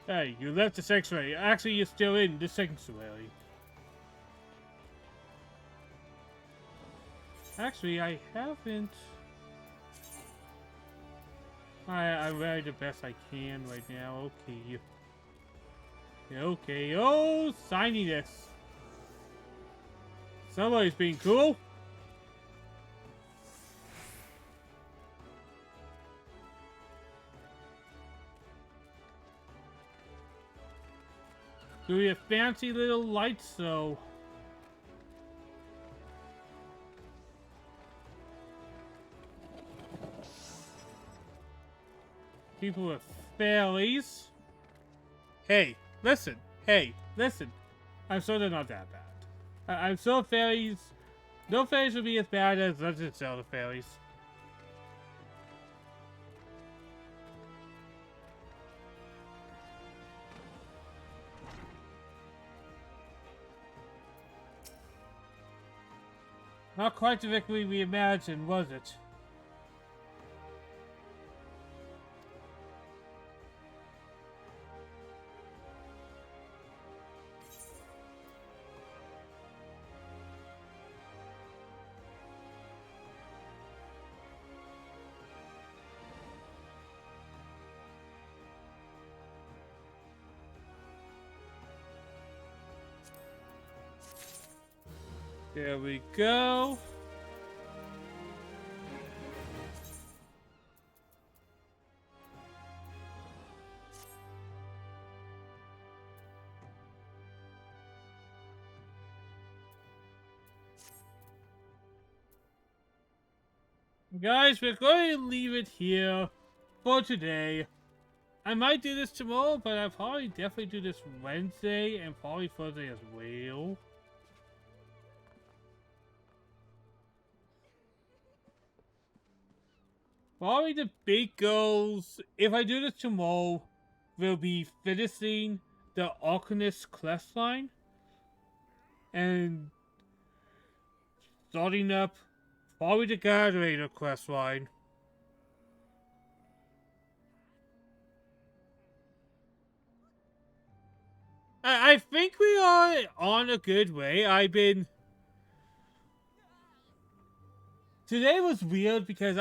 Hey, you left the sanctuary. Actually, you're still in the sanctuary. Actually, I haven't. I'm wearing the best I can right now. Okay. Okay. Oh, signiness. Somebody's being cool. Do your fancy little lights, though. People with fairies. Hey, listen. Hey, listen. I'm sure they're not that bad. I'm sure fairies. No fairies would be as bad as Legend of Zelda fairies. Not quite the victory we imagined, was it? There we go. Guys, we're going to leave it here for today. I might do this tomorrow, but I'll probably definitely do this Wednesday and probably Thursday as well. Probably the big goals, if I do this tomorrow, will be finishing the Arcanist quest line and starting up probably the Gatherator quest line. I think we are on a good way. Today was weird because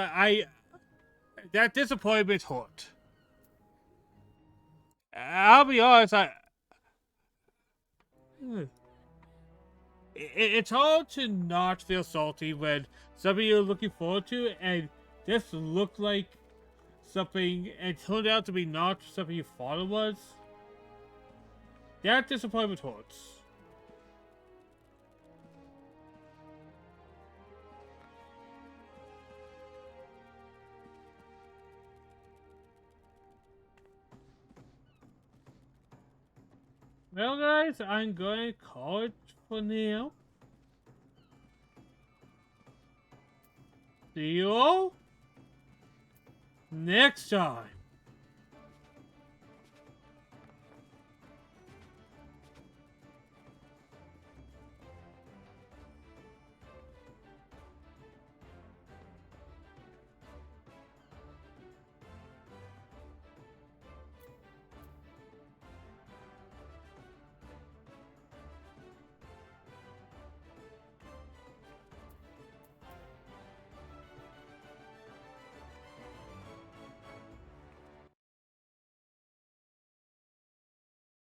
that disappointment hurt. I'll be honest, it's hard to not feel salty when something you're looking forward to and this looked like something and turned out to be not something you thought it was. That disappointment hurts. Well guys, I'm going to call it for now. See you all next time.